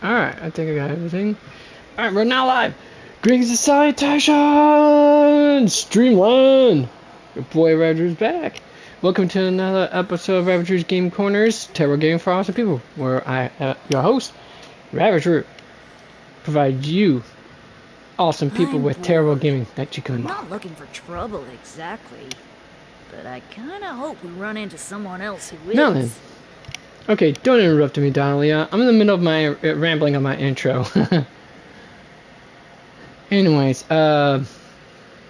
Alright, I think I got everything. Alright, we're now live. Greetings and salutations! Streamline! Your boy Ravager's back. Welcome to another episode of Ravager's Game Corners, Terror Game for Awesome People, where I, your host, Ravager, provide you awesome people with terrible gaming that you can. I'm not looking for trouble exactly, but I kinda hope we run into someone else who is. Now then. Okay, don't interrupt me, Dahlia. I'm in the middle of my rambling on my intro. Anyways, where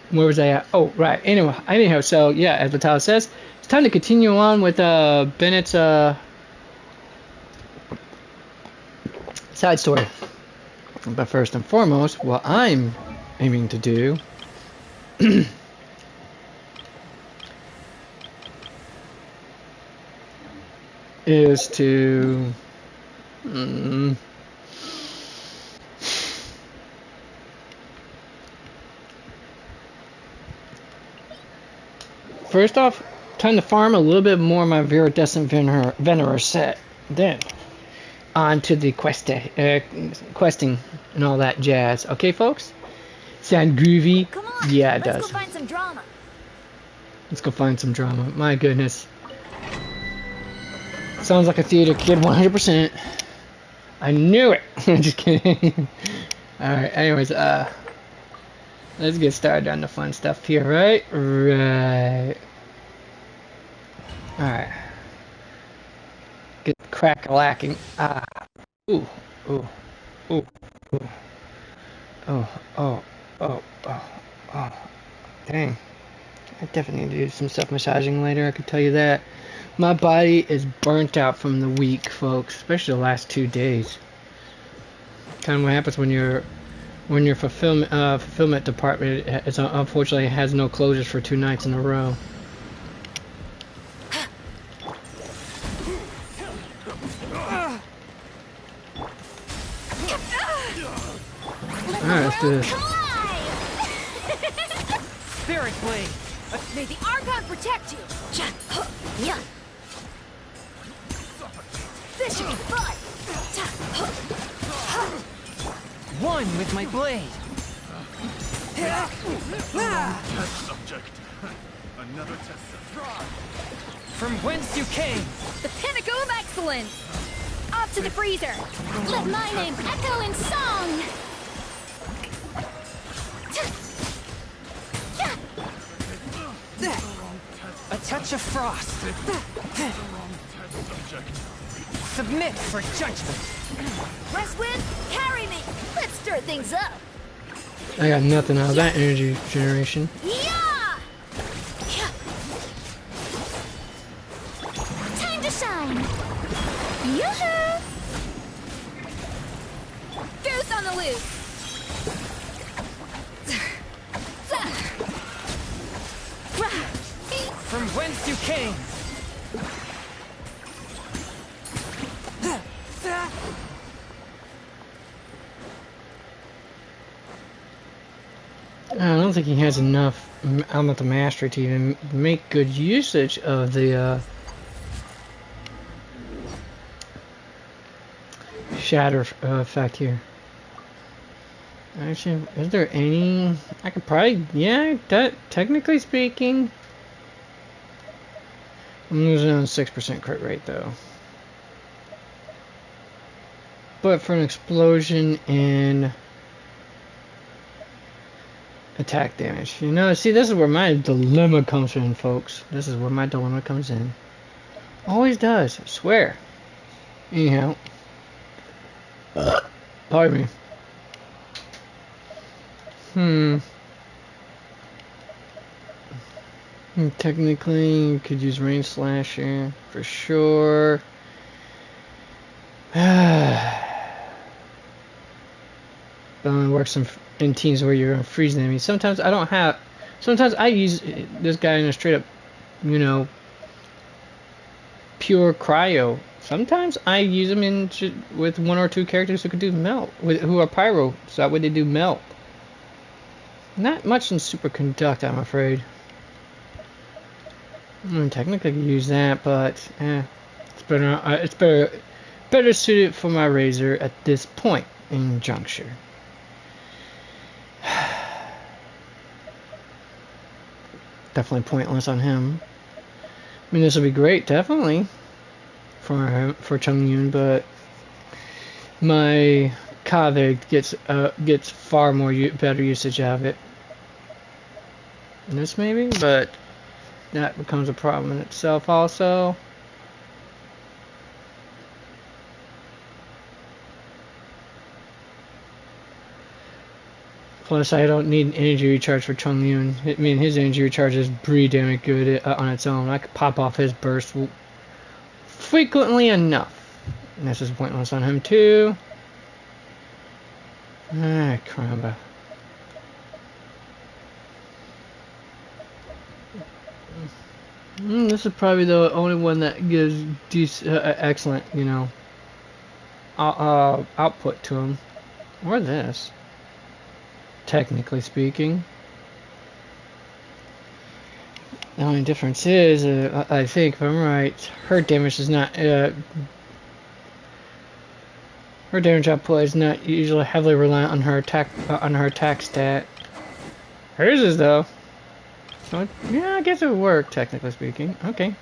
was I at? Oh, right. Anyhow, so yeah, as the title says, it's time to continue on with Bennett's side story. But first and foremost, what I'm aiming to do is to first off, time to farm a little bit more of my Viridescent Venerer set. Then on to the questing and all that jazz. Okay, folks? Sound groovy? Come on, yeah, it does. Let's go find some drama. Let's go find some drama. My goodness. Sounds like a theater kid 100%. I knew it. Just kidding. Alright, anyways, let's get started on the fun stuff here, right? Right. Alright. Get crack-a-lacking. Ah. Ooh. Ooh. Ooh. Ooh. Oh. Oh. Oh. Oh. Oh. Dang. I definitely need to do some self-massaging later, I can tell you that. My body is burnt out from the week, folks, especially the last 2 days. Kind of what happens when your fulfillment department is, unfortunately has no closures for 2 nights in a row. Alright, let's do this. Spirit Blade! May the Archon protect you! Yeah. This should be fun! One with my blade! Test subject. Another test subject. From whence you came! The pinnacle of excellence! Off to the freezer! Let my name echo in song! A touch of frost! Submit for judgment! Westwind, carry me! Let's stir things up! I got nothing out of that energy generation. Yeah! Time to shine! Yoo-hoo! Goose on the loose! From whence you came! I don't think he has enough element of mastery to even make good usage of the shatter effect here. Actually, is there any? I could probably, yeah, technically speaking, I'm losing on 6% crit rate though. But for an explosion in attack damage, you know, see, this is where my dilemma comes in, folks. This is where my dilemma comes in. Always does, I swear. Anyhow, pardon me. Technically, you could use range slasher for sure. But only works in teams where you're freezing enemies. Sometimes I don't have. Sometimes I use this guy in a straight up, you know, pure cryo. Sometimes I use him in with 1 or 2 characters who could do melt, who are pyro, so that way they do melt. Not much in superconduct, I'm afraid. I mean, technically I could use that, but it's better. It's better better suited for my razor at this point in juncture. Definitely pointless on him. I mean, this will be great, definitely, for Chung Yun, but my Kaveh gets far more better usage out of it. And this maybe, but that becomes a problem in itself also. Plus, I don't need an energy recharge for Chung Yun. I mean, his energy recharge is pretty damn good on its own. I could pop off his burst frequently enough. And this is pointless on him too. Ah, caramba. This is probably the only one that gives excellent, you know, output to him. Or this, technically speaking. The only difference is, I think, if I'm right, her damage is not. Her damage output is not usually heavily reliant on her attack stat. Hers is though. So yeah, I guess it would work, technically speaking. Okay.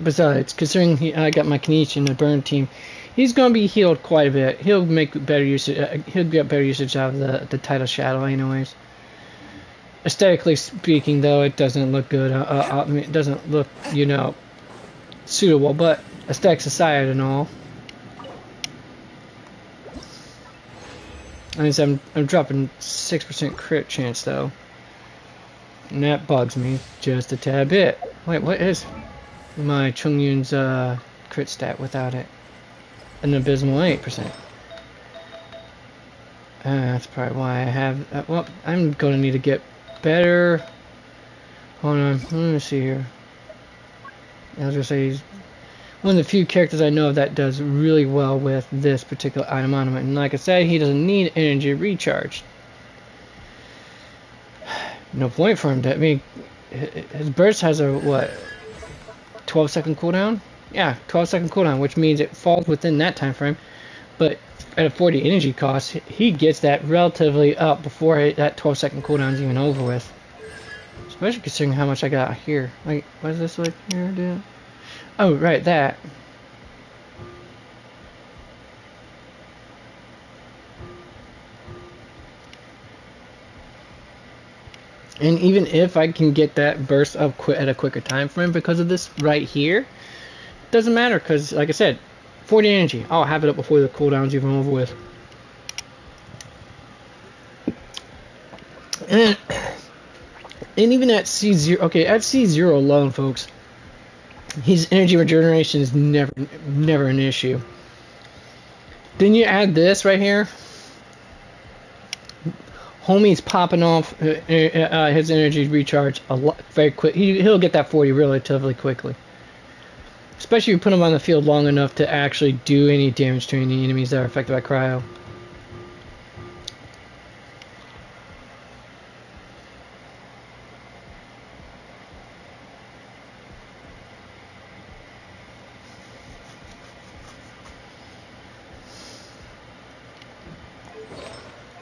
Besides, considering I got my Kenichi in the burn team, he's going to be healed quite a bit. He'll make better usage. He'll get better usage out of the title shadow, anyways. Aesthetically speaking, though, it doesn't look good. I mean, it doesn't look, you know, suitable. But aesthetics aside and all, I mean, I'm dropping 6% crit chance though, and that bugs me just a tad bit. Wait, what is my Chung Yun's crit stat without it? An abysmal 8%. That's probably why I have. Well, I'm gonna need to get better. Hold on, let me see here. I was gonna say he's one of the few characters I know that does really well with this particular item on him, and like I said, he doesn't need energy recharge. No point for him to. I mean, his burst has a what? 12-second cooldown? Yeah, 12-second cooldown, which means it falls within that time frame. But at a 40 energy cost, he gets that relatively up before that 12-second cooldown is even over with. Especially considering how much I got here. Like, what is this like here, dude? Oh, right, that. And even if I can get that burst up at a quicker time frame because of this right here, doesn't matter because, like I said, 40 energy. I'll have it up before the cooldown's even over with. And even at C0, okay, at C0 alone, folks, his energy regeneration is never an issue. Then you add this right here. Homie's popping off his energy recharge a lot very quick. He'll get that 40 relatively quickly. Especially if you put him on the field long enough to actually do any damage to any enemies that are affected by cryo.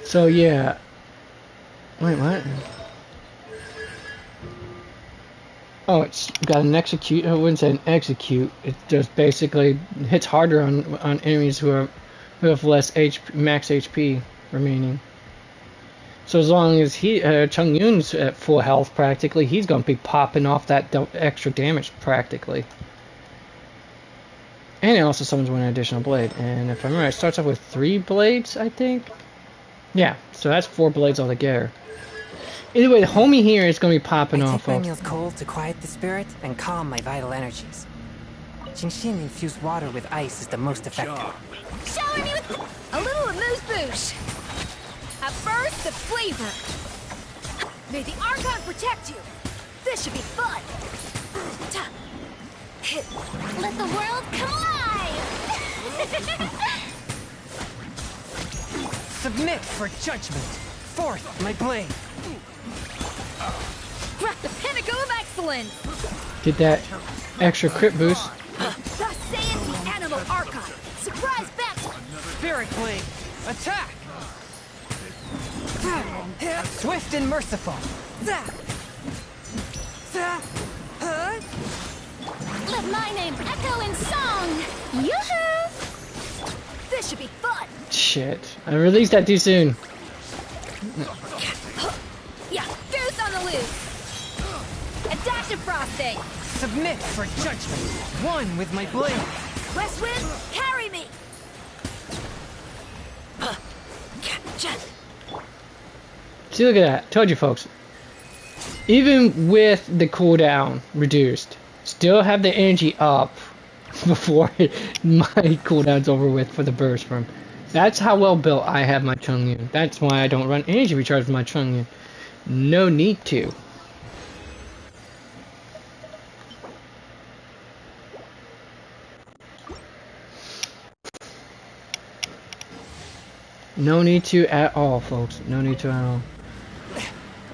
So yeah. Wait, what? Oh, it's got an execute. I wouldn't say an execute. It just basically hits harder on enemies who have less max HP remaining. So as long as Chung Yun's at full health practically, he's gonna be popping off that extra damage practically. And it also summons one additional blade. And if I'm right, it starts off with 3 blades, I think. Yeah, so that's 4 blades altogether. Anyway, the homie here is going to be popping off. I take my meals cold to quiet the spirit and calm my vital energies. Xingxin infused water with ice is the most effective. Shower me with a little amuse-bouche. At first, the flavor. May the Archon protect you. This should be fun. Let the world come alive. Submit for judgment. Forth my blade. The pinnacle of excellence! Get that extra crit boost. Thus saith the Animal Archon. Surprise baptism! Spirit Blade! Attack! Swift and merciful! Let my name echo in song! Yoo-hoo! This should be fun! Shit. I released that too soon. Yeah, goose on the loose! A dash of frosting! Submit for judgment! One with my blade! West wind, carry me! See, look at that. Told you, folks. Even with the cooldown reduced, still have the energy up before my cooldown's over with for the burst from. That's how well built I have my Chungyun. That's why I don't run energy recharge with my Chungyun. No need to. No need to at all, folks. No need to at all.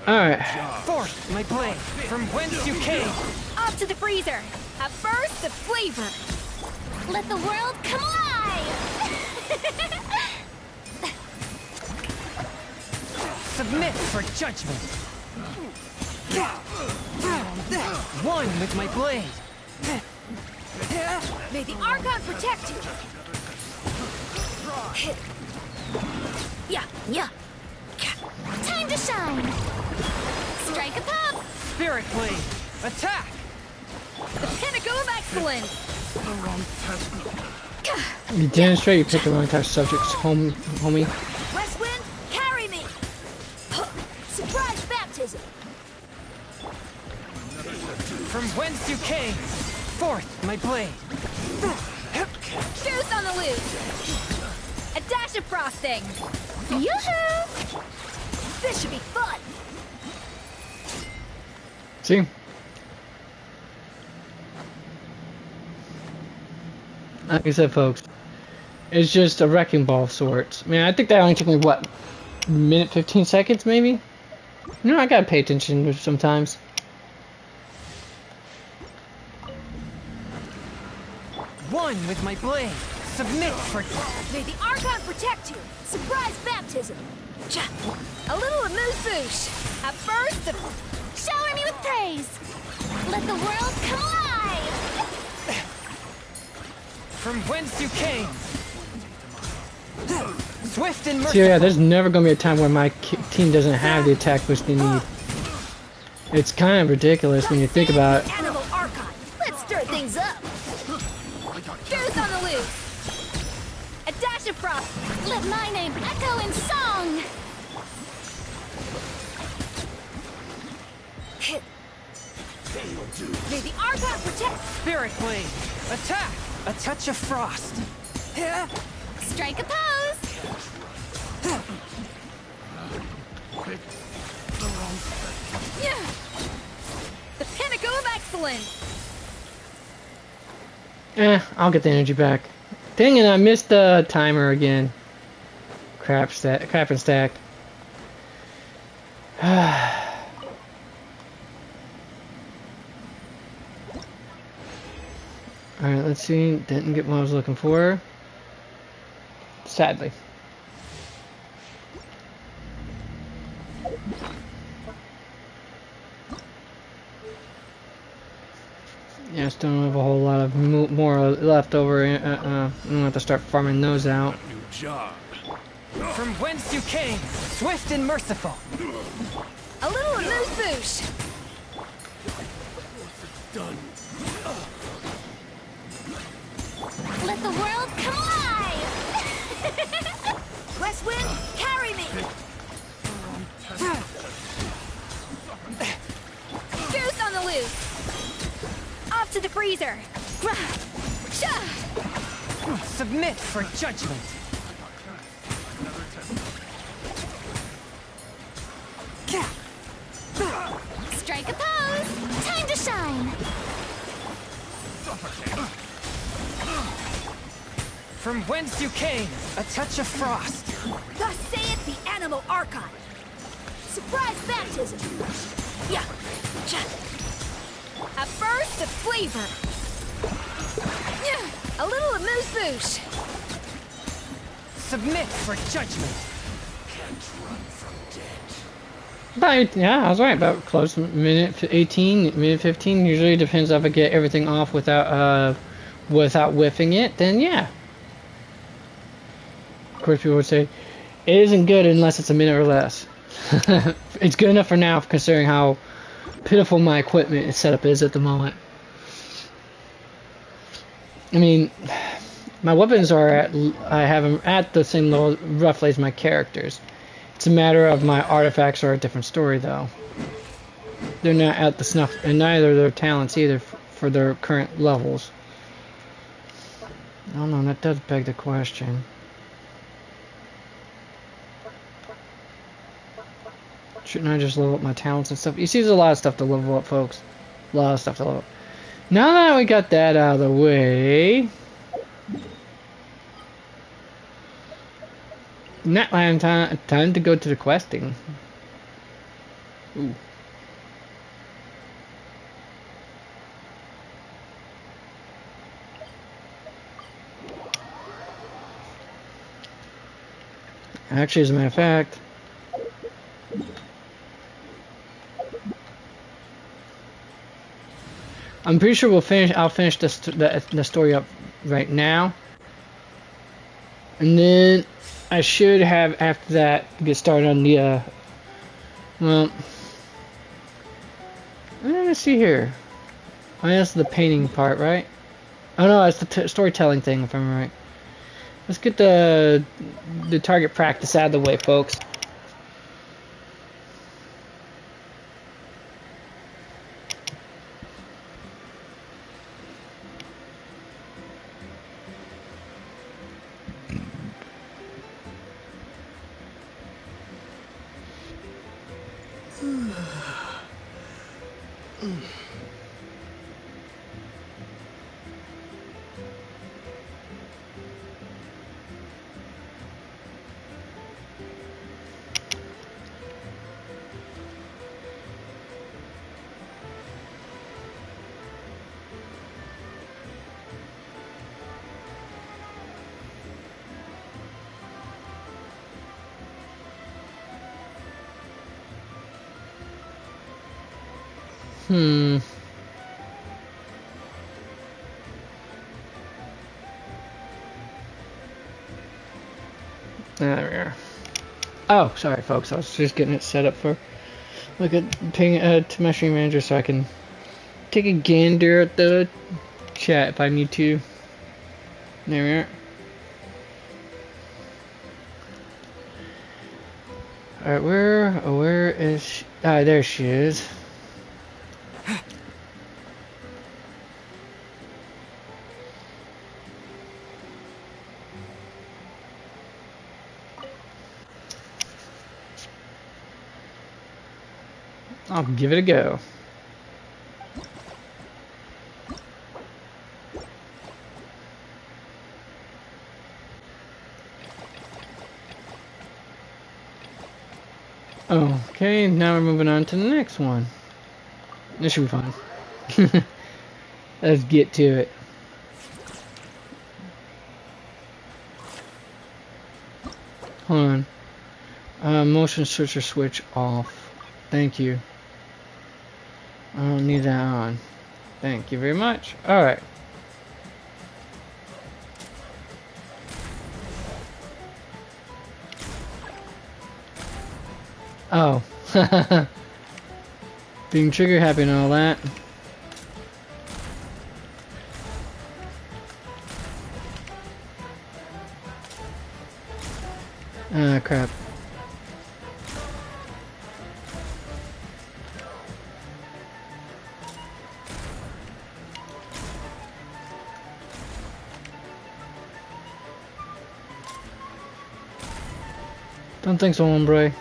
Alright. Forth my blade, from whence you came! Off to the freezer! A burst of flavor! Let the world come alive! Submit for judgment! One with my blade! May the Archon protect you! Yeah, yeah. Time to shine! Strike a pop! Spirit Blade! Attack! The pinnacle of excellence! You demonstrate you picked the wrong type of subjects, homie. West wind, carry me! Surprise baptism! From whence you came! Forth my blade! Goose on the loose! A dash of frosting! Yoo-hoo! This should be fun! See? Like I said, folks, it's just a wrecking ball of sorts. I mean, I think that only took me, what, minute 15 seconds, maybe? You know, I gotta pay attention sometimes. One with my blade! Submit for... May the Archon protect you! Surprise baptism! A little amuse-bouche! A burst of... Shower me with praise! Let the world come alive! From whence you came! Swift and merciful! So yeah, there's never gonna be a time where my team doesn't have the attack boost they need. It's kind of ridiculous when you think about it. Animal Archon! Let's stir things up! Goose on the loose! A dash of frost! Let my name echo in song! May the Archon protect... Spirit Blade! Attack! A touch of frost! Strike a pose! Yeah. The pinnacle of excellence! I'll get the energy back. Dang it, I missed the timer again. Crap and stack. Alright, let's see. Didn't get what I was looking for. Sadly. Yeah, still don't have a whole lot of more left over. I'm gonna have to start farming those out. New job. From whence you came! Swift and merciful! A little amuse-bouche! Done. Let the world come alive! West wind, carry me! Goose on the loose! Off to the freezer! Submit for judgment! Strike a pose! Time to shine! From whence you came! A touch of frost! Thus saith the Animal Archon! Surprise baptism! Yeah! Cha. A burst of flavor! Yeah. A little amuse-bouche! Submit for judgment. Yeah, I was right. About close minute 18, minute 15. Usually depends if I get everything off without whiffing it. Then yeah. Of course, people would say it isn't good unless it's a minute or less. It's good enough for now, considering how pitiful my equipment setup is at the moment. I mean, my weapons are I have them at the same level roughly as my characters. It's a matter of my artifacts are a different story, though. They're not at the snuff, and neither their talents either for their current levels. I don't know, that does beg the question. Shouldn't I just level up my talents and stuff? You see, there's a lot of stuff to level up, folks. A lot of stuff to level up. Now that we got that out of the way, now I have time to go to the questing. Ooh. Actually, as a matter of fact, I'm pretty sure I'll finish the story up right now, and then I should have after that get started on the well. Let's see here. Oh, that's the painting part, right? Oh no, that's the storytelling thing, if I'm right. Let's get the target practice out of the way, folks. There we are. Oh, sorry, folks. I was just getting it set up for like to my stream manager so I can take a gander at the chat if I need to. There we are. Alright, where is she? Ah, there she is. I'll give it a go. Okay, now we're moving on to the next one. This should be fun. Let's get to it. Hold on. Motion switcher switch off. Thank you. I don't need that on. Thank you very much. Alright. Oh. Being trigger happy and all that. Ah, crap. Don't think so, hombre.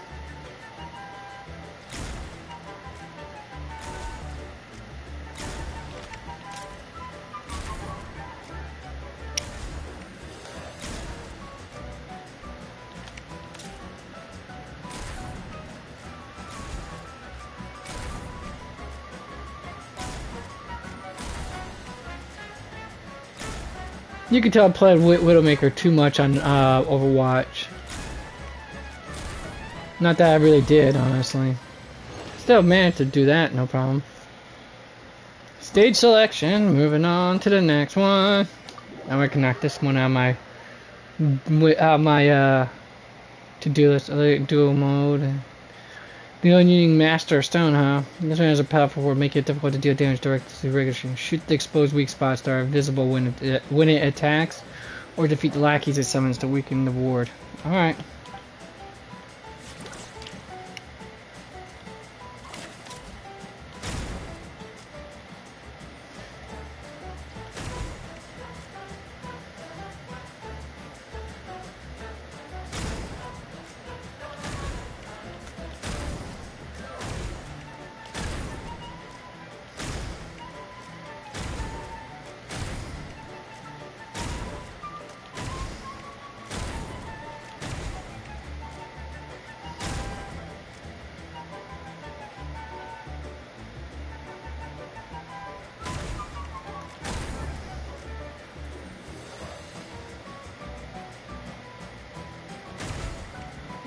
You can tell I played Widowmaker too much on Overwatch. Not that I really did, honestly. Still managed to do that, no problem. Stage selection, moving on to the next one. I'm gonna knock this one out of my to-do list, dual mode. The Unusing Master Stone, huh? This one has a powerful ward, making it difficult to deal damage directly to the regular. Shoot the exposed weak spots that are visible when it attacks, or defeat the lackeys it summons to weaken the ward. Alright.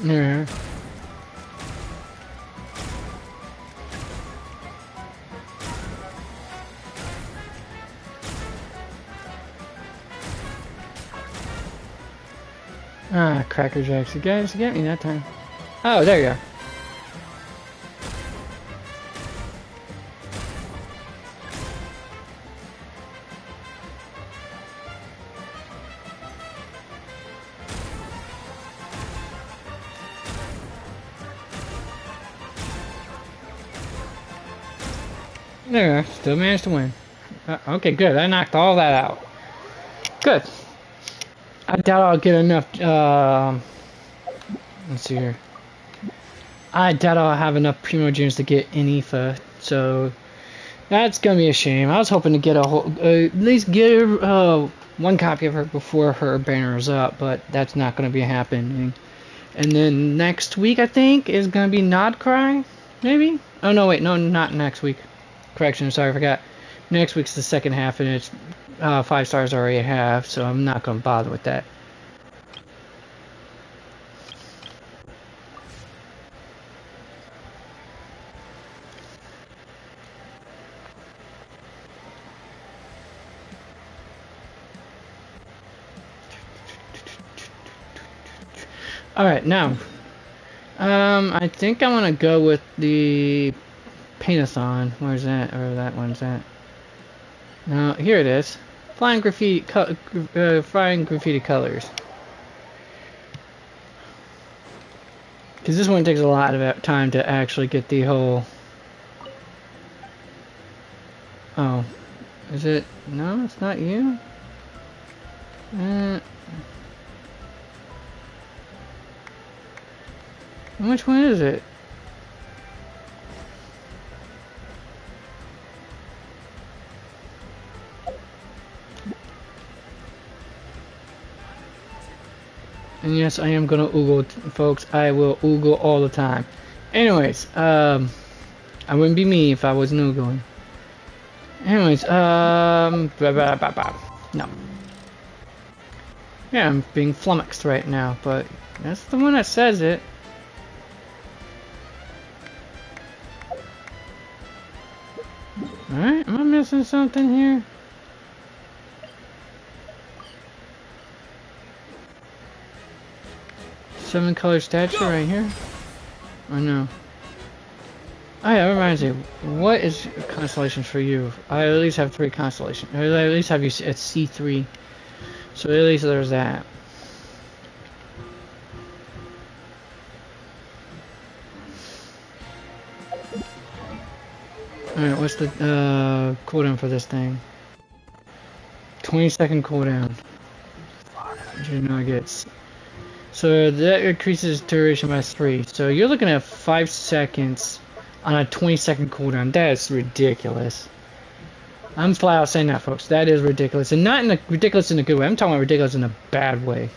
Yeah. Ah, Cracker Jacks. You guys get me that time. Oh, there you are. There you are. Still managed to win. Okay, good. I knocked all that out. Good. I doubt I'll get enough, let's see here. I doubt I'll have enough Primogems to get an Aoife, so that's gonna be a shame. I was hoping to get a whole, at least get one copy of her before her banner is up, but that's not gonna be happening. And then next week, I think, is gonna be Nodcry, maybe? Oh no, wait, no, not next week. Correction, sorry, I forgot. Next week's the second half, and it's 5 stars already at half, so I'm not gonna bother with that. Alright, now, I think I want to go with the Paintathon. Where's that? Or that one's at? No, here it is. Flying graffiti colors. Because this one takes a lot of time to actually get the whole... Oh. Is it? No, it's not you? Which one is it? And yes, I am gonna oogle, folks. I will oogle all the time. Anyways, I wouldn't be me if I wasn't oogling. Anyways, no. Yeah, I'm being flummoxed right now, but that's the one that says it. Alright, am I missing something here? Seven color statue right here? Or no? Oh yeah, that reminds me. What is constellations for you? I at least have 3 constellations. I at least have you at C3. So at least there's that. Alright, what's the cooldown for this thing? 20-second cooldown. Nuggets. So that increases duration by 3. So you're looking at 5 seconds on a 20-second cooldown. That is ridiculous. I'm flat out saying that, folks. That is ridiculous. And not in a ridiculous in a good way. I'm talking about ridiculous in a bad way.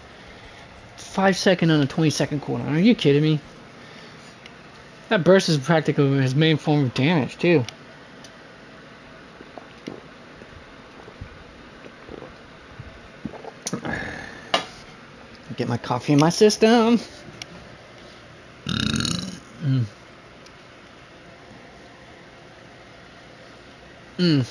5 second on a 20-second cooldown. Are you kidding me? That burst is practically his main form of damage, too. my coffee in my system. Mm. Mm.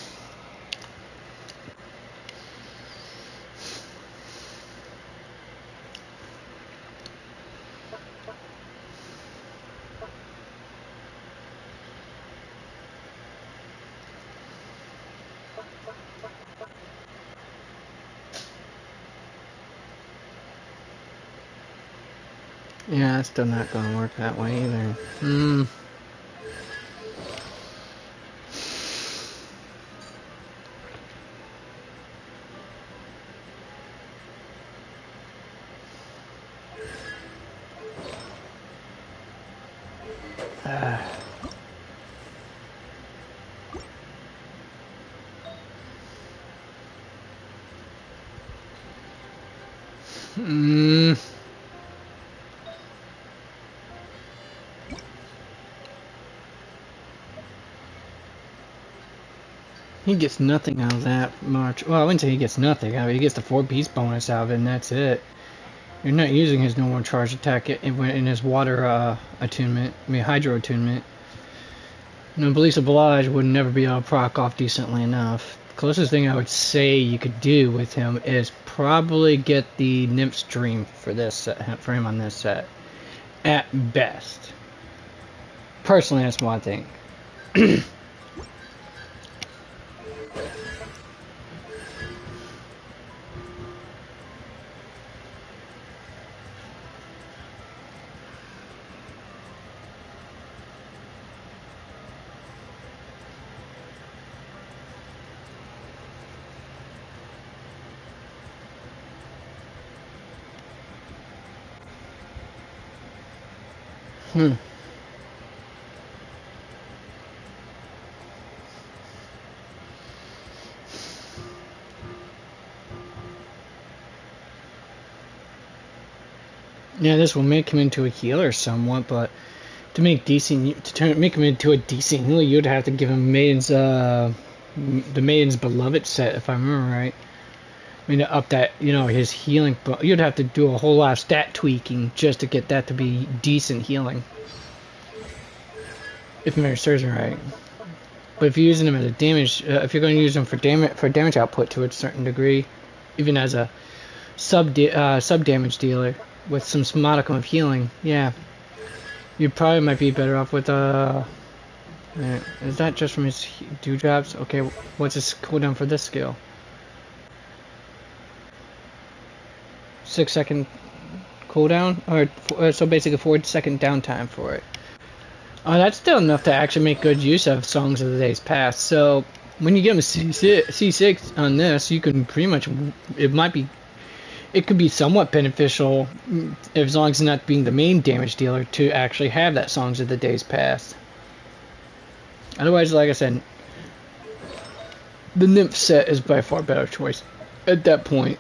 Yeah, it's still not gonna work that way either. Hmm. Hmm. He gets nothing out of that much. Well, I wouldn't say he gets nothing out of it. He gets the 4-piece bonus out of it, and that's it. You're not using his normal charge attack in his water attunement. I mean, hydro attunement. Noblesse Oblige would never be able to proc off decently enough. Closest thing I would say you could do with him is probably get the Nymph Stream for this set, for him on this set. At best. Personally, that's what I think. Yeah, this will make him into a healer somewhat, but to make make him into a decent healer, you'd have to give him the Maiden's Beloved set, if I remember right. I mean, to up that, his healing, but you'd have to do a whole lot of stat tweaking just to get that to be decent healing. If memory serves me right. But if you're using him as a damage, if you're going to use him for damage output to a certain degree, even as a sub damage dealer with some modicum of healing, yeah, you probably might be better off with is that just from his dewdrops? Okay, what's his cooldown for this skill? 6-second cooldown, or so basically 4-second downtime for it. That's still enough to actually make good use of Songs of the Days Past. So when you get him a C6 on this, you can pretty much, it could be somewhat beneficial as long as it's not being the main damage dealer to actually have that Songs of the Days Past. Otherwise, like I said, the Nymph set is by far better choice at that point.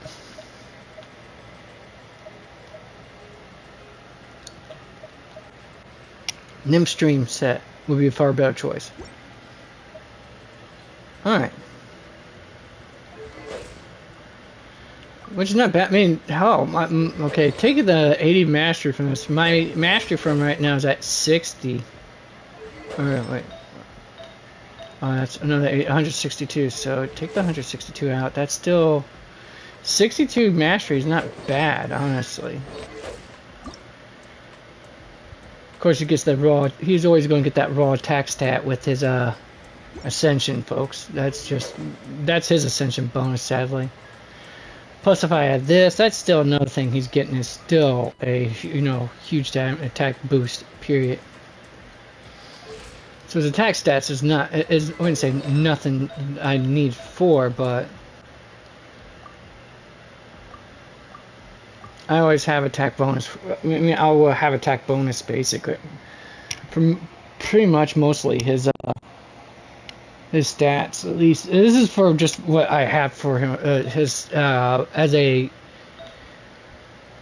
Nymph Stream set would be a far better choice. Alright. Which is not bad. I mean, hell, okay, take the 80 mastery from this. My mastery from right now is at 60. Alright, wait. Oh, that's another 162, so take the 162 out. That's still... 62 mastery is not bad, honestly. Of course, he gets that raw. He's always going to get that raw attack stat with his ascension, folks. That's his ascension bonus, sadly. Plus, if I add this, that's still another thing he's getting is still a huge attack boost. Period. So his attack stats is not. I wouldn't say nothing I need for, but I always have attack bonus. I mean, I will have attack bonus basically from pretty much mostly his stats. At least this is for just what I have for him. His as a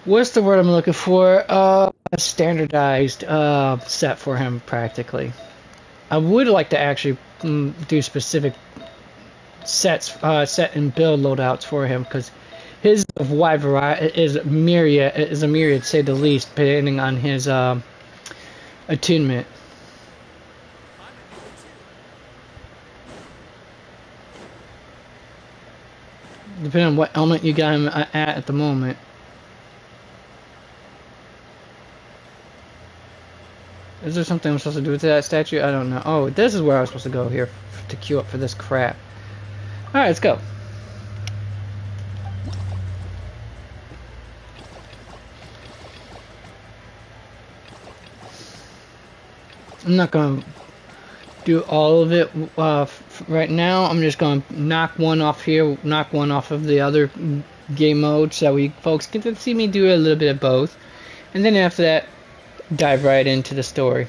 what's the word I'm looking for? A standardized set for him practically. I would like to actually do specific set and build loadouts for him because his wide variety is a myriad, to say the least, depending on his attunement. Depending on what element you got him at the moment. Is there something I'm supposed to do with that statue? I don't know. Oh, this is where I was supposed to go here to queue up for this crap. Alright, let's go. I'm not going to do all of it right now. I'm just going to knock one off here, knock one off of the other game mode, so we folks get to see me do a little bit of both. And then after that, dive right into the story.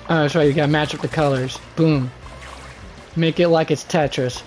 Oh, that's right, you gotta match up the colors. Boom. Make it like it's Tetris.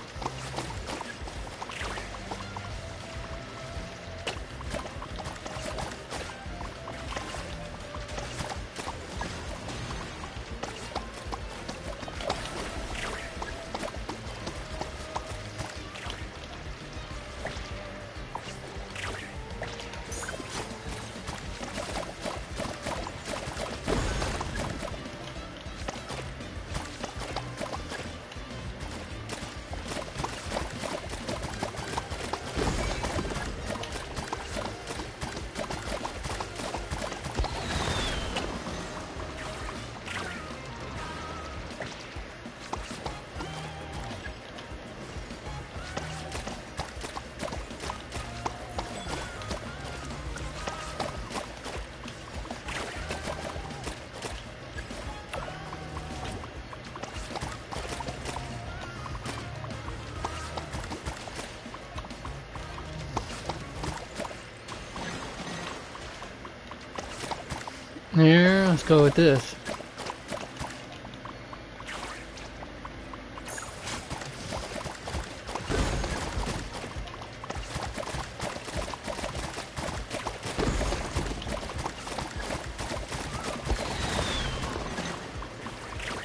Here, let's go with this.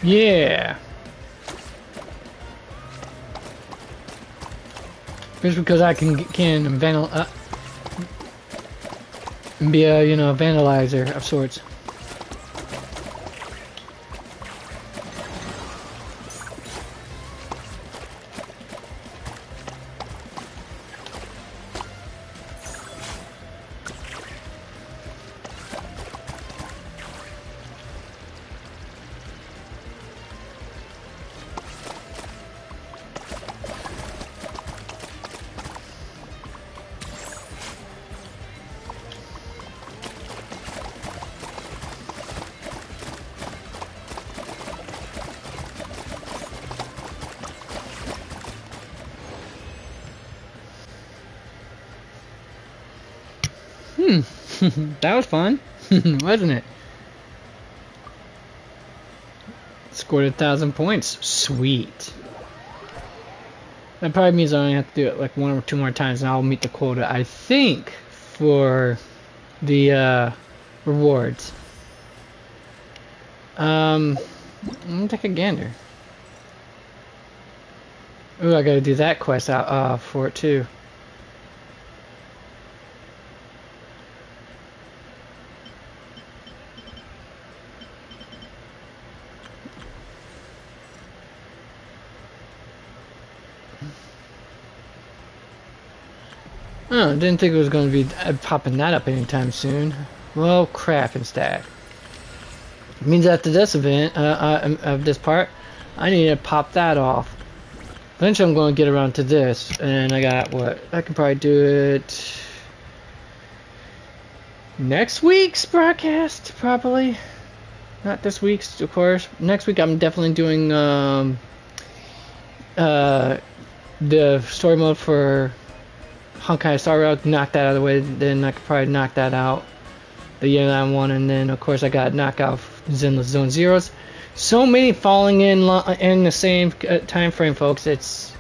Yeah. Just because I can be a vandalizer of sorts. That was fun, wasn't it? Scored 1,000 points. Sweet. That probably means I only have to do it like 1 or 2 more times and I'll meet the quota, I think, for the rewards. I'm gonna take a gander. Ooh, I gotta do that quest out for it too. Oh, didn't think it was going to be popping that up anytime soon. Well, crap instead. It means after this event, of this part, I need to pop that off. Eventually I'm going to get around to this, and I got what? I can probably do it next week's broadcast, probably. Not this week's, of course. Next week I'm definitely doing the story mode for Honkai Star Rail. Knock that out of the way, then I could probably knock that out. The Yelan one, and then of course I got knock out Zenless Zone Zeros. So many falling in the same time frame, folks. It's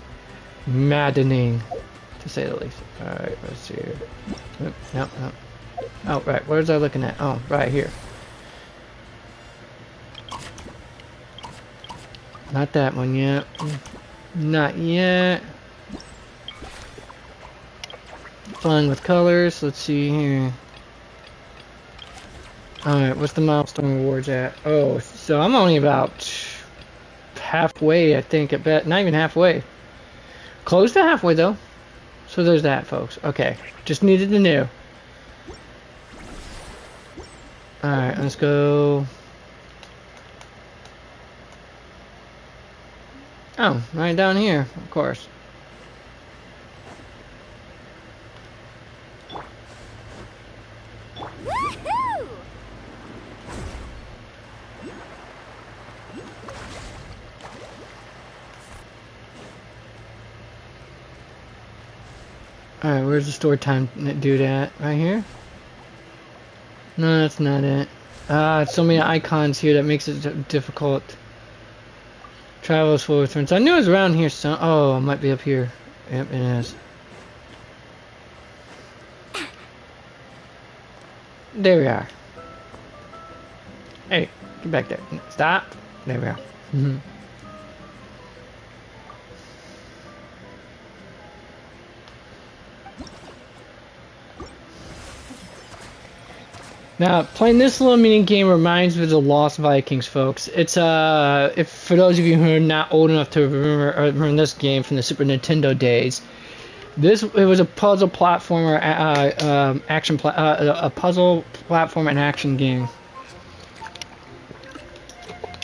maddening, to say the least. All right, let's see here. No. Oh, right. Where's I looking at? Oh, right here. Not that one yet. Not yet. Flying with colors. Let's see here. Alright, what's the milestone rewards at? Oh, so I'm only about halfway, I think, at bet. Not even halfway. Close to halfway, though. So there's that, folks. Okay, just needed to know. Alright, let's go. Oh, right down here, of course. Woohoo! Alright, where's the store time dude at? Right here? No, that's not it. So many icons here that makes it difficult. Travels forward turns. I knew it was around here. So oh, it might be up here. Yep, it is. There we are. Hey, get back there. Stop. There we are. Now, playing this little mini game reminds me of the Lost Vikings, folks. It's if for those of you who are not old enough to remember this game from the Super Nintendo days, it was a puzzle platformer, a puzzle platform and action game.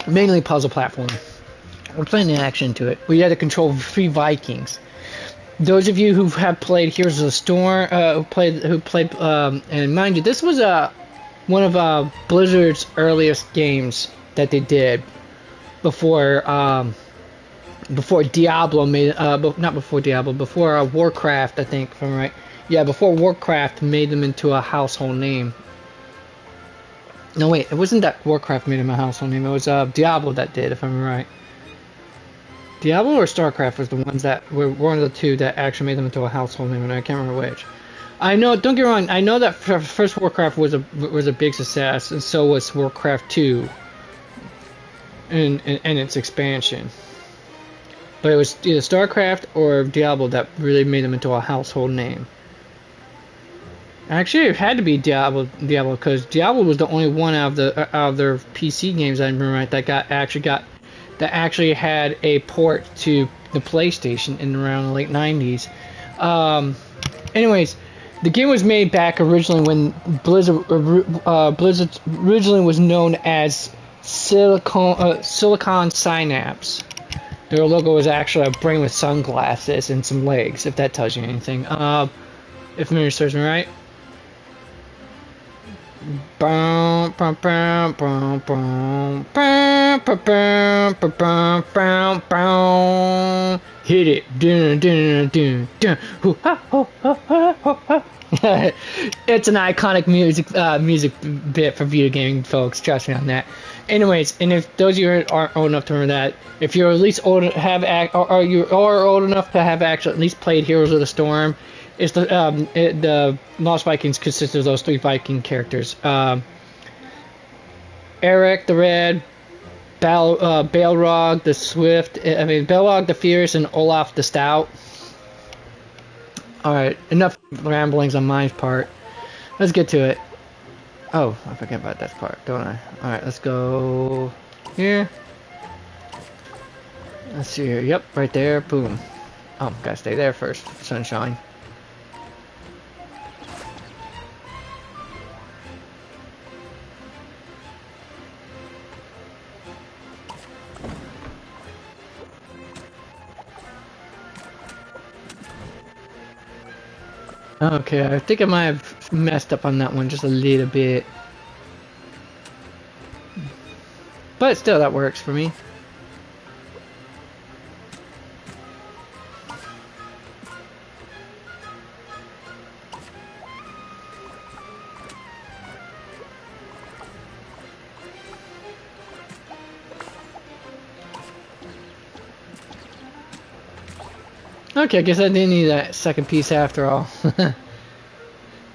Mainly puzzle platform. We're playing the action to it. We had to control 3 Vikings. Those of you who have played Heroes of the Storm, who played, and mind you, this was one of Blizzard's earliest games that they did before Diablo made not before Diablo, before Warcraft, I think, if I'm right. Yeah, before Warcraft made them into a household name. No, wait, it wasn't that Warcraft made them a household name. It was Diablo that did, if I'm right. Diablo or StarCraft was the ones that were one of the two that actually made them into a household name, and I can't remember which. I know. Don't get me wrong. I know that first Warcraft was a big success, and so was Warcraft 2, and its expansion. But it was either StarCraft or Diablo that really made them into a household name. Actually, it had to be Diablo, because Diablo was the only one out of their PC games I remember right that actually had a port to the PlayStation in around the late 90s. Anyways. The game was made back originally when Blizzard originally was known as Silicon Synapse. Their logo was actually a brain with sunglasses and some legs, if that tells you anything. If memory serves me right. Hit it. It's an iconic music bit for video gaming folks. Trust me on that. Anyways, and if those of you aren't old enough to remember that, if you're at least old, or you are old enough to have actually at least played Heroes of the Storm, it's the Lost Vikings consists of those 3 Viking characters: Eric the Red, Balrog the Swift. Balrog the Fierce, and Olaf the Stout. Alright, enough ramblings on my part. Let's get to it. Oh, I forget about that part, don't I? Alright, let's go here. Let's see here. Yep, right there. Boom. Oh, gotta stay there first. Sunshine. Okay, I think I might have messed up on that one just a little bit. But still, that works for me. Okay, I guess I didn't need that second piece after all.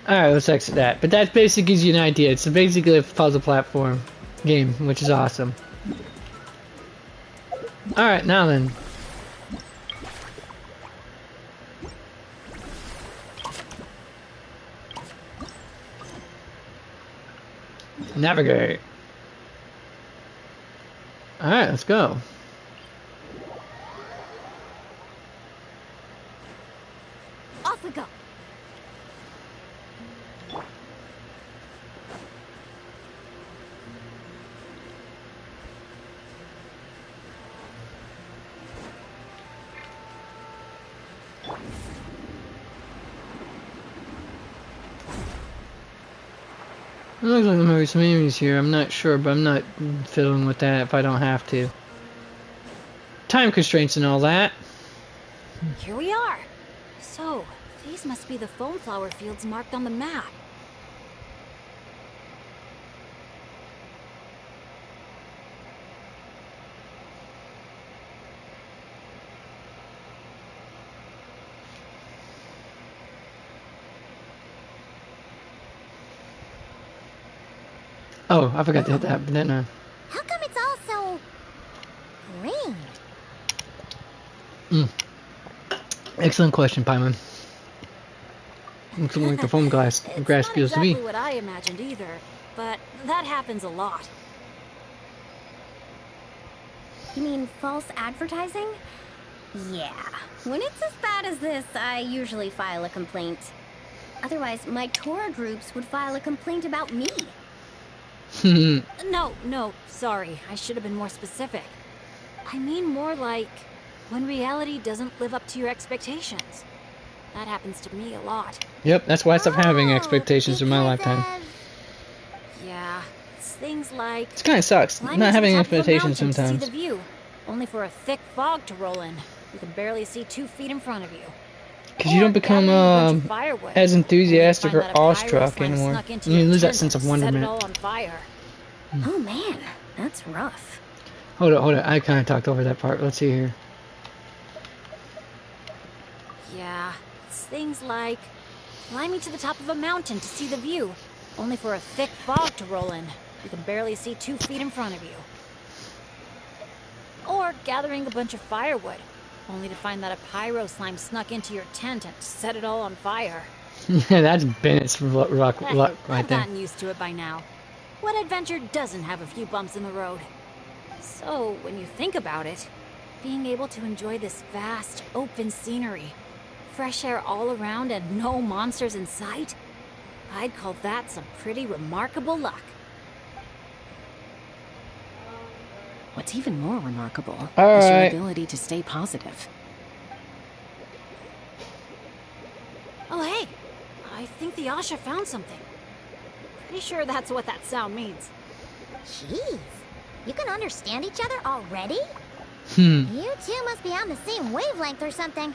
Alright, let's exit that. But that basically gives you an idea. It's basically a puzzle platform game, which is awesome. Alright, now then. Navigate. Alright, let's go. Off we go. It looks like there might be some enemies here. I'm not sure, but I'm not fiddling with that if I don't have to. Time constraints and all that. Here we are. So, these must be the foam flower fields marked on the map. Oh, I forgot to hit that, but then How come it's all so green? excellent question, Paimon. Looks like the foam grass It's not feels to exactly me. what I imagined either, but that happens a lot. You mean false advertising? Yeah. When it's as bad as this, I usually file a complaint. Otherwise, my tour groups would file a complaint about me. No, sorry. I should have been more specific. I mean more like when reality doesn't live up to your expectations. That happens to me a lot. Yep, that's why I stopped having expectations in my because lifetime. Yeah, it's things like It kind of sucks, climbing not to the having top of a expectations mountain to see sometimes. the view, only for a thick fog to roll in. You can barely see 2 feet in front of you. Because you don't Or become gathering a bunch of firewood, as only to enthusiastic find or that a pyro awestruck slime anymore. snuck into You your lose that tent sense of and set it wonderment. all on fire. Oh man, that's rough. Hold on. I kind of talked over that part. Let's see here. Yeah, it's things like climbing to the top of a mountain to see the view, only for a thick fog to roll in. You can barely see 2 feet in front of you. Or gathering a bunch of firewood, only to find that a pyro slime snuck into your tent and set it all on fire. Yeah, that's Bennett's luck right I've there. gotten used to it by now. What adventure doesn't have a few bumps in the road? So, when you think about it, being able to enjoy this vast, open scenery, fresh air all around and no monsters in sight, I'd call that some pretty remarkable luck. What's even more remarkable All is your right. ability to stay positive. Oh hey, I think the Asha found something. Pretty sure that's what that sound means. Jeez, you can understand each other already? Hmm. You two must be on the same wavelength or something.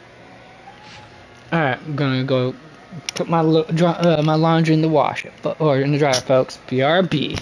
All right, I'm gonna go put my my laundry in the washer, or in the dryer, folks. BRB.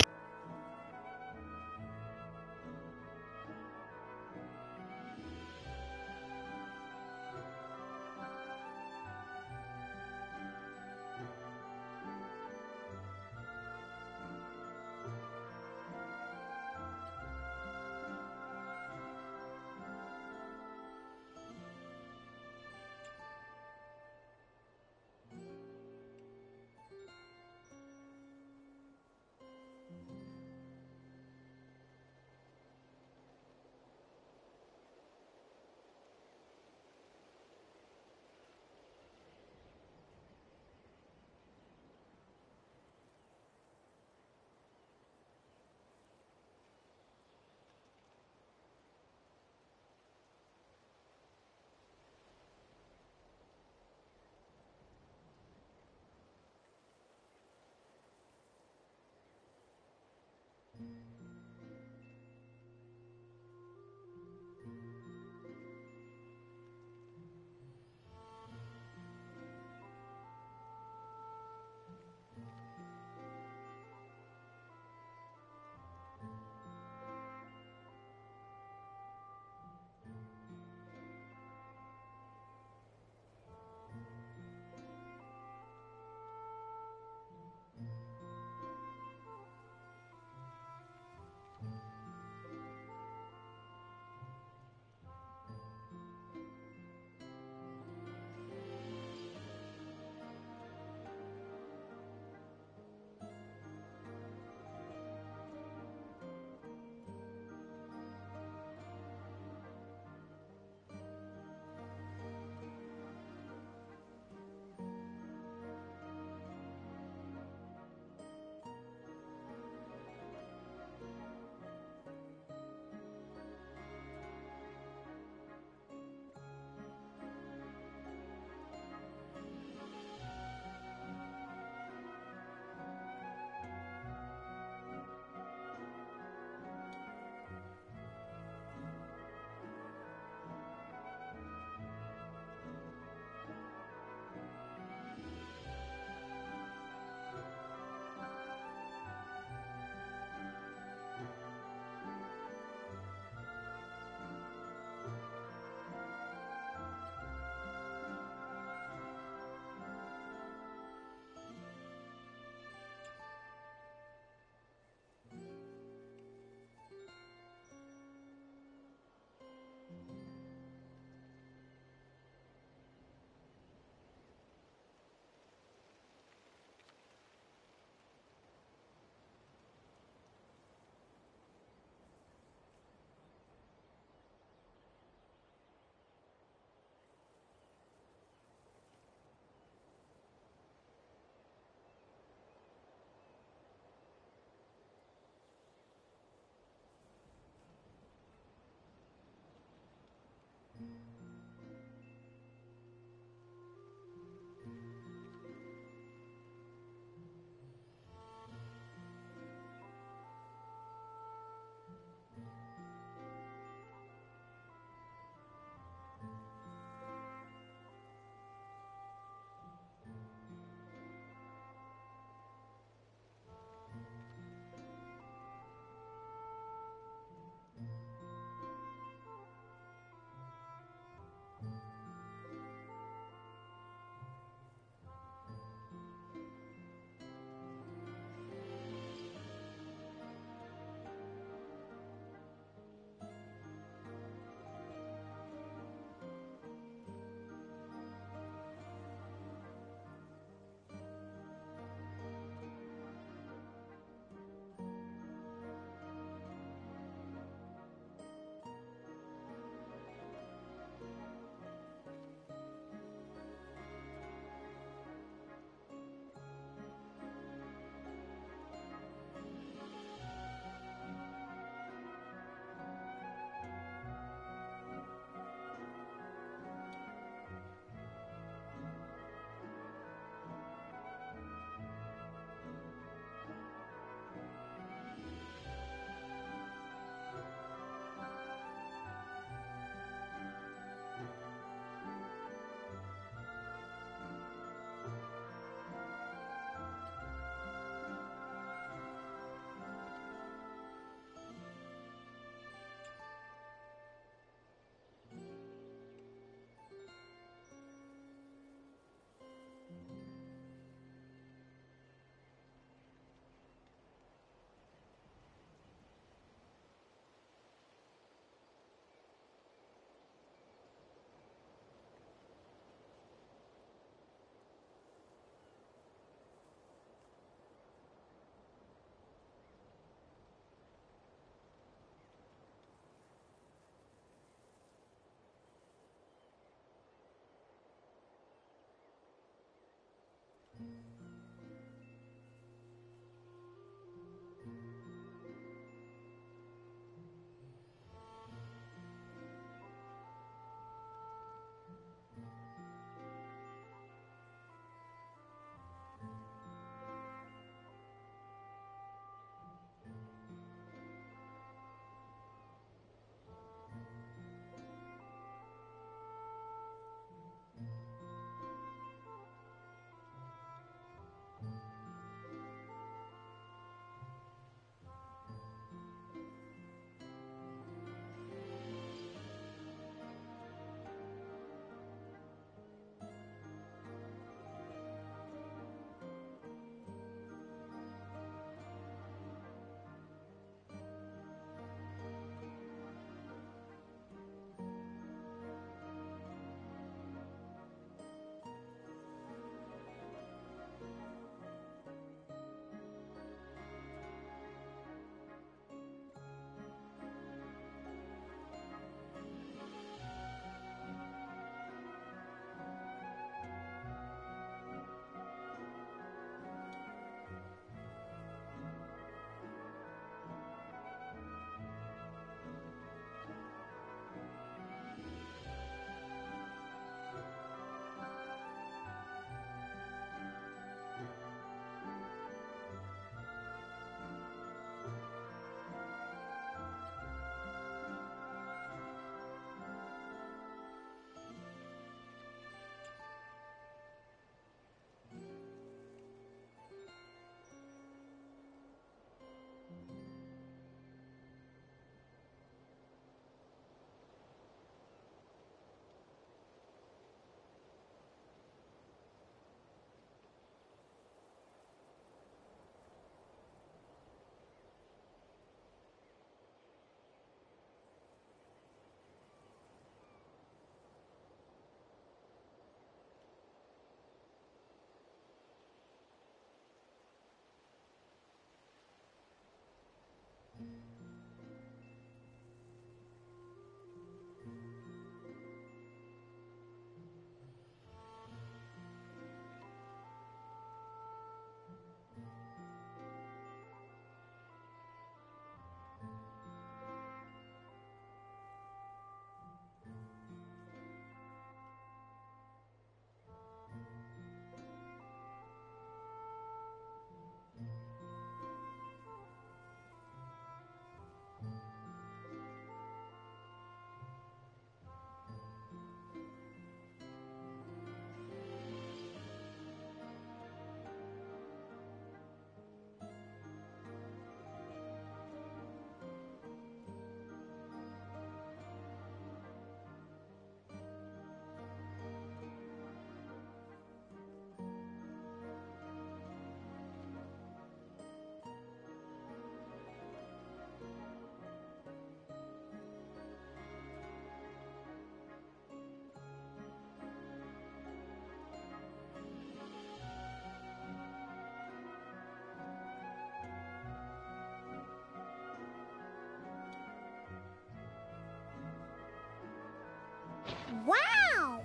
Wow!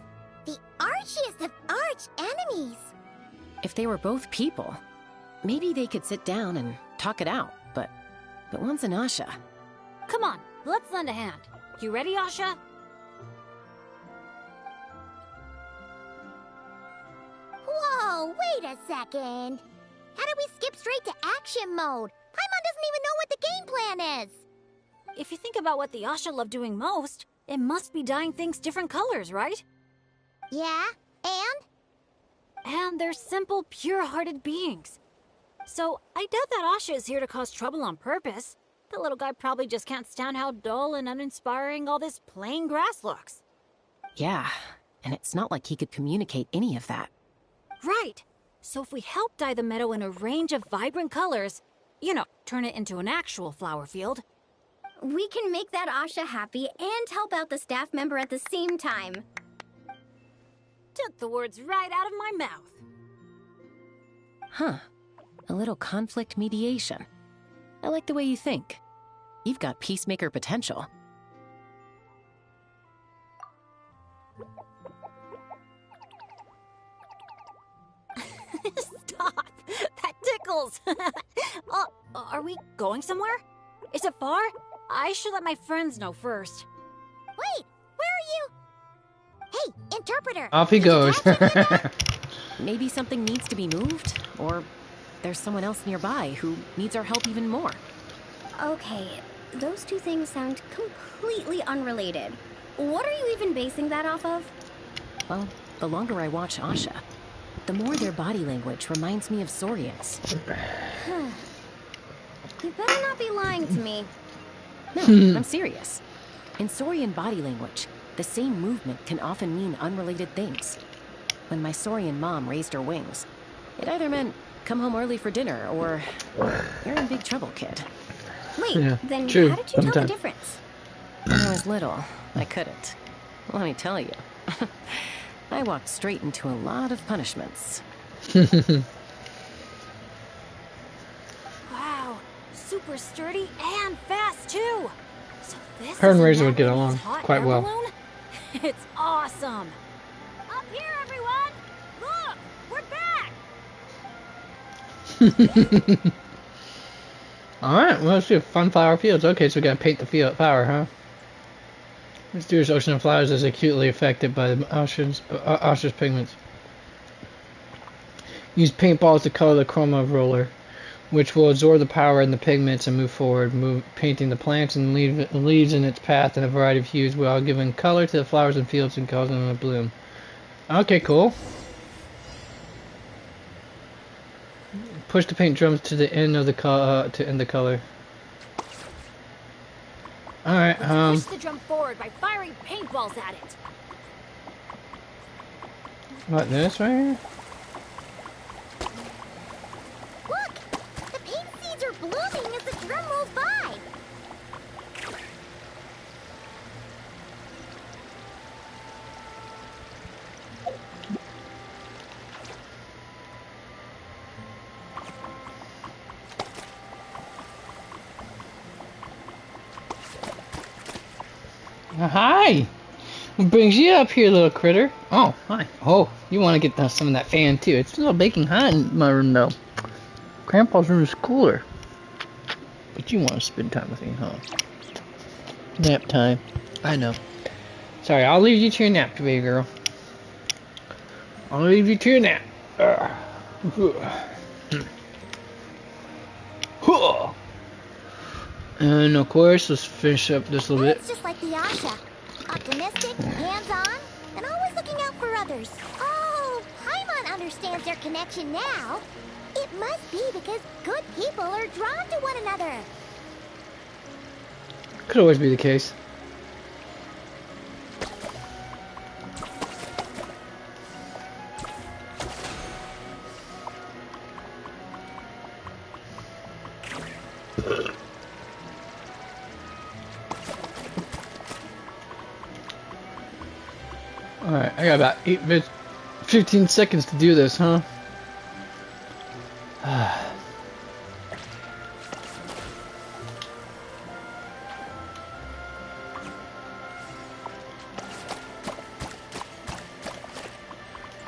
The archiest of arch enemies! If they were both people, maybe they could sit down and talk it out, but one's an Asha. Come on, let's lend a hand. You ready, Asha? Whoa, wait a second. How did we skip straight to action mode? Paimon doesn't even know what the game plan is. If you think about what the Asha love doing most, it must be dyeing things different colors, right? Yeah, and? And they're simple, pure-hearted beings. So, I doubt that Asha is here to cause trouble on purpose. The little guy probably just can't stand how dull and uninspiring all this plain grass looks. Yeah, and it's not like he could communicate any of that. Right. So if we help dye the meadow in a range of vibrant colors, you know, turn it into an actual flower field. We can make that Asha happy and help out the staff member at the same time. Took the words right out of my mouth. Huh. A little conflict mediation. I like the way you think. You've got peacemaker potential. Stop! That tickles! Oh, are we going somewhere? Is it far? I should let my friends know first. Wait, where are you? Hey, interpreter! Off he did you goes. catch any of that? Maybe something needs to be moved, or there's someone else nearby who needs our help even more. Okay, those two things sound completely unrelated. What are you even basing that off of? Well, the longer I watch Asha, the more their body language reminds me of Saurians. You better not be lying to me. No, I'm serious. In Saurian body language, the same movement can often mean unrelated things. When my Saurian mom raised her wings, it either meant come home early for dinner or you're in big trouble, kid. Wait, Yeah, then true, how did you tell the sometimes. difference? When I was little, I couldn't. Let me tell you, I walked straight into a lot of punishments. Wow, super sturdy and fast too. So this Her and is Razor would get Natalie's along hot quite air well. balloon? It's awesome. Up here, everyone! Look, we're back. Alright, well, let's do fun flower fields. Okay, so we gotta paint the field flower, huh? Mysterious ocean of flowers is acutely affected by the Asha's pigments. Use paintballs to color the chroma roller, which will absorb the power in the pigments and move forward, painting the plants and leaves in its path in a variety of hues while giving color to the flowers and fields and causing them to bloom. Okay, cool. Push the paint drums to the end of the to end the color. All right. Push the drum forward by firing paintballs at it. What, this right here? Look! The paint seeds are blooming as the drum rolls by! Hi! What brings you up here, little critter? Oh, hi. Oh, you want to get some of that fan, too. It's a little baking hot in my room, though. Grandpa's room is cooler. But you want to spend time with me, huh? Nap time. I know. Sorry, I'll leave you to your nap, baby girl. I'll leave you to your nap. And of course, let's finish up this little bit. It's just like the Asha. Optimistic, hands-on, and always looking out for others. Oh, Paimon understands their connection now. It must be because good people are drawn to one another. Could always be the case. Alright, I got about 15 seconds to do this, huh?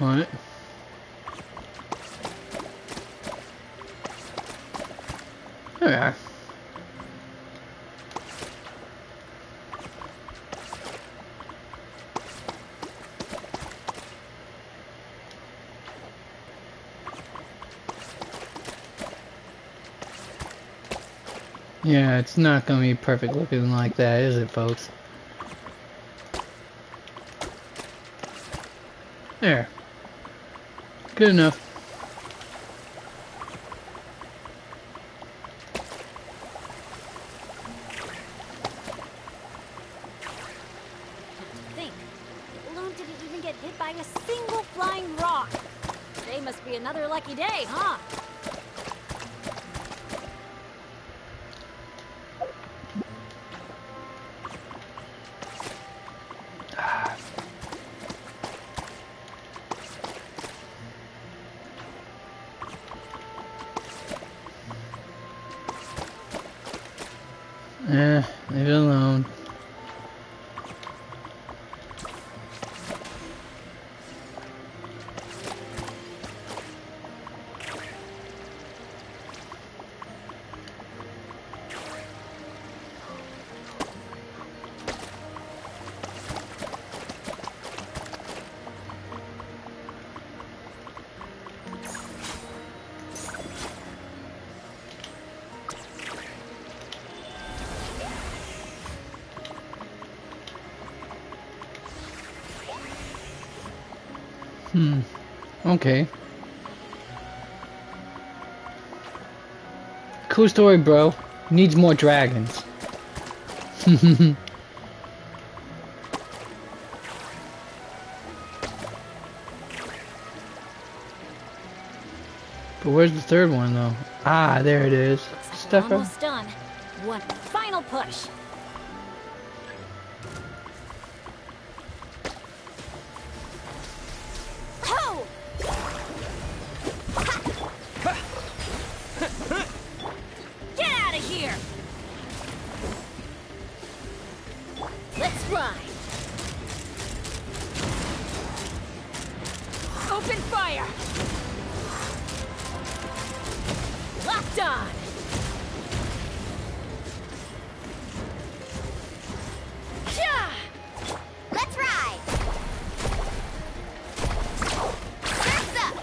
Alright. There we are. Yeah, it's not gonna be perfect looking like that, is it, folks? There. Good enough. Think, the balloon didn't even get hit by a single flying rock. Today must be another lucky day, huh? Leave it alone. Okay. Cool story, bro. Needs more dragons. But where's the third one, though? Ah, there it is. Looks like we're Stefan. almost done. One final push. Ho! Get out of here! Let's ride. Open fire! Locked on! Yeah! Let's ride! Surf's up!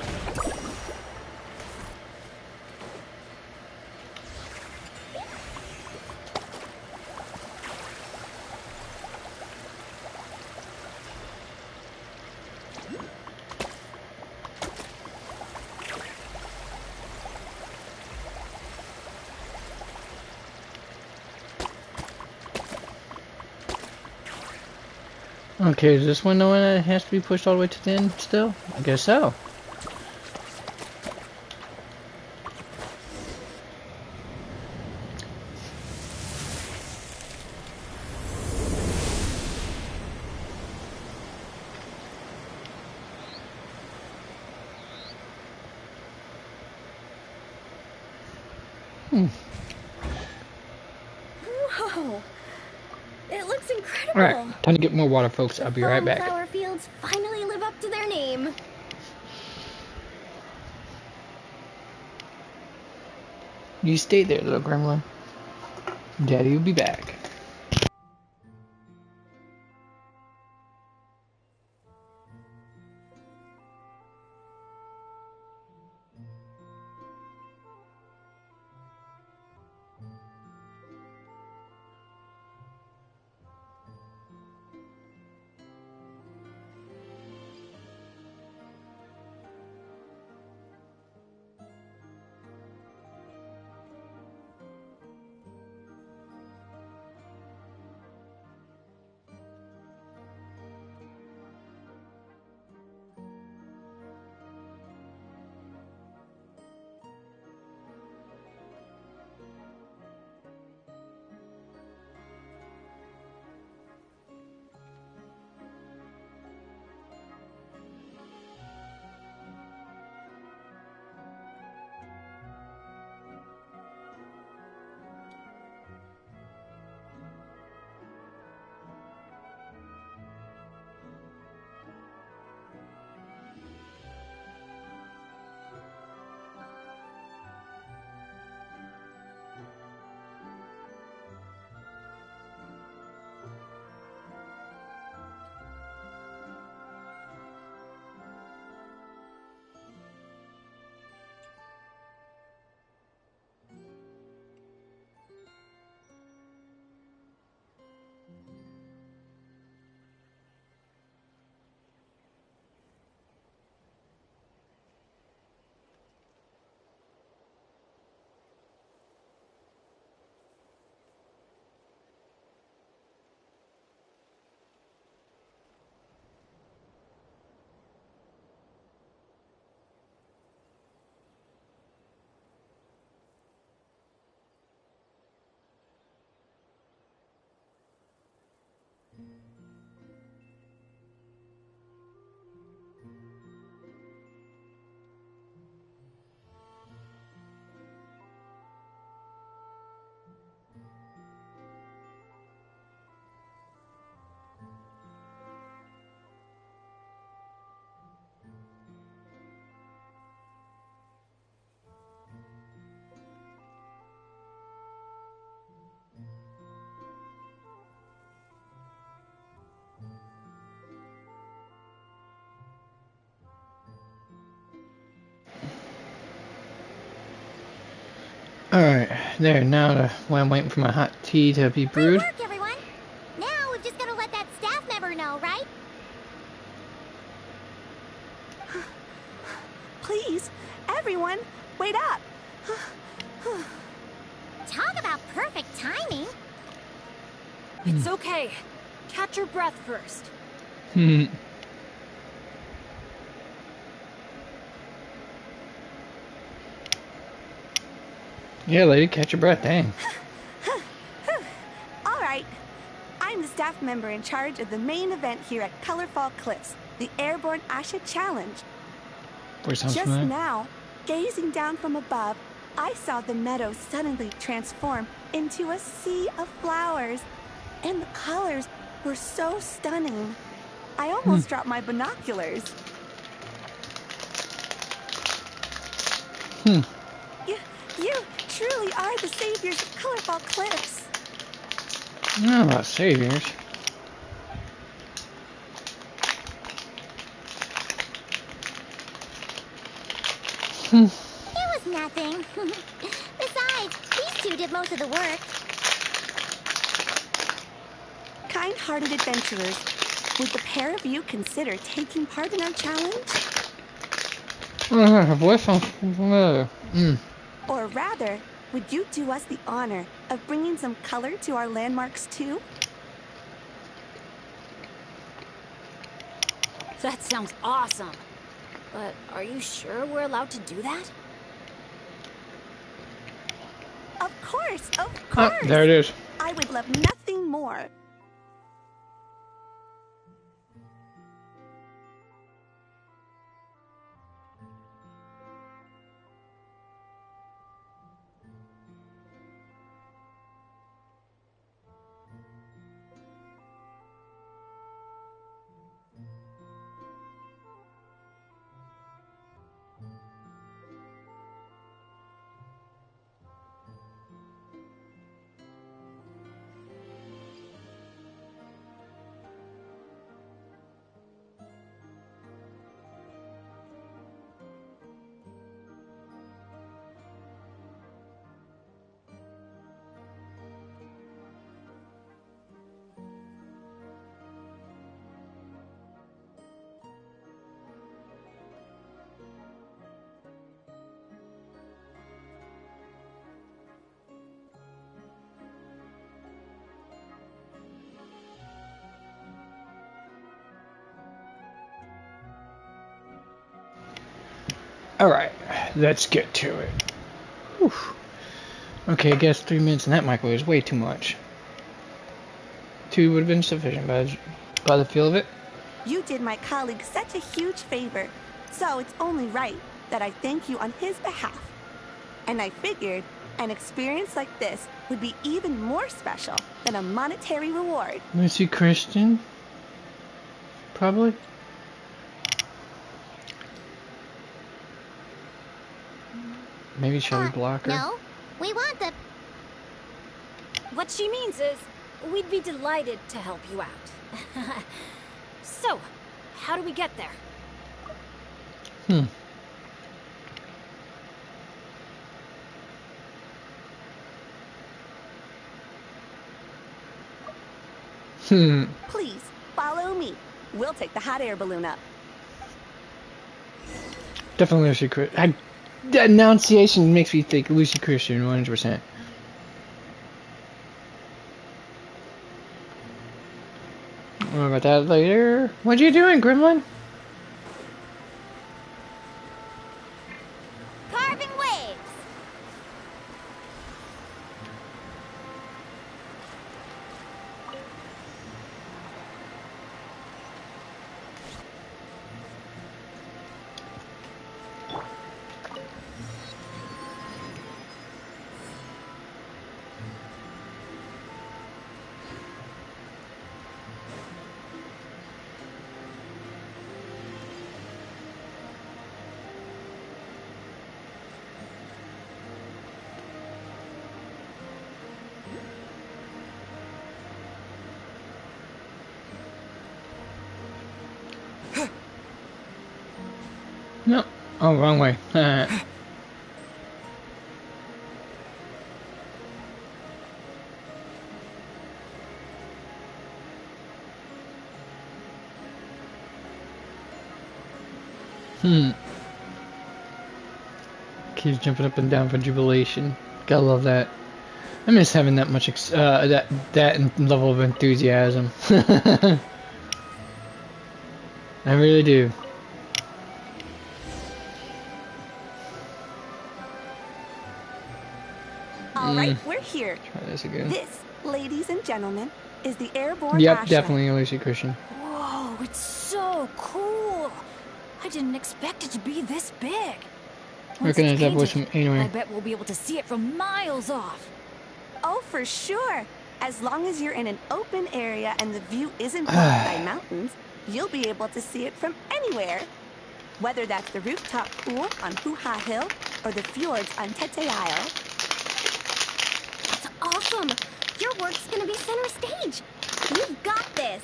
Okay, is this one the one that has to be pushed all the way to the end still? I guess so. Whoa! It looks incredible! Alright, time to get more water, folks. I'll be right back. Flower fields finally live up to their name. You stay there, little gremlin. Daddy will be back. There, while I'm waiting for my hot tea to be Good brewed. work, everyone. Now we've just got to let that staff member know, right? Please, everyone, wait up. Talk about perfect timing. It's okay. Catch your breath first. Hmm. Yeah, lady, catch your breath, dang. All right. I'm the staff member in charge of the main event here at Colorfall Cliffs, the Airborne Asha Challenge. Voice sounds Just familiar. now, gazing down from above, I saw the meadow suddenly transform into a sea of flowers. And the colors were so stunning. I almost dropped my binoculars. You truly are the saviors of Colorfall Cliffs. I don't know about saviors. It was nothing. Besides, these two did most of the work. Kind-hearted adventurers, would the pair of you consider taking part in our challenge? Her voice sounds familiar. Or rather, would you do us the honor of bringing some color to our landmarks too? That sounds awesome. But are you sure we're allowed to do that? Of course, of Oh, course! there it is. I would love nothing more. Alright, let's get to it. Whew. Okay, I guess 3 minutes in that microwave is way too much. 2 would have been sufficient by the feel of it. You did my colleague such a huge favor, so it's only right that I thank you on his behalf. And I figured an experience like this would be even more special than a monetary reward. Lucy Christian? Probably. Maybe shall we block her? No, we want the... What she means is, we'd be delighted to help you out. So, how do we get there? Please, follow me. We'll take the hot air balloon up. Definitely Lucy Christian. The enunciation makes me think Lucy Christian 100%. More about that later. What you doing, Gremlin? Carving waves! No. Oh, wrong way. Hmm. Keeps jumping up and down for jubilation. Gotta love that. I miss having that much that level of enthusiasm. I really do. All right, we're here. Try this again. This, ladies and gentlemen, is the airborne Yep, Asha. definitely Alicia Christian. Whoa, it's so cool. I didn't expect it to be this big. Once Recognize it's that voice painted, from anywhere. I bet we'll be able to see it from miles off. Oh, for sure. As long as you're in an open area and the view isn't blocked by mountains, you'll be able to see it from anywhere. Whether that's the rooftop pool on Hoo-Ha Hill or the fjords on Tete Isle. That's awesome! Your work's gonna be center stage. You've got this.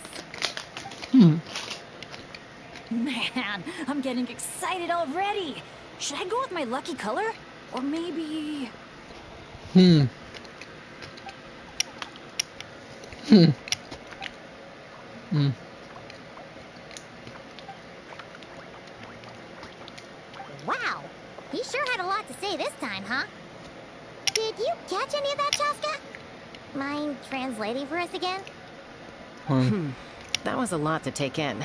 Man, I'm getting excited already. Should I go with my lucky color? Or maybe... Wow, he sure had a lot to say this time, huh? Did you catch any of that, Chaska? Mind translating for us again? That was a lot to take in.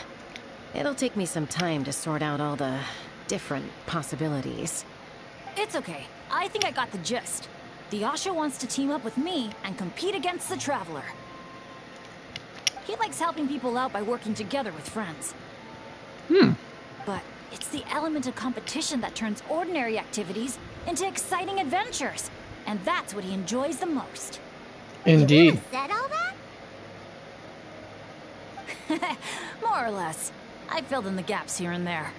It'll take me some time to sort out all the different possibilities. It's okay. I think I got the gist. The Asha wants to team up with me and compete against the Traveler. He likes helping people out by working together with friends. But it's the element of competition that turns ordinary activities into exciting adventures. And that's what he enjoys the most. Indeed. Said all that? More or less. I filled in the gaps here and there.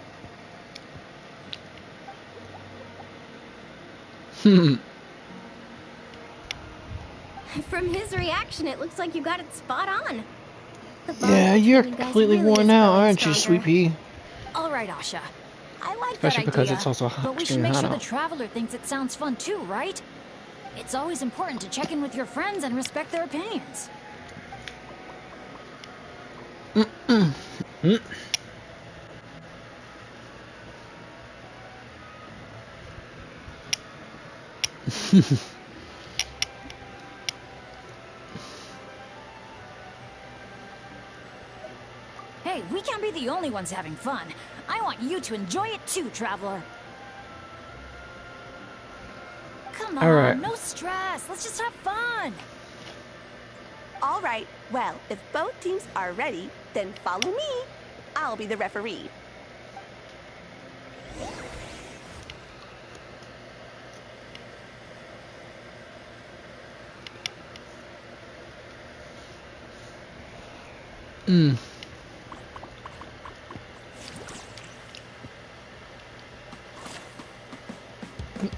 From his reaction, it looks like you got it spot on. The bond Yeah, between you're you guys completely really worn is out, growing aren't you, stronger. Sweet Pea? All right, Asha. I like Especially that because idea, it's also but we should extremely make hot sure the out. Traveler thinks it sounds fun too, right? It's always important to check in with your friends and respect their opinions. Hey, we can't be the only ones having fun. I want you to enjoy it too, Traveler. Come on, All right. no stress. Let's just have fun. All right, well, if both teams are ready, then follow me. I'll be the referee.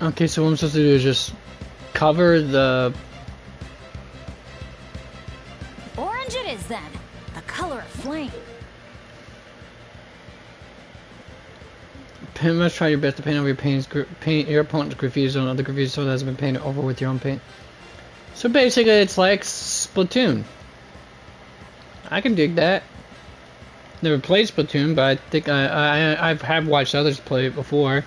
Okay, so what I'm supposed to do is just cover the... Orange it is then. The color of flame. Pretty much try your best to paint over paint your opponent's graffiti zone or the graffiti zone that has been painted over with your own paint. So basically, it's like Splatoon. I can dig that. Never played Splatoon, but I think I have watched others play it before.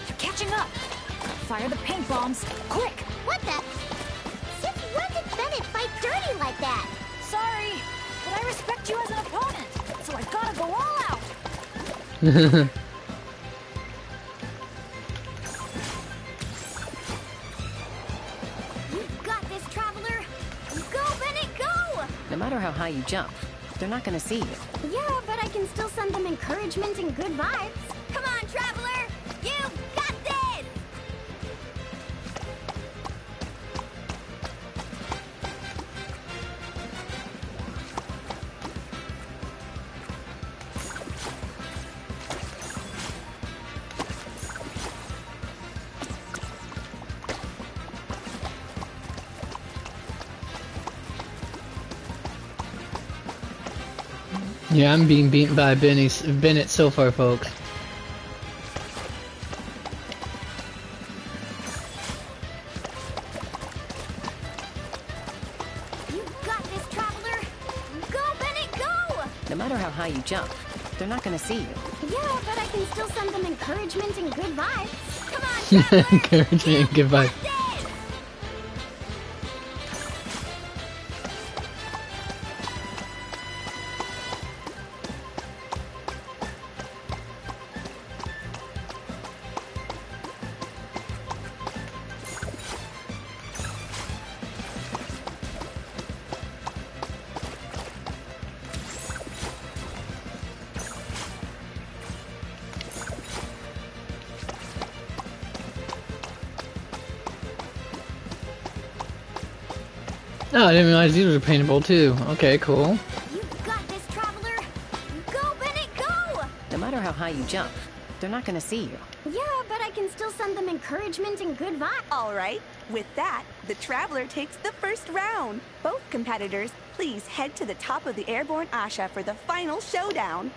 You're catching up. Fire the paint bombs. Quick. What the? Since when did Bennett fight dirty like that? Sorry, but I respect you as an opponent, so I gotta go all out. You've got this, Traveler. Go, Bennett, go! No matter how high you jump, they're not gonna see you. Yeah, but I can still send them encouragement and good vibes. Come on, Traveler! You've got this! Yeah, I'm being beaten by Bennett so far, folks. You got this, Traveler! Go, Bennett, go! No matter how high you jump, they're not gonna see you. Yeah, but I can still send them encouragement and good vibes. Come on, Traveler! Encouragement and good vibes. Got this! Oh, I didn't realize these were paintable too. Okay, cool. You got this, Traveler! Go, Bennett, go! No matter how high you jump, they're not gonna see you. Yeah, but I can still send them encouragement and good vibes. All right, with that, the Traveler takes the first round. Both competitors, please head to the top of the airborne Asha for the final showdown.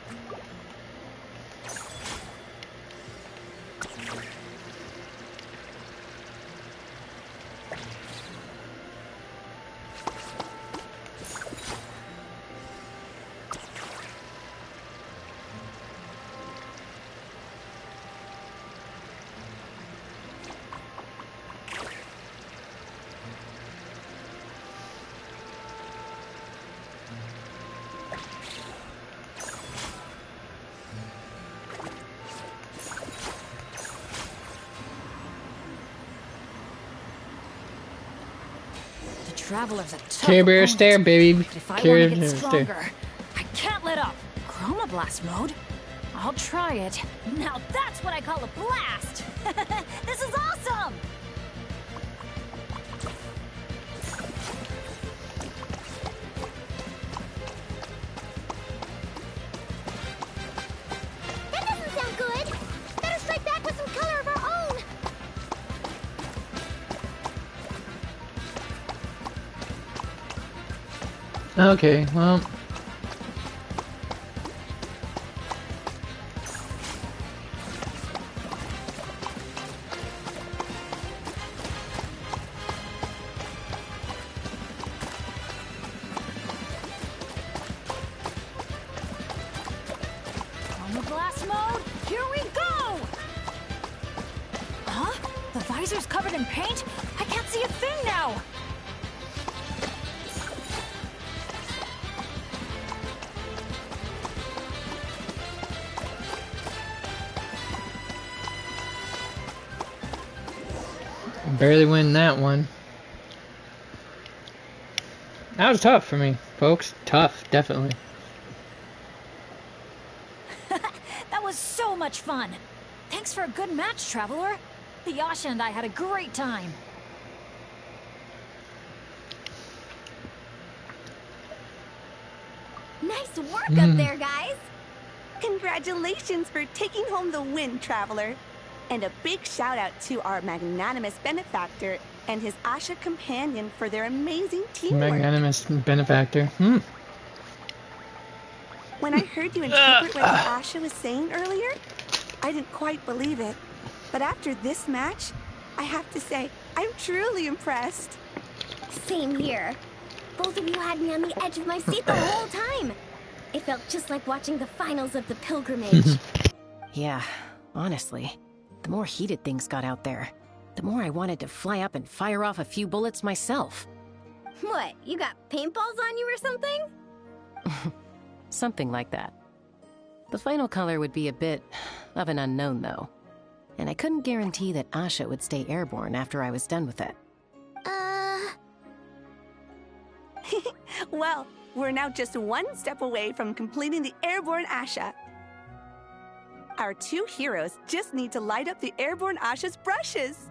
Traveler's a tough Care Bear opponent, stare, baby. but if I Care want to Bear get stare. stronger, I can't let up. Chroma Blast mode? I'll try it. Now that's what I call a blast! This is awesome! That doesn't sound good! Better strike back with some color of our own! Okay, well. Chroma Blast mode, here we go! Huh? The visor's covered in paint? I can't see a thing now! Barely win that one. That was tough for me, folks. Tough, definitely. That was so much fun! Thanks for a good match, Traveler. The Yasha and I had a great time. Nice work up there, guys! Congratulations for taking home the win, Traveler. And a big shout out to our magnanimous benefactor and his Asha companion for their amazing teamwork. Magnanimous benefactor. When I heard you interpret what the Asha was saying earlier, I didn't quite believe it. But after this match, I have to say, I'm truly impressed. Same here. Both of you had me on the edge of my seat the whole time. It felt just like watching the finals of the pilgrimage. Yeah, honestly, the more heated things got out there, the more I wanted to fly up and fire off a few bullets myself. What, you got paintballs on you or something? Something like that. The final color would be a bit of an unknown, though. And I couldn't guarantee that Asha would stay airborne after I was done with it. Well, we're now just one step away from completing the airborne Asha. Our two heroes just need to light up the airborne Asha's brushes.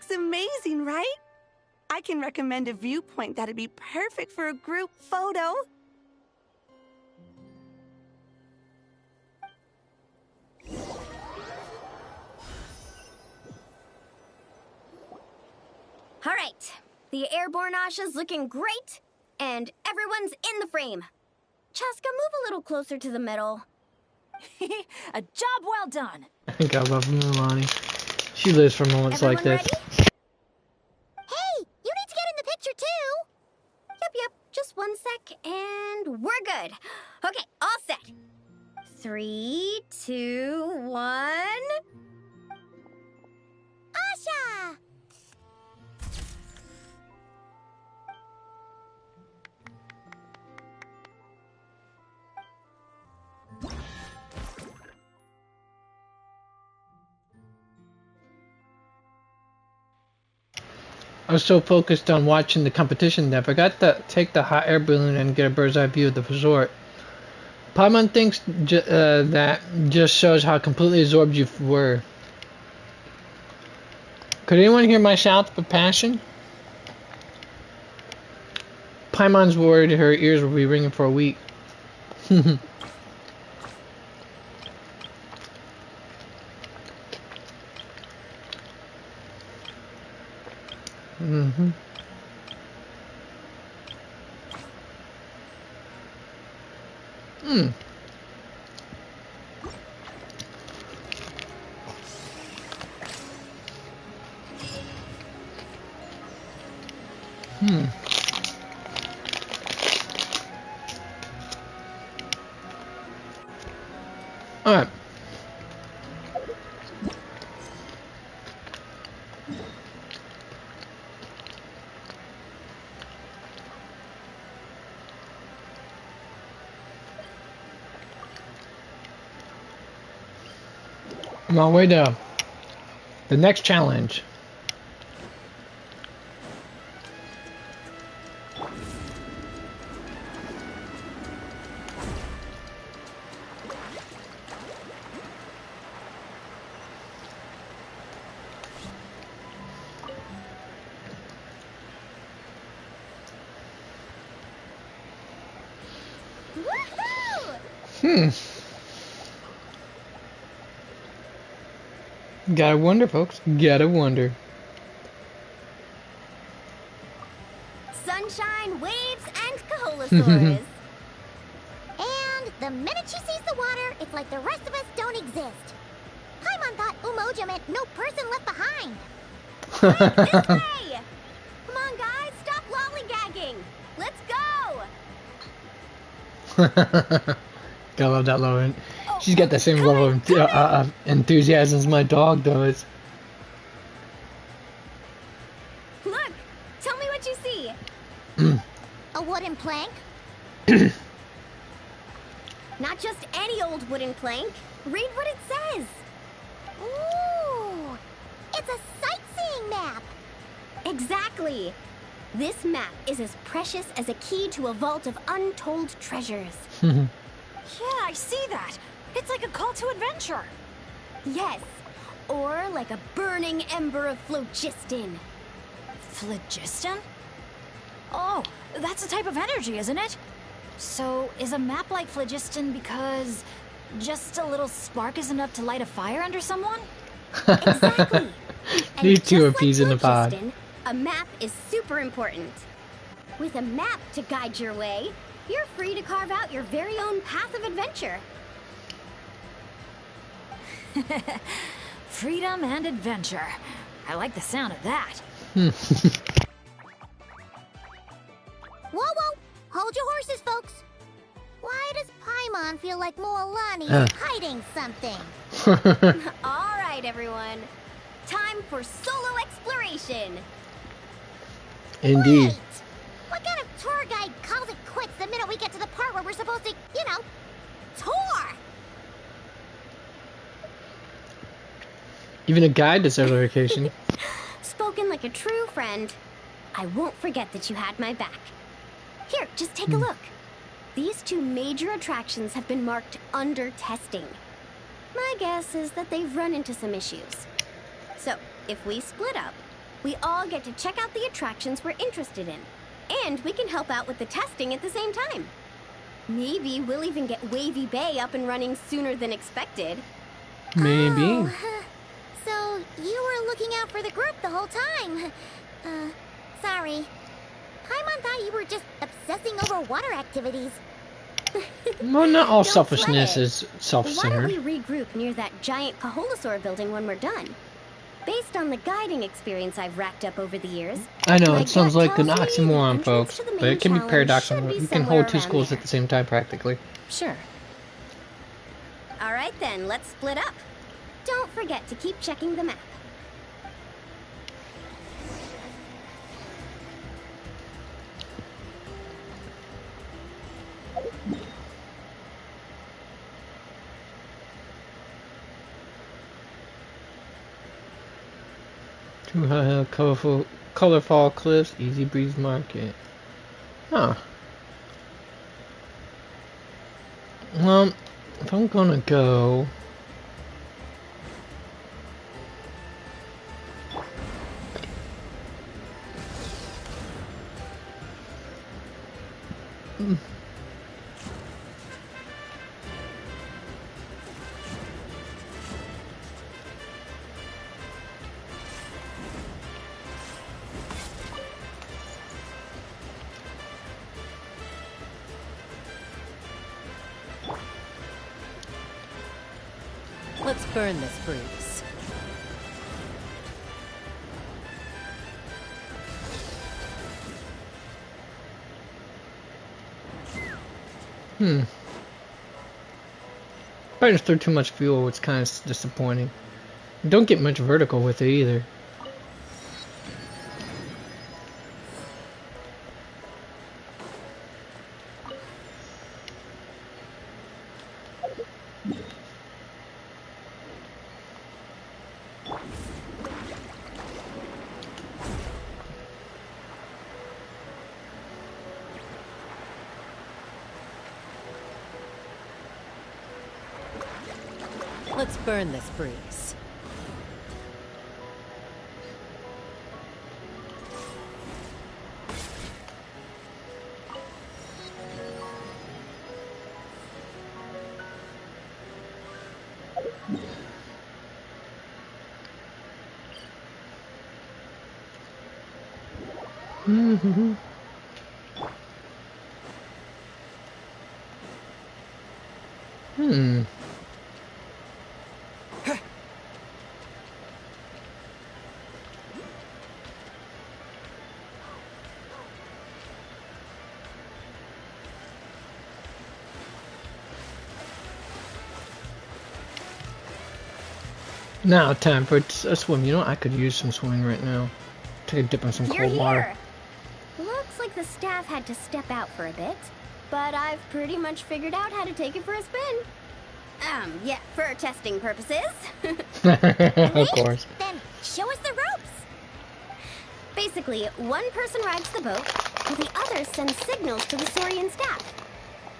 Looks amazing, right? I can recommend a viewpoint that'd be perfect for a group photo. All right, the airborne Asha's looking great, and everyone's in the frame. Chaska, move a little closer to the middle. A job well done. I think I love Milani. She lives for moments Everyone like this. ready? Hey, you need to get in the picture too. Yep, just one sec, and we're good. Okay, all set. 3, 2, 1. Asha! I was so focused on watching the competition that I forgot to take the hot air balloon and get a bird's eye view of the resort. Paimon thinks that just shows how completely absorbed you were. Could anyone hear my shouts of passion? Paimon's worried her ears will be ringing for a week. Mm-hmm. Hmm. Alright. I'm on my way to the next challenge. Woohoo! Gotta wonder, folks. Gotta wonder. Sunshine, waves, and Kaholasaurus. And the minute she sees the water, it's like the rest of us don't exist. Paimon thought Umoja meant no person left behind. Right, this way! Come on, guys, stop lollygagging. Let's go! Gotta love that level. She's got the same level of enthusiasm as my dog does. Look, tell me what you see. A wooden plank? Not just any old wooden plank. Read what it says. Ooh, it's a sightseeing map. Exactly. This map is as precious as a key to a vault of untold treasures. Yeah, I see that. It's like a call to adventure. Yes, or like a burning ember of phlogiston. Phlogiston? Oh, that's a type of energy, isn't it? So, is a map like phlogiston because just a little spark is enough to light a fire under someone? Exactly. And These two are just peas in the pod. phlogiston, a map is super important. With a map to guide your way, you're free to carve out your very own path of adventure. Freedom and adventure. I like the sound of that. Whoa, hold your horses, folks. Why does Paimon feel like Moalani is hiding something? All right, everyone. Time for solo exploration. Indeed. Wait! What kind of tour guide calls it quits the minute we get to the part where we're supposed to, tour? Even a guide deserves a vacation. Spoken like a true friend. I won't forget that you had my back. Here, just take a look. These two major attractions have been marked under testing. My guess is that they've run into some issues. So, if we split up, We all get to check out the attractions we're interested in. And we can help out with the testing at the same time. Maybe we'll even get Wavy Bay up and running sooner than expected. Maybe. Oh, so you were looking out for the group the whole time. Sorry. Paimon thought you were just obsessing over water activities. Well, not all Don't selfishness sweat it. is Why don't self-centered. we regroup near that giant Kaholosaur building when we're done? Based on the guiding experience I've racked up over the years, I know, my it sounds gut like an tells me the oxymoron, entrance folks, to the but main it can be challenge paradoxical. should be You can somewhere hold two around schools there. at the same time, practically. Sure. All right then, let's split up. Don't forget to keep checking the map. Two colorful cliffs, easy breeze market. Huh. Well, if I'm gonna go... Let's burn this breeze. If I just throw too much fuel, it's kind of disappointing. Don't get much vertical with it either. Let's burn this breeze. Now, time for a swim. You know, I could use some swimming right now. Take a dip in some You're cold water. here. Looks like the staff had to step out for a bit, but I've pretty much figured out how to take it for a spin. Yeah, for testing purposes. Of course. Then show us the ropes. Basically, one person rides the boat, while the other sends signals to the Saurian staff.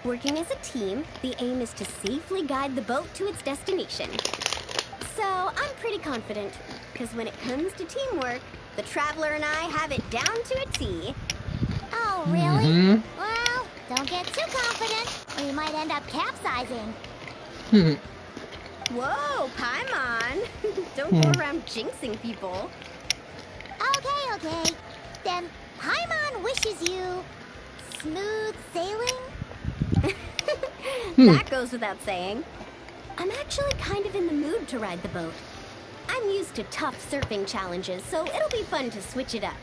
Working as a team, the aim is to safely guide the boat to its destination. So, I'm pretty confident, because when it comes to teamwork, the Traveler and I have it down to a T. Oh, really? Well, don't get too confident, or you might end up capsizing. Whoa, Paimon! Don't go around jinxing people. Okay. Then Paimon wishes you smooth sailing. That goes without saying. I'm actually kind of in the mood to ride the boat. I'm used to tough surfing challenges, so it'll be fun to switch it up.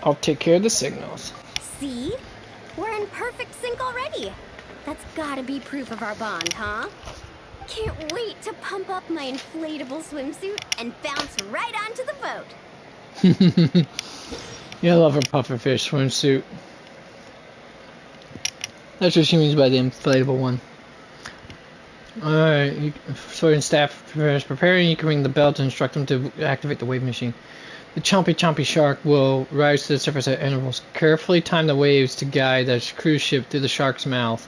I'll take care of the signals. See? We're in perfect sync already. That's gotta be proof of our bond, huh? Can't wait to pump up my inflatable swimsuit and bounce right onto the boat. Yeah, I love her pufferfish swimsuit. That's what she means by the inflatable one. Alright, Saurian staff is preparing. You can ring the bell to instruct them to activate the wave machine. The chompy shark will rise to the surface at intervals. Carefully time the waves to guide the cruise ship through the shark's mouth.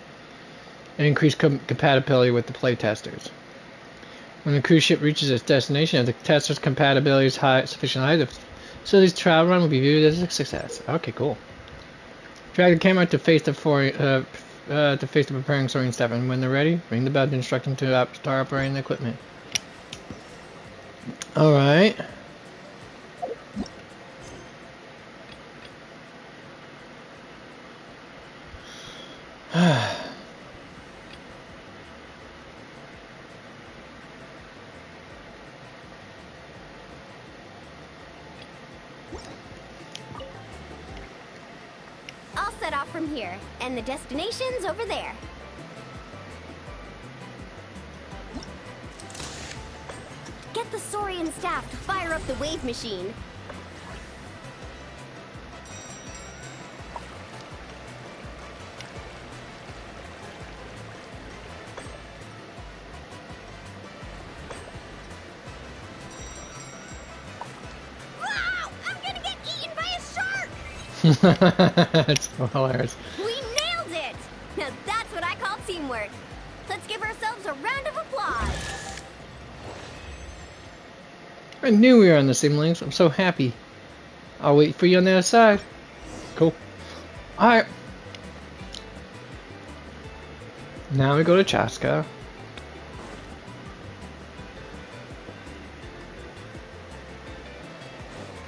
and increase compatibility with the playtesters. When the cruise ship reaches its destination, if the tester's compatibility is sufficient high, the facility's travel run will be viewed as a success. Okay, cool. Drag the camera to face the preparing Saurian staff, and when they're ready, ring the bell to instruct them to start operating the equipment. Alright. I'll set off from here, and the destination's over there. Get the Saurian staff to fire up the wave machine. Wow! I'm gonna get eaten by a shark! That's hilarious. We nailed it! Now that's what I call teamwork. Let's give ourselves a round of applause. I knew we were on the same links. I'm so happy. I'll wait for you on the other side. Cool. Alright. Now we go to Chaska.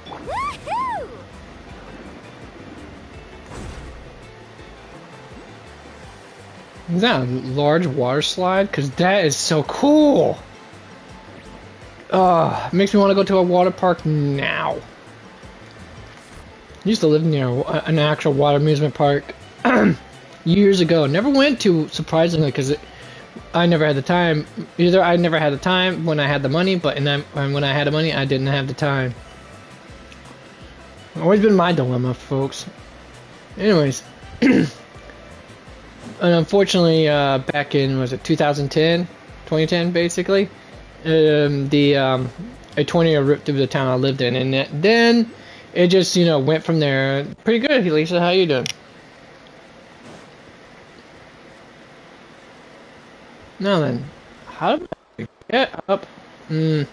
Woohoo! Is that a large water slide? Because that is so cool. Makes me want to go to a water park now. I used to live near an actual water amusement park years ago. Never went to, surprisingly, because I never had the time. Either I never had the time when I had the money, but when I had the money, I didn't have the time. Always been my dilemma, folks. Anyways. And unfortunately, back in, was it 2010, basically, a tornado ripped through the town I lived in, and then it just, went from there. Pretty good, Lisa. How you doing? Now then, how do I get up? I'm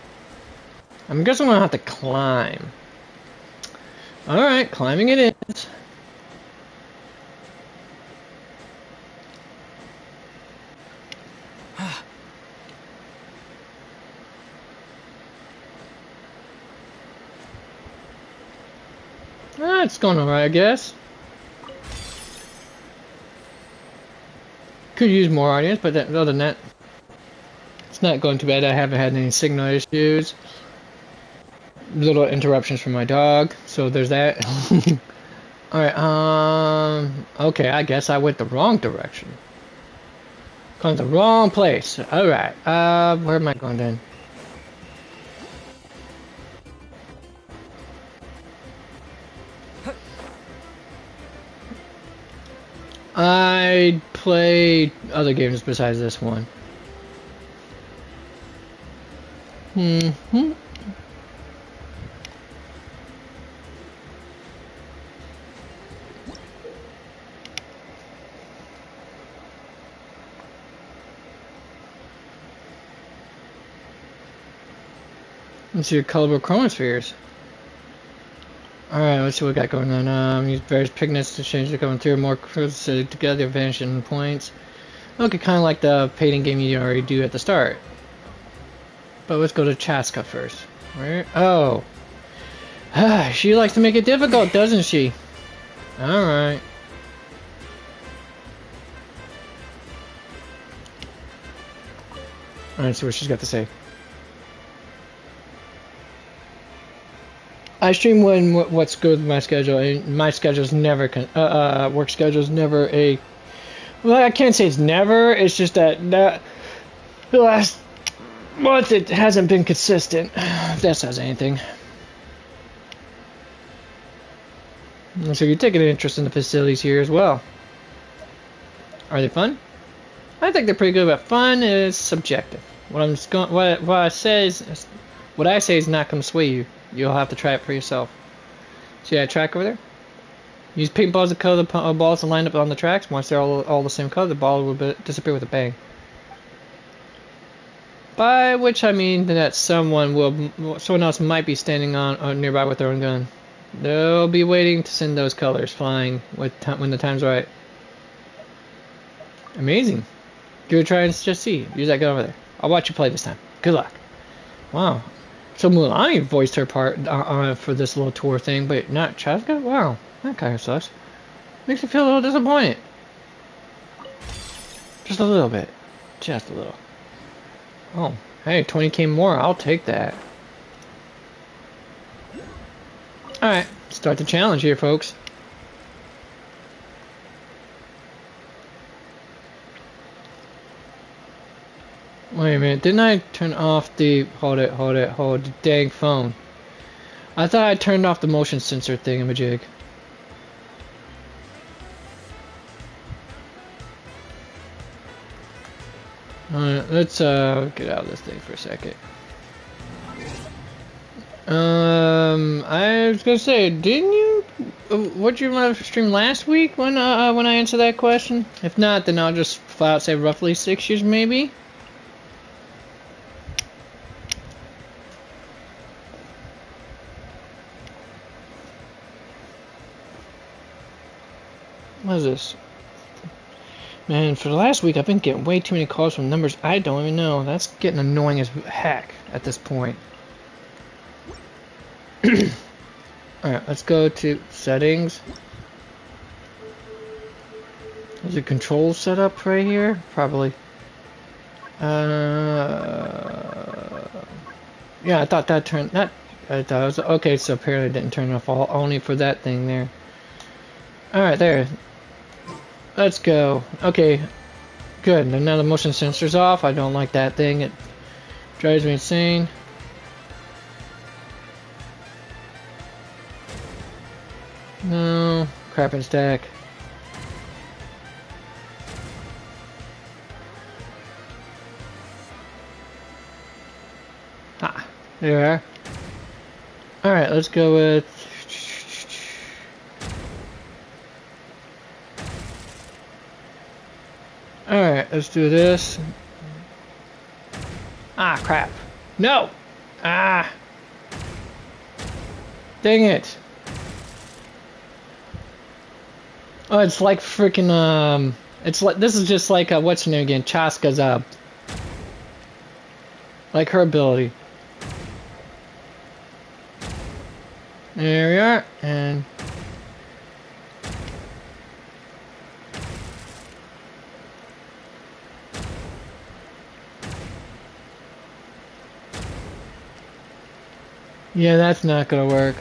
guessing I'm gonna have to climb. Alright, climbing it is. It's going alright, I guess. Could use more audience, but other than that, it's not going too bad. I haven't had any signal issues. Little interruptions from my dog, so there's that. Alright, okay, I guess I went the wrong direction. Going to the wrong place. Alright, where am I going then? I played other games besides this one. Let's see your colorful chromospheres. Alright, let's see what we got going on. Use various pigments to change the going through more closely together, vanishing points. Okay, kind of like the painting game you already do at the start. But let's go to Chaska first. Where? Oh. She likes to make it difficult, doesn't she? Alright. Alright, see what she's got to say. I stream when what's good with my schedule, and my schedule's never work schedule's never a. Well, I can't say it's never. It's just that the last month it hasn't been consistent. If that says anything. And so you're taking an interest in the facilities here as well. Are they fun? I think they're pretty good, but fun is subjective. What I say is not going to sway you. You'll have to try it for yourself. See that track over there? Use paintballs to color the balls and line up on the tracks. Once they're all the same color, the ball will disappear with a bang. By which I mean that someone else might be standing on nearby with their own gun. They'll be waiting to send those colors flying when the time's right. Amazing. Give it a try and just see. Use that gun over there. I'll watch you play this time. Good luck. Wow. So Mulaney voiced her part for this little tour thing, but not Chaska? Wow. That kind of sucks. Makes me feel a little disappointed. Just a little bit. Just a little. Oh, hey, 20k more. I'll take that. Alright, start the challenge here, folks. Wait a minute, didn't I turn off the... Hold the dang phone. I thought I turned off the motion sensor thingamajig. Alright, let's get out of this thing for a second. I was gonna say, didn't you... What did you want to stream last week when I answered that question? If not, then I'll just flat out say roughly 6 years, maybe? What is this? Man, for the last week, I've been getting way too many calls from numbers I don't even know. That's getting annoying as heck at this point. Alright, let's go to settings. Is it control set up right here? Probably. Yeah, I thought that turned... I thought it was... Okay, so apparently it didn't turn off only for that thing there. Alright, there. Let's go. Okay, good. Now the motion sensor's off. I don't like that thing. It drives me insane. No. Crap and stack. Ah, there we are. Alright, let's go with... Alright, let's do this. Ah, crap. No! Ah! Dang it. Oh, it's like freaking, it's like, this is just like, what's her name again? Chaska's, like her ability. There we are, and... Yeah, that's not gonna work.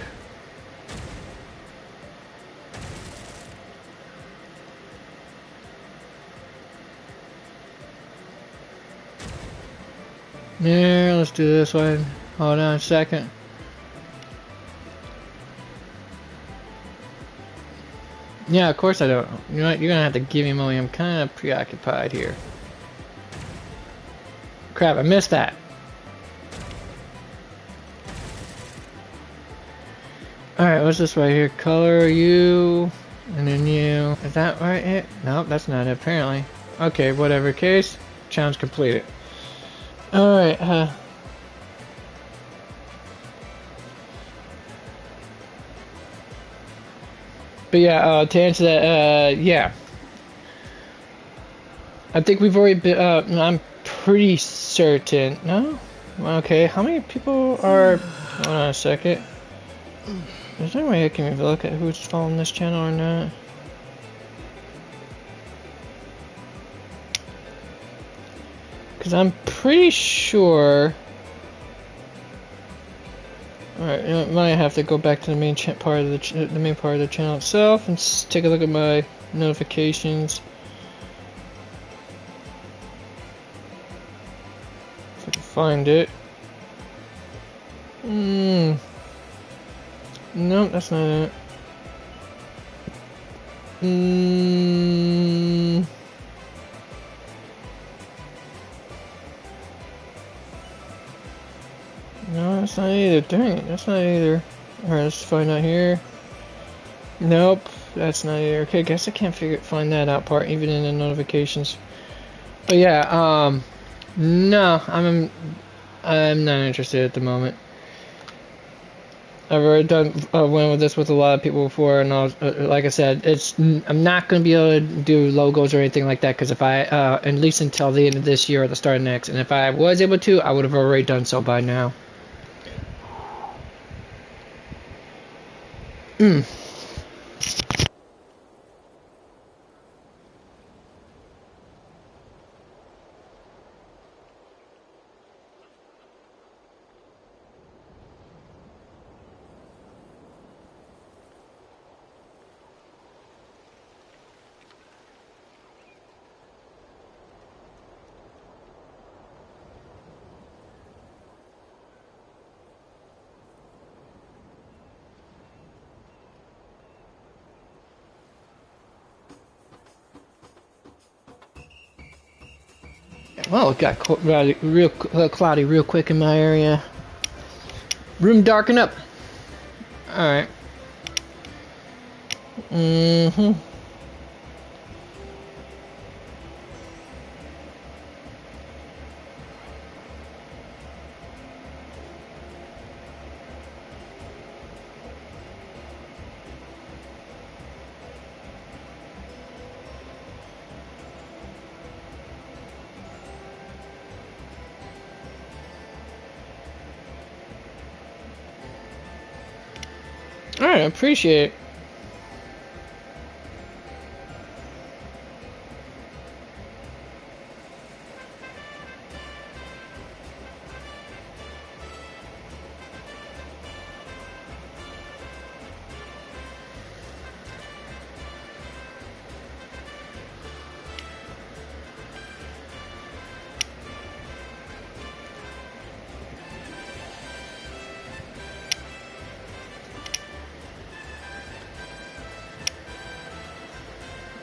There, let's do this one. Hold on a second. Yeah, of course I don't. You know what? You're gonna have to give me money. I'm kind of preoccupied here. Crap, I missed that. Alright, what's this right here? Color you, and then you. Is that right? Nope, that's not it, apparently. Okay, whatever case. Challenge completed. Alright, but yeah, to answer that, yeah. I think we've already been, I'm pretty certain. No? Okay, how many people are... Hold on a second. Is there a way I can look at who's following this channel or not? Because I'm pretty sure... Alright, I might have to go back to the main part of the main part of the channel itself and take a look at my notifications. If I can find it. Nope, that's not it. No, that's not either. Dang it, that's not either. Alright, let's find out here. Nope. That's not here. Okay, guess I can't find that out part even in the notifications. But yeah, no, I'm not interested at the moment. I've already went with this with a lot of people before, and like I said, I'm not going to be able to do logos or anything like that because if I at least until the end of this year or the start of next, and if I was able to, I would have already done so by now. Well, it got real cloudy real quick in my area. Room darken up. Alright. Alright, I appreciate it.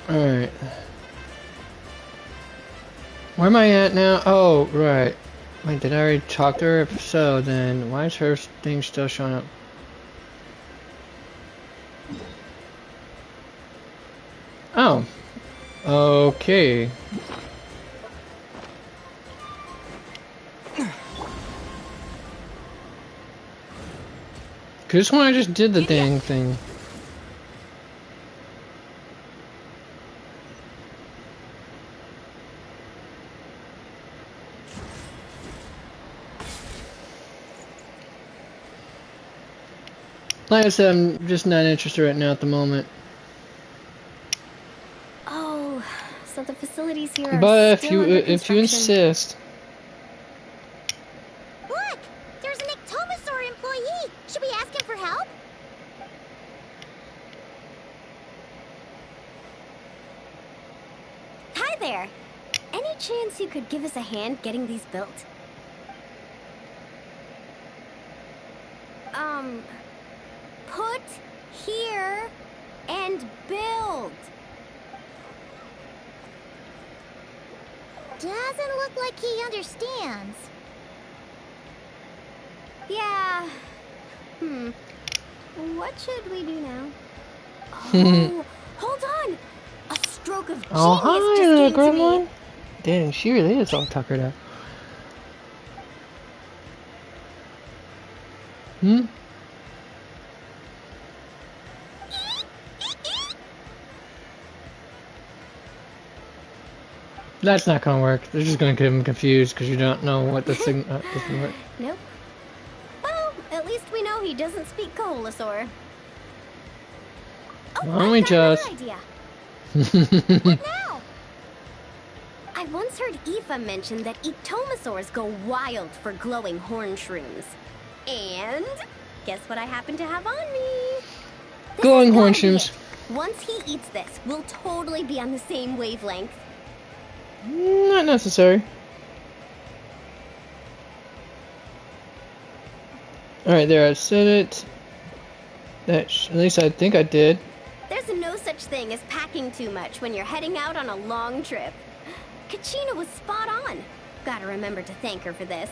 Alright. Where am I at now? Oh, right. Wait, did I already talk to her? If so, then why is her thing still showing up? Oh. Okay. Cause this one I just did the dang thing. Like I said, I'm just not interested right now at the moment. Oh, so the facilities here are But still under if you insist. Look! There's an Ectomasaur employee! Should we ask him for help? Hi there! Any chance you could give us a hand getting these built? Put here and build. Doesn't look like he understands. Yeah. What should we do now? Oh, hold on! A stroke of genius Oh, just hi, came to me. grandma. Dang, she really is all tuckered up. That's not gonna work. They're just gonna get them confused because you don't know what the signal doesn't work. Nope. Well, at least we know he doesn't speak Koholosaur. Oh, Why don't we just... idea. What now? I once heard Aoife mention that Ectomasaurs go wild for glowing horn shrooms. And guess what I happen to have on me? Glowing horn shrooms. Once he eats this, we'll totally be on the same wavelength. Not necessary. Alright, there, I said it. At least I think I did. There's no such thing as packing too much when you're heading out on a long trip. Kachina was spot on. Gotta remember to thank her for this.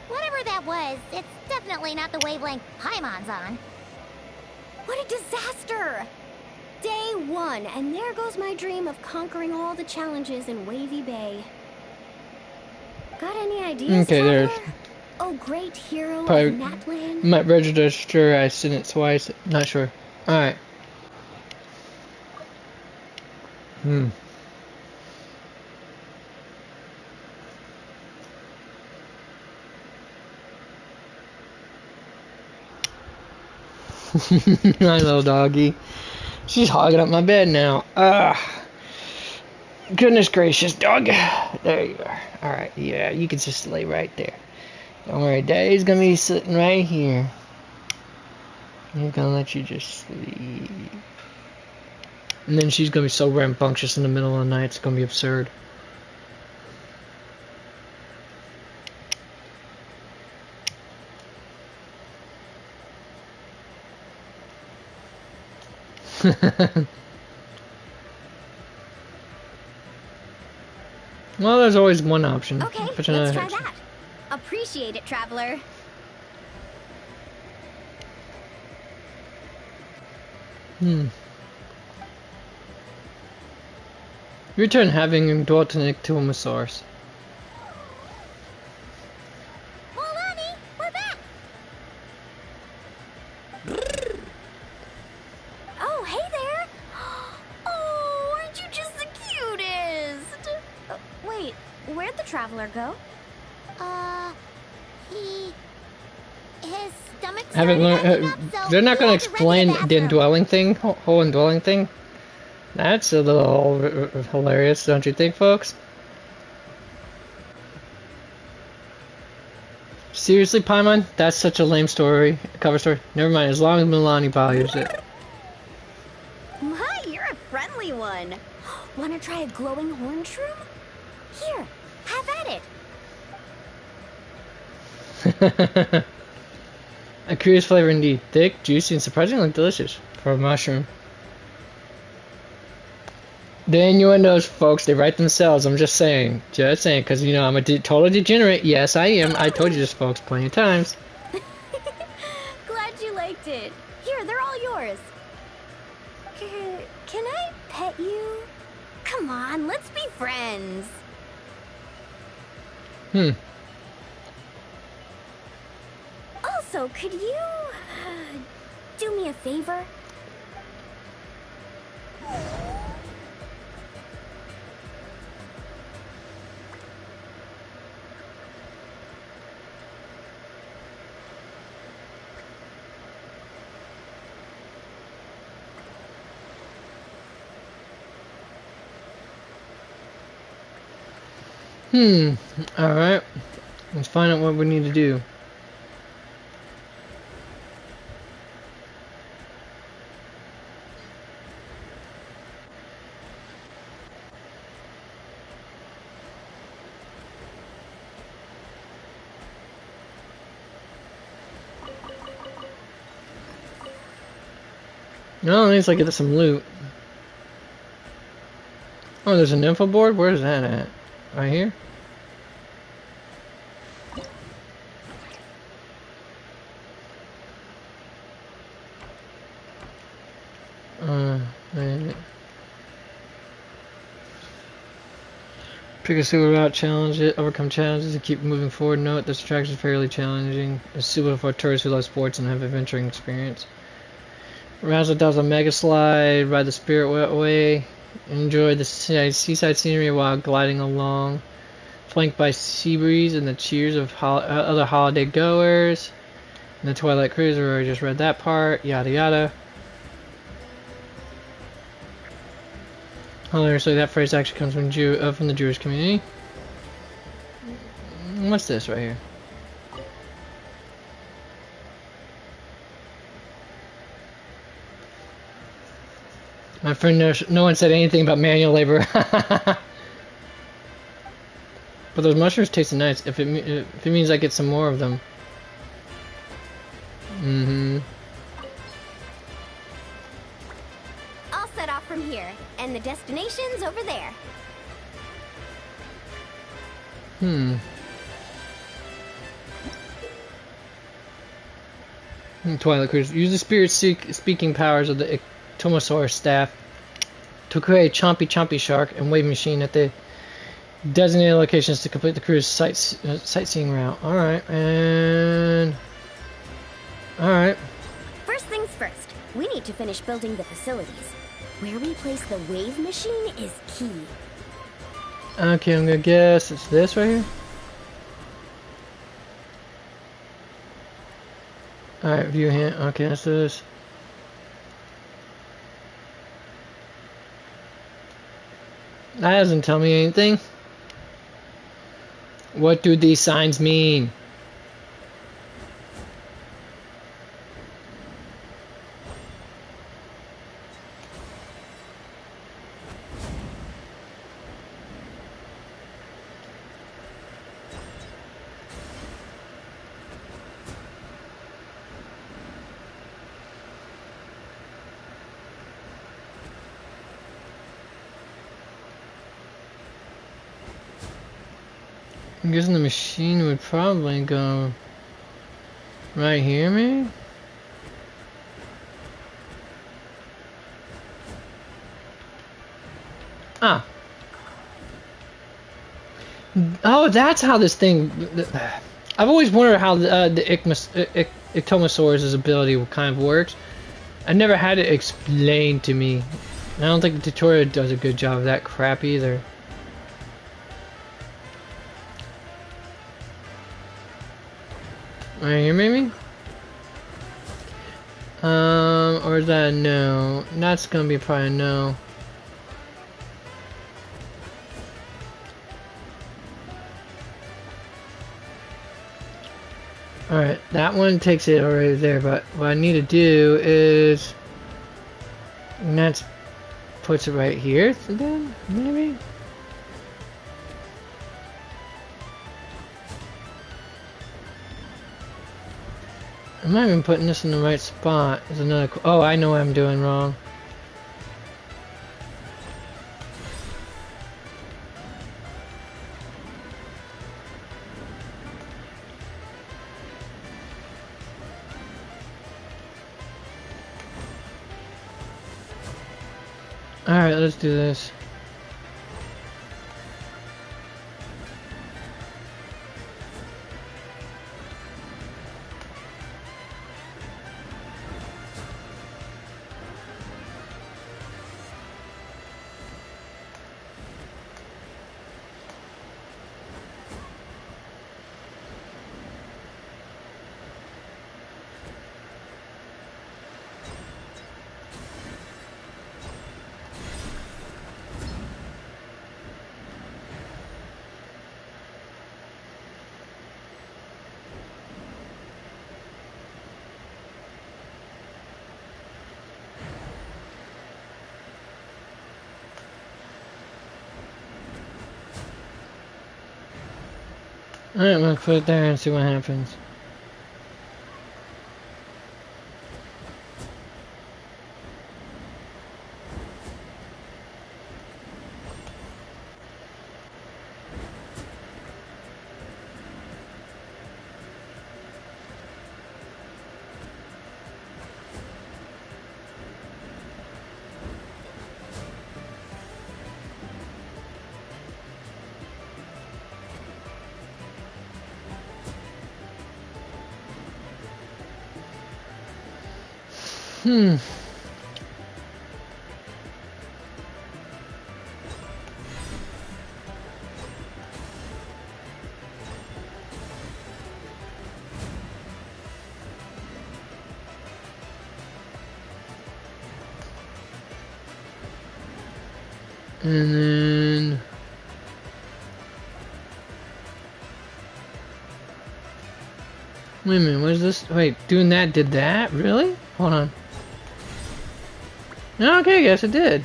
Whatever that that was. It's definitely not the wavelength Paimon's on. What a disaster! Day 1, and there goes my dream of conquering all the challenges in Wavy Bay. Got any ideas, Okay, there's traveler? Oh, great hero probably of Natland? might register. I sent it twice. Not sure. All right. My little doggy. She's hogging up my bed now. Goodness gracious, dog. There you are. Alright, yeah, you can just lay right there. Don't worry, Daddy's gonna be sitting right here. He's gonna let you just sleep. And then she's gonna be so rambunctious in the middle of the night, it's gonna be absurd. Well, there's always one option. Okay, But let's try that. Appreciate it, traveler. Return having dwelt in Ictiomosaurus. Molani, we're back! Oh, hey there! Oh, aren't you just the cutest? Wait, where'd the traveler go? His stomach Haven't started acting learned. up, so They're not he gonna had to run to explain the bathroom. indwelling thing, whole indwelling thing. That's a little hilarious, don't you think, folks? Seriously, Paimon? That's such a lame story, cover story. Never mind, as long as Milani values it. My, you're a friendly one. Wanna try a glowing horn shroom? Here, have at it. A curious flavor indeed. Thick, juicy, and surprisingly delicious for a mushroom. The innuendos, folks, they write themselves. I'm just saying. Just saying, because, you know, I'm a total degenerate. Yes, I am. I told you this, folks, plenty of times. Glad you liked it. Here, they're all yours. Can I pet you? Come on, let's be friends. Also, could you do me a favor? Alright. Let's find out what we need to do. No, at least I get some loot. Oh, there's an info board? Where's that at? Right here? Man. Pick a super route, challenge it, overcome challenges, and keep moving forward. Note this attraction is fairly challenging. It's suitable for tourists who love sports and have adventuring experience. Razzle dazzle mega slide, ride the spirit way, enjoy the seaside scenery while gliding along. Flanked by sea breeze and the cheers of other holiday goers. And the Twilight Cruise, we already just read that part. Yada yada. Hilariously, that phrase actually comes from the Jewish community. What's this right here? My friend, no one said anything about manual labor. But those mushrooms taste nice. If it means I get some more of them. I'll set off from here, and the destination's over there. Twilight Cruise. Use the spirit speaking powers of the Ictomosaurus staff to create a chompy shark and wave machine at the designated locations to complete the cruise sightseeing route. Alright, and... Alright. First things first, we need to finish building the facilities. Where we place the wave machine is key. Okay, I'm gonna guess it's this right here. Alright, view hand. Okay, let's do this. That doesn't tell me anything. What do these signs mean? I'm guessing the machine would probably go right here, maybe? Ah. Oh, that's how this thing... I've always wondered how the Ictomosaurus' ability kind of works. I never had it explained to me. I don't think the tutorial does a good job of that crap either. Right here, maybe? Or is that a no? That's gonna be probably a no. Alright, that one takes it already there, but what I need to do is... And that puts it right here, then, maybe? I'm not even putting this in the right spot. There's another... Oh, I know what I'm doing wrong. Alright, let's do this. Alright, I'm gonna put it there and see what happens. And then... Wait a minute, what is this? Wait, doing that did that? Really? Hold on. Okay, I guess it did.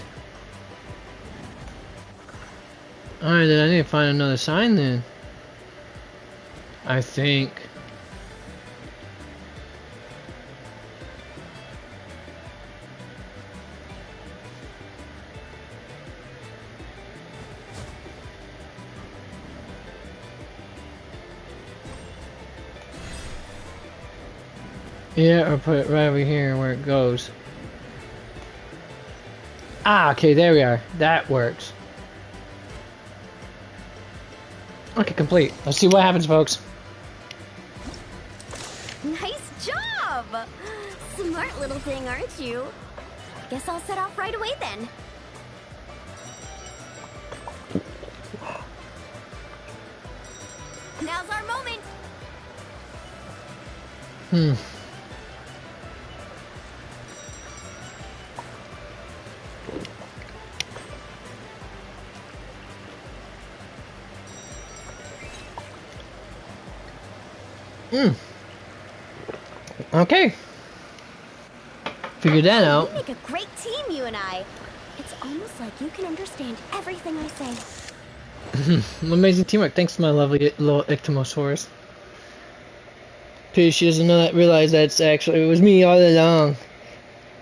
Alright, then I need to find another sign then. I think. Yeah, or put it right over here where it goes. Ah, okay, there we are. That works. Okay, complete. Let's see what happens, folks. Nice job! Smart little thing, aren't you? Guess I'll set off right away then. Now's our moment! Okay. Figured that out. We make a great team, you and I. It's almost like you can understand everything I say. Amazing teamwork. Thanks to my lovely little Ictomosaurus. Pity she doesn't realize that's actually, it was me all along.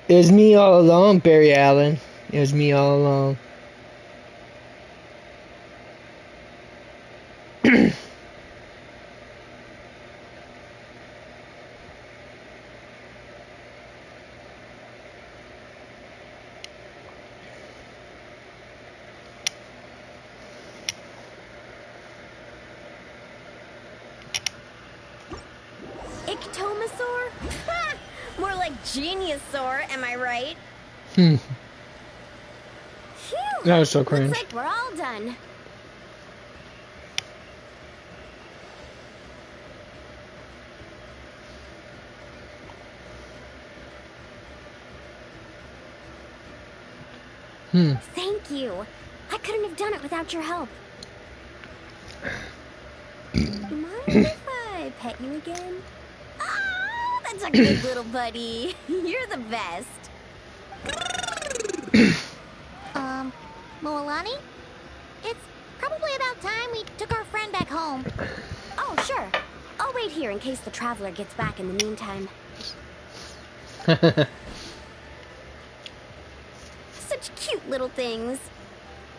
It was me all along, Barry Allen. It was me all along. Ictomosaur? Ha! More like Geniusaur, am I right? Hmm. Phew! That was so cringe. Looks like we're all done. Thank you. I couldn't have done it without your help. Mind if I pet you again? Oh, that's a good little buddy. You're the best. Moalani? It's probably about time we took our friend back home. Oh, sure. I'll wait here in case the traveler gets back in the meantime. Such cute little things.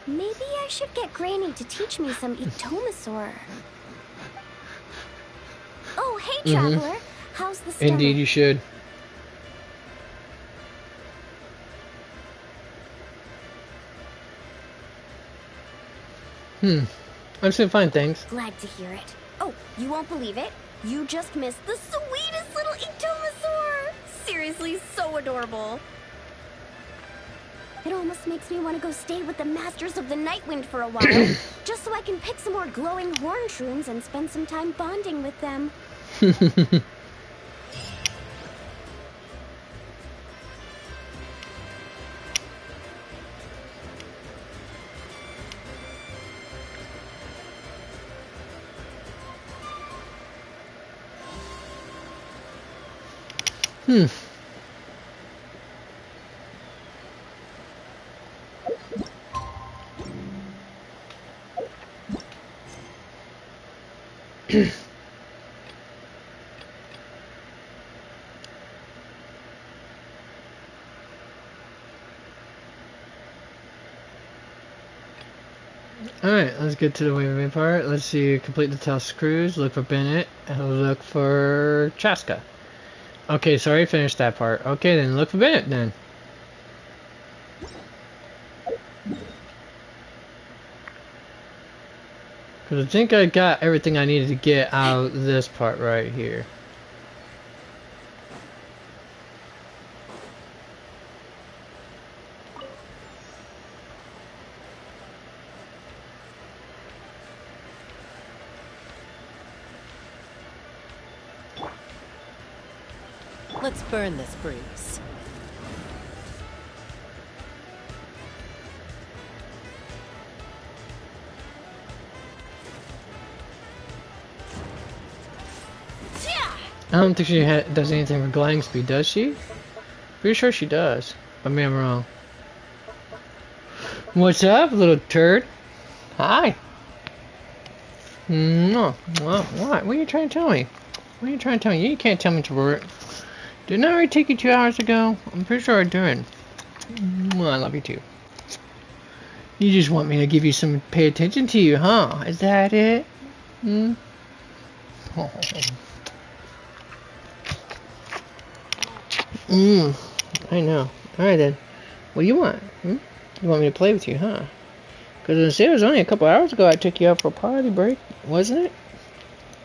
Maybe I should get Granny to teach me some Ictomosaur. Oh, hey, traveler. How's the stomach? Indeed, you should. I'm still fine, thanks. Glad to hear it. Oh, you won't believe it. You just missed the sweetest little Ictomosaur. Seriously, so adorable. It almost makes me want to go stay with the Masters of the Nightwind for a while, just so I can pick some more glowing horn shrooms and spend some time bonding with them. Alright, let's get to the waving part. Let's see, complete the task cruise, look for Bennett, and look for Chaska. Okay, sorry, finished that part. Okay, then look for Bennett then. Because I think I got everything I needed to get out of this part right here. Let's burn this breeze. I don't think she does anything for gliding speed, does she? Pretty sure she does. I mean, I'm wrong. What's up, little turd? Hi. No. What? What are you trying to tell me? What are you trying to tell me? You can't tell me to work. Didn't I already take you 2 hours ago? I'm pretty sure I did. Well, I love you too. You just want me to give you some pay attention to you, huh? Is that it? Oh. Mm, I know. Alright then. What do you want? Hmm? You want me to play with you, huh? Because it was only a couple hours ago I took you out for a party break, wasn't it?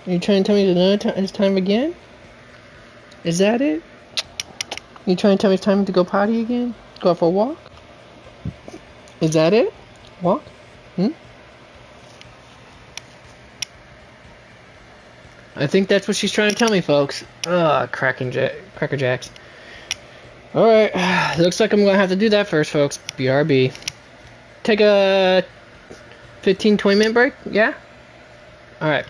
Are you trying to tell me it's time again? Is that it? You trying to tell me it's time to go potty again? Go out for a walk? Is that it? Walk? Hmm? I think that's what she's trying to tell me, folks. Ugh, Cracker Jacks. Alright, looks like I'm gonna have to do that first, folks. BRB. Take a 15-20 minute break? Yeah? Alright.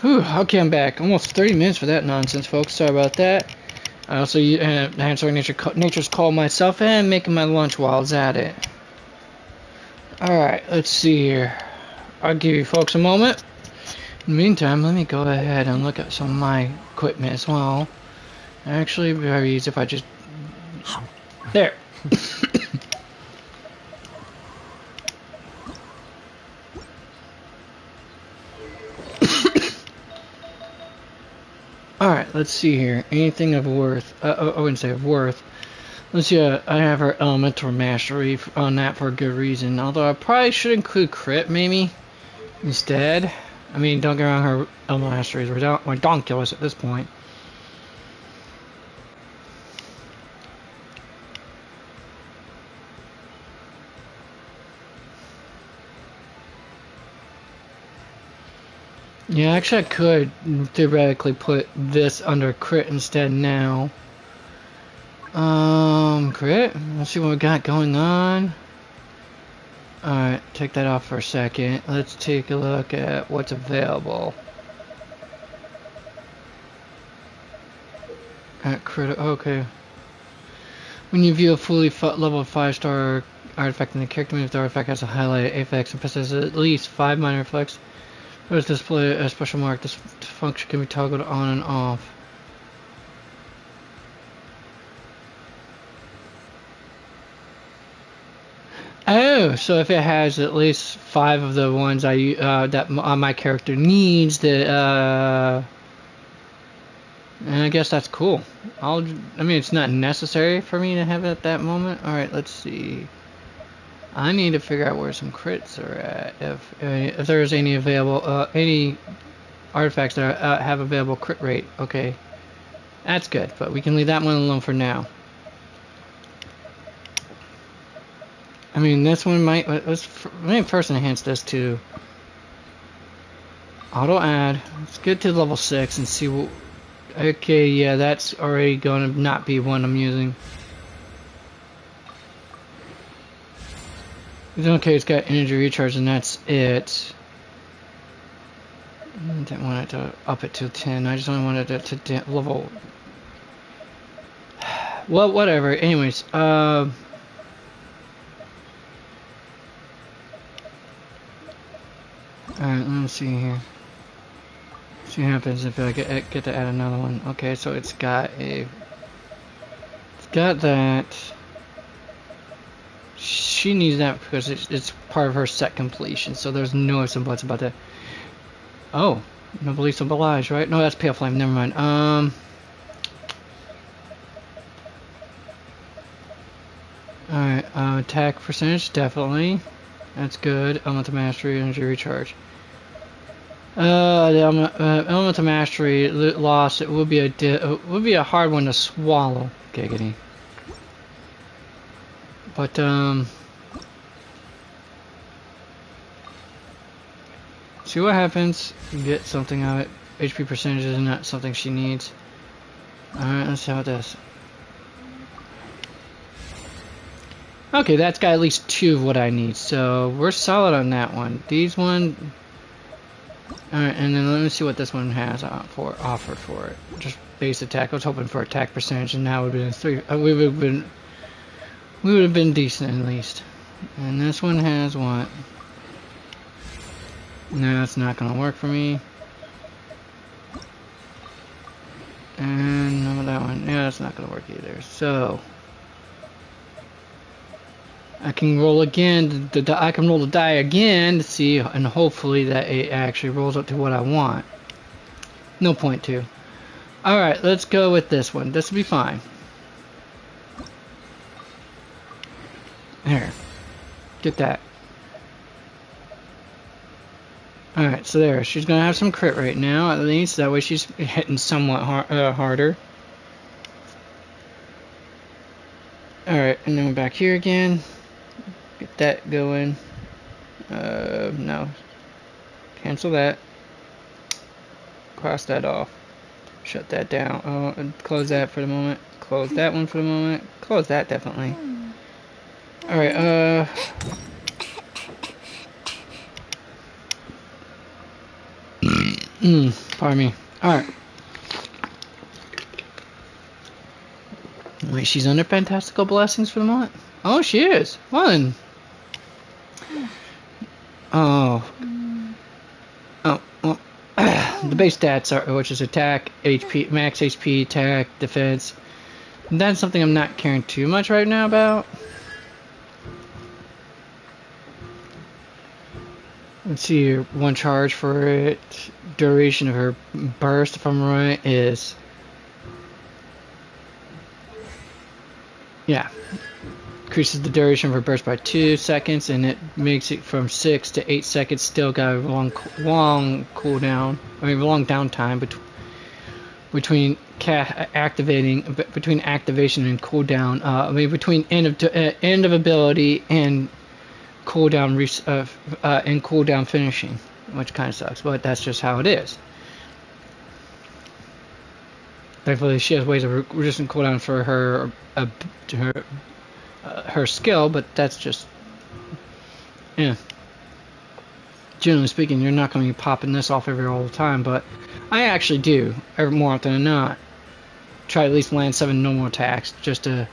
Whew, okay, I'm back. Almost 30 minutes for that nonsense, folks. Sorry about that. I also answering nature's call myself and making my lunch while I was at it. Alright, let's see here. I'll give you folks a moment. In the meantime, let me go ahead and look at some of my equipment as well. Actually, very easy if I just... There! Alright, let's see here. Anything of worth. I wouldn't say of worth. Let's see, I have her elemental mastery on that for a good reason. Although I probably should include crit, maybe, instead. I mean, don't get me wrong, her elemental mastery is redonkulous at this point. Yeah, actually I could theoretically put this under crit instead now. Crit? Let's see what we got going on. Alright, take that off for a second. Let's take a look at what's available. At crit, okay. When you view a fully level 5-star artifact in the character move, the artifact has a highlighted apex and possesses at least 5 minor effects. Let's display a special mark. This function can be toggled on and off. Oh, so if it has at least 5 of the ones that my character needs, and I guess that's cool. I mean, it's not necessary for me to have it at that moment. All right, let's see. I need to figure out where some crits are at. If there's any available, any artifacts that have available crit rate. Okay, that's good. But we can leave that one alone for now. I mean, this one might. Let me first enhance this to auto add. Let's get to level 6 and see what. Okay, yeah, that's already going to not be one I'm using. Okay, it's got energy recharge and that's it. I didn't want it to up it to 10. I just only wanted it to level. Well, whatever. Anyways, alright, let's see here. See what happens if I get to add another one. Okay, so it's got that. She needs that because it's part of her set completion, so there's no ifs and buts about that. Oh, no beliefs of Belage, right? No, that's Pale Flame, never mind. Alright, attack percentage, definitely. That's good. Elemental Mastery, Energy Recharge. The Elemental Mastery loss, it would be a hard one to swallow. Giggity. But, see what happens. Get something out of it. HP percentage is not something she needs. Alright, let's see how it does. Okay, that's got at least 2 of what I need, so we're solid on that one. These one... Alright, and then let me see what this one has offered for it. Just base attack. I was hoping for attack percentage, and now it would have been 3... we would have been decent at least. And this one has what? No, that's not gonna work for me. And no, that one. Yeah, that's not gonna work either. So I can roll again. I can roll the die again to see, and hopefully that it actually rolls up to what I want. No point to. All right, let's go with this one. This will be fine. There. Get that. Alright, so there. She's going to have some crit right now, at least. That way she's hitting somewhat harder. Alright, and then we're back here again. Get that going. No. Cancel that. Cross that off. Shut that down. Oh, and close that for the moment. Close that one for the moment. Close that, definitely. Alright, Pardon me. Alright. Wait, she's under fantastical blessings for the moment? Oh, she is. Fun. Oh. Oh, well. The base stats are, which is attack, HP, max HP, attack, defense. That's something I'm not caring too much right now about. Let's see here. One charge for it. Duration of her burst, if I'm right, is... Yeah. Increases the duration of her burst by 2 seconds, and it makes it from 6 to 8 seconds. Still got a long cooldown. I mean, long downtime between activation and cooldown. I mean, between end of ability and cooldown and cooldown finishing, which kind of sucks, but that's just how it is. Thankfully, she has ways of reducing cooldown for her skill, but that's just, yeah. Generally speaking, you're not going to be popping this off all the time, but I actually do, more often than not. Try at least land 7 normal attacks, just to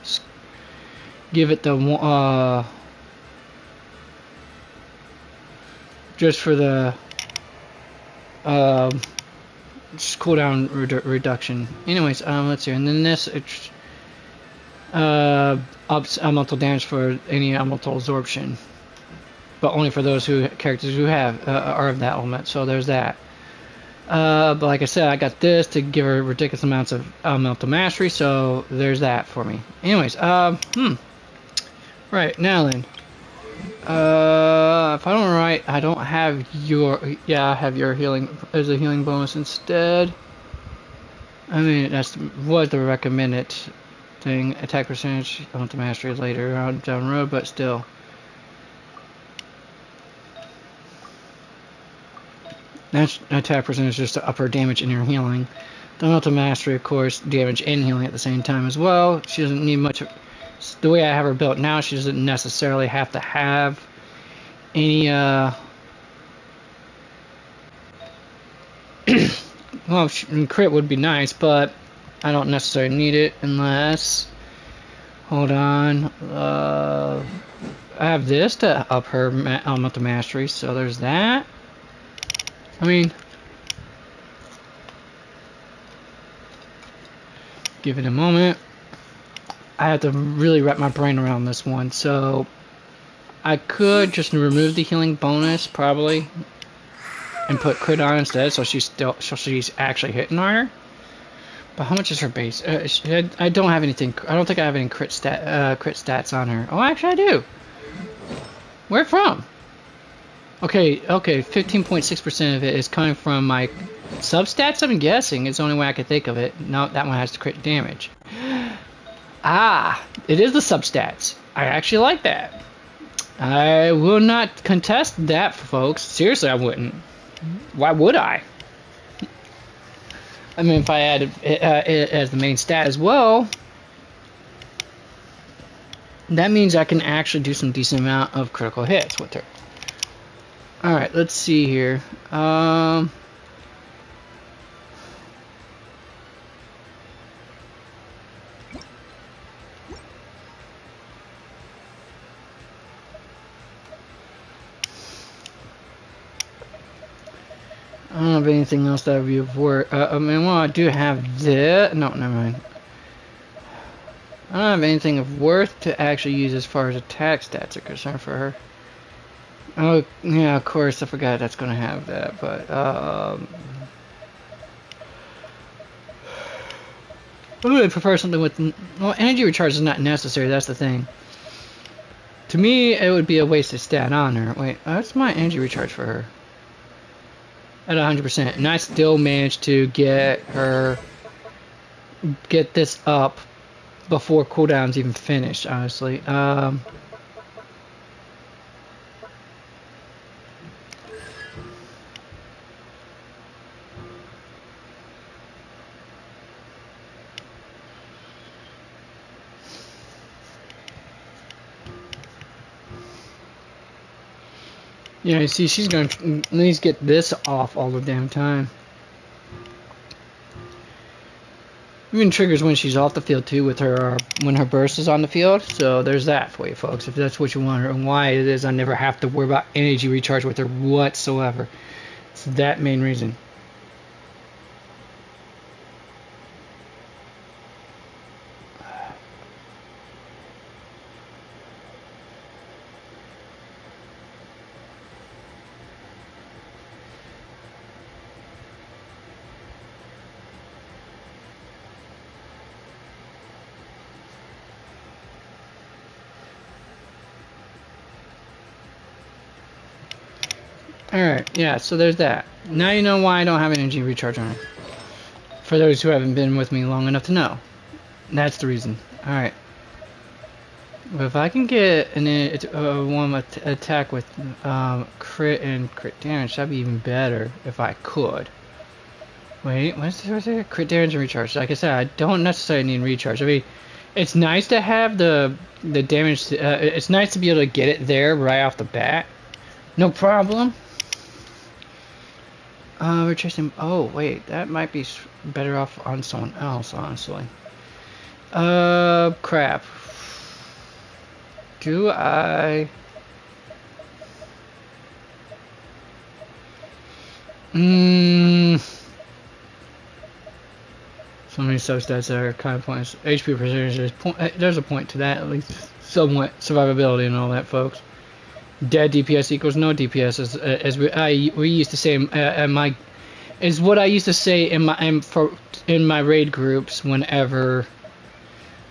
give it the, just for the, just cooldown reduction. Anyways, let's see, and then this, ups elemental damage for any elemental absorption, but only for those characters who have are of that element. So there's that. But like I said, I got this to give her ridiculous amounts of elemental mastery. So there's that for me. Anyways, right now then, if I don't right, I don't have your. Yeah, I have your healing as a healing bonus instead. I mean, was the recommended thing. Attack percentage, elemental mastery later down the road, but still. That's attack percentage just to up her damage and her healing. The elemental mastery, of course, damage and healing at the same time as well. She doesn't need much. The way I have her built now, she doesn't necessarily have to have any. Well, crit would be nice, but I don't necessarily need it unless. Hold on. I have this to up her elemental mastery, so there's that. I mean, give it a moment. I have to really wrap my brain around this one, so I could just remove the healing bonus probably and put crit on instead, so she's actually hitting harder. But how much is her base? I don't have anything. I don't think I have any crit stats on her. Oh, actually, I do. Where from? Okay. 15.6% of it is coming from my substats. I'm guessing it's the only way I could think of it. No, that one has crit damage. Ah, it is the substats. I actually like that. I will not contest that, folks. Seriously, I wouldn't. Why would I? I mean, if I added it as the main stat as well, that means I can actually do some decent amount of critical hits with her. Alright, let's see here. I don't have anything else that would be of worth. I mean, well, I do have this. No, never mind. I don't have anything of worth to actually use as far as attack stats are concerned for her. Oh, yeah, of course, I forgot that's going to have that, but, I would prefer something with, well, energy recharge is not necessary, that's the thing. To me, it would be a wasted stat on her. Wait, that's my energy recharge for her. At 100%, and I still managed to get this up before cooldown's even finished, honestly. Yeah, you see, she's going to at least get this off all the damn time. Even triggers when she's off the field too, with her when her burst is on the field. So there's that for you folks, if that's what you want, and why it is I never have to worry about energy recharge with her whatsoever. It's that main reason. Alright, yeah, so there's that. Now you know why I don't have energy recharge on her. For those who haven't been with me long enough to know. That's the reason. Alright. But if I can get one attack with crit and crit damage, that'd be even better if I could. Wait, what's this? Crit damage and recharge. Like I said, I don't necessarily need recharge. I mean, it's nice to have the damage. It's nice to be able to get it there right off the bat. No problem. We're chasing. Oh wait, that might be better off on someone else, honestly. Crap. Do I? So many substats that are kind of pointless. HP percentage. There's a point to that, at least somewhat survivability and all that, folks. Dead DPS equals no DPS, as we used to say is what I used to say in my raid groups whenever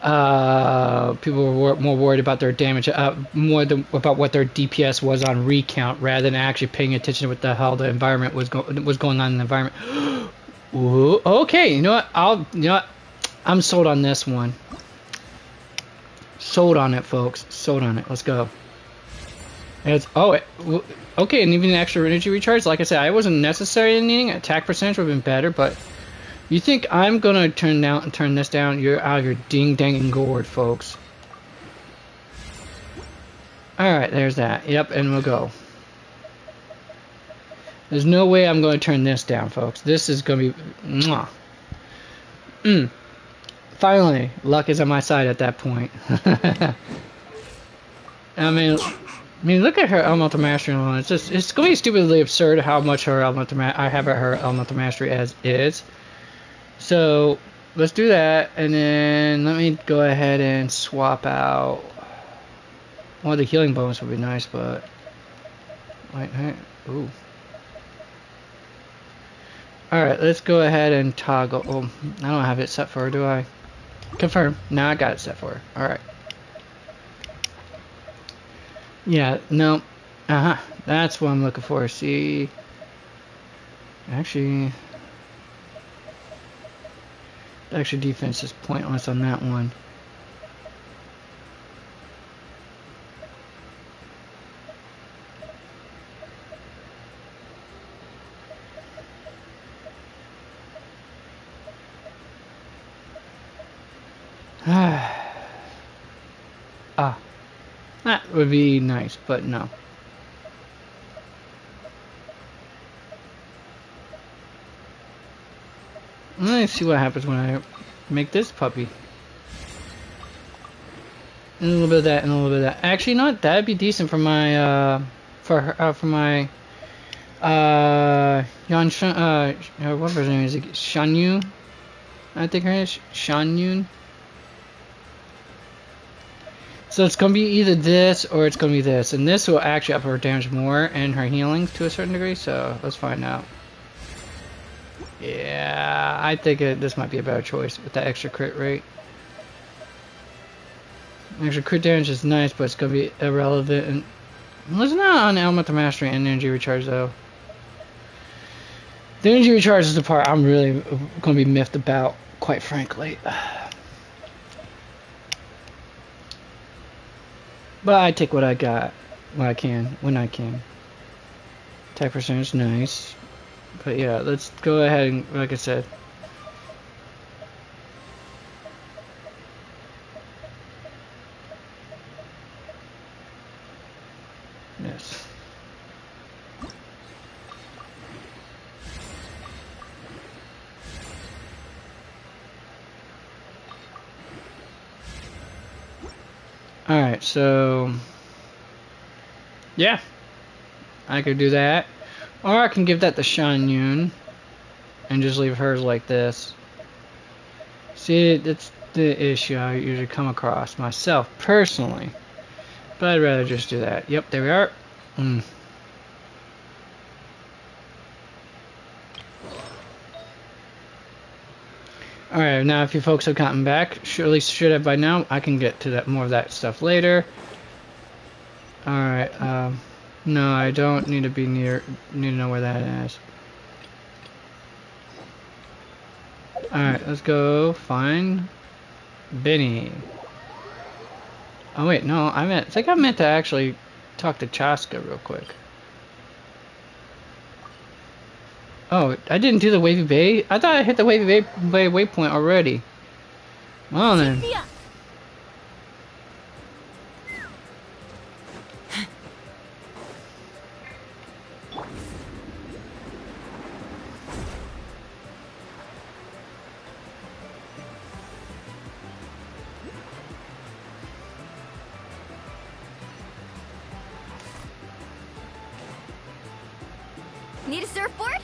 people were more worried about their damage, about what their DPS was on recount rather than actually paying attention to what the hell the environment was going on in the environment. Ooh, okay, you know what? I'm sold on this one. Sold on it, folks. Sold on it. Let's go. Okay, and even extra energy recharge. Like I said, I wasn't necessarily needing attack percentage would have been better, but you think I'm gonna turn this down? You're out of your ding dang and gourd, folks. All right, there's that. Yep, and we'll go. There's no way I'm going to turn this down, folks. This is going to be... Finally, luck is on my side at that point. I mean, look at her elemental mastery alone. It's going to be stupidly absurd how much her I have her elemental mastery as is. So let's do that, and then let me go ahead and swap out. Well, the healing bonus would be nice, but wait, ooh. Alright, let's go ahead and toggle. Oh, I don't have it set for her, do I? Confirm. Now I got it set for her. Alright. Yeah, no. That's what I'm looking for. See. Actually, defense is pointless on that one. That would be nice, but no. Let's see what happens when I make this puppy. And a little bit of that, and a little bit of that. Actually, you know what? That'd be decent for my, for my, whatever her name is, Shanyu. I think her name is Shanyun. So it's going to be either this or it's going to be this. And this will actually up her damage more and her healing to a certain degree. So let's find out. Yeah, I think this might be a better choice with that extra crit rate. Extra crit damage is nice, but it's going to be irrelevant. And it's not on elemental mastery and energy recharge though. The energy recharge is the part I'm really going to be miffed about, quite frankly. But I take what I got, when I can. Attack percentage, nice. But yeah, let's go ahead and, like I said. Yes. Alright, so... yeah. I could do that. Or I can give that to Shan Yun. And just leave hers like this. See, that's the issue I usually come across myself, personally. But I'd rather just do that. Yep, there we are. Alright, now if you folks have gotten back, at least should have by now, I can get to that more of that stuff later. Alright, no, I don't need to be need to know where that is. Alright, let's go find Benny. Oh wait, no, I think I meant to actually talk to Chaska real quick. Oh, I didn't do the Wavy Bay? I thought I hit the Wavy Bay waypoint already. Well then. Need a surfboard?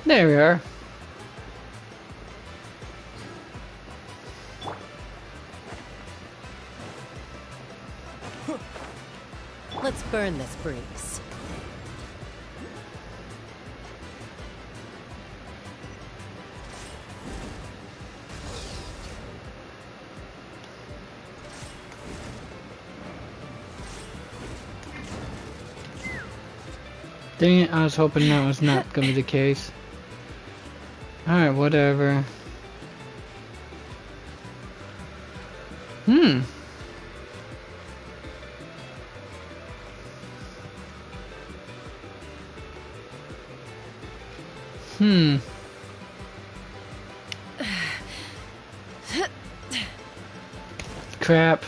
There we are. Let's burn this breeze. Dang it, I was hoping that was not gonna be the case. Alright, whatever. Hmm. Crap.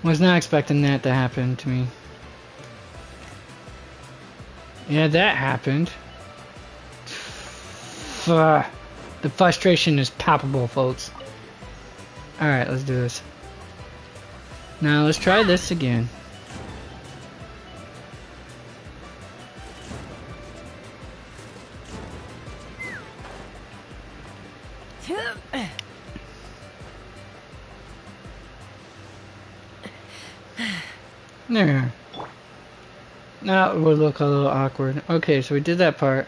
Was not expecting that to happen to me. Yeah, that happened. The frustration is palpable, folks. Alright, let's do this. Now let's try this again. There. Now it would look a little awkward. Okay, so we did that part.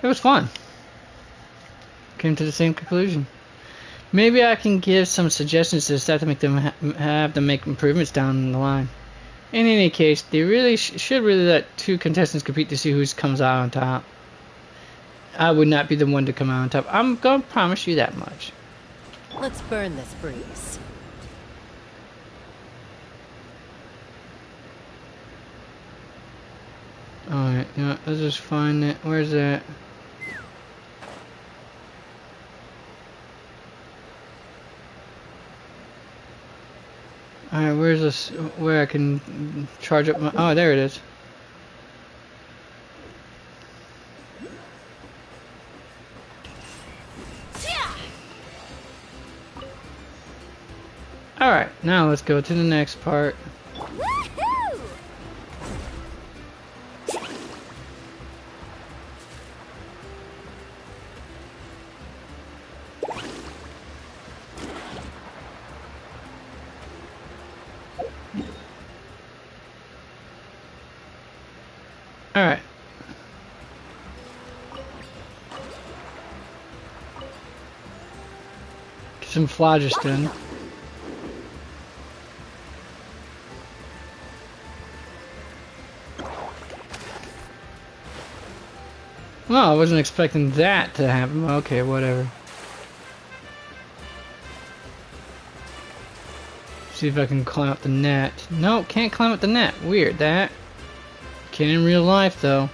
It was fun. Came to the same conclusion. Maybe I can give some suggestions to the staff to make them have them make improvements down the line. In any case, they really should really let two contestants compete to see who comes out on top. I would not be the one to come out on top. I'm gonna promise you that much. Let's burn this breeze. Alright, you know, let's just find it. Where's that? Alright, where's this? Where I can charge up my... oh, there it is. Alright, now let's go to the next part. Alright. Get some phlogiston. Well, I wasn't expecting that to happen. Okay, whatever. See if I can climb up the net. No, can't climb up the net. Weird, that. Can in real life, though.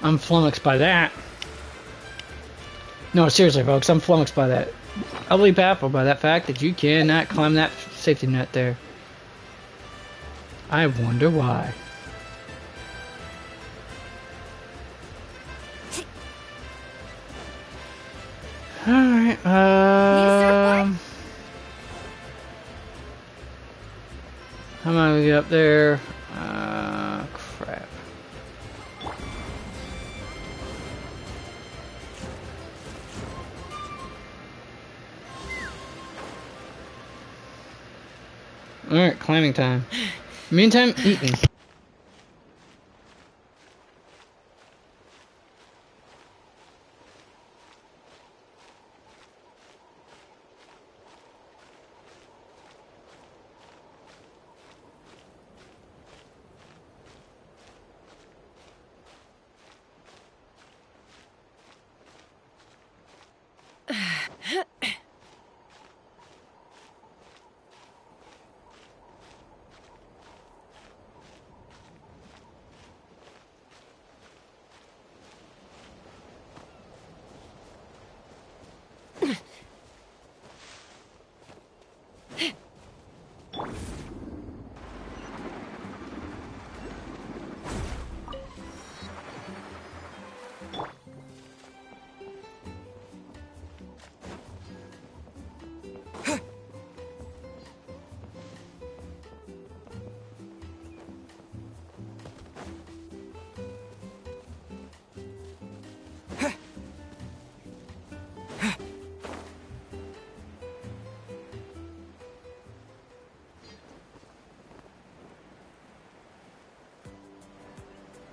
I'm flummoxed by that. No, seriously, folks, I'm flummoxed by that. Utterly baffled by that fact that you cannot climb that safety net there. I wonder why. Alright, how am I gonna get up there? Crap. Alright, climbing time. Meantime, eating.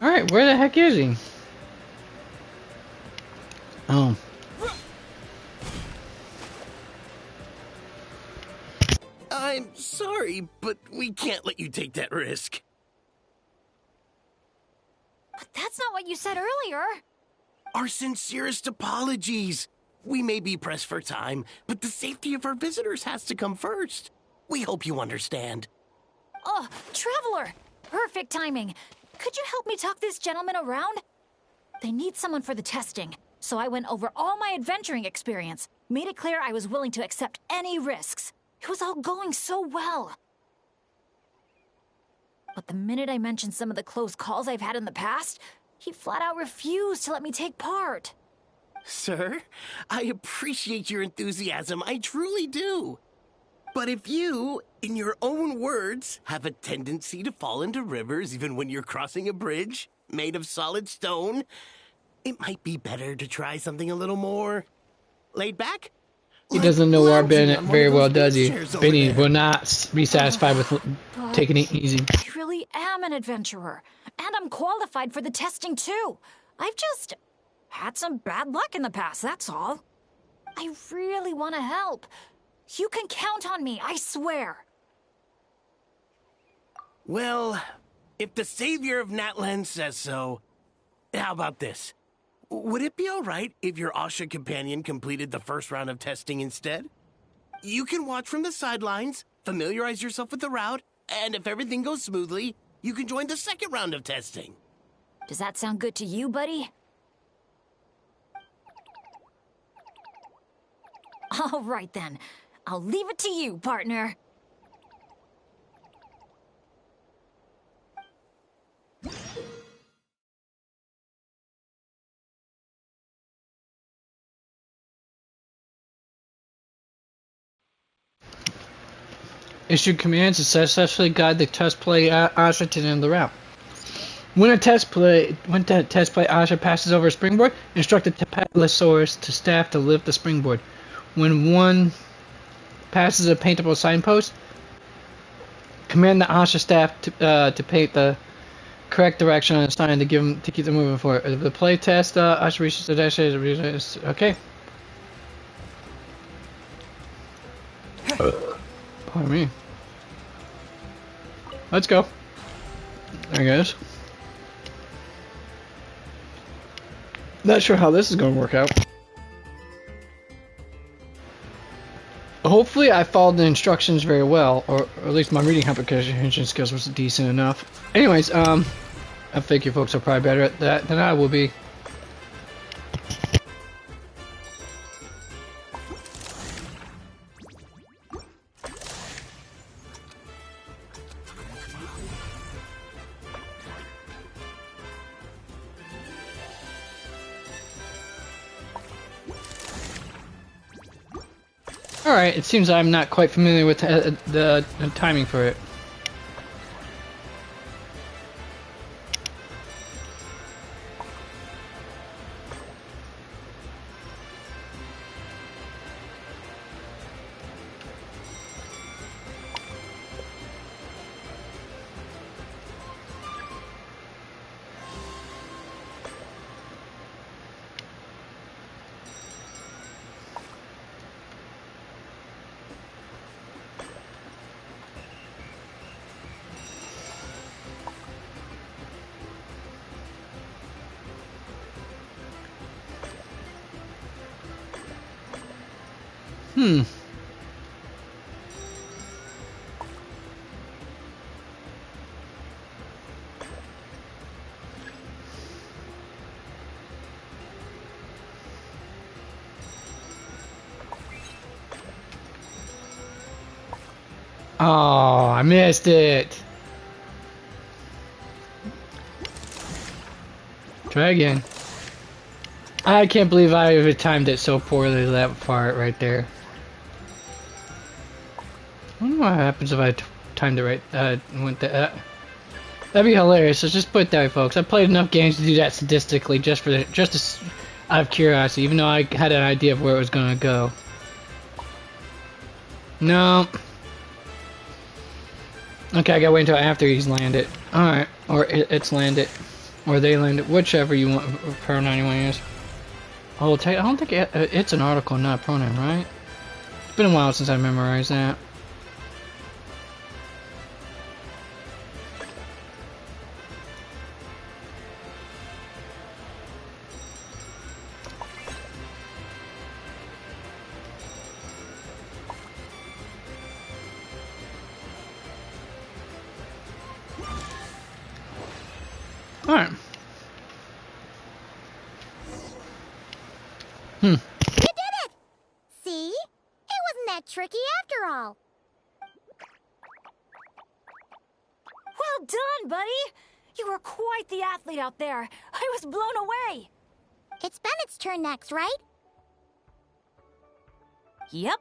Alright, where the heck is he? Oh. I'm sorry, but we can't let you take that risk. But that's not what you said earlier. Our sincerest apologies. We may be pressed for time, but the safety of our visitors has to come first. We hope you understand. Oh, Traveler! Perfect timing. Could you help me talk this gentleman around? They need someone for the testing, so I went over all my adventuring experience, made it clear I was willing to accept any risks. It was all going so well. But the minute I mentioned some of the close calls I've had in the past, he flat out refused to let me take part. Sir, I appreciate your enthusiasm, I truly do. But if you, in your own words, have a tendency to fall into rivers even when you're crossing a bridge made of solid stone, it might be better to try something a little more laid back. He doesn't know our Bennett Lounging on one very of those well, does he? beach chairs over Benny there. will not be satisfied with But taking it easy. I really am an adventurer, and I'm qualified for the testing too. I've just had some bad luck in the past, that's all. I really want to help. You can count on me, I swear. Well, if the savior of Natlan says so, how about this? Would it be alright if your Asha companion completed the first round of testing instead? You can watch from the sidelines, familiarize yourself with the route, and if everything goes smoothly, you can join the second round of testing. Does that sound good to you, buddy? All right then. I'll leave it to you, partner. Issued commands to successfully guide the test play Asha to the end of the route. When a test play Asha passes over a springboard, instruct the Tapatlosaurus to staff to lift the springboard. When one passes a paintable signpost, command the Asha staff to paint the correct direction on the sign to keep them moving forward. If the play test Asha reaches the destination, okay. Pardon me. Let's go. I guess. Not sure how this is going to work out. Hopefully I followed the instructions very well, or at least my reading comprehension skills was decent enough. Anyways, I think you folks are probably better at that than I will be. Alright, it seems I'm not quite familiar with the timing for it. Oh, I missed it. Try again. I can't believe I timed it so poorly, that part right there. I wonder what happens if I timed it right. Went that'd be hilarious. So just put it that way, folks. I played enough games to do that statistically, just out of curiosity, even though I had an idea of where it was gonna go. No. Okay, I gotta wait until after he's landed. Alright. Or it's landed. Or they landed. Whichever you want, pronoun you want to use. Oh, I don't think it's an article, not a pronoun, right? It's been a while since I memorized that. Alright. You did it! See? It wasn't that tricky after all. Well done, buddy! You were quite the athlete out there. I was blown away. It's Bennett's turn next, right? Yep.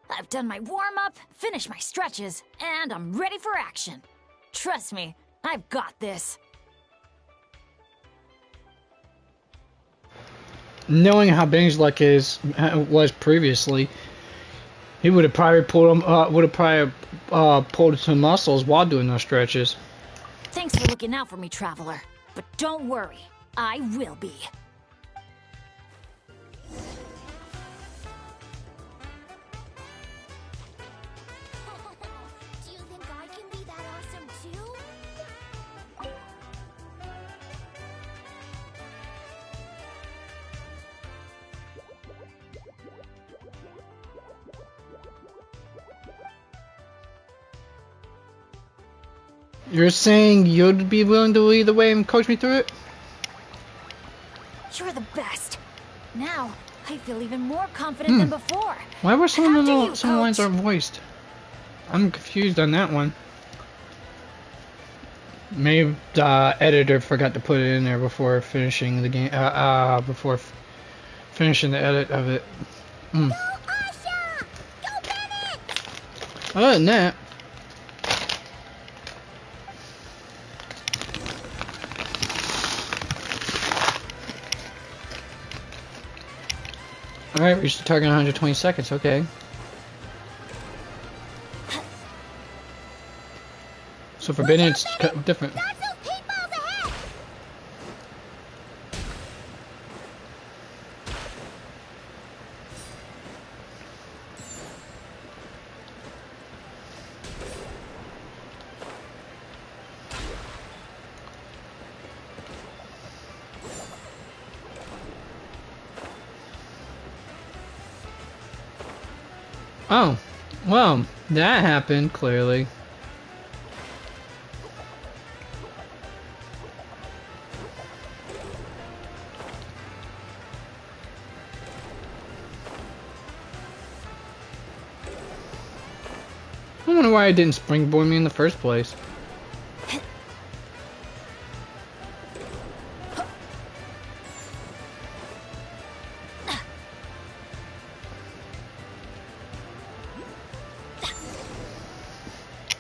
I've done my warm-up, finished my stretches, and I'm ready for action. Trust me, I've got this. Knowing how Benny's luck was previously, he would have probably pulled some muscles while doing those stretches. Thanks for looking out for me, Traveler. But don't worry, I will be. Do you think I can be that awesome too? You're saying you'd be willing to lead the way and coach me through it? You're the best. Now, I feel even more confident than before. Why were some After you, lines Coach. aren't voiced? I'm confused on that one. Maybe the editor forgot to put it in there before finishing the game. Finishing the edit of it. Go, Asha! Go, Bennett! Other than that. Alright, reached the target in 120 seconds, okay. So for Bennett, it's different. Dodge those paintballs ahead! Oh, well, that happened, clearly. I wonder why I didn't springboard me in the first place.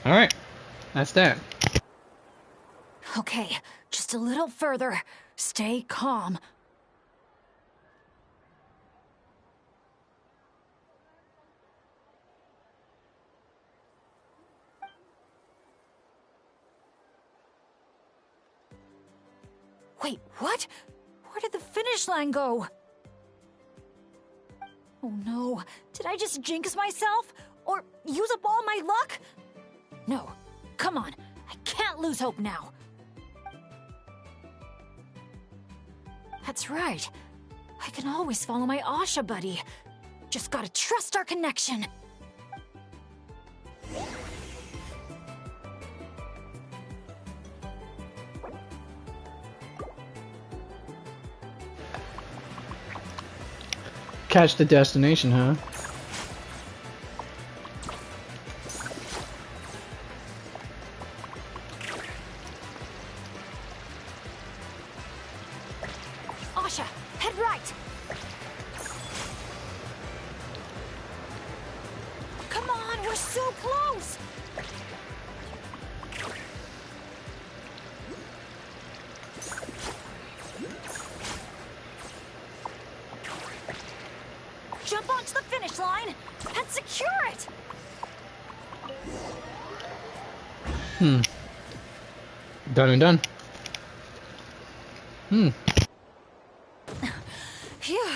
Alright, that's that. Okay, just a little further. Stay calm. Wait, what? Where did the finish line go? Oh no, did I just jinx myself? Or use up all my luck? No, come on, I can't lose hope now. That's right. I can always follow my Asha buddy. Just gotta trust our connection. Catch the destination, huh? Asha, head right. Come on, we're so close. Jump onto the finish line and secure it. Done and done. Phew,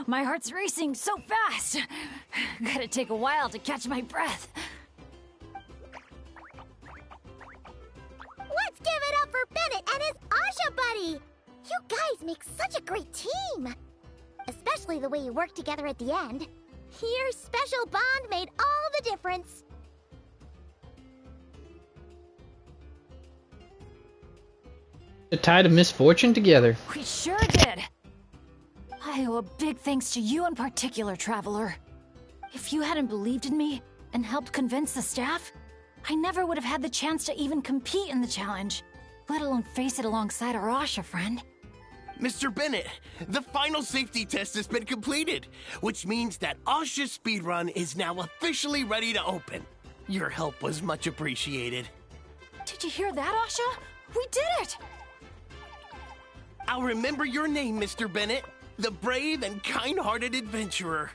my heart's racing so fast. Gotta take a while to catch my breath. Let's give it up for Bennett and his Asha buddy! You guys make such a great team! Especially the way you work together at the end. Your special bond made all the difference. The tide of misfortune together. We sure did. I owe a big thanks to you in particular, Traveler. If you hadn't believed in me and helped convince the staff, I never would have had the chance to even compete in the challenge, let alone face it alongside our Asha friend. Mr. Bennett, the final safety test has been completed, which means that Asha's speedrun is now officially ready to open. Your help was much appreciated. Did you hear that, Asha? We did it! I'll remember your name, Mr. Bennett, the brave and kind-hearted adventurer.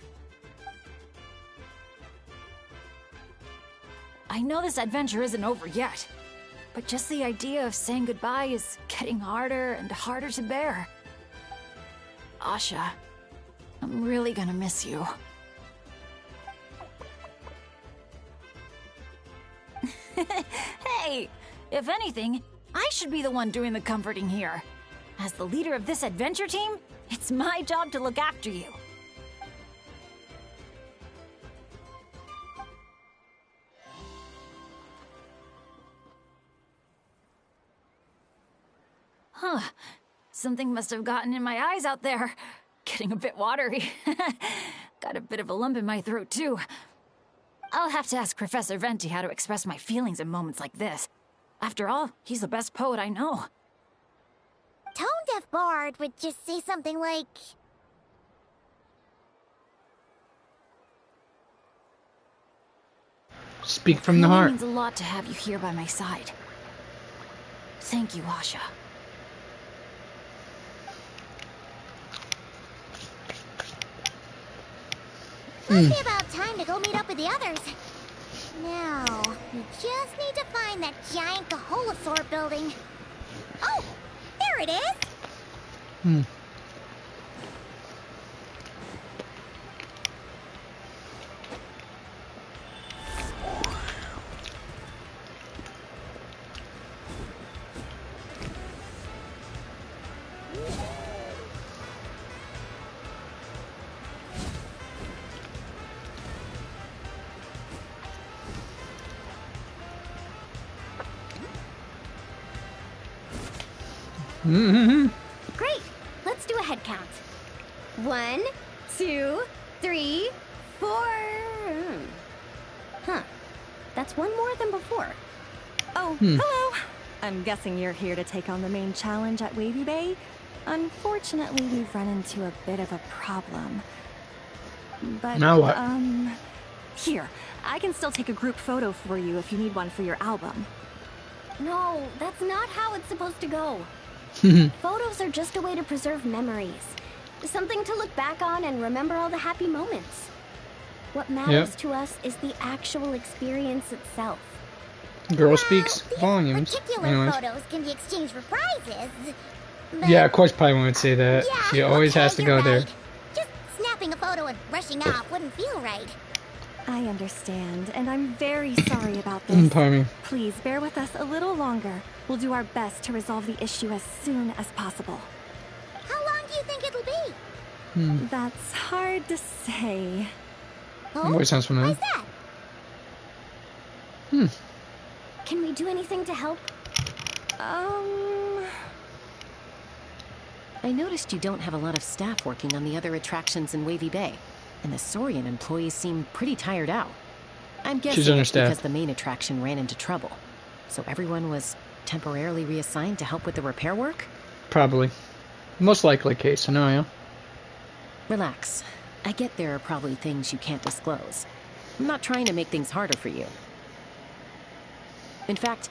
I know this adventure isn't over yet, but just the idea of saying goodbye is getting harder and harder to bear. Asha, I'm really gonna miss you. Hey, if anything, I should be the one doing the comforting here. As the leader of this adventure team, it's my job to look after you. Huh. Something must have gotten in my eyes out there. Getting a bit watery. Got a bit of a lump in my throat, too. I'll have to ask Professor Venti how to express my feelings in moments like this. After all, he's the best poet I know. Tone-deaf Bard would just say something like... Speak from the heart. It means a lot to have you here by my side. Thank you, Asha. Must be about time to go meet up with the others. Now, we just need to find that giant Kaholosaur building. Oh, there it is! Great! Let's do a head count. 1, 2, 3, 4... Huh. That's one more than before. Oh, hello! I'm guessing you're here to take on the main challenge at Wavy Bay. Unfortunately, we've run into a bit of a problem. But, Now what? Here, I can still take a group photo for you if you need one for your album. No, that's not how it's supposed to go. Photos are just a way to preserve memories. Something to look back on and remember all the happy moments. What matters to us is the actual experience itself. Girl speaks volumes. Particular Anyways. photos can be exchanged for prizes. But Yeah, of course, probably won't say that. yeah, She always okay, has to you're go there. right. Just snapping a photo and rushing off wouldn't feel right. I understand, and I'm very sorry about this. Pardon me. Please bear with us a little longer. We'll do our best to resolve the issue as soon as possible. How long do you think it'll be? That's hard to say. Oh, Voice sounds familiar. why's that? Can we do anything to help? I noticed you don't have a lot of staff working on the other attractions in Wavy Bay, and the Saurian employees seem pretty tired out. I'm guessing it's understaffed. because the main attraction ran into trouble. So everyone was temporarily reassigned to help with the repair work? Probably. Most likely case scenario. Relax. I get there are probably things you can't disclose. I'm not trying to make things harder for you. In fact,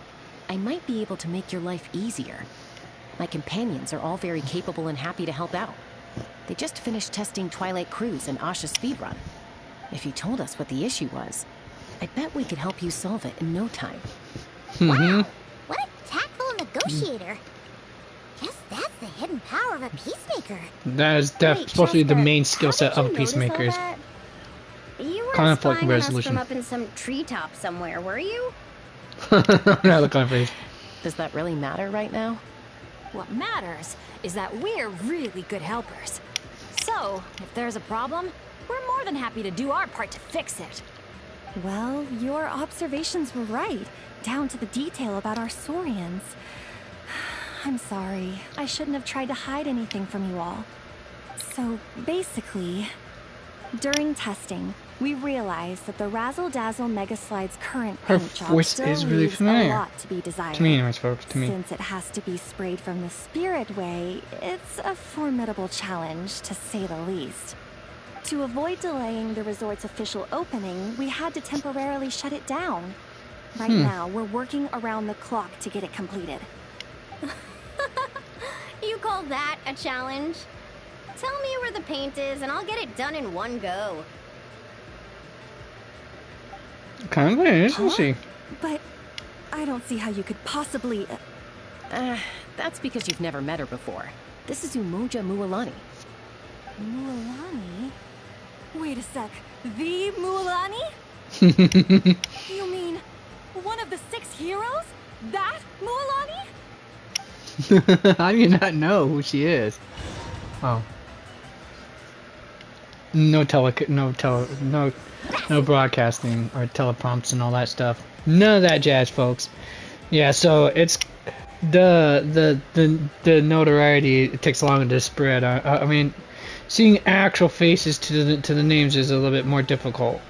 I might be able to make your life easier. My companions are all very capable and happy to help out. They just finished testing Twilight Cruise and Asha's speedrun. If you told us what the issue was, I bet we could help you solve it in no time. Wow, what a tactful negotiator. Guess that's the hidden power of a peacemaker. That is Wait, supposed to be the Chester, main skill how set did of you a notice all peacemaker. Is that? You were conflict spying on us resolution. from up in some treetop somewhere, were you? now look on face. Does that really matter right now? What matters is that we're really good helpers. So, if there's a problem, we're more than happy to do our part to fix it. Well, your observations were right, down to the detail about our Saurians. I'm sorry. I shouldn't have tried to hide anything from you all. So, basically, during testing, we realized that the Razzle Dazzle Mega Slide's current Her paint job voice still is really leaves familiar. a lot to be desired. To me, anyways, folks. To me. Since it has to be sprayed from the spirit way, it's a formidable challenge, to say the least. To avoid delaying the resort's official opening, we had to temporarily shut it down. Right now, we're working around the clock to get it completed. You call that a challenge? Tell me where the paint is and I'll get it done in one go. Kind of is, isn't she? But I don't see how you could possibly... That's because you've never met her before. This is Umoja Mualani. Mualani? Wait a sec. The Mualani? You mean one of the 6 heroes? That Mualani? How do you not know who she is? Oh. No broadcasting or teleprompts and all that stuff. None of that jazz, folks. Yeah, so it's the notoriety. It takes longer to spread. I mean, seeing actual faces to the names is a little bit more difficult.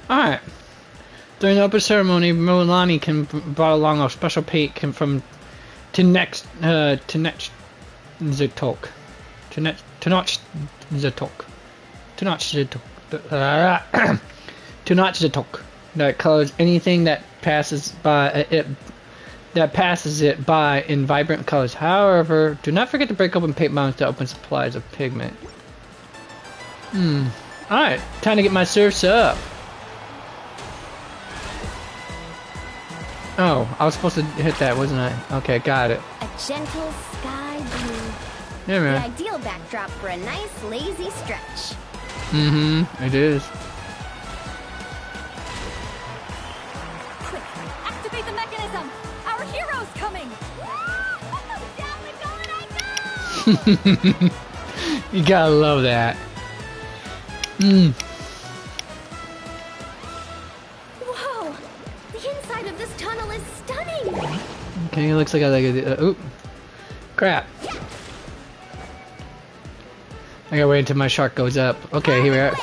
Alright. During the open ceremony, Mualani brought along a special paint from Tenoch that colors anything that passes it by in vibrant colors. However, do not forget to break open paint bombs to open supplies of pigment. Alright, time to get my surfs up. Oh, I was supposed to hit that, wasn't I? Okay, got it. A gentle sky blue. Yeah, The man. ideal backdrop for a nice, lazy stretch. It is. Quick, activate the mechanism! Our hero's coming! Down the gullet I go! You gotta love that. Whoa! The inside of this tunnel is stunning! Okay, it looks like I oop. Crap. I gotta wait until my shark goes up. Okay, here we are.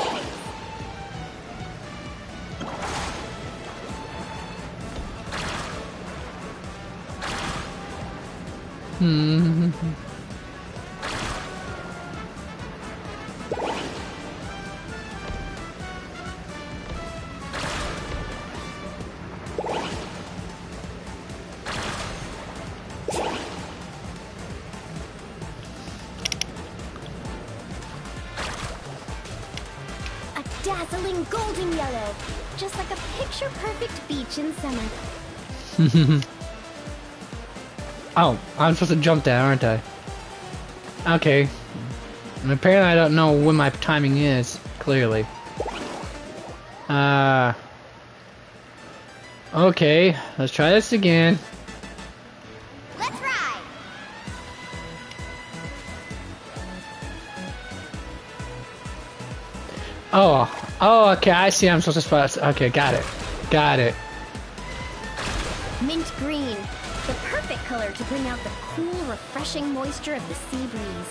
A dazzling golden yellow, just like a picture-perfect beach in summer. Oh, I'm supposed to jump that, aren't I? Okay. And apparently I don't know when my timing is, clearly. Okay, let's try this again. Let's ride. Oh, okay, I see I'm supposed to spot. Okay, got it. Mint green, the perfect color to bring out the cool, refreshing moisture of the sea breeze.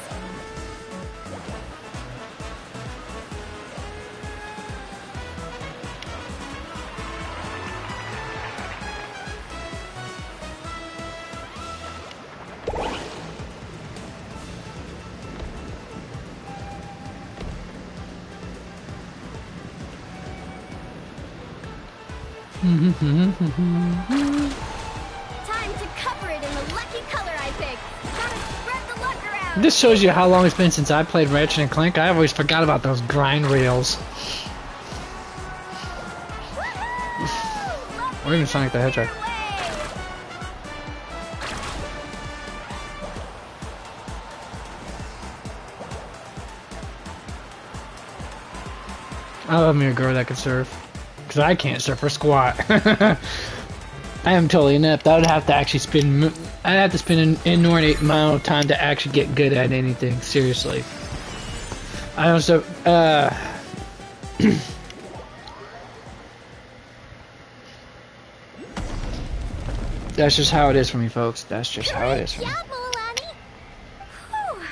Time to cover it in the lucky color I picked. Gotta spread the luck around. This shows you how long it's been since I played Ratchet and Clank. I always forgot about those grind rails. Or even Sonic the Hedgehog. I love me a girl that can surf. Because I can't surf or squat. I am totally inept. I would have to actually spend... I'd have to spend an inordinate amount of time to actually get good at anything. Seriously. I also... That's just how it is for me, folks. That's just how it is for me. Great job, Milani. Whew.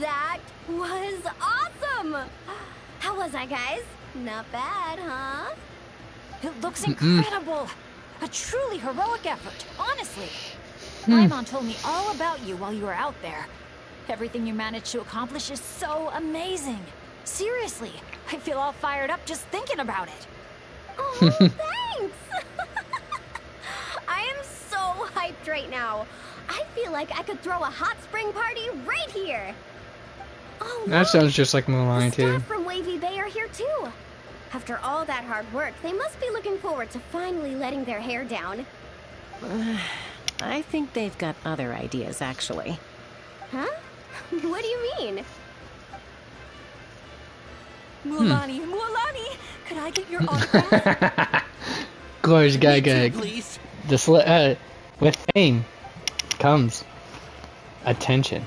That was awesome. How was I, guys? Not bad, huh? It looks incredible. A truly heroic effort, honestly. Paimon told me all about you while you were out there. Everything you managed to accomplish is so amazing. Seriously, I feel all fired up just thinking about it. Oh, thanks. I am so hyped right now. I feel like I could throw a hot spring party right here. Oh, That look. sounds just like Mulan, The too. staff from Wavy Bay are here too. After all that hard work, they must be looking forward to finally letting their hair down. I think they've got other ideas, actually. Huh? What do you mean? Mulan, could I get your autograph? Glorious guy, Please. with fame comes attention.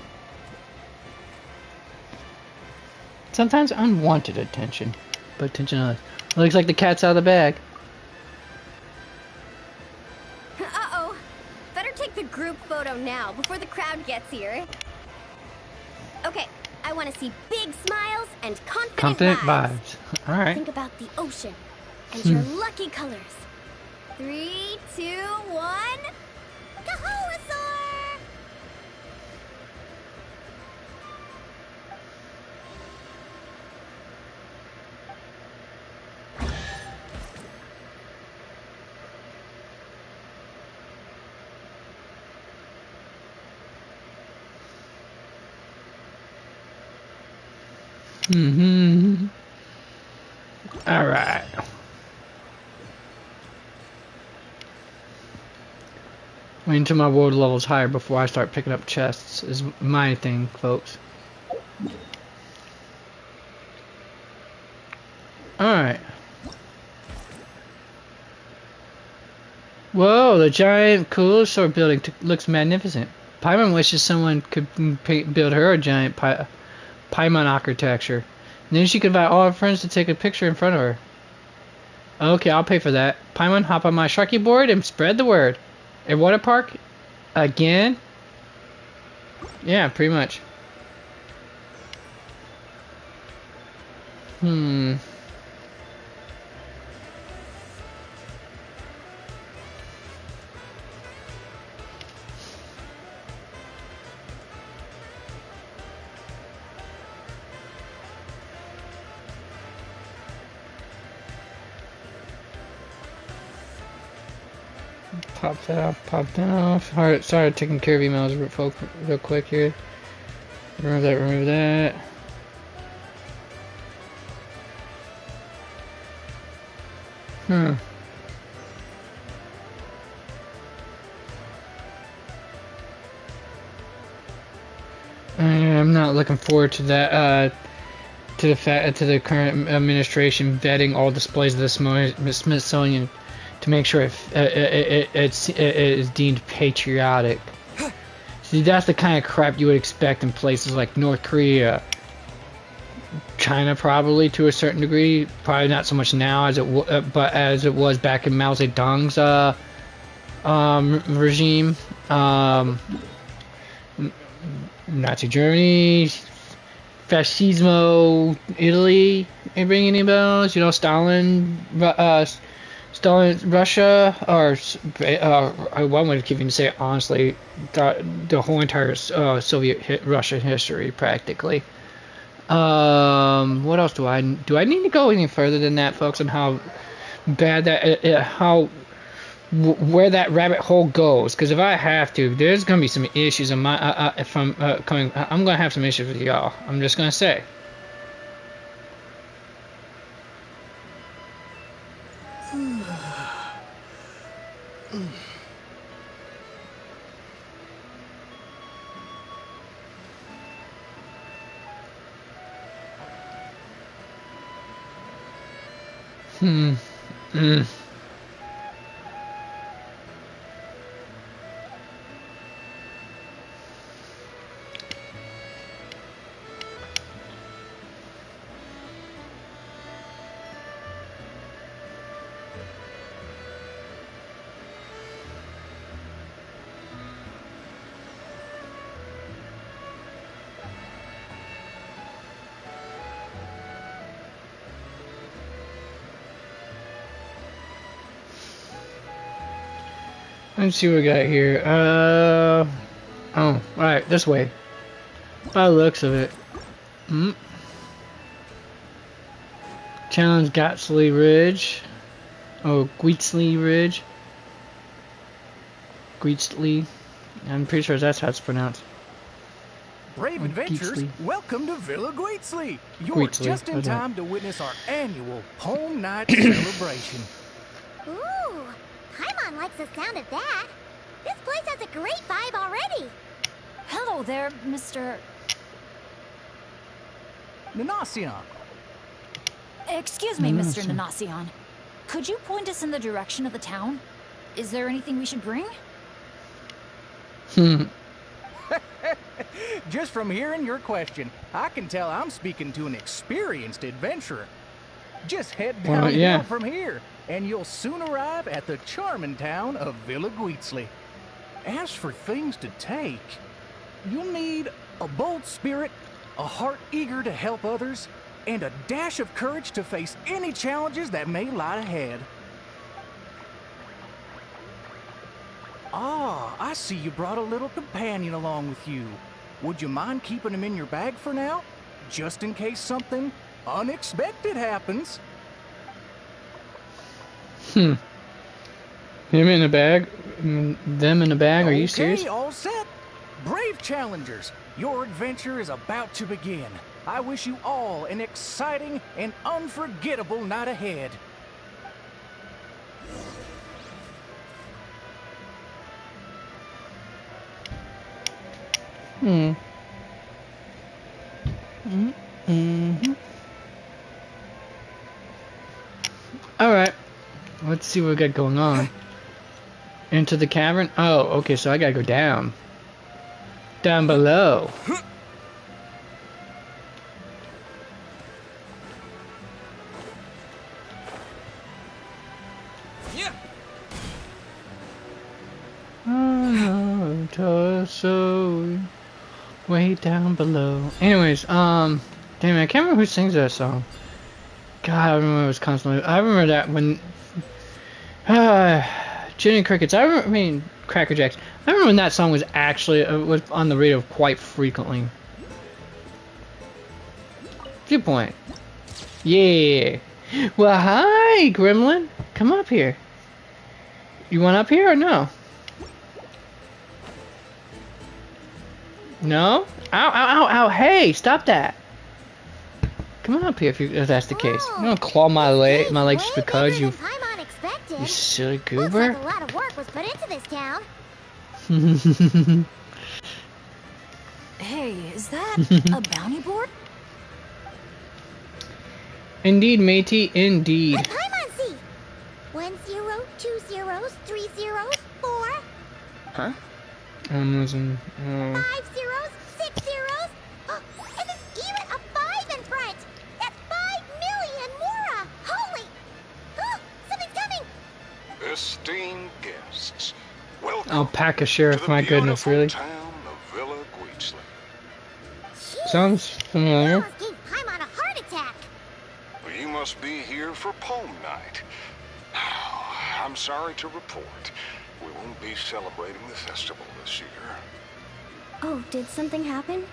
Sometimes unwanted attention, but attention others. Looks like the cat's out of the bag. Uh-oh. Better take the group photo now before the crowd gets here. Okay, I want to see big smiles and confident vibes. All right. Think about the ocean and your lucky colors. 3, 2, 1. Kaholasaur! All right. Wait until my world level's higher before I start picking up chests is my thing, folks. Alright. Whoa, the giant Coolosaur building looks magnificent. Paimon wishes someone could build her a giant Paimon architecture. And then she could invite all her friends to take a picture in front of her. Okay, I'll pay for that. Paimon, hop on my Sharky board and spread the word. A water park? Again? Yeah, pretty much. Hmm. Pop that off, pop that off. Alright, sorry, taking care of emails real quick here. Remove that, remove that. Hmm. I'm not looking forward to that, to the current administration vetting all displays of the Smithsonian to make sure it is deemed patriotic. See, that's the kind of crap you would expect in places like North Korea, China, probably to a certain degree. Probably not so much now as but as it was back in Mao Zedong's regime. Nazi Germany, Fascismo, Italy. Ain't ringing any bells? You know, Stalin, Russia, or one would even say honestly, the whole entire Soviet Russian history practically. What else do I need to go any further than that, folks, on how bad that where that rabbit hole goes? Because if I have to, there's gonna be some issues on my I'm gonna have some issues with y'all. I'm just gonna say. Let's see what we got here. Oh, right, this way. By the looks of it. Challenge Gatsley Ridge. Oh, Gweetsley Ridge. Gweetsley. I'm pretty sure that's how it's pronounced. Brave adventurers, welcome to Villa Gweetsley. You're just in time to witness our annual Home Night celebration. Ooh, Paimon likes the sound of that. This place has a great vibe already. Hello there, Mr. Nanasion. Excuse me, Mr. Nanasion. Could you point us in the direction of the town? Is there anything we should bring? Just from hearing your question, I can tell I'm speaking to an experienced adventurer. Just head down from here, and you'll soon arrive at the charming town of Villa Gweetsley. As for things to take, you'll need a bold spirit, a heart eager to help others, and a dash of courage to face any challenges that may lie ahead. Ah, I see you brought a little companion along with you. Would you mind keeping him in your bag for now? Just in case something unexpected happens. Him in a bag? Them in a bag? Are you serious? Okay, all set. Brave challengers, your adventure is about to begin. I wish you all an exciting and unforgettable night ahead. Alright. Let's see what we got going on. Into the cavern? Oh, okay, so I gotta go down. Down below. So way down below. Anyways, damn it, I can't remember who sings that song. God, I remember it was constantly. I remember that when. Gin and Crickets. I mean, Cracker Jacks. I remember when that song was actually was on the radio quite frequently. Viewpoint. Yeah. Well, hi, Gremlin. Come up here. You want up here or no? No? Ow, ow, ow, ow. Hey, stop that. Come on up here if that's the case. You don't claw my legs just because you silly goober. Looks like a lot of work was put into this town. Hey, is that a bounty board? Indeed, matey, indeed. Let Paimon see. 1 0, 2 zeros, 3 zeros, 4. Huh? 5 zeros, 6 zeros. Oh, and there's even a 5 in front. That's 5 million Mora. Holy! Oh, something's coming. Esteemed guests, welcome Alpaca Sheriff, my goodness, really? town of Villa Guitzley. Sounds familiar. Almost gave Paimon a heart attack. You must be here for Poem Night. I'm sorry to report, we won't be celebrating the festival this year. Oh, did something happen?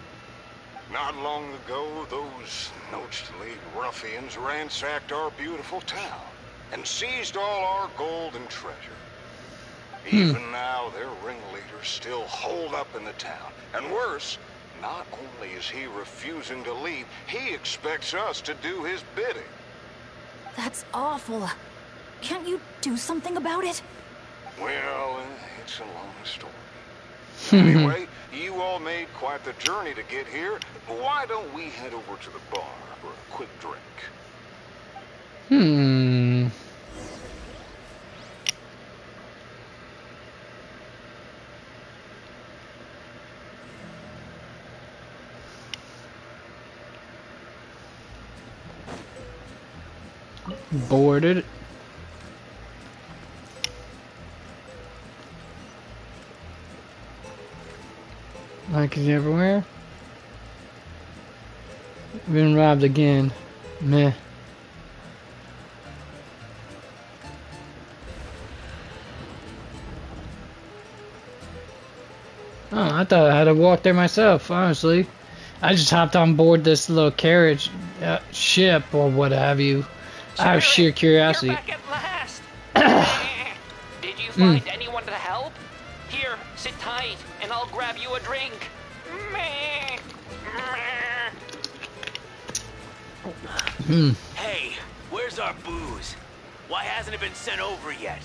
Not long ago, those Nochtly ruffians ransacked our beautiful town and seized all our gold and treasure. Even now, their ringleaders still holed up in the town. And worse, not only is he refusing to leave, he expects us to do his bidding. That's awful. Can't you do something about it? Well, it's a long story. Anyway, you all made quite the journey to get here. Why don't we head over to the bar for a quick drink? Boarded. Like he's everywhere. Been robbed again. Meh. Oh, I thought I had to walk there myself, honestly. I just hopped on board this little carriage ship or what have you. Out of sheer curiosity. You're back at last. Did you find anyone to help? Here, sit tight, and I'll grab you a drink. Hey, where's our booze? Why hasn't it been sent over yet?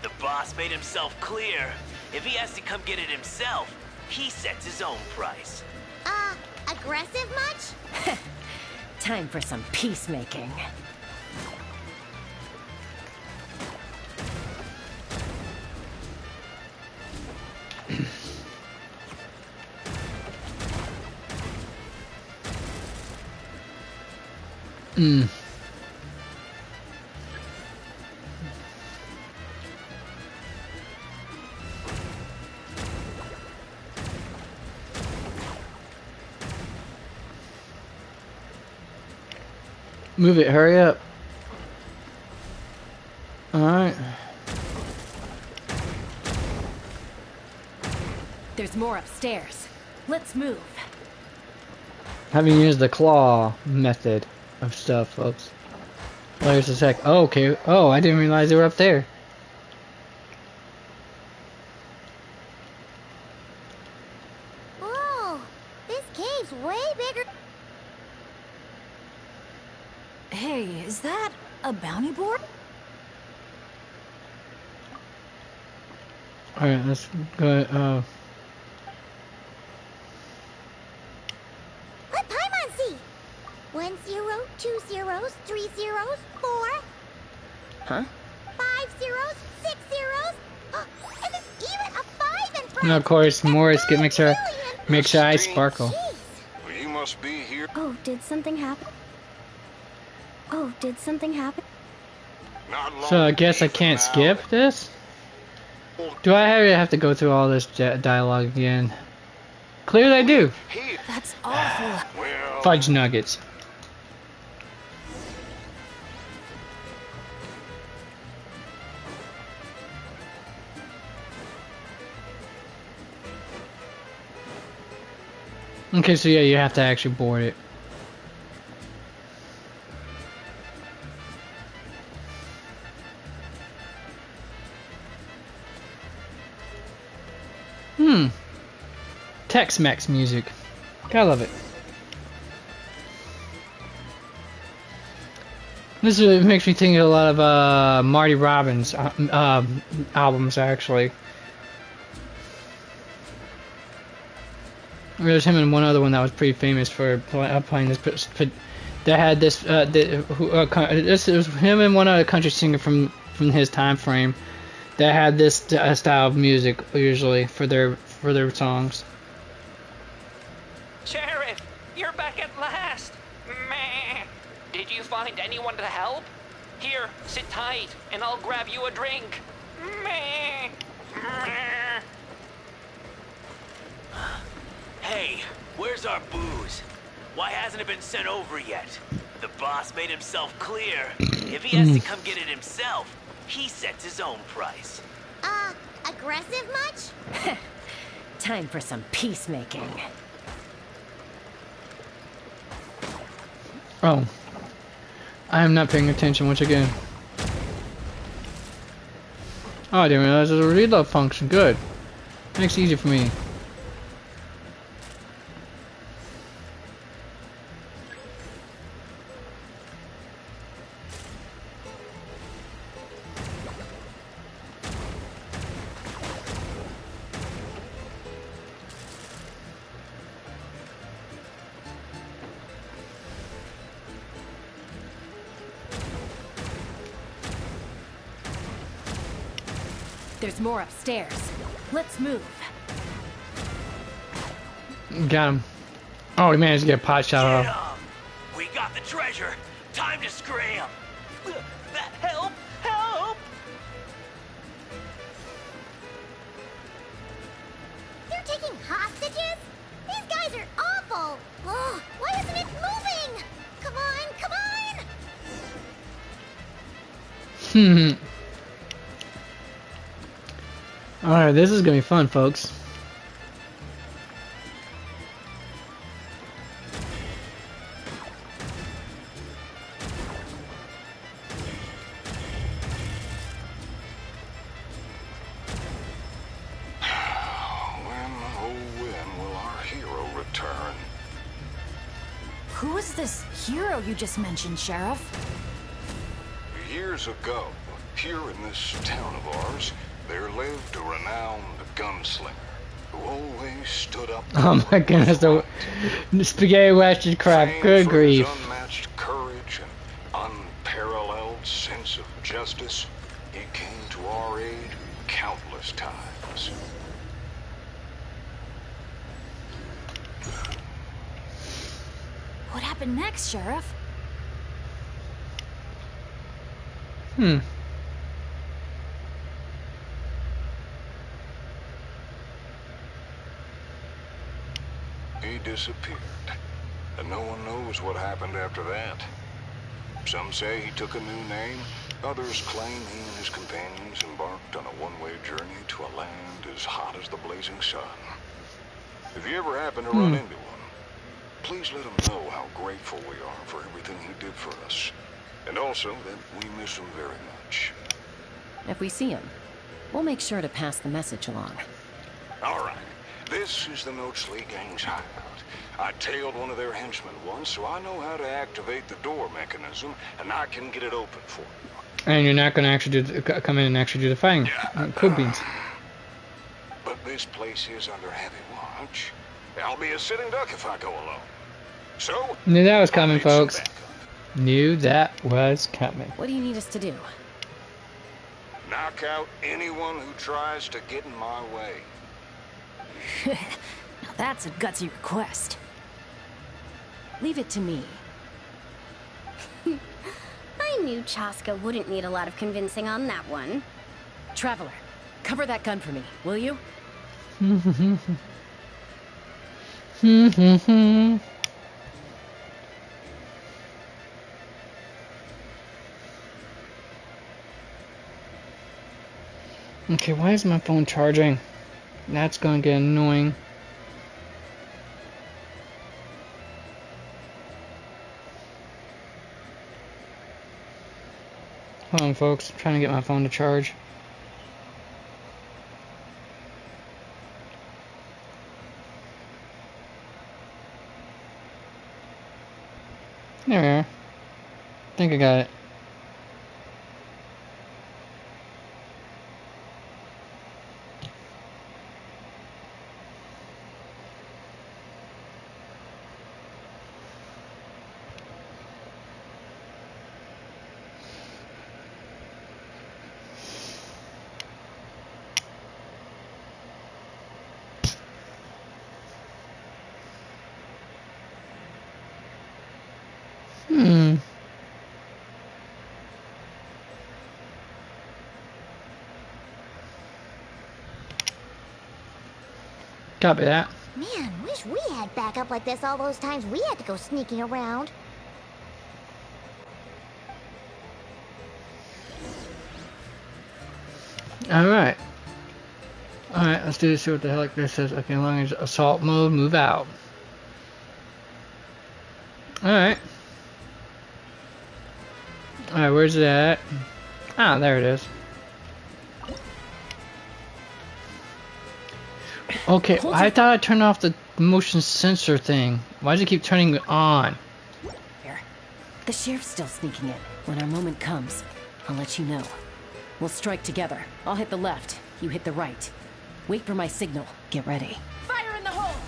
The boss made himself clear. If he has to come get it himself, he sets his own price. Aggressive much? Time for some peacemaking. Move it, hurry up. Alright. There's more upstairs. Let's move. Having used the claw method of stuff, folks. There's a sec. Oh, okay. Oh, I didn't realize they were up there. Whoa, this cave's way bigger. Hey, is that a bounty board? Alright, let's go. Let Paimon see. 1 0, 2 zeros, 3 zeros, 4. Huh? 5 zeros, 6 zeros. Oh, and there's even a 5 in front. And of course, Morris makes her eyes sparkle. Well, you must be here. Oh, did something happen? Oh, did something happen? So I guess I can't skip this? Do I have to go through all this dialogue again? Clearly I do. That's awful. Fudge nuggets. Okay, so yeah, you have to actually board it. Tex-Mex music. Gotta love it. This makes me think of a lot of Marty Robbins albums, actually. There's him and one other one that was pretty famous for playing this. That had this. This was him and one other country singer from his time frame that had this style of music usually for their songs. Sheriff, you're back at last. Meh. Did you find anyone to help? Here, sit tight, and I'll grab you a drink. Meh. Meh. Hey, where's our booze? Why hasn't it been sent over yet? The boss made himself clear. If he has to come get it himself, he sets his own price. Aggressive much? Time for some peacemaking. Oh. I am not paying attention once again. Oh, I didn't realize there's a reload function. Good. Makes it easy for me. There's more upstairs. Let's move. Got him. Oh, he managed to get a pot shot off. We got the treasure. Time to scram. Help! Help! They're taking hostages? These guys are awful. Oh, why isn't it moving? Come on, come on! Alright, this is gonna be fun, folks. Who is this hero you just mentioned, Sheriff? Years ago, here in this town of ours, there lived a renowned gunslinger who always stood up. Oh my goodness, the spaghetti western crap. Good grief. His unmatched courage and unparalleled sense of justice, he came to our aid countless times. What happened next, Sheriff? He disappeared, and no one knows what happened after that. Some say he took a new name, others claim he and his companions embarked on a one-way journey to a land as hot as the blazing sun. If you ever happen to run into one, please let him know how grateful we are for everything he did for us, and also that we miss him very much. If we see him, we'll make sure to pass the message along. All right. This is the Notesley Gang's hideout. I tailed one of their henchmen once, so I know how to activate the door mechanism, and I can get it open for you. And you're not going to actually come in and actually do the fighting. Cool beans. But this place is under heavy watch. I'll be a sitting duck if I go alone. So, knew that was coming, folks. Knew that was coming. What do you need us to do? Knock out anyone who tries to get in my way. Now that's a gutsy request. Leave it to me. I knew Chaska wouldn't need a lot of convincing on that one. Traveler, cover that gun for me, will you? Okay, why is my phone charging? That's gonna get annoying. Hold on, folks. I'm trying to get my phone to charge. There we are. I think I got it. Copy that. Man, wish we had backup like this all those times we had to go sneaking around. Alright. Alright, let's do this. See what the heck this says. Okay, as long as assault mode, move out. Alright. Alright, where's it at? Ah, there it is. Okay, I thought I turned off the motion sensor thing. Why does it keep turning it on? Here. The sheriff's still sneaking in. When our moment comes, I'll let you know. We'll strike together. I'll hit the left, you hit the right. Wait for my signal. Get ready. Fire in the hole!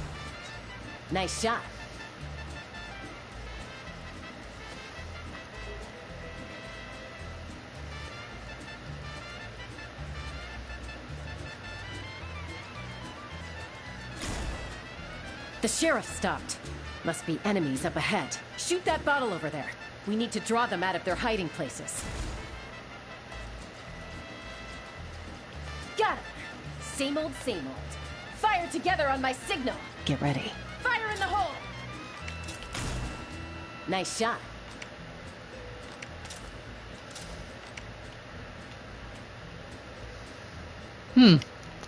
Nice shot. The sheriff stopped. Must be enemies up ahead. Shoot that bottle over there. We need to draw them out of their hiding places. Got him! Same old, same old. Fire together on my signal! Get ready. Fire in the hole! Nice shot.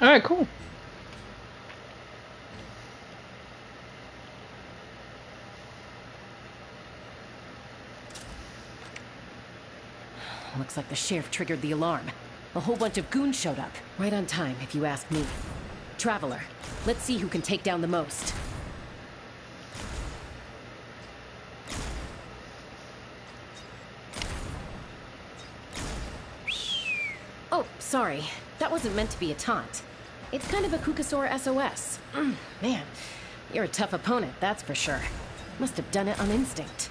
Alright, cool. Looks like the sheriff triggered the alarm. A whole bunch of goons showed up. Right on time, if you ask me. Traveler, let's see who can take down the most. Oh, sorry. That wasn't meant to be a taunt. It's kind of a Kukasaur SOS. Man, you're a tough opponent, that's for sure. Must have done it on instinct.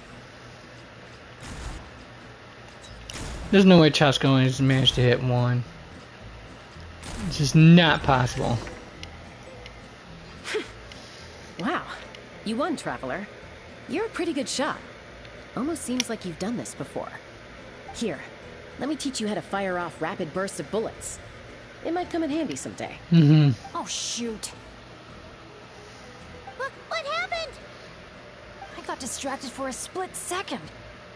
There's no way Chasko has managed to hit one. It's just not possible. Wow. You won, Traveler. You're a pretty good shot. Almost seems like you've done this before. Here, let me teach you how to fire off rapid bursts of bullets. It might come in handy someday. Oh, shoot. What happened? I got distracted for a split second.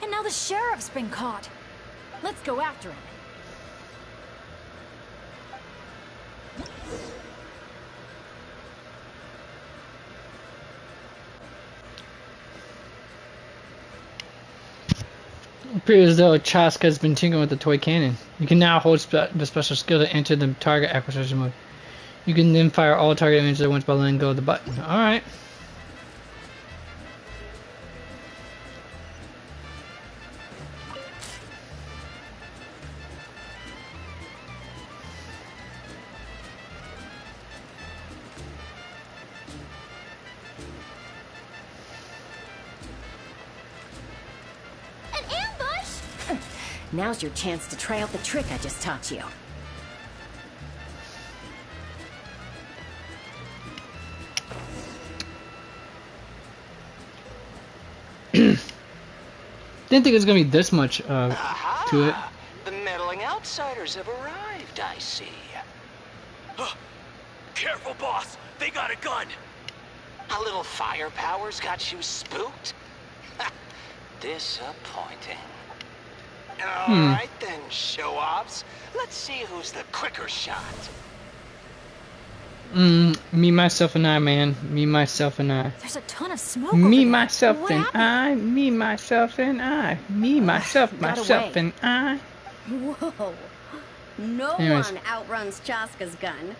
And now the sheriff's been caught. Let's go after him. It appears as though Chaska has been tinkering with the toy cannon. You can now hold the special skill to enter the target acquisition mode. You can then fire all target images at once by letting go of the button. Alright. Now's your chance to try out the trick I just taught you. Didn't think it was gonna be this much to it. The meddling outsiders have arrived, I see. Careful, boss! They got a gun! A little firepower's got you spooked? Disappointing. Alright then, show-offs. Let's see who's the quicker shot. Me, myself, and I, man. Me, myself, and I. There's a ton of smoke. Me, myself, and I. Me, myself, and I. Me, myself, Got myself, away. and I. Whoa. No Anyways. one outruns Chaska's gun.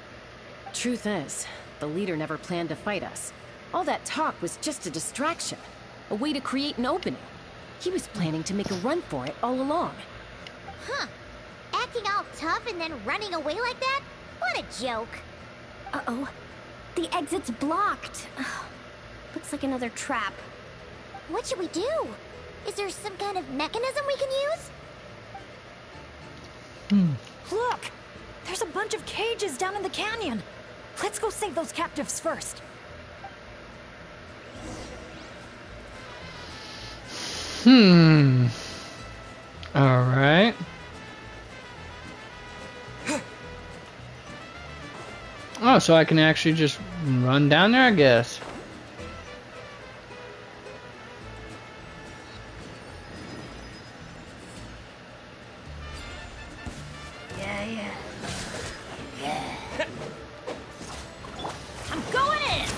Truth is, the leader never planned to fight us. All that talk was just a distraction. A way to create an opening. He was planning to make a run for it all along. Huh. Acting all tough and then running away like that? What a joke. Uh-oh. The exit's blocked. Looks like another trap. What should we do? Is there some kind of mechanism we can use? Look! There's a bunch of cages down in the canyon. Let's go save those captives first. Alright. Oh, so I can actually just run down there, I guess. I'm going in!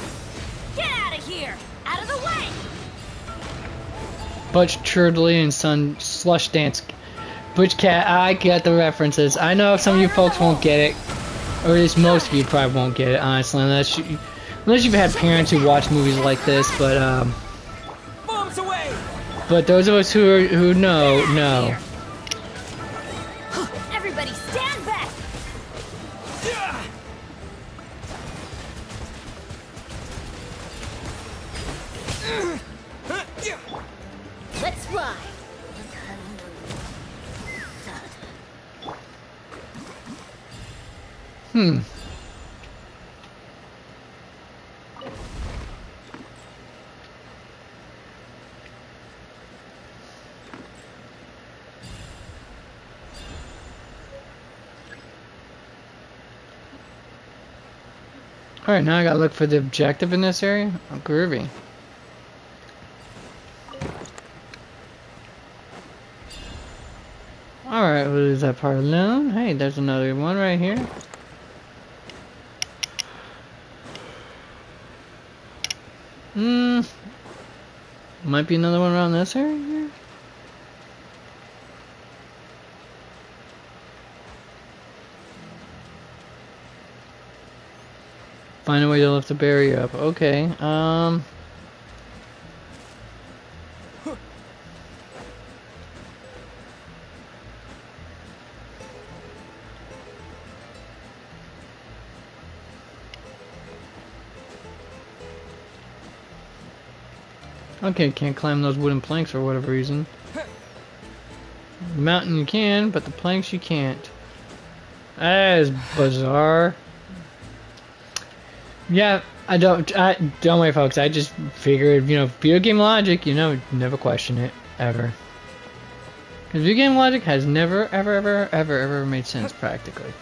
Get out of here! Out of the way! Butch Churdley and Son Slush Dance. Butch Cat, I get the references. I know some of you folks won't get it. Or at least most of you probably won't get it, honestly, unless you've had parents who watch movies like this, but Bombs away! but those of us who know. Everybody stand back! Let's fly. Alright, now I gotta look for the objective in this area. Oh, groovy. Alright, what is that part alone? Hey, there's another one right here. Might be another one around this area here. Find a way to lift the barrier up. Okay, okay, can't climb those wooden planks for whatever reason. The mountain you can, but the planks you can't. That is bizarre. Yeah, don't worry, folks. I just figured, you know, video game logic, you know, never question it ever. Because video game logic has never, ever made sense practically.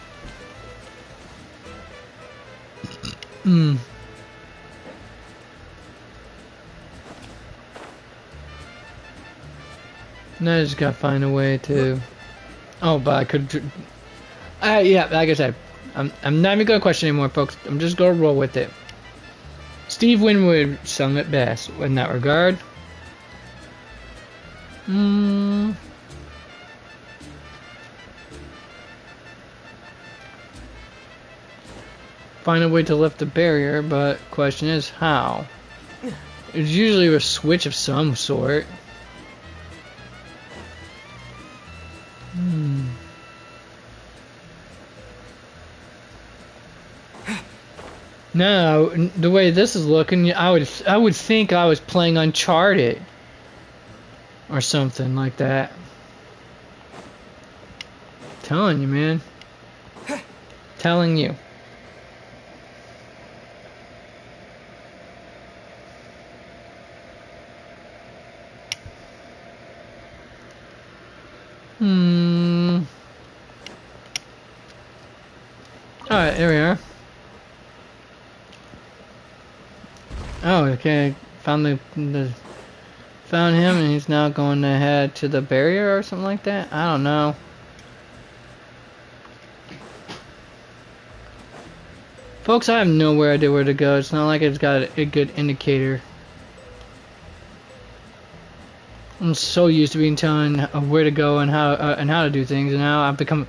Now I just gotta find a way to. Oh, but I could. Yeah, like I said, I'm not even gonna question anymore, folks. I'm just gonna roll with it. Steve Winwood sung it best in that regard. Find a way to lift the barrier, but question is how? It's usually a switch of some sort. No, the way this is looking, I would think I was playing Uncharted or something like that. Telling you, man. Telling you. Alright, here we are. Oh, okay. Found found him, and he's now going to head to the barrier or something like that. I don't know. Folks, I have no idea where to go. It's not like it's got a good indicator. I'm so used to being telling where to go and how to do things, and now I've become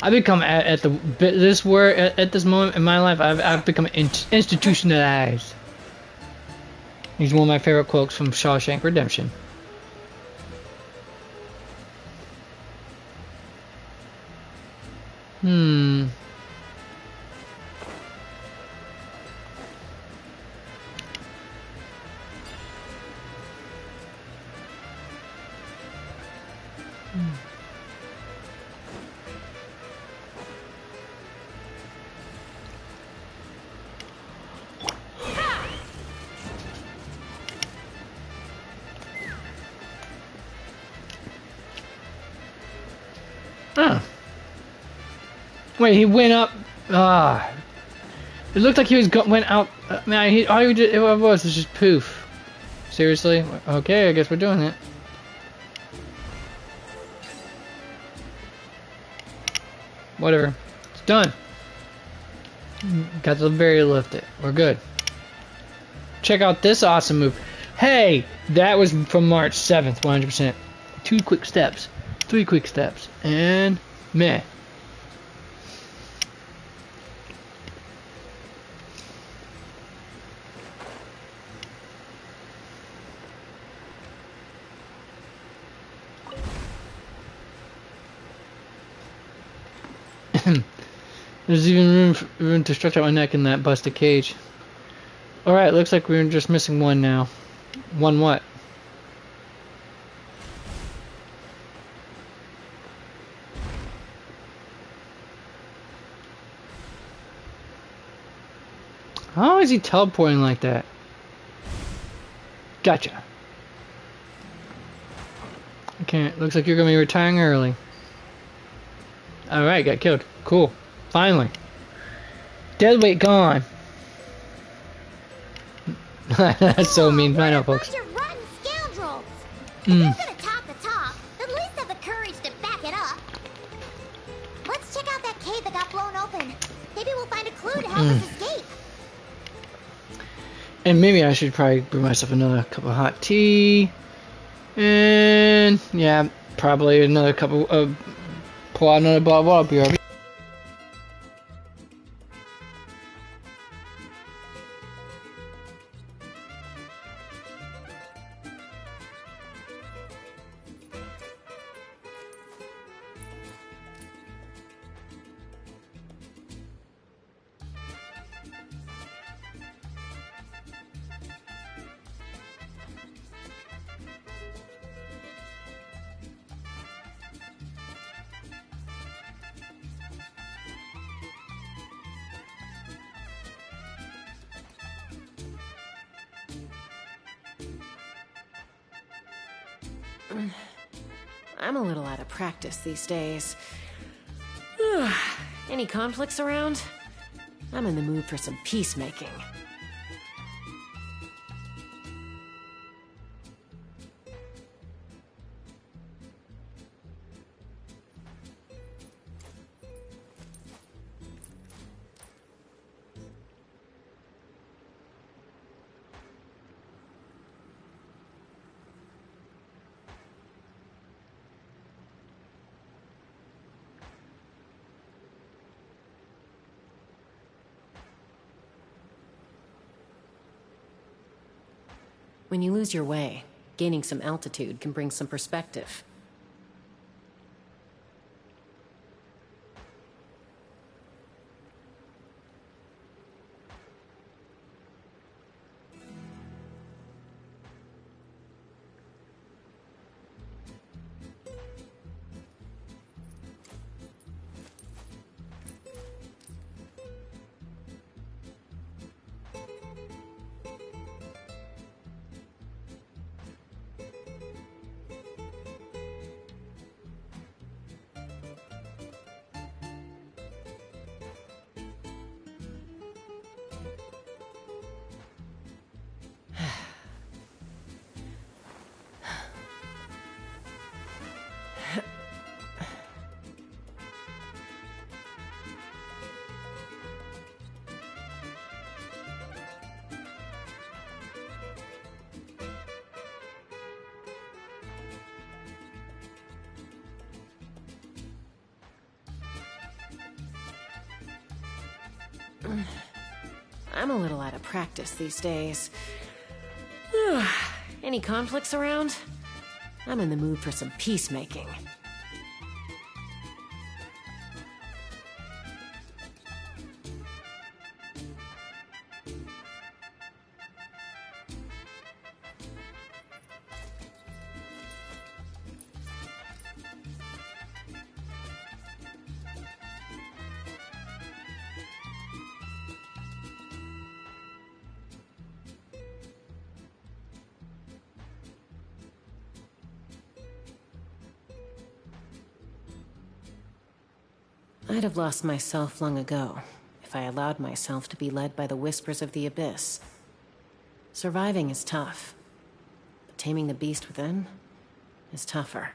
at this moment in my life I've become institutionalized. He's one of my favorite quotes from Shawshank Redemption. Huh. Wait, he went up. It looked like he went out. Man, all he did, it was just poof. Seriously? Okay, I guess we're doing it. Whatever. It's done. Got the very lifted. We're good. Check out this awesome move. Hey, that was from March 7th, 100%. 2 quick steps. 3 quick steps. And meh. There's even room to stretch out my neck in that busted cage. Alright, looks like we're just missing one now. One what? How is he teleporting like that? Gotcha. Okay, looks like you're gonna be retiring early. Alright, got killed. Cool. Finally. Dead weight gone. That's so mean. I know, folks. You're rotten scoundrels. If you're gonna talk the talk, at least have the courage to back it up. Let's check out that cave that got blown open. Maybe we'll find a clue to help us escape. And maybe I should probably brew myself another cup of hot tea. And yeah, probably another cup of pour out another bottle of water. BRB. I'm a little out of practice these days. Any conflicts around? I'm in the mood for some peacemaking. When you lose your way, gaining some altitude can bring some perspective. I'm a little out of practice these days. Any conflicts around? I'm in the mood for some peacemaking. I'd have lost myself long ago if I allowed myself to be led by the whispers of the abyss. Surviving is tough, but taming the beast within is tougher.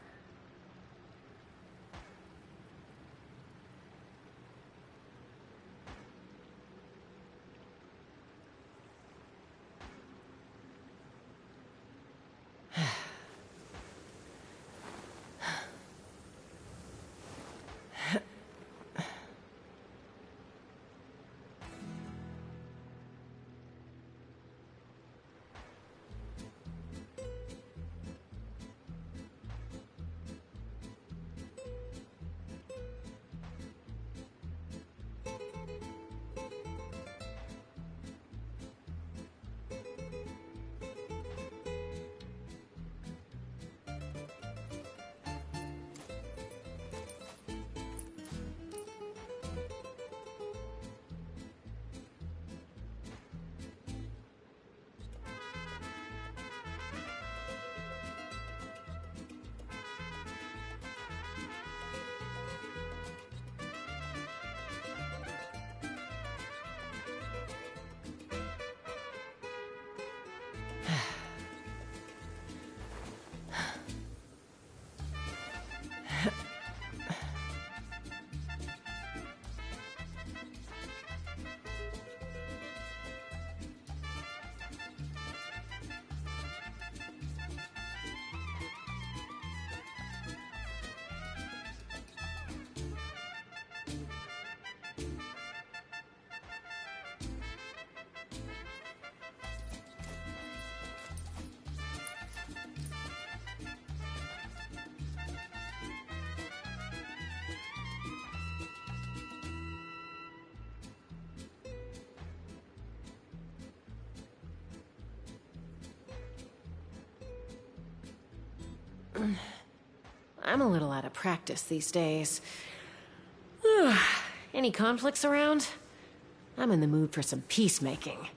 I'm a little out of practice these days. Any conflicts around? I'm in the mood for some peacemaking.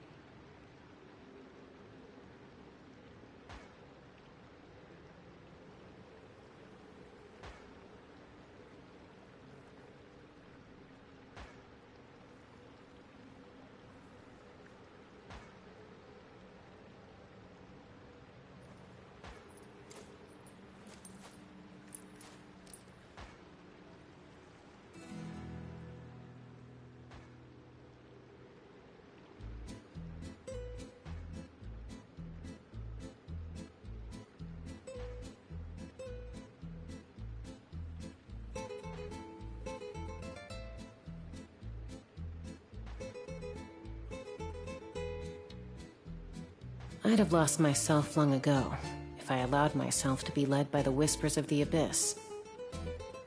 I'd have lost myself long ago if I allowed myself to be led by the whispers of the abyss.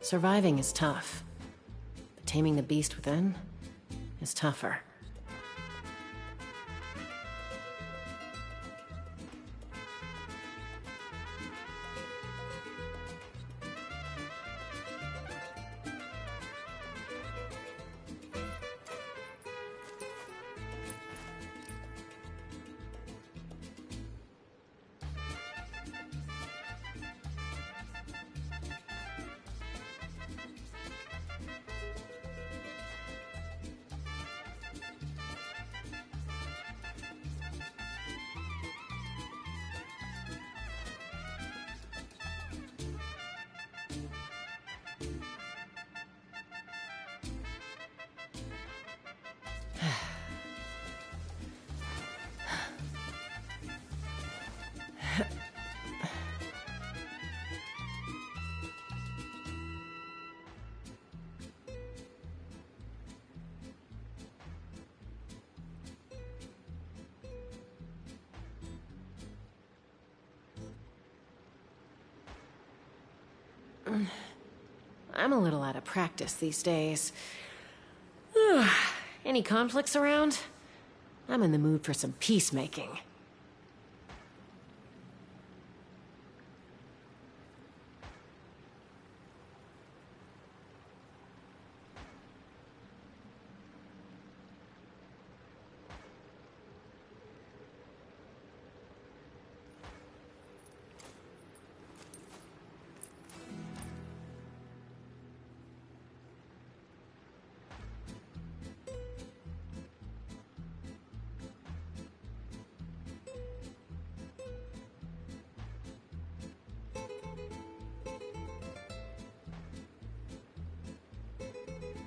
Surviving is tough, but taming the beast within is tougher. I'm a little out of practice these days. Any conflicts around? I'm in the mood for some peacemaking.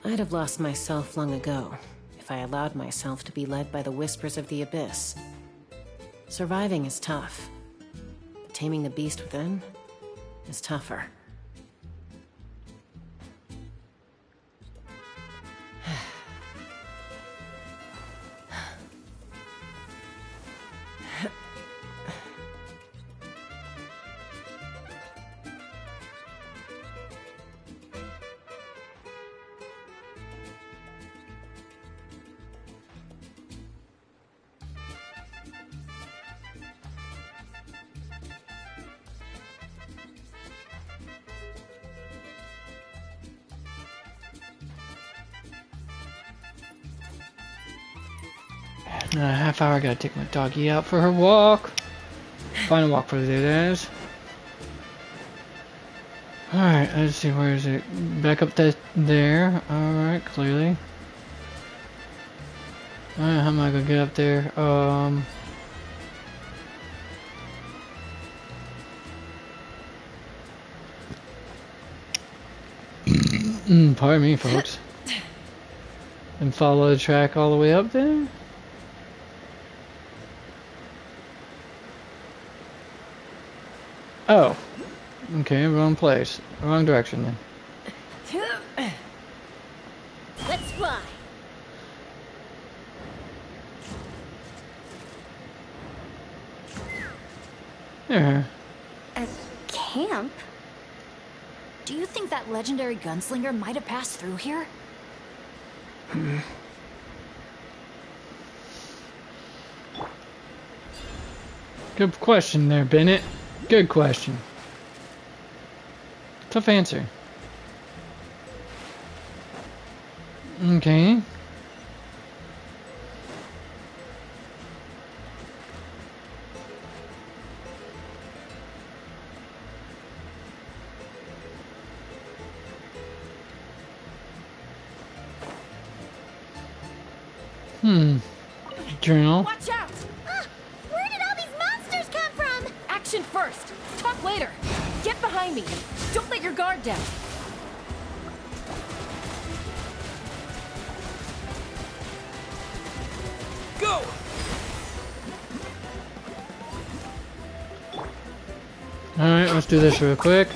I'd have lost myself long ago if I allowed myself to be led by the whispers of the abyss. Surviving is tough, but taming the beast within is tougher. In a half hour, I gotta take my doggy out for her walk. Final walk for the day, that is. Alright, let's see, where is it? Back up there. Alright, clearly. Alright, how am I gonna get up there? Pardon me, folks. And follow the track all the way up there? Oh. Okay, wrong place. Wrong direction then. Let's fly. There. A camp? Do you think that legendary gunslinger might have passed through here? Good question there, Bennett. Good question. Tough answer. Okay. Journal. Watch out! Where did all these monsters come from? Action first! Talk later! Get behind me! Don't let your guard down! Go! Alright, let's do this real quick.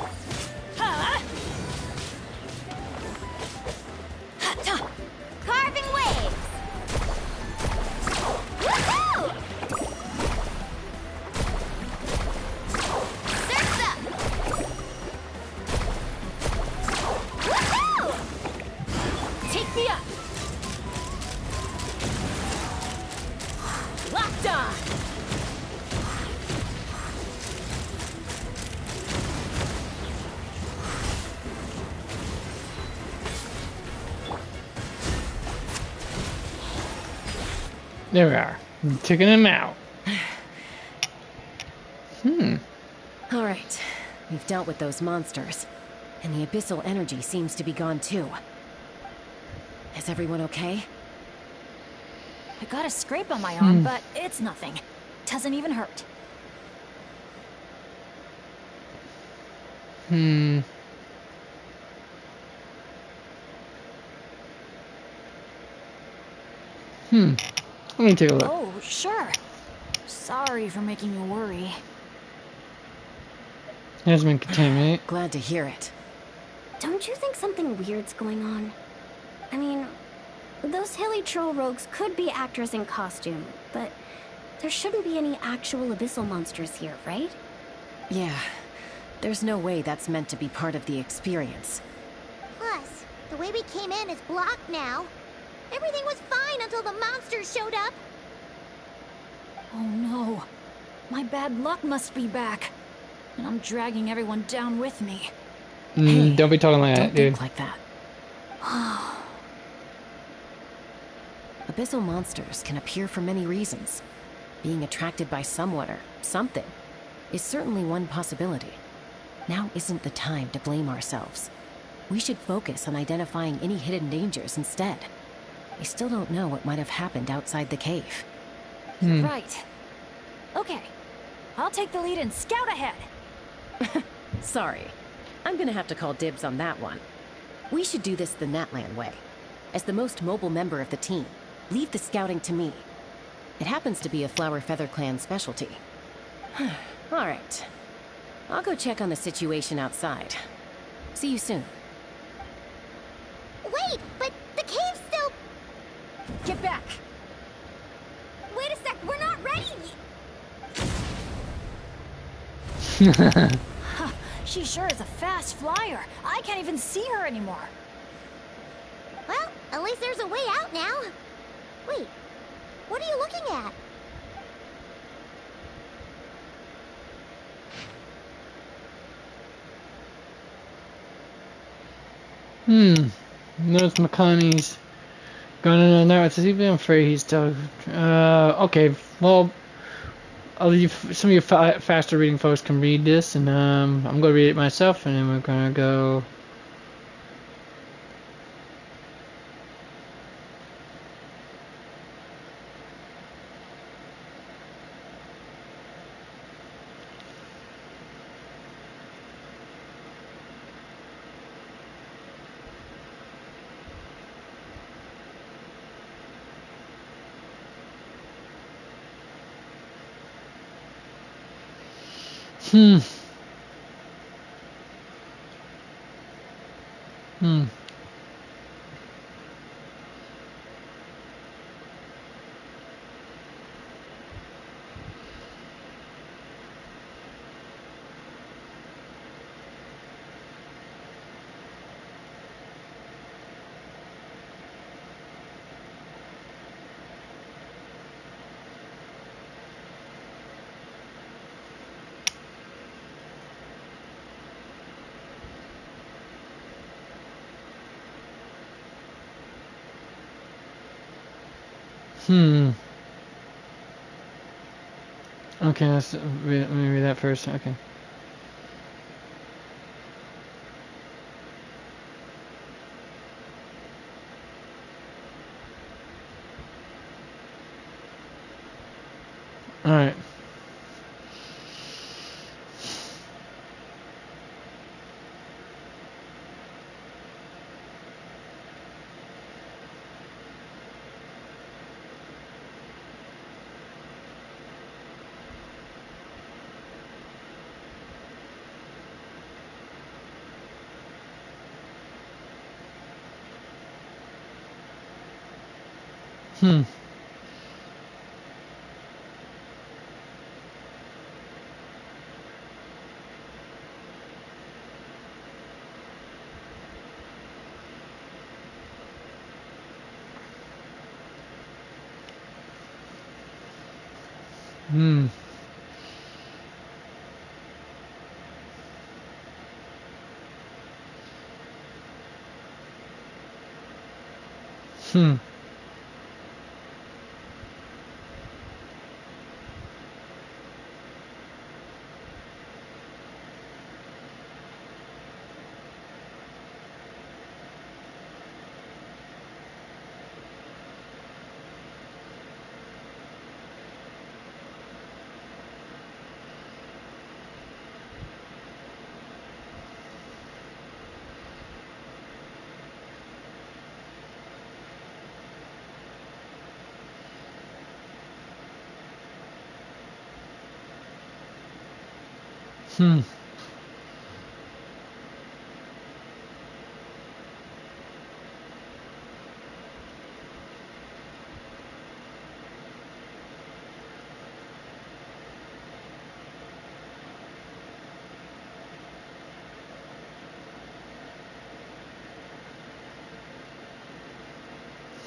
Carving waves. Woohoo! Surf's up. Woohoo! Take me up! Locked on! There we are. I'm taking him out. All right, we've dealt with those monsters, and the abyssal energy seems to be gone too. Is everyone okay? I got a scrape on my arm, but it's nothing. Doesn't even hurt. Let me take a look. Oh, sure. Sorry for making you worry. Has been contaminated. Glad to hear it. Don't you think something weird's going on? I mean, those hilly troll rogues could be actors in costume, but there shouldn't be any actual abyssal monsters here, right? Yeah, There's no way that's meant to be part of the experience. Plus, the way we came in is blocked now. Everything was fine until the monsters showed up. Oh no. My bad luck must be back. And I'm dragging everyone down with me. Hey, don't be talking like that, dude. Don't think like that. Abyssal monsters can appear for many reasons. Being attracted by someone or something is certainly one possibility. Now isn't the time to blame ourselves. We should focus on identifying any hidden dangers instead. We still don't know what might have happened outside the cave. Right. Okay. I'll take the lead and scout ahead. Sorry. I'm gonna have to call dibs on that one. We should do this the Natlan way. As the most mobile member of the team, leave the scouting to me. It happens to be a Flower Feather Clan specialty. Alright. I'll go check on the situation outside. See you soon. Wait, but the cave's still... Get back! Wait a sec, we're not ready! She sure is a fast flyer. I can't even see her anymore. Well, at least there's a way out now. Wait, what are you looking at? Notice McConaughey's going in and out. I'm afraid he's still... okay, well, I'll leave some of you faster reading folks can read this, and I'm going to read it myself, and then we're going to go... Okay, let me read that first. Okay. Alright.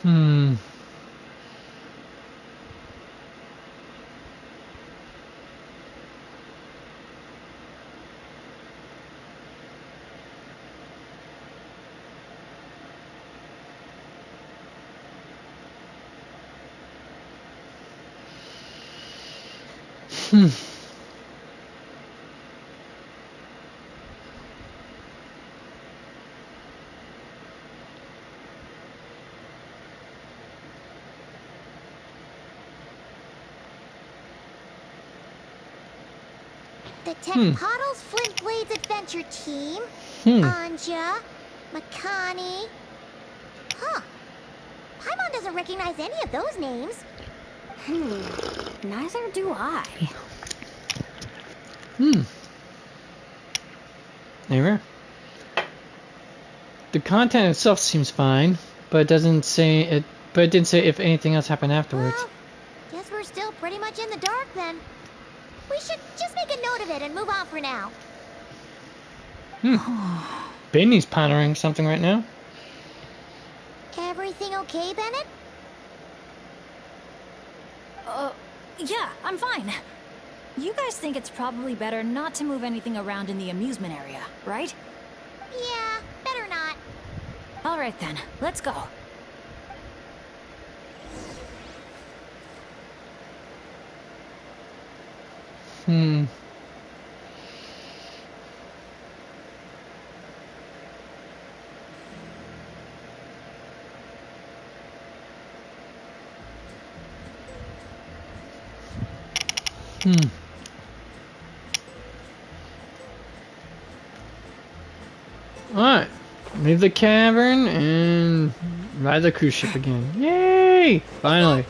Hmm. Hmm. The Tech Pottles Flint Blades Adventure Team. Anja. Makani. Huh. Paimon doesn't recognize any of those names. Neither do I. Never. The content itself seems fine, but it doesn't say it. But it didn't say if anything else happened afterwards. Well, guess we're still pretty much in the dark then. We should just make a note of it and move on for now. Benny's pondering something right now. Everything okay, Bennett? Yeah, I'm fine. You guys think it's probably better not to move anything around in the amusement area, right? Yeah, better not. All right then, let's go. Alright. Leave the cavern and ride the cruise ship again. Yay! Finally.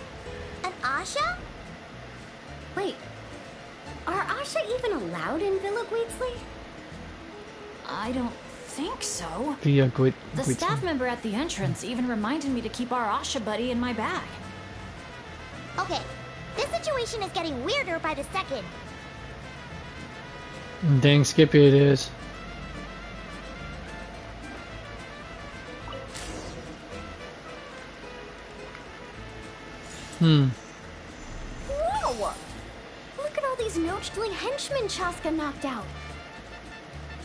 An Asha? Wait, are Asha even allowed in Villa Guitzley? I don't think so. The staff member at the entrance even reminded me to keep our Asha buddy in my bag. Okay, this situation is getting weirder by the second. Dang Skippy it is. Whoa! Look at all these Nochtling henchmen Chaska knocked out.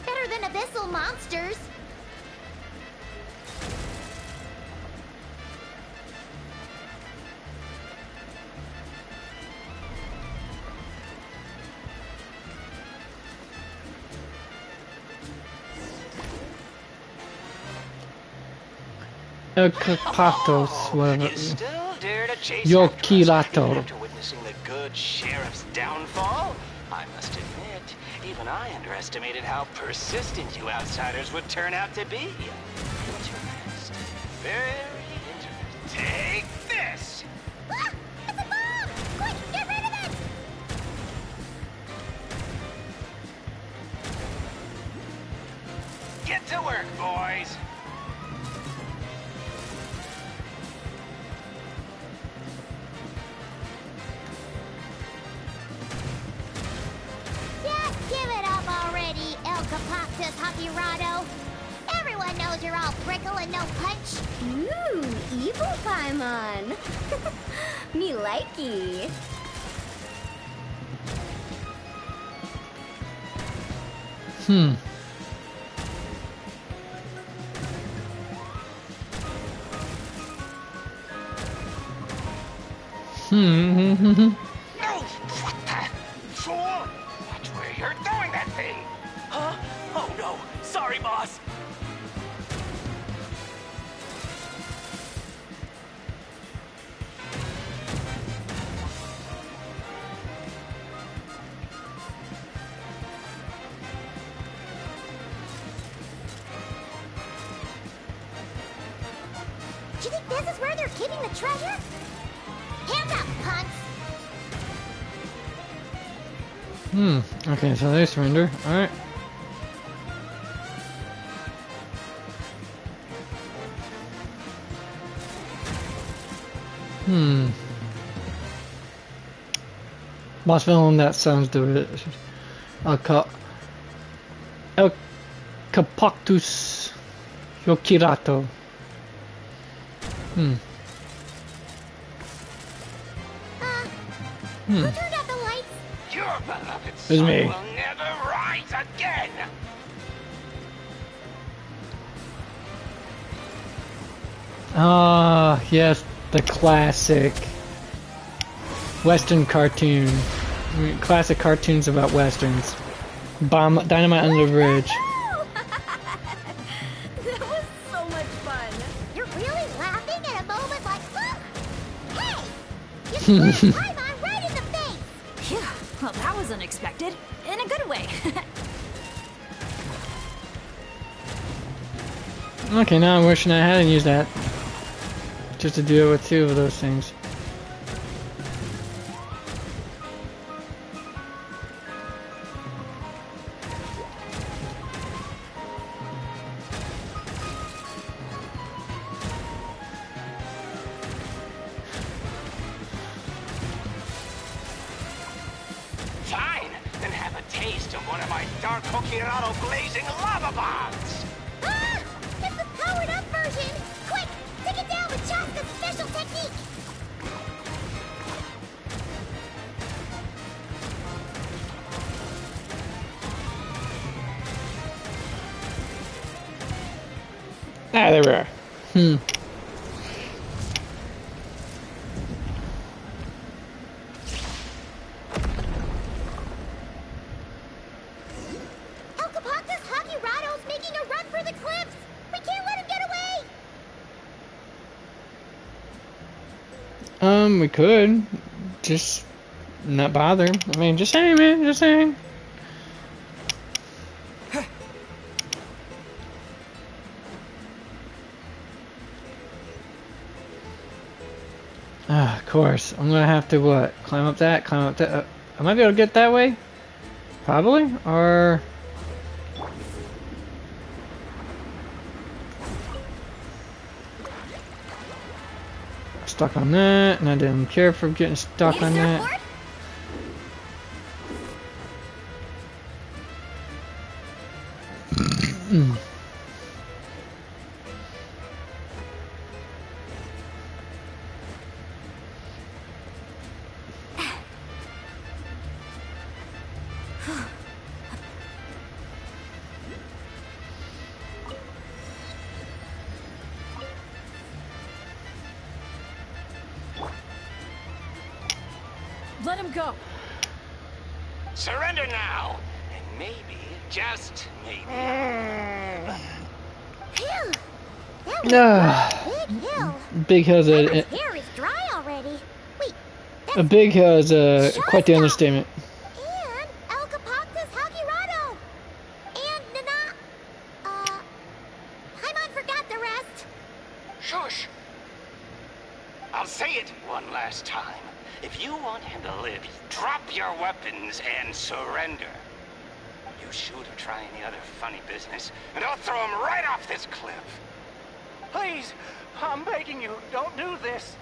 Better than abyssal monsters. El Capatos, whatever. You still dare to chase Yo after us Kilato. after witnessing the good sheriff's downfall? I must admit, even I underestimated how persistent you outsiders would turn out to be. Interesting. Very interesting. Take this! Ah! It's a bomb! Quick, get rid of it! Get to work, boys! Just give it up already, El Capactus Hakirado. Everyone knows you're all prickle and no punch. Ooh, evil Paimon. Me likey. No! What the? Fool! Watch where you're throwing that thing! Huh? Oh no! Sorry, boss! Do you think this is where they're keeping the treasure? Hands up, punks! Okay, so they surrender. Alright. Boss villain, that sounds delicious. El Capactus Yokirato. Who turned out the lights? Your beloved was son me. will never rise again. Ah, yes, the classic Western cartoon. I mean, classic cartoons about Westerns. Bomb dynamite under the bridge. That was so much fun. You're really laughing at a moment like, look! Hey! You slammed Paimon right in the face! Phew, well, that was unexpected. In a good way. Okay, now I'm wishing I hadn't used that. Just to deal with two of those things. Fine, then have a taste of one of my dark Hokkirado blazing lava bombs. Ah! It's the powered-up version! Quick! Take it down with Chaska's special technique! Ah, there we are. Elkapakta's Hokkirado's making a run for the cliffs! We can't let him get away! We could. Just not bother. I mean, just saying, man. Just saying. Ah, of course. I'm gonna have to what? Climb up that? Climb up that? I might be able to get that way? Probably? Or... stuck on that, and I didn't care for getting stuck on that. Let him go. Surrender now, and maybe, just maybe. Phew! That was Ah. a big hill. Big Hill's Paimon's hair is dry already. Wait, a big hill is quite the understatement. and Elkapakta's Hokkirado! And Nana... Paimon forgot the rest. Shush! I'll say it one last time. If you want him to live, drop your weapons and surrender. You shoot or try any other funny business, and I'll throw him right off this cliff. Please, I'm begging you, don't do this.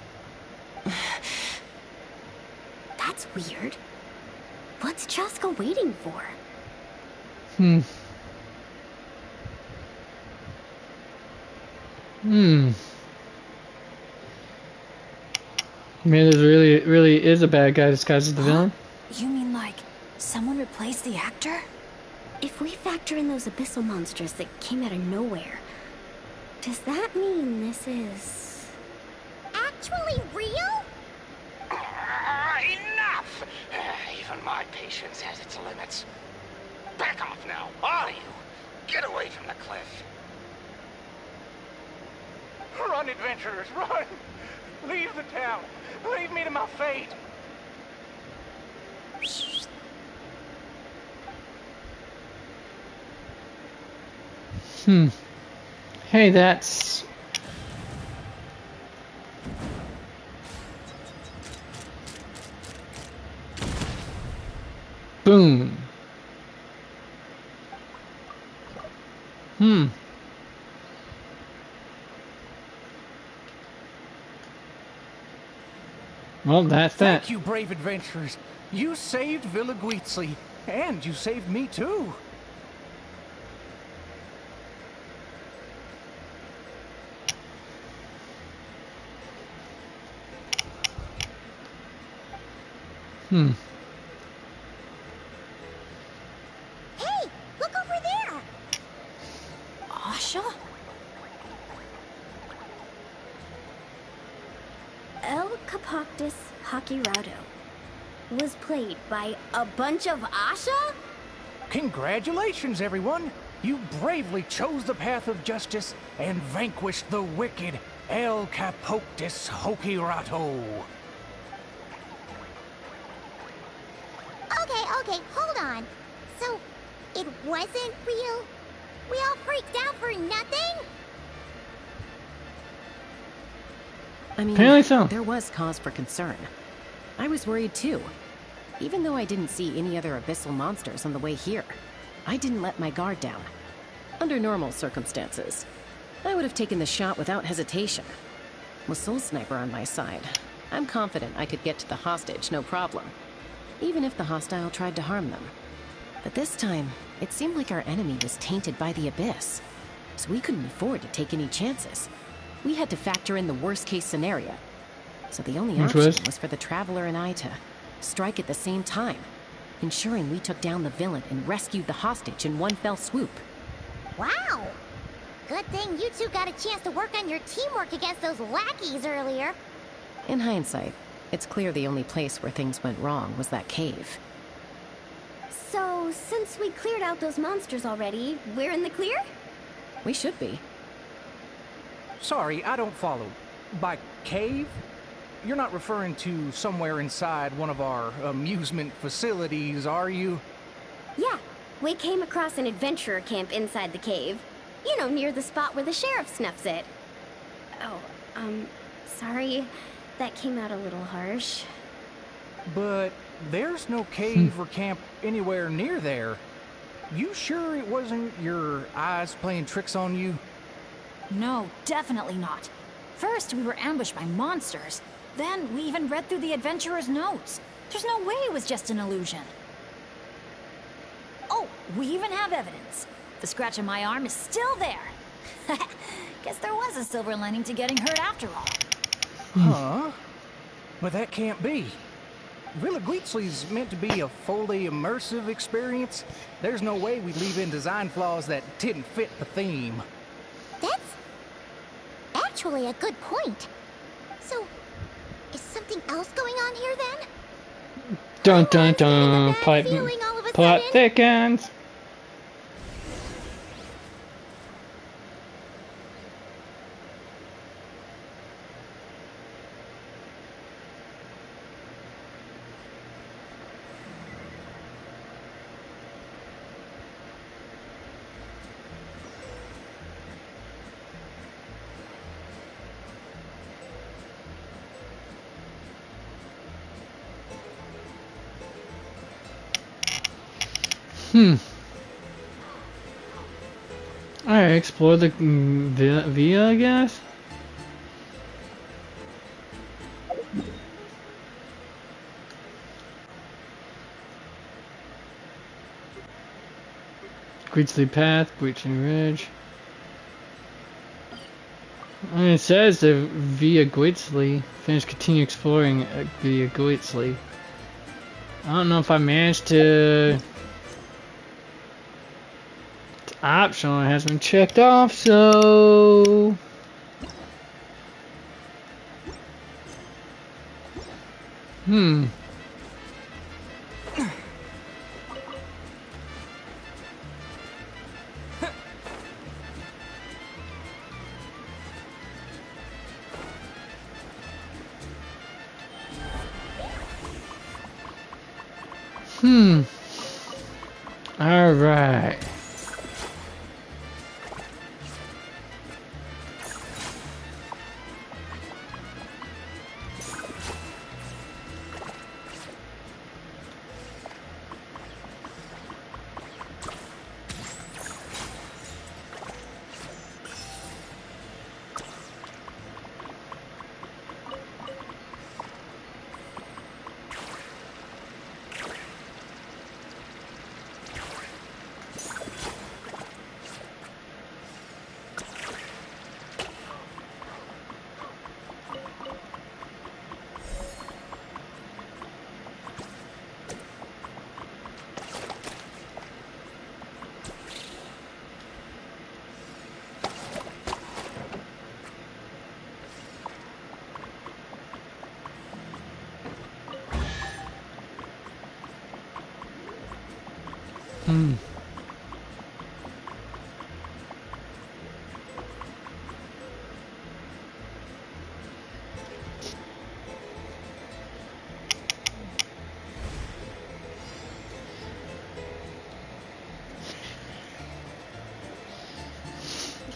That's weird. What's Chaska waiting for? Man, this really is a bad guy disguised as the villain. You mean like someone replaced the actor? If we factor in those abyssal monsters that came out of nowhere, does that mean this is... Actually real? Enough! Even my patience has its limits. Back off now, all of you. Get away from the cliff. Run, adventurers, run! Leave the town. Leave me to my fate. Hey, that's... Boom. Well, that's that. Thank you, brave adventurers. You saved Villa Guizli, and you saved me too. Hey, look over there! Asha? El Capoctus Hakirado was played by a bunch of Asha? Congratulations, everyone! You bravely chose the path of justice and vanquished the wicked El Capoctus Hakirado. Okay, hold on. So, it wasn't real? We all freaked out for nothing? I mean, Apparently so. there was cause for concern. I was worried too. Even though I didn't see any other abyssal monsters on the way here, I didn't let my guard down. Under normal circumstances, I would have taken the shot without hesitation. With Soul Sniper on my side, I'm confident I could get to the hostage no problem, even if the hostile tried to harm them. But this time, it seemed like our enemy was tainted by the Abyss, so we couldn't afford to take any chances. We had to factor in the worst-case scenario, so the only option was for the Traveler and I to strike at the same time, ensuring we took down the villain and rescued the hostage in one fell swoop. Wow! Good thing you two got a chance to work on your teamwork against those lackeys earlier. In hindsight, it's clear the only place where things went wrong was that cave. So, since we cleared out those monsters already, we're in the clear? We should be. Sorry, I don't follow. By cave? You're not referring to somewhere inside one of our amusement facilities, are you? Yeah, we came across an adventurer camp inside the cave. You know, near the spot where the sheriff snuffs it. Oh, sorry. That came out a little harsh. But there's no cave or camp anywhere near there. You sure it wasn't your eyes playing tricks on you? No, definitely not. First, we were ambushed by monsters. Then, we even read through the adventurer's notes. There's no way it was just an illusion. Oh, we even have evidence. The scratch on my arm is still there. Guess there was a silver lining to getting hurt after all. Huh? But that can't be. Villa Guitzli's meant to be a fully immersive experience. There's no way we'd leave in design flaws that didn't fit the theme. That's actually a good point. So, is something else going on here then? Dun dun dun. Plot thickens. Alright, explore the via, I guess? Guitzli Path, Breaching Ridge. I mean, it says that via Guitzli. Continue exploring via Guitzli. I don't know if I managed to... It's optional, it has been checked off, so... Alright.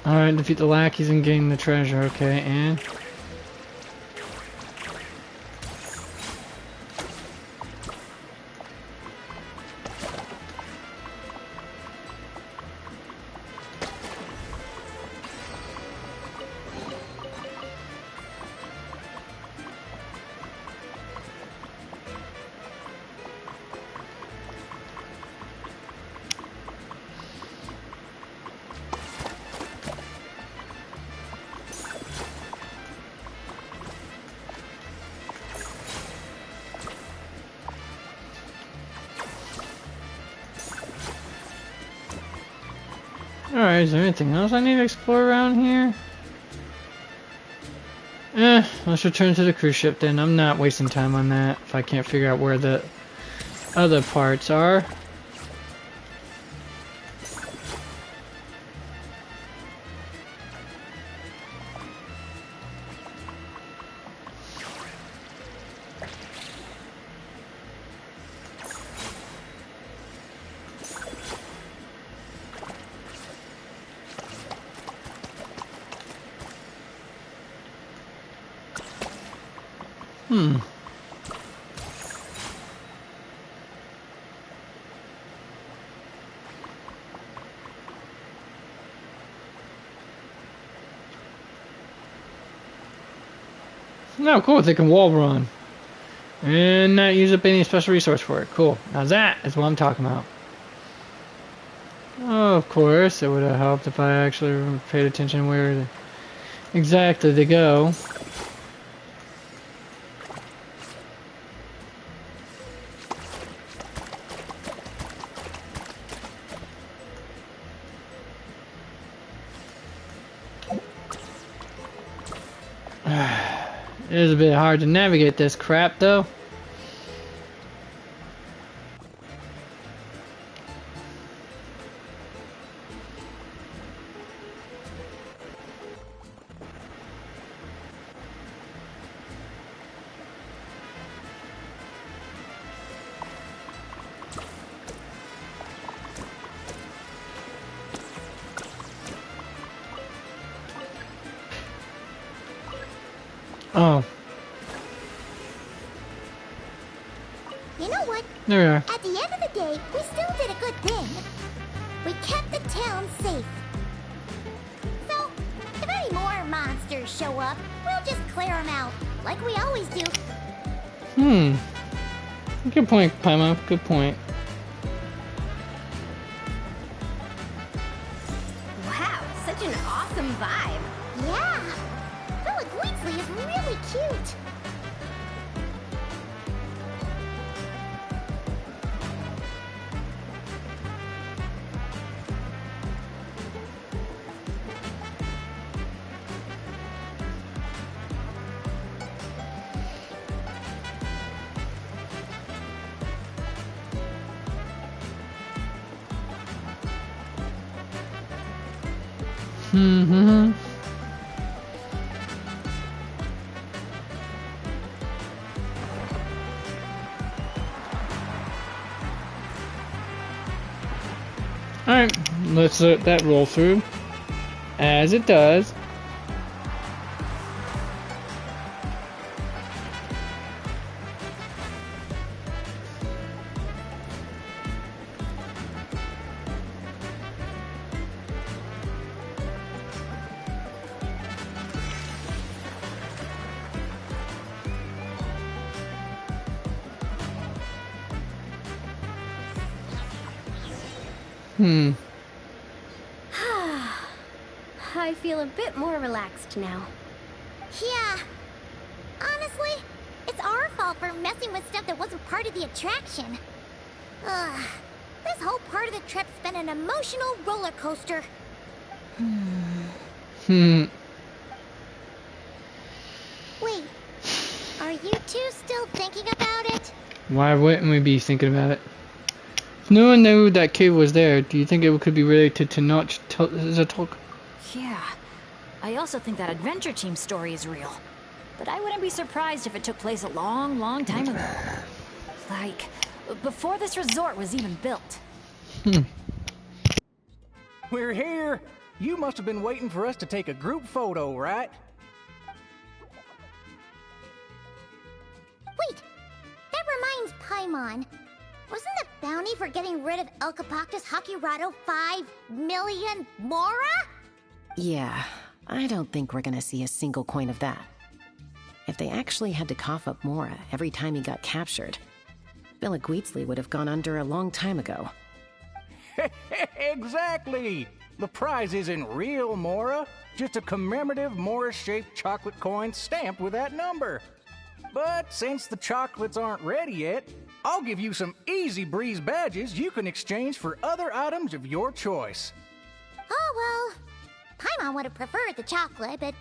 Alright, defeat the lackeys and gain the treasure. Okay, and... Alright, is there anything else I need to explore around here? Let's return to the cruise ship then. I'm not wasting time on that if I can't figure out where the other parts are. No, cool, they can wall run. And not use up any special resource for it. Cool. Now that is what I'm talking about. Oh, of course, it would have helped if I actually paid attention where exactly they go. It is a bit hard to navigate this crap, though. Oh. You know what? There we are. At the end of the day, we still did a good thing. We kept the town safe. So, if any more monsters show up, we'll just clear them out, like we always do. Good point, Paimon. Good point. Wow, such an awesome vibe. Yeah. Villa is really cute. Alright, let's let that roll through. As it does. I feel a bit more relaxed now. Yeah. Honestly, it's our fault for messing with stuff that wasn't part of the attraction. Ugh. This whole part of the trip's been an emotional roller coaster. Wait, are you two still thinking about it? why wouldn't we be thinking about it? If no one knew that cave was there, do you think it could be related to Tenochtitlan? Yeah. I also think that Adventure Team story is real. But I wouldn't be surprised if it took place a long, long time ago. Like, before this resort was even built. We're here! You must have been waiting for us to take a group photo, right? Wait! That reminds Paimon. Wasn't the bounty for getting rid of El Capactus Hakirado 5 million Mora? Yeah, I don't think we're gonna see a single coin of that. If they actually had to cough up Mora every time he got captured, Villa Guitzli would have gone under a long time ago. Exactly! The prize isn't real Mora, just a commemorative Mora-shaped chocolate coin stamped with that number. But since the chocolates aren't ready yet, I'll give you some easy breeze badges you can exchange for other items of your choice. Oh, well, Paimon would have preferred the chocolate, but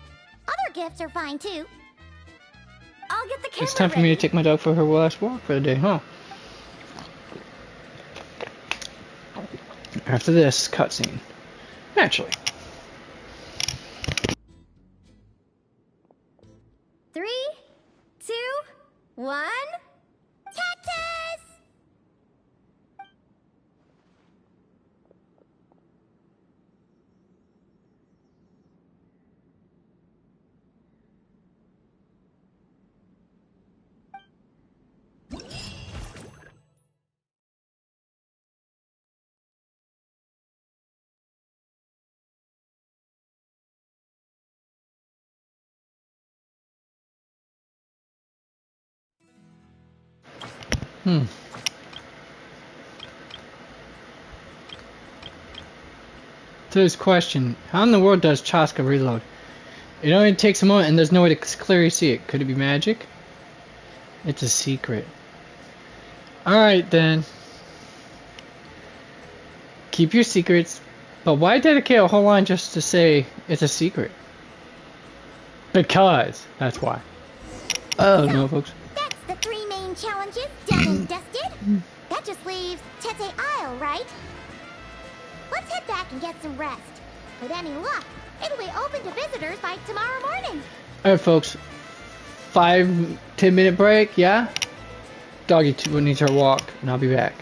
other gifts are fine too. I'll get the camera It's time for me to take my dog for her last walk for the day, huh? After this cutscene. Naturally. 3, 2, 1. Cactus! To this question, how in the world does Chaska reload? It only takes a moment and there's no way to clearly see it. Could it be magic? It's a secret. Alright then. Keep your secrets. But why dedicate a whole line just to say it's a secret? Because. That's why. Oh no, folks. That's the 3 main challenges done and dusted. That just leaves Tete Isle, right? Let's head back and get some rest. With any luck, it'll be open to visitors by tomorrow morning. Alright folks. 5-10 minute break, yeah? Doggy needs her walk, and I'll be back.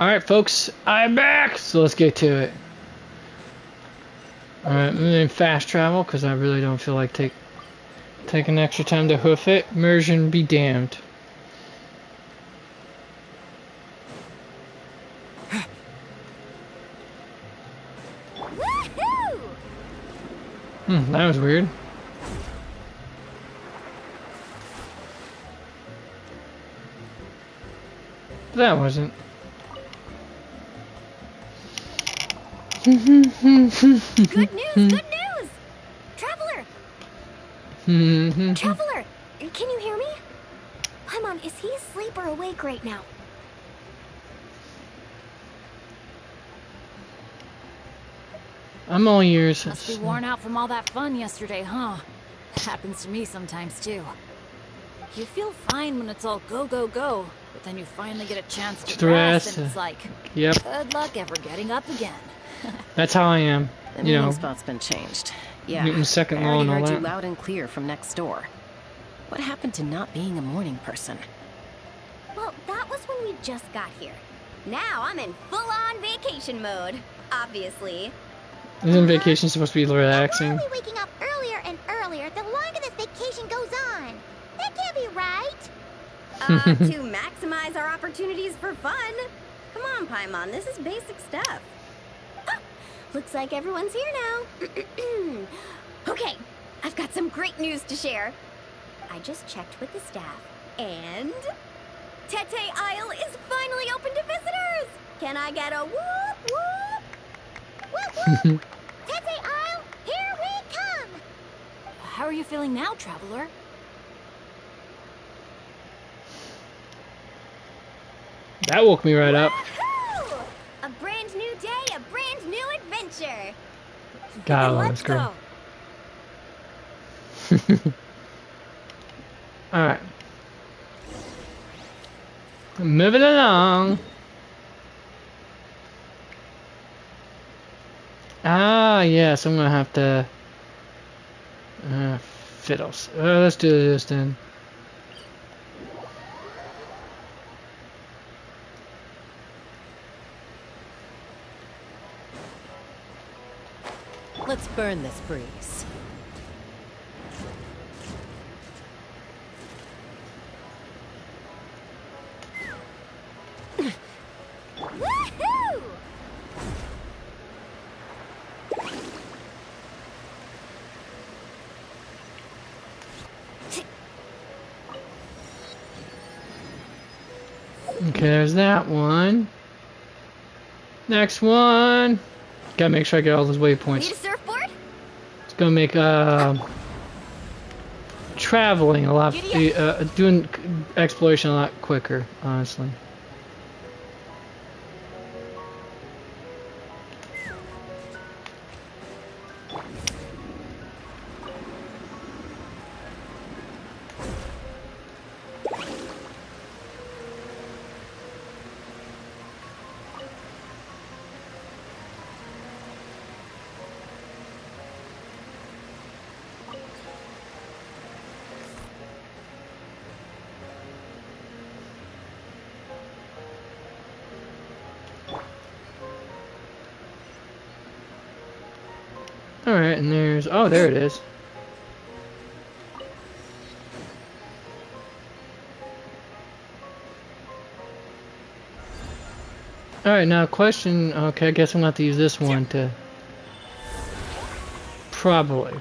Alright, folks, I'm back! So let's get to it. Alright, I'm in fast travel because I really don't feel like taking extra time to hoof it. Immersion be damned. That was weird. That wasn't. Good news! Good news! Traveler! Traveler! Can you hear me? Paimon, is he asleep or awake right now? I'm all ears. Must be worn out from all that fun yesterday, huh? Happens to me sometimes too. You feel fine when it's all go, go, go, but then you finally get a chance to rest and it's like, yep. Good luck ever getting up again. That's how I am. The meeting spot's been changed. Yeah, Newton's second I law already and all heard that. you loud and clear from next door. What happened to not being a morning person? Well, that was when we just got here. Now I'm in full-on vacation mode, obviously. Isn't vacation supposed to be relaxing? Why are we waking up earlier and earlier the longer this vacation goes on? That can't be right. To maximize our opportunities for fun. Come on, Paimon, this is basic stuff. Ah, looks like everyone's here now. Okay, I've got some great news to share. I just checked with the staff, and Tete Isle is finally open to visitors! Can I get a whoop whoop? Whoop whoop! Tete Isle, here we come! How are you feeling now, Traveler? That woke me right up. Woohoo! A brand new day, a brand new adventure! God, I love this girl. Alright. Moving along. Ah, yes, I'm gonna have to... fiddles. Let's do this then. Let's burn this breeze. Woohoo! Okay, there's that one. Next one. Gotta make sure I get all those waypoints. Need a surfboard? It's gonna make traveling a lot, doing exploration a lot quicker, honestly. Alright, and there's... oh, there it is. Alright, now question... okay, I guess I'm gonna have to use this one to... probably.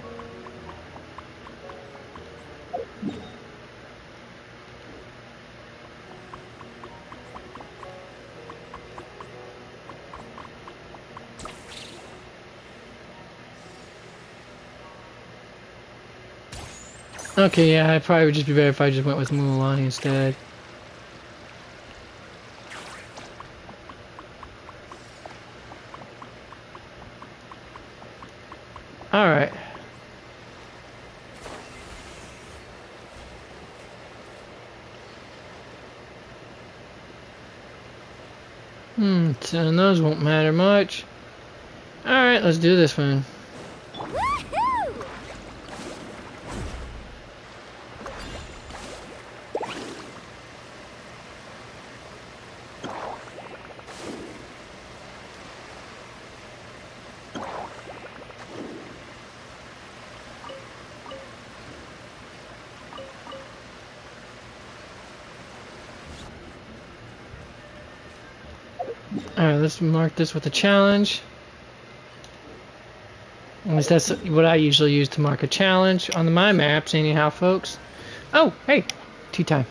Okay, yeah, I'd probably just be better if I just went with Mulan instead. Alright. So those won't matter much. Alright, let's do this one. Alright, let's mark this with a challenge. At least that's what I usually use to mark a challenge on my maps anyhow, folks. Oh, hey, tea time.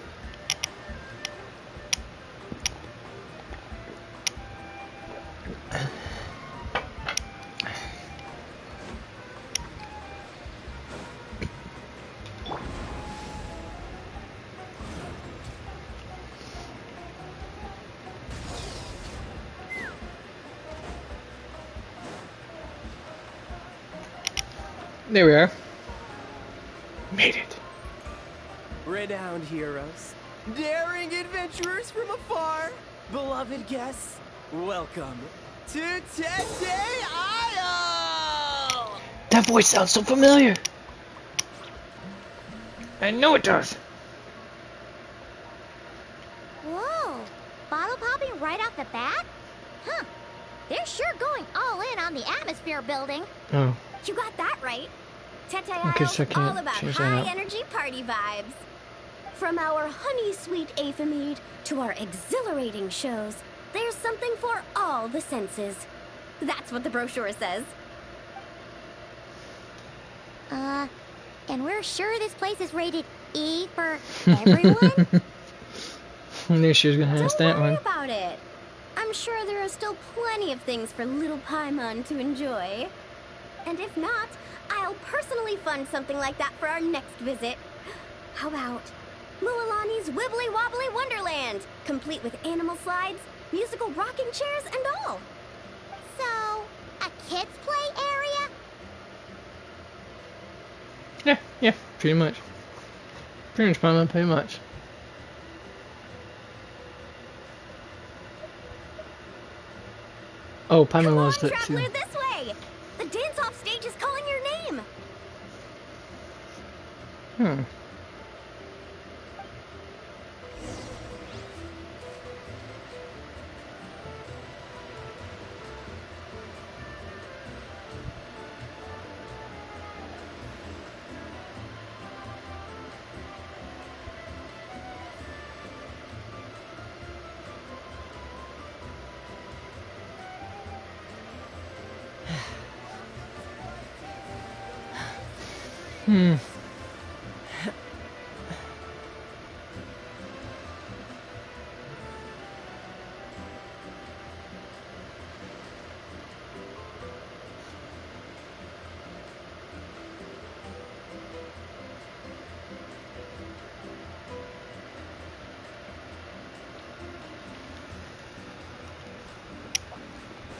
There we are. Made it. Renowned heroes, daring adventurers from afar, beloved guests, welcome to Tete Isle! That voice sounds so familiar. I know it does. Whoa! Bottle popping right off the bat? Huh. They're sure going all in on the atmosphere building. Oh. You got that right. Tete Okay, Isle's so I can't all about change that up. high-energy party vibes. From our honey-sweet aphemide to our exhilarating shows, there's something for all the senses. That's what the brochure says. And we're sure this place is rated E for everyone? I knew she was gonna ask that Don't worry one. about it. I'm sure there are still plenty of things for little Paimon to enjoy. And if not, I'll personally fund something like that for our next visit. How about Mulalani's Wibbly Wobbly Wonderland, complete with animal slides, musical rocking chairs, and all. So, a kids' play area? Yeah, pretty much. Pretty much, Mama, pretty much. Oh, Paimon was that too. Traveler, this way! The dance-off stage is calling your name! Hmm. Hmm.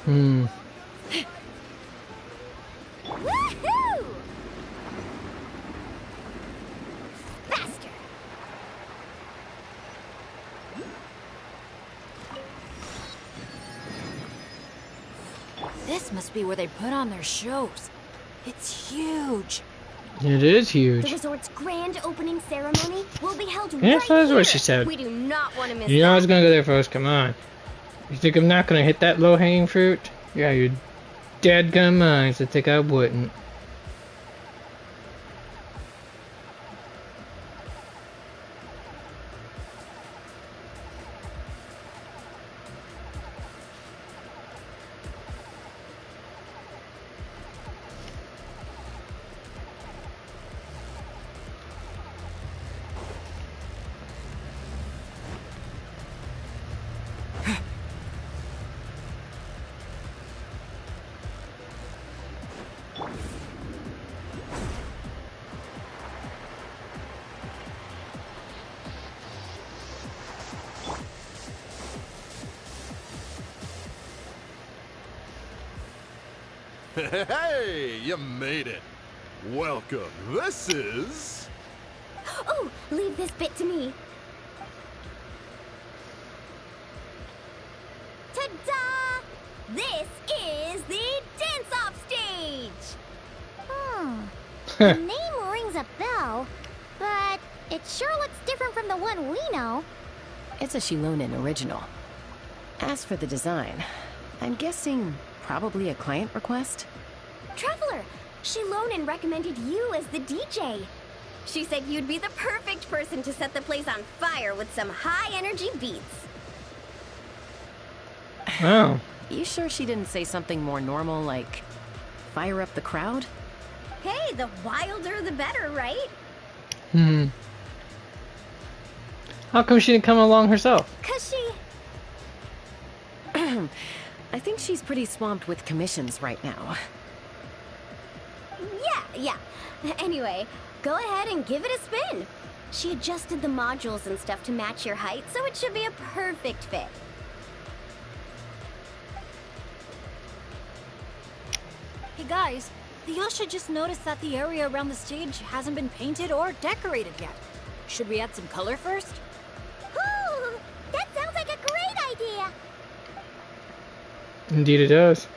Hmm. Woohoo! Faster! This must be where they put on their shows. It's huge. It is The huge. resort's grand opening ceremony will be held Yes, right that's here. what she said. We do not want to miss You know I that. was gonna go there first, come on. You think I'm not gonna hit that low-hanging fruit? Yeah, you're dead-gum minds to think I wouldn't. Hey, you made it. Welcome. This is... Oh, leave this bit to me. Ta-da! This is the dance-off stage! The name rings a bell, but it sure looks different from the one we know. It's a Shilonen original. As for the design, I'm guessing probably a client request? Traveler, Shilonen recommended you as the DJ. She said you'd be the perfect person to set the place on fire with some high-energy beats. Oh. You sure she didn't say something more normal, like fire up the crowd? Hey, the wilder the better, right? How come she didn't come along herself? 'Cause she... I think she's pretty swamped with commissions right now. Yeah. Anyway, go ahead and give it a spin. She adjusted the modules and stuff to match your height, so it should be a perfect fit. Hey guys, the Usha just noticed that the area around the stage hasn't been painted or decorated yet. Should we add some color first? Ooh, that sounds like a great idea. Indeed it does.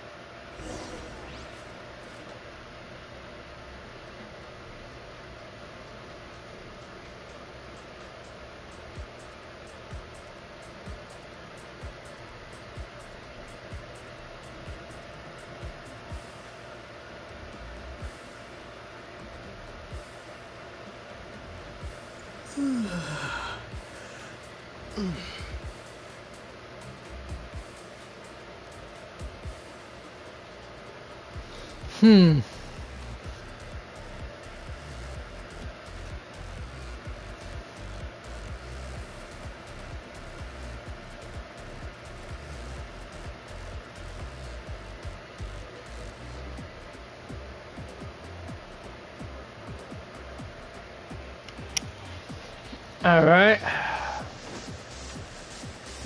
All right.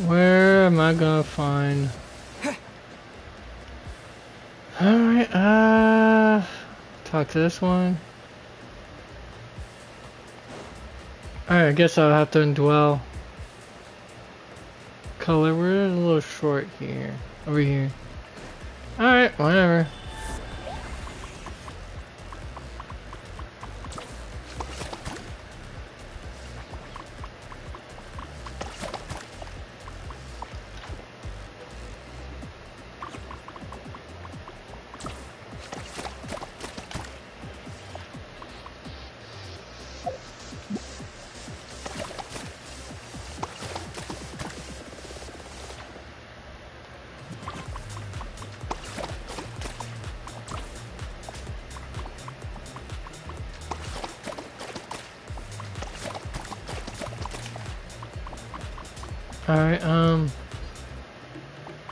Where am I gonna find? All right. Talk to this one. All right. I guess I'll have to indwell. Color. We're a little short here. Over here. All right. Whatever. Alright,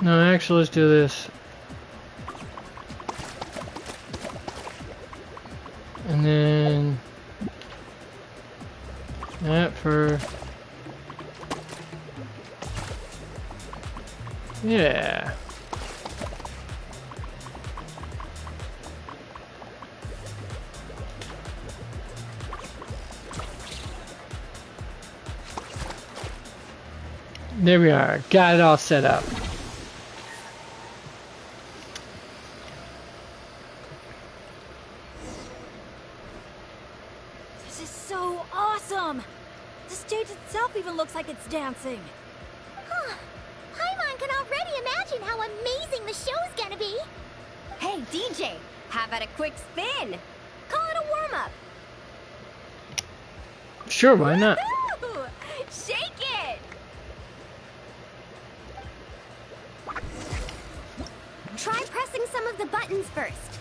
no, actually, let's do this. And then that for... Yeah. There we are. Got it all set up. This is so awesome! The stage itself even looks like it's dancing. Huh. Paimon can already imagine how amazing the show's gonna be. Hey, DJ, how about a quick spin? Call it a warm-up. Sure, why not? Woo-hoo! Shake it! Try pressing some of the buttons first.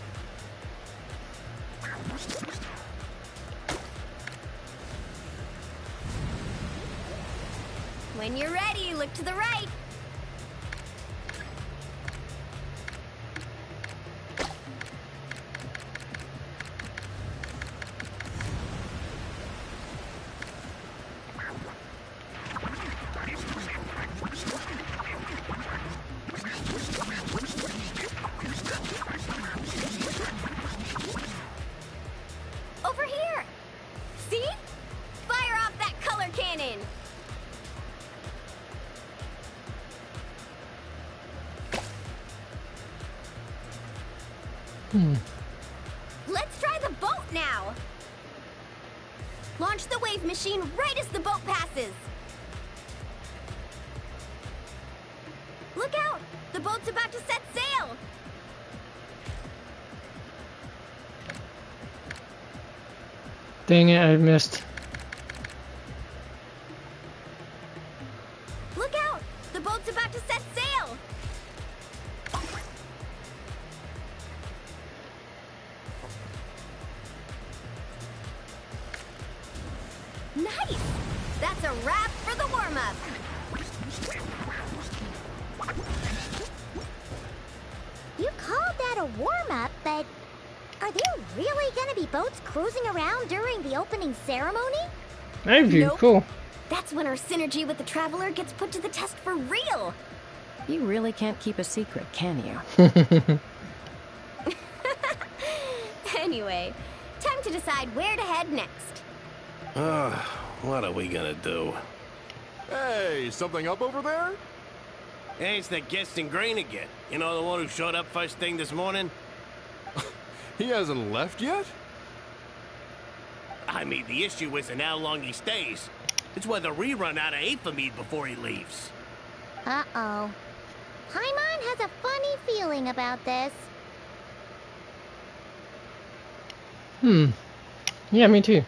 When you're ready, look to the right. Over here! See? Fire off that color cannon! Let's try the boat now! Launch the wave machine right as the boat passes! Look out! The boat's about to set sail! Dang it, I missed. Look out! The boat's about to set sail! That's a wrap for the warm-up. You called that a warm-up, but are there really gonna be boats cruising around during the opening ceremony? That'd be cool. That's when our synergy with the Traveler gets put to the test for real. You really can't keep a secret, can you? Anyway, time to decide where to head next. What are we gonna do? Hey, something up over there? Hey, it's that guest in green again. You know, the one who showed up first thing this morning? He hasn't left yet? I mean, the issue isn't how long he stays. It's whether we run out of Aethamine before he leaves. Uh-oh. Paimon has a funny feeling about this. Yeah, me too.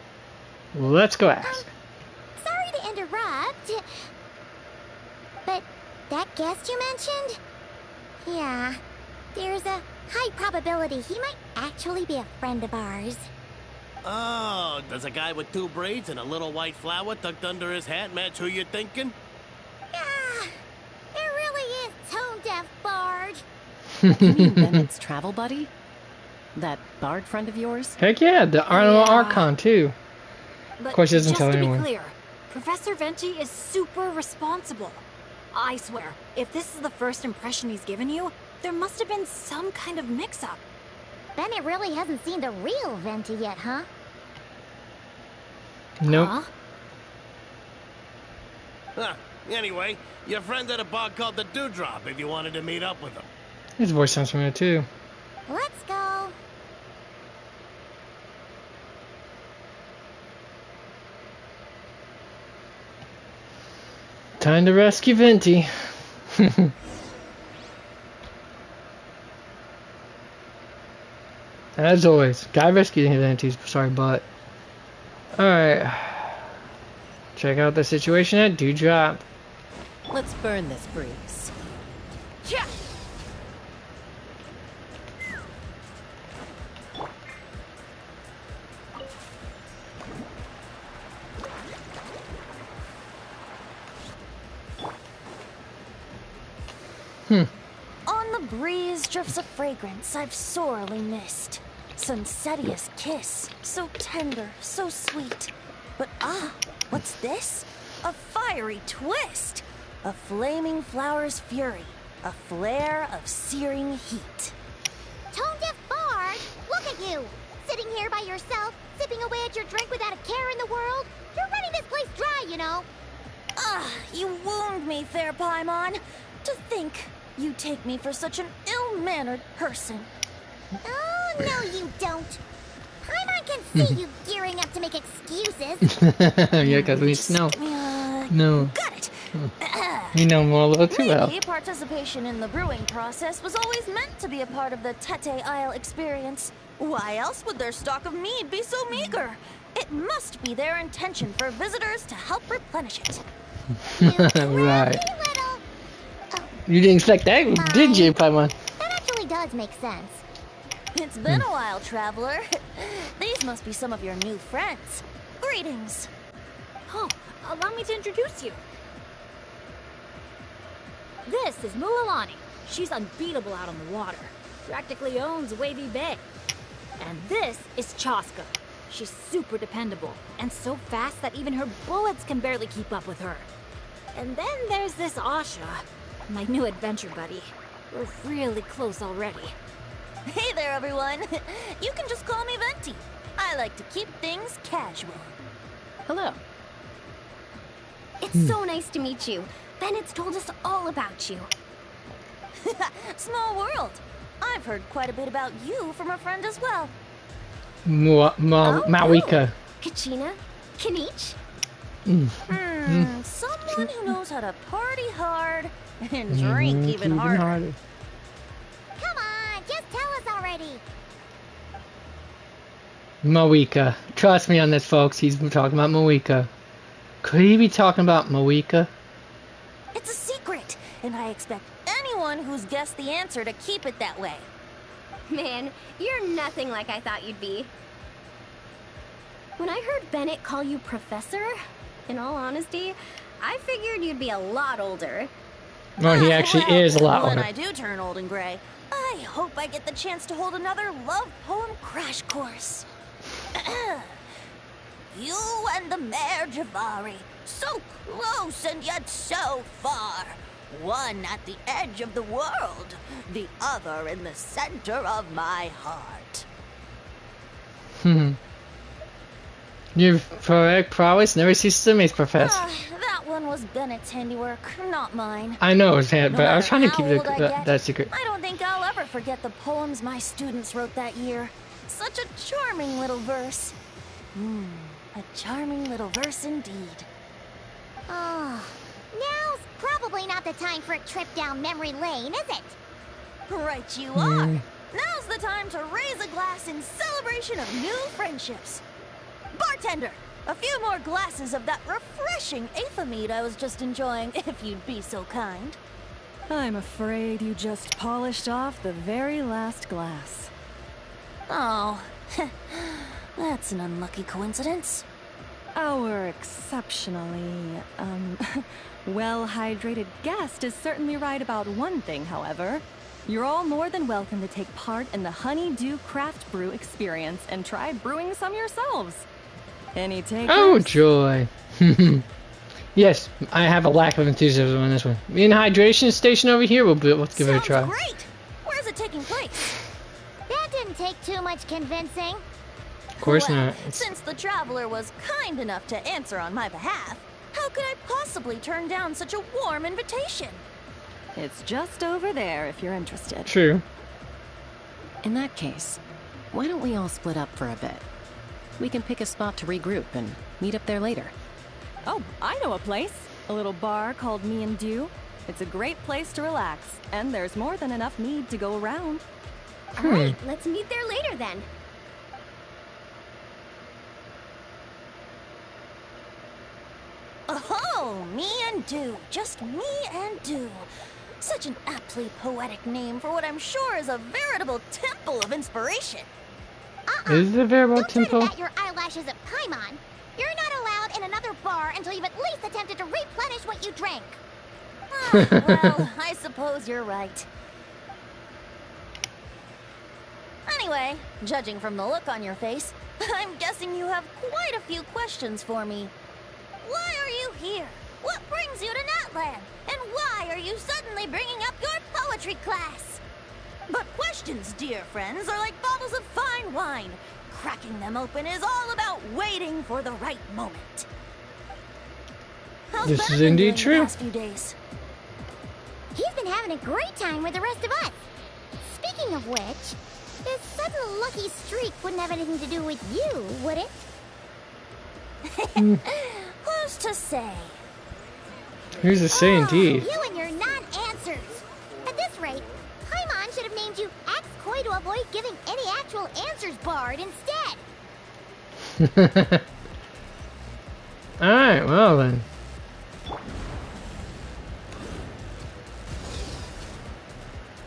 Let's go ask. Sorry to interrupt, but that guest you mentioned? Yeah, there's a high probability he might actually be a friend of ours. Oh, does a guy with 2 braids and a little white flower tucked under his hat match who you're thinking? Yeah, it really is tone-deaf Bard. You mean Bennett's travel buddy? That bard friend of yours? Heck yeah, the Arnold Archon too. But Of course, he doesn't just tell to anyone. be clear, Professor Venti is super responsible. I swear, if this is the first impression he's given you, there must have been some kind of mix-up. Bennett really hasn't seen the real Venti yet, huh? Nope. Huh? Huh. Anyway, your friend at a bar called the Dewdrop if you wanted to meet up with him. His voice sounds familiar too. Let's go. Time to rescue Venti. As always, gotta rescue the Ventis. Sorry, but alright. Check out the situation at Dewdrop. Let's burn this breeze. Yeah. On the breeze drifts a fragrance I've sorely missed. Sunsetia's kiss, so tender, so sweet. But what's this? A fiery twist! A flaming flower's fury, a flare of searing heat. Tone-deaf Bard, look at you! Sitting here by yourself, sipping away at your drink without a care in the world. You're running this place dry, you know. You wound me, fair Paimon. To think you take me for such an ill-mannered person. Oh, no you don't. Paimon can see you gearing up to make excuses. Yeah, because we know. No. Got it. We know more a little too well. Maybe participation in the brewing process was always meant to be a part of the Tete Isle experience. Why else would their stock of mead be so meager? It must be their intention for visitors to help replenish it. Right. You didn't expect that, did you, Paimon? That actually does make sense. It's been a while, traveler. These must be some of your new friends. Greetings. Oh, allow me to introduce you. This is Mualani. She's unbeatable out on the water. Practically owns Wavy Bay. And this is Chaska. She's super dependable, and so fast that even her bullets can barely keep up with her. And then there's this Asha, my new adventure buddy. We're really close already. Hey there, everyone. You can just call me Venti. I like to keep things casual. Hello. It's so nice to meet you. Bennett's told us all about you. Small world. I've heard quite a bit about you from a friend as well. Mawika. Kachina? Kanich? Someone who knows how to party hard and drink even harder. Come on, just tell us already. Mawika. Trust me on this, folks. He's talking about Mawika. Could he be talking about Mawika? It's a secret, and I expect anyone who's guessed the answer to keep it that way. Man, you're nothing like I thought you'd be. When I heard Bennett call you Professor, In all honesty, I figured you'd be a lot older. Well, he actually is a lot older. When I do turn old and gray, I hope I get the chance to hold another love poem crash course. You and the Mare Javari, so close and yet so far. One at the edge of the world, the other in the center of my heart. Your poetic prowess never ceases to amaze, Professor. That one was Bennett's handiwork, not mine. I know it's had, but I was trying to keep that secret. I don't think I'll ever forget the poems my students wrote that year. Such a charming little verse. A charming little verse indeed. Oh, now's probably not the time for a trip down memory lane, is it? Right you are. Now's the time to raise a glass in celebration of new friendships. Bartender, a few more glasses of that refreshing Aethamide I was just enjoying, if you'd be so kind. I'm afraid you just polished off the very last glass. Oh, that's an unlucky coincidence. Our exceptionally, well-hydrated guest is certainly right about one thing, however. You're all more than welcome to take part in the Honeydew Craft Brew experience and try brewing some yourselves. Any takers? Oh, joy. Yes, I have a lack of enthusiasm on this one. Me and hydration station over here, let's give it a try. Great! Where's it taking place? That didn't take too much convincing. Of course not. Since the traveler was kind enough to answer on my behalf, how could I possibly turn down such a warm invitation? It's just over there if you're interested. True. In that case, why don't we all split up for a bit? We can pick a spot to regroup and meet up there later. Oh, I know a place. A little bar called Me and Dew. It's a great place to relax, and there's more than enough mead to go around. Alright, let's meet there later then. Oh, Me and Dew. Just Me and Dew. Such an aptly poetic name for what I'm sure is a veritable temple of inspiration. Is it a veritable temple? Don't try to bat your eyelashes at Paimon. You're not allowed in another bar until you've at least attempted to replenish what you drank. Well, I suppose you're right. Anyway, judging from the look on your face, I'm guessing you have quite a few questions for me. Why are you here? What brings you to Natlan? And why are you suddenly bringing up your poetry class? But questions, dear friends, are like bottles of fine wine. Cracking them open is all about waiting for the right moment. How's This Bennett is been indeed doing the true. past few days? He's been having a great time with the rest of us. Speaking of which, this sudden lucky streak wouldn't have anything to do with you, would it? Who's to say? Who's to say indeed? You and your non-answers. At this rate, Paimon should have named you Axe Koi to avoid giving any actual answers barred instead. Alright, well then.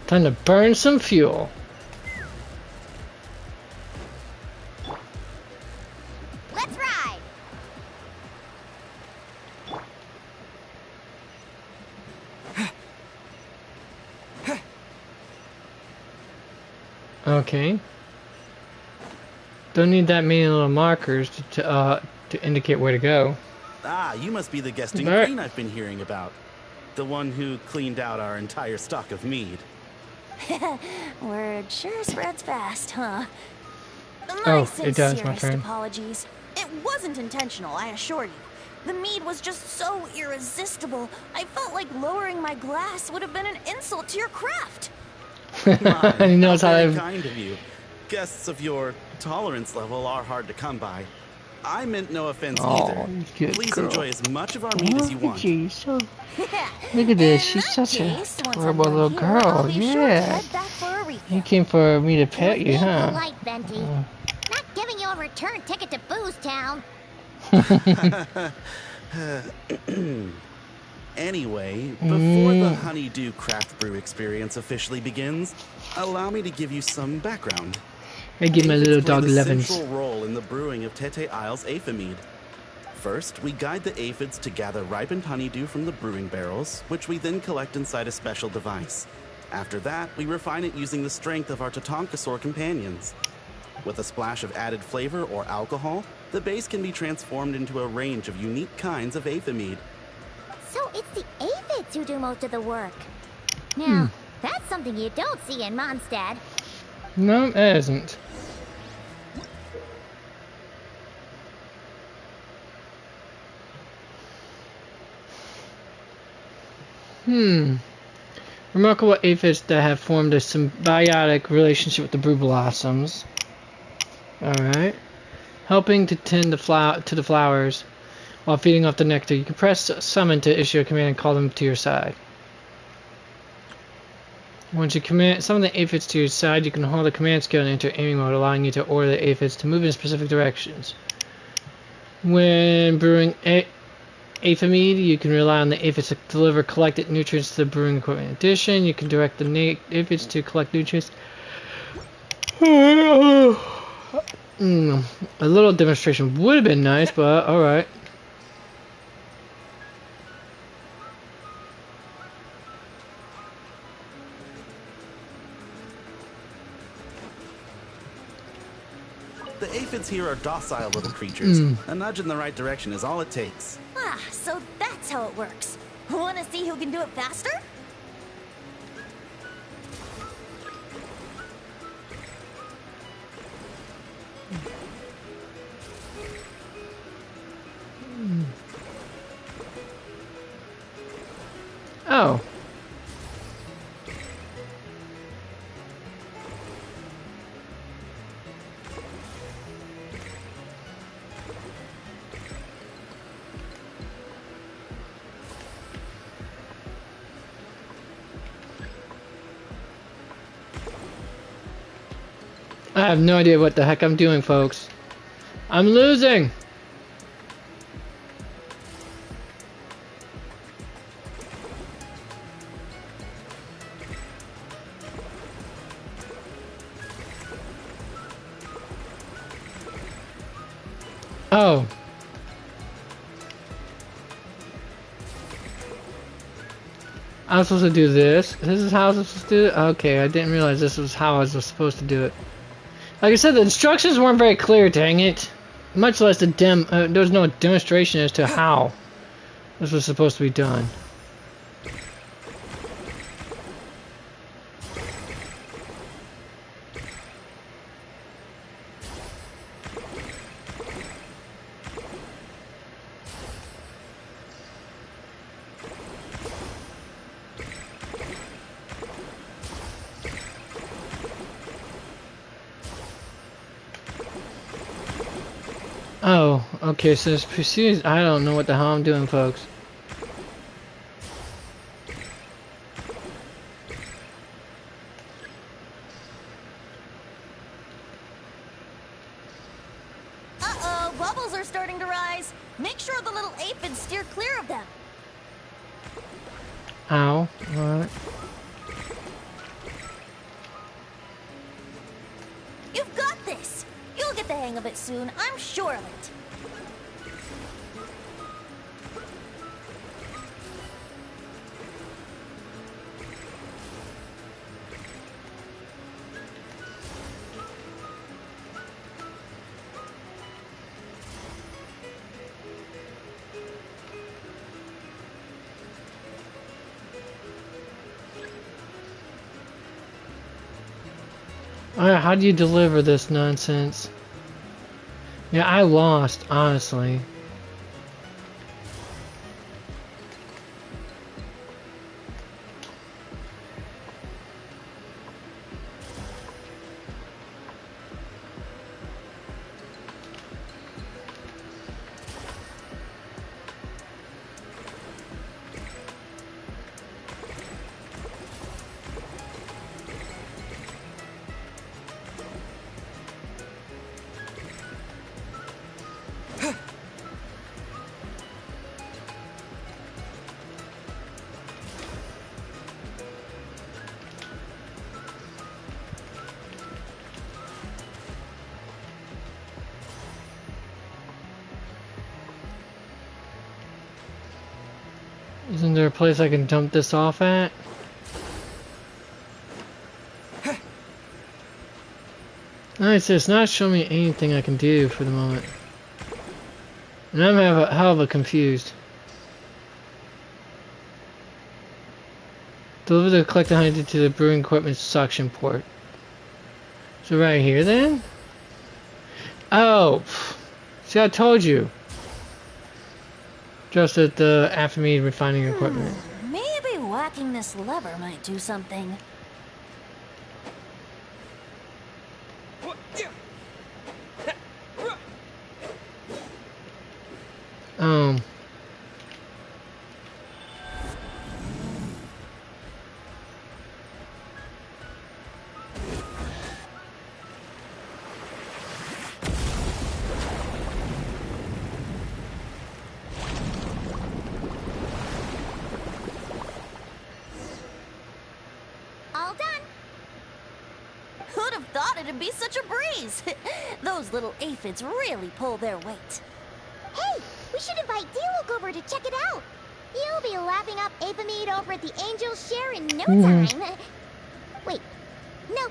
Time to burn some fuel. Let's ride. Okay. Don't need that many little markers to indicate where to go. Ah, you must be the guesting Alright. queen I've been hearing about. The one who cleaned out our entire stock of mead. Word sure spreads fast, huh? Oh, it does, my sincerest friend. apologies. It wasn't intentional, I assure you. The mead was just so irresistible. I felt like lowering my glass would have been an insult to your craft. He knows how Very to. kind of you. Guests of your tolerance level are hard to come by. I meant no offense Oh, either. good Please girl. enjoy as much of our mead as you want. She's so. Look at this. She's such a adorable little girl. Yeah. You came for me to pet you, Being huh? polite, Venti. Not giving you a return ticket to Booze Town. Anyway, before the Honeydew Craft Brew experience officially begins, allow me to give you some background. I give my little dog Played a Levins. central role in the brewing of Tete Isle's Aethamide. First, we guide the aphids to gather ripened honeydew from the brewing barrels, which we then collect inside a special device. After that, we refine it using the strength of our Tatankasaur companions. With a splash of added flavor or alcohol, the base can be transformed into a range of unique kinds of aphid. So it's the aphids who do most of the work. Now, that's something you don't see in Mondstadt. No, it isn't. Remarkable aphids that have formed a symbiotic relationship with the brew blossoms. Alright. Helping to tend to the flowers while feeding off the nectar. You can press summon to issue a command and call them to your side. Once you summon the aphids to your side, you can hold the command skill and enter aiming mode, allowing you to order the aphids to move in specific directions. When brewing aphid, you can rely on the aphids to deliver collected nutrients to the brewing equipment. In addition, you can direct the aphids to collect nutrients. A little demonstration would have been nice, but alright. The aphids here are docile little creatures. A nudge in the right direction is all it takes. Ah, so that's how it works. Wanna see who can do it faster? Oh. I have no idea what the heck I'm doing, folks. I'm losing! Oh. I'm supposed to do this. This is how I was supposed to do it? Okay, I didn't realize this was how I was supposed to do it. Like I said, the instructions weren't very clear, dang it. Much less there was no demonstration as to how this was supposed to be done. Oh, okay, so it's precision. I don't know what the hell I'm doing, folks. Uh-oh, bubbles are starting to rise. Make sure the little aphids steer clear of them. Ow. Alright. You've got this. You'll get the hang of it soon, I'm sure of it. Alright, how do you deliver this nonsense? Yeah, I lost, honestly. Isn't there a place I can dump this off at? Nice, it's not showing me anything I can do for the moment. And I'm hell of a confused. Deliver the collected honey to the brewing equipment suction port. So right here then? Oh! See, I told you. Just at the after-mead refining equipment. Maybe whacking this lever might do something. All done. Who'd have thought it'd be such a breeze? Those little aphids really pull their weight. Hey, we should invite Diluc over to check it out. You'll be lapping up Apamide over at the Angel's Share in no time. Wait, no,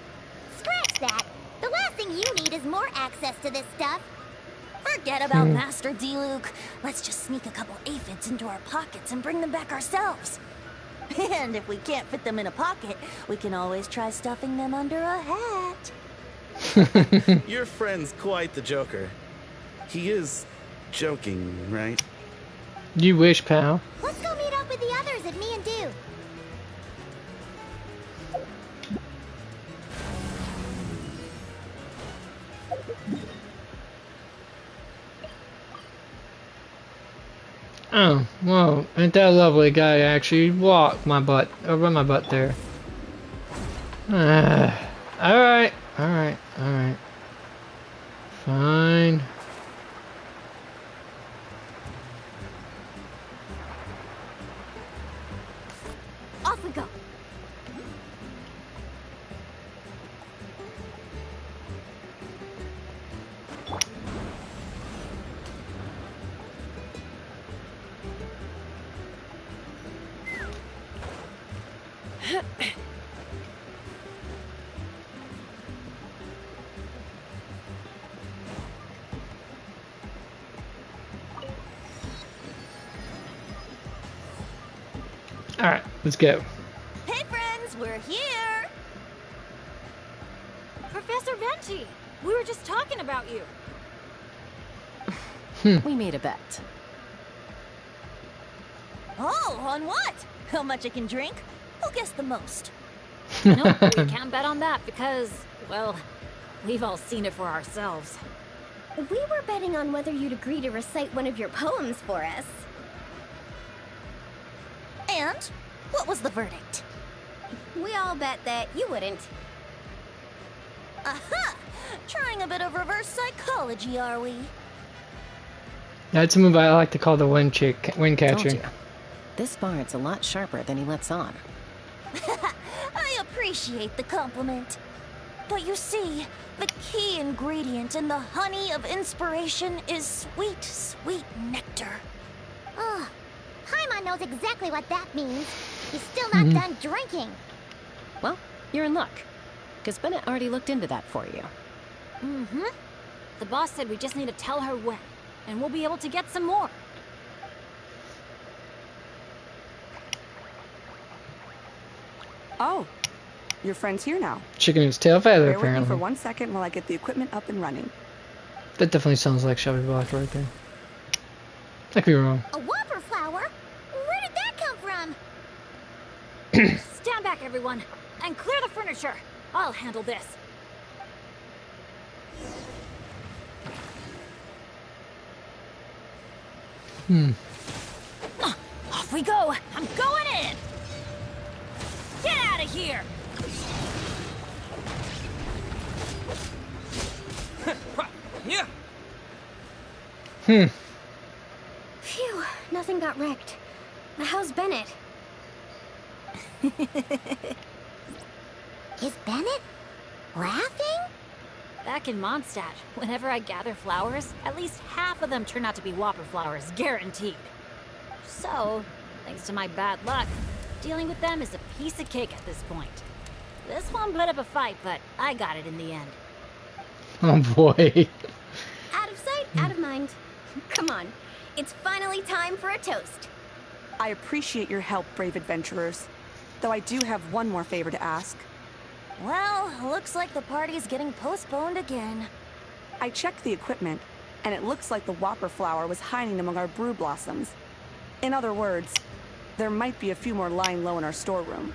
scratch that. The last thing you need is more access to this stuff. Forget about Master Diluc. Let's just sneak a couple aphids into our pockets and bring them back ourselves. And if we can't fit them in a pocket, we can always try stuffing them under a hat. Your friend's quite the joker. He is joking, right? You wish, pal. Let's go meet up with the others at Me and Do. Oh, whoa, ain't that lovely guy actually walk my butt, or run my butt there. Alright. Fine. Off we go. Alright, let's go. Hey friends, we're here! Professor Venti, we were just talking about you. We made a bet. Oh, on what? How much I can drink? Who guessed the most? Nope, we can't bet on that because, well, we've all seen it for ourselves. We were betting on whether you'd agree to recite one of your poems for us. And what was the verdict? We all bet that you wouldn't. Aha! Trying a bit of reverse psychology, are we? That's a move I like to call the wind Told catcher. you. This bard's a lot sharper than he lets on. I appreciate the compliment. But you see, the key ingredient in the honey of inspiration is sweet, sweet nectar. Ugh. Paimon knows exactly what that means. He's still not done drinking. Well, you're in luck. Because Bennett already looked into that for you. Mm-hmm. The boss said we just need to tell her when, and we'll be able to get some more. Oh, your friend's here now. Chicken its tail feather, Bear with me apparently. for 1 second while I get the equipment up and running. That definitely sounds like Shelby Block right there. I could be wrong. A whopper flower? Where did that come from? Stand back, everyone, and clear the furniture. I'll handle this. Off we go. I'm going in. Get out of here. Phew, nothing got wrecked. How's Bennett? Is Bennett laughing? Back in Mondstadt, whenever I gather flowers, at least half of them turn out to be whopper flowers, guaranteed. So, Thanks to my bad luck, dealing with them is a piece of cake at this point. This one put up a fight, but I got it in the end. Oh boy. Out of sight, out of mind. Come on, it's finally time for a toast. I appreciate your help, brave adventurers. Though I do have one more favor to ask. Well, looks like the party's getting postponed again. I checked the equipment, and it looks like the Whopper flower was hiding among our brew blossoms. In other words, there might be a few more lying low in our storeroom.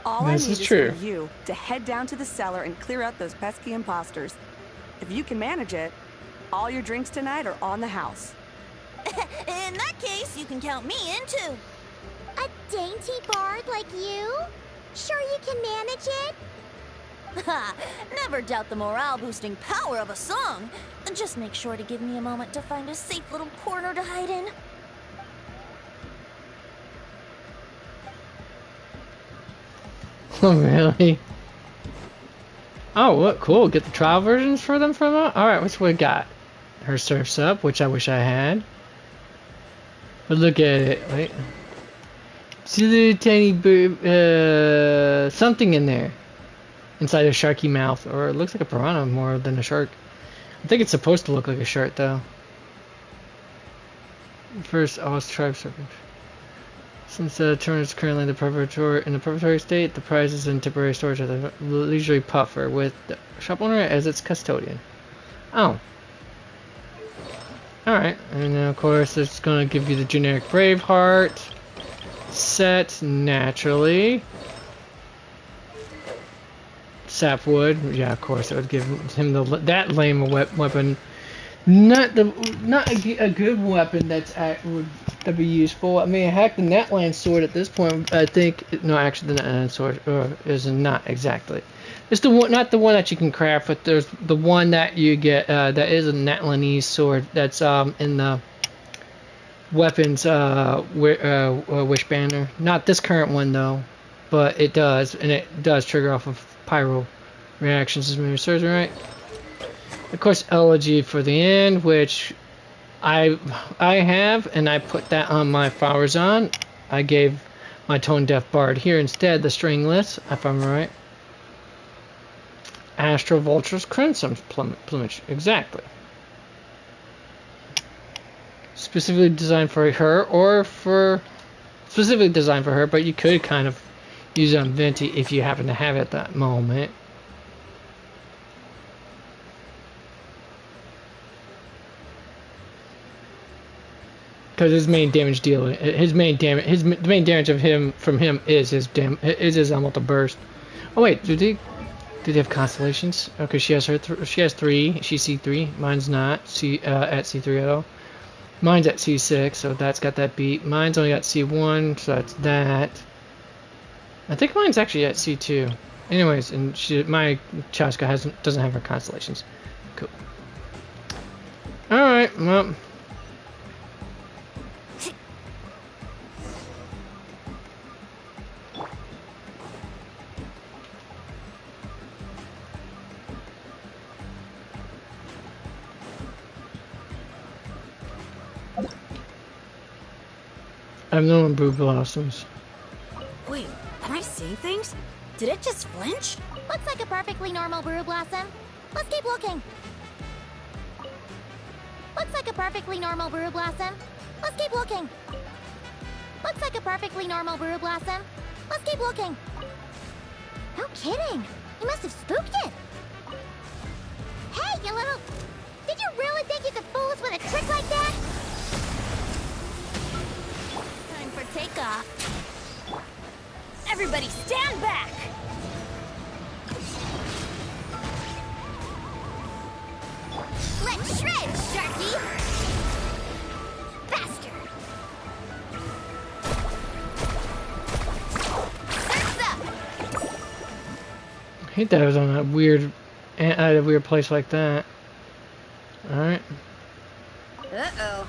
All I need is for you to head down to the cellar and clear out those pesky imposters. If you can manage it, all your drinks tonight are on the house. In that case, you can count me in too. A dainty bard like you? Sure you can manage it? Ha! Never doubt the morale-boosting power of a song. Just make sure to give me a moment to find a safe little corner to hide in. Oh, really? Oh, what cool. Get the trial versions for them from her? Alright, what's we got? Her Surf's Up, which I wish I had. But look at it. Wait. See the tiny bird, something in there. Inside a sharky mouth. Or it looks like a piranha more than a shark. I think it's supposed to look like a shark, though. First, all tribes servers. Since the turn is currently in the preparatory state, the prize is in temporary storage at the leisurely puffer with the shop owner as its custodian. Oh. Alright, and then of course it's going to give you the generic Braveheart set, naturally. Sapwood, yeah, of course it would give him that lame weapon. Not a good weapon would be useful. I mean, heck, the Netland sword at this point, I think. No, actually, the Netland sword is not exactly. It's the one, not the one that you can craft, but there's the one that you get. That is a Netlandese sword. That's in the weapons wish banner. Not this current one though, but it does, and it does trigger off of pyro reactions, as memory serves me right. Of course, Elegy for the end, which I have, and I put that on my flowers on. I gave my tone deaf bard here instead the stringless, if I'm right. Astral Vulture's Crimson Plumage, exactly. Specifically designed for her, specifically designed for her, but you could kind of use it on Venti if you happen to have it at that moment. Because his main damage deal, the main damage of him from him is his elemental burst. Oh wait, do they have constellations? Okay, she has she has 3. She's C3. Mine's not at C3 at all. Mine's at C6, so that's got that beat. Mine's only got C1, so that's that. I think mine's actually at C2. Anyways, and my Chaska doesn't have her constellations. Cool. All right, well. I've known brew blossoms. Wait, am I seeing things? Did it just flinch? Looks like a perfectly normal brew blossom. Let's keep looking. Looks like a perfectly normal brew blossom. Let's keep looking. Looks like a perfectly normal brew blossom. Let's keep looking. No kidding. You must have spooked it. Hey, you little... Did you really think you could fool us with a trick like that? Time for takeoff. Everybody stand back! Let's shred, Sharky! Faster! Surf's up! I hate that I was on a weird place like that. Alright. Uh-oh.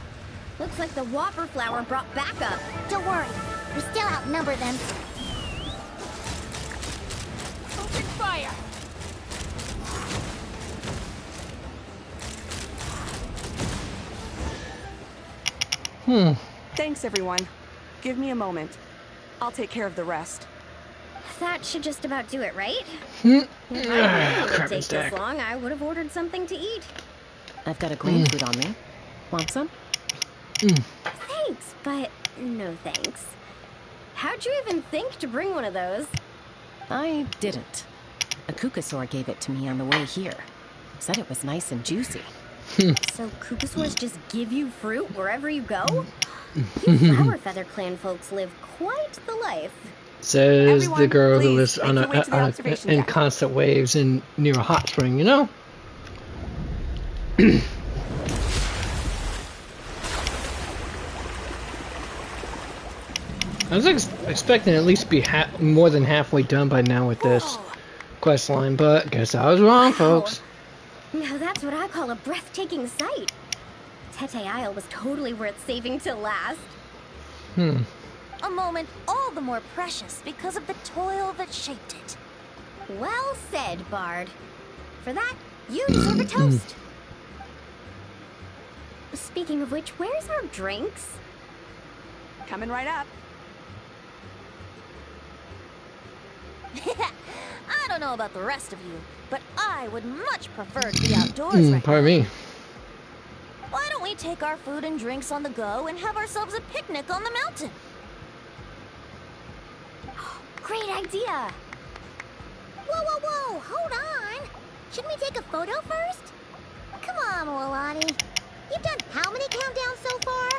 Looks like the Whopper flower brought backup. Don't worry, we still outnumber them. Open fire! Thanks, everyone. Give me a moment. I'll take care of the rest. That should just about do it, right? If I knew it would take stack. this long, I would have ordered something to eat. I've got a grain food on me. Want some? Thanks, but no thanks. How'd you even think to bring one of those? I didn't. A Kukasaur gave it to me on the way here. Said it was nice and juicy. So Kukasaurs just give you fruit wherever you go? You Flower Feather Clan folks live quite the life. Says Everyone, the girl who please, lives on make your way to the observation in deck. constant waves and near a hot spring, you know? I was expecting at least be more than halfway done by now with this quest line, but guess I was wrong, folks. Now that's what I call a breathtaking sight. Tete Isle was totally worth saving till last. A moment all the more precious because of the toil that shaped it. Well said, Bard. For that, you deserve a toast. Speaking of which, where's our drinks? Coming right up. I don't know about the rest of you, but I would much prefer to be outdoors right Pardon me. Why don't we take our food and drinks on the go and have ourselves a picnic on the mountain? Great idea! Whoa, whoa, whoa! Hold on! Shouldn't we take a photo first? Come on, Milani. You've done how many countdowns so far?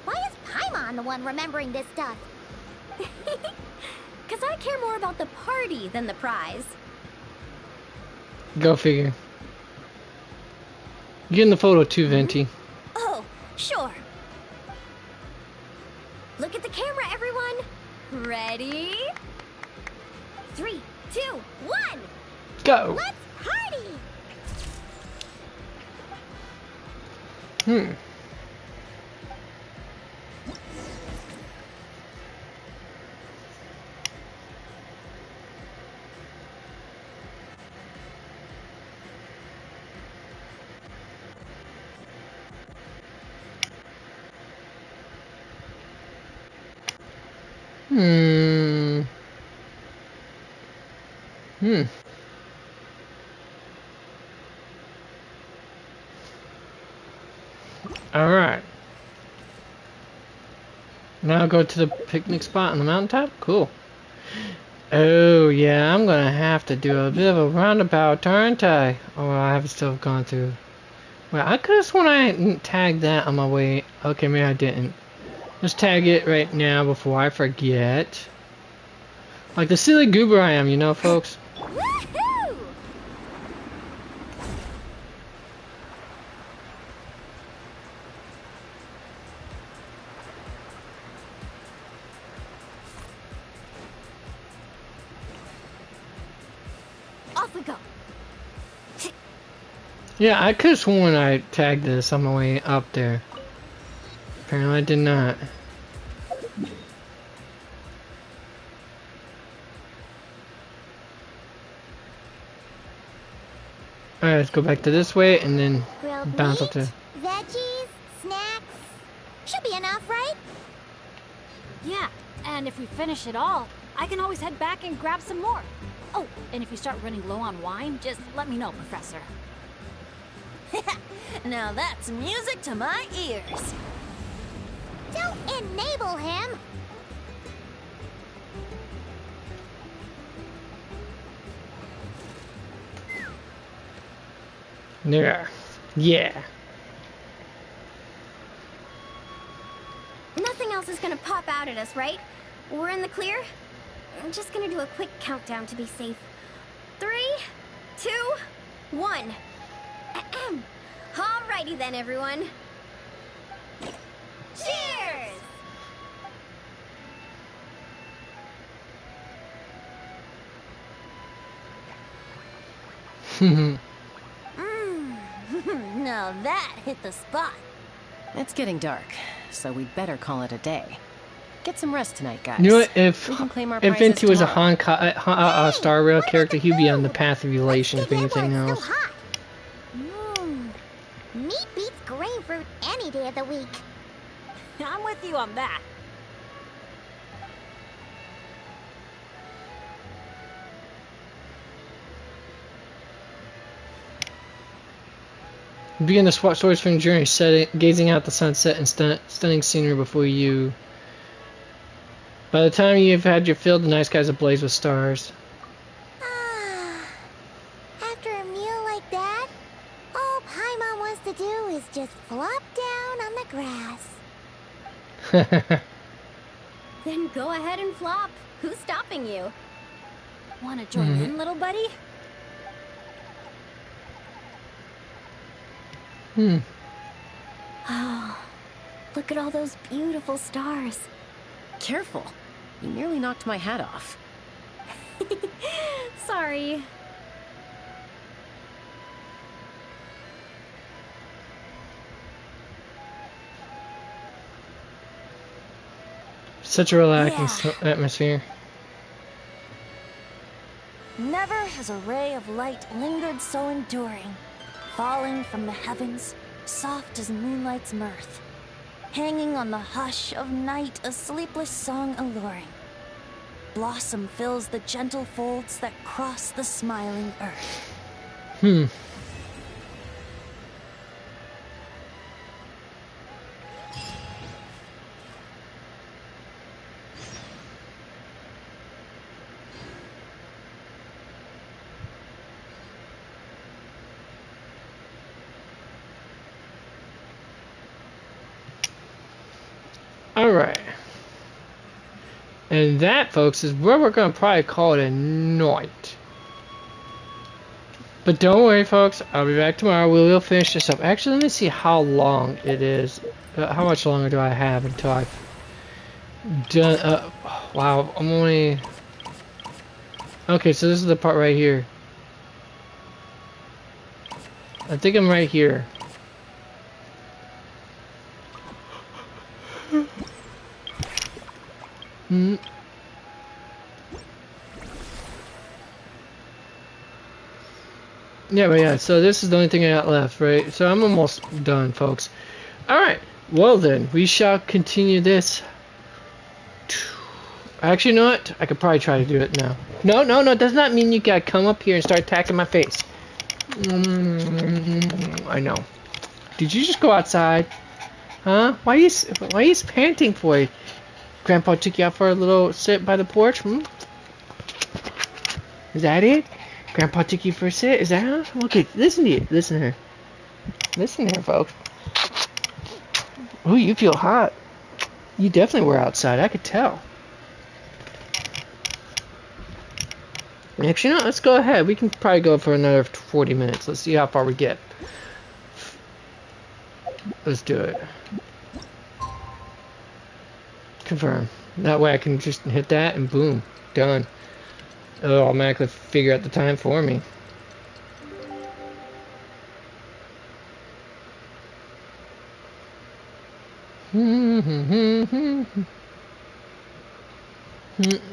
Why is Paimon the one remembering this stuff? Because I care more about the party than the prize. Go figure. Get in the photo too, Venti. Oh, sure. Look at the camera, everyone! Ready? 3, 2, 1! Go! Let's party! Alright. Now go to the picnic spot on the mountaintop? Cool. Oh, yeah, I'm gonna have to do a bit of a roundabout, aren't I? Oh, I haven't still gone through. Well, I could have sworn I didn't tag that on my way. Okay, maybe I didn't. Let's tag it right now before I forget. Like the silly goober I am, you know, folks? Woohoo! Off we go. Yeah, I could have sworn I tagged this on my way up there. Apparently I did not. Alright, let's go back to this way and then Grilled bounce meat, up to... veggies, snacks. Should be enough, right? Yeah, and if we finish it all, I can always head back and grab some more. Oh, and if you start running low on wine, just let me know, Professor. Now that's music to my ears. Don't enable him! Yeah. Yeah. Nothing else is gonna pop out at us, right? We're in the clear? I'm just gonna do a quick countdown to be safe. 3, 2, 1. Ahem. Alrighty then, everyone. Cheers! Now that hit the spot. It's getting dark, so we'd better call it a day. Get some rest tonight, guys. You know what, if We can claim our Venti prizes was a tomorrow. Star Rail character, he'd be on the path of elation if anything else. Meat beats grain fruit any day of the week. I'm with you on that. Begin the story's film journey, gazing out the sunset and stunning scenery before you. By the time you've had your fill, the night sky's ablaze with stars. After a meal like that, all Paimon wants to do is just flop down on the grass. Then go ahead and flop. Who's stopping you? Wanna join in, little buddy? Oh, look at all those beautiful stars. Careful. You nearly knocked my hat off. Sorry. Such a relaxing atmosphere. Never has a ray of light lingered so enduring, falling from the heavens, soft as moonlight's mirth, hanging on the hush of night, a sleepless song alluring. Blossom fills the gentle folds that cross the smiling earth. Alright. And that, folks, is where we're going to probably call it a night. But don't worry, folks. I'll be back tomorrow. We will finish this up. Actually, let me see how long it is. How much longer do I have until I've done... wow, I'm only... Okay, so this is the part right here. I think I'm right here. Yeah, but yeah, so this is the only thing I got left, right? So I'm almost done, folks. Alright, well then, we shall continue this. Actually, you know what? I could probably try to do it now. No, does not mean you gotta come up here and start attacking my face. I know. Did you just go outside? Huh? Why are you panting for it? Grandpa took you out for a little sit by the porch? Is that it? Grandpa took you for a sit? Is that her? Okay, listen to you. Listen to her. Listen to her, folks. Ooh, you feel hot. You definitely were outside. I could tell. Actually, no, let's go ahead. We can probably go for another 40 minutes. Let's see how far we get. Let's do it. Confirm. That way I can just hit that and boom. Done. It'll automatically figure out the time for me.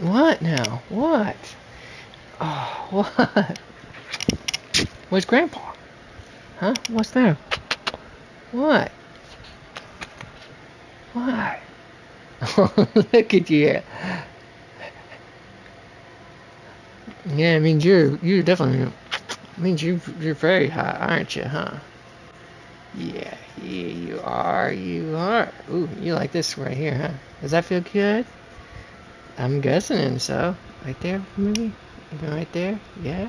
What now? What? Oh, what? Where's Grandpa? Huh? What's there? What? What? Look at you. Yeah, it means you're definitely, means you're very hot, aren't you, huh? Yeah, you are. Ooh, you like this right here, huh? Does that feel good? I'm guessing so. Right there, maybe? Even right there? Yeah?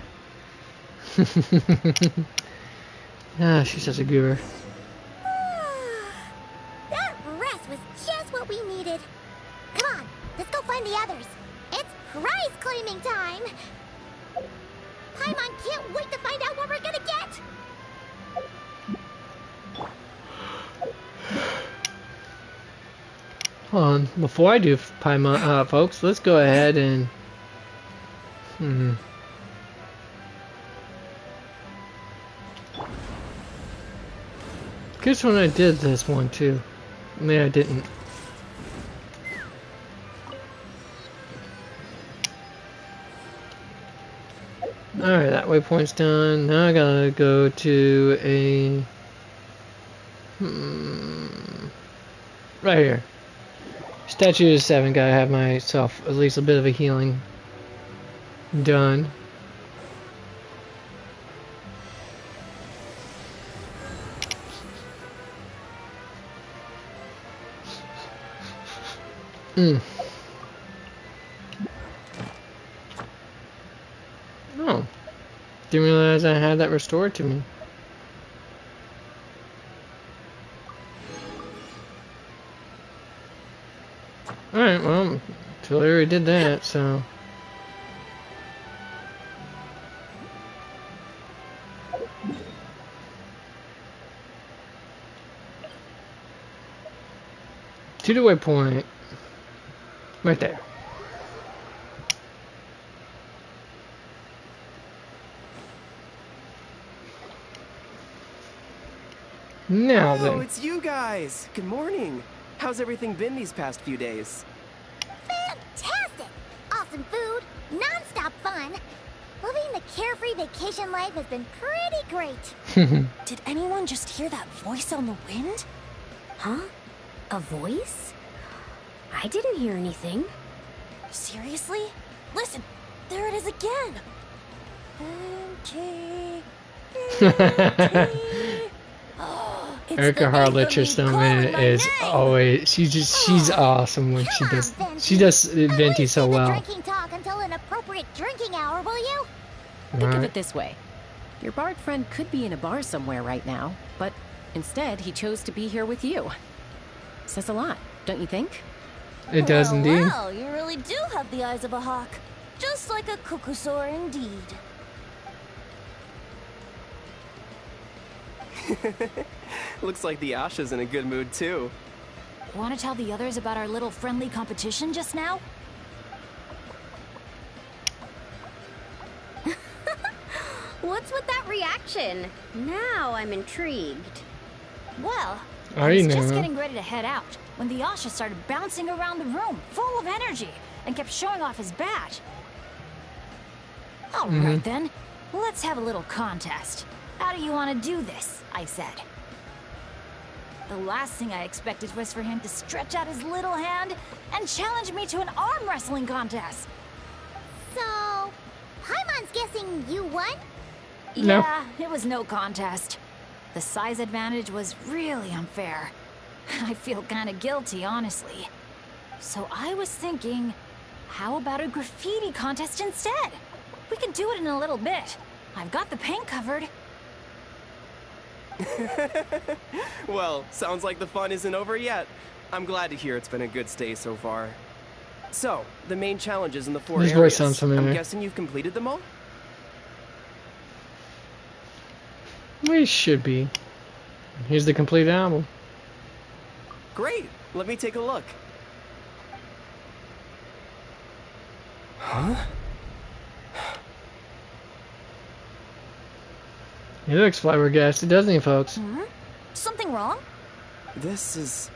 Ah, she's such a goober. That rest was just what we needed. Come on, let's go find the others. It's prize claiming time. Paimon can't wait to find out what we're gonna get. Hold on, before I do Paimon, folks, let's go ahead and Guess when I did this one too. Maybe I didn't. Alright, that waypoint's done. Now I gotta go to a... right here. Statue of 7, gotta have myself at least a bit of a healing done. Oh. Didn't realize I had that restored to me. Alright, well, Phil already did that, so... To the waypoint. Right there. Now then. Oh, it's you guys! Good morning! How's everything been these past few days? Fantastic! Awesome food, non-stop fun. Living the carefree vacation life has been pretty great. Did anyone just hear that voice on the wind? Huh? A voice? I didn't hear anything. Seriously? Listen, there it is again. Empty. Erica Harlich's is always she's awesome when she does Venti so well. Drinking talk until an appropriate drinking hour, will you? Think of it this way. Your bard friend could be in a bar somewhere right now, but instead he chose to be here with you. Says a lot, don't you think? It does indeed. Well, you really do have the eyes of a hawk. Just like a cuckoosaur indeed. Looks like the Asha's in a good mood too. Want to tell the others about our little friendly competition just now? What's with that reaction? Now I'm intrigued. Well, I was know. just getting ready to head out when the Asha started bouncing around the room, full of energy, and kept showing off his badge. All right then, let's have a little contest. How do you want to do this? I said. The last thing I expected was for him to stretch out his little hand and challenge me to an arm wrestling contest. So, Paimon's guessing you won? No. Yeah, it was no contest. The size advantage was really unfair. I feel kind of guilty, honestly. So I was thinking, how about a graffiti contest instead? We can do it in a little bit. I've got the paint covered. Well, sounds like the fun isn't over yet. I'm glad to hear it's been a good stay so far. So, the main challenges in the 4 His areas. voice sounds familiar. I'm guessing you've completed them all? We should be. Here's the complete album. Great! Let me take a look. Huh? He looks flabbergasted, doesn't he, folks? Something wrong? This is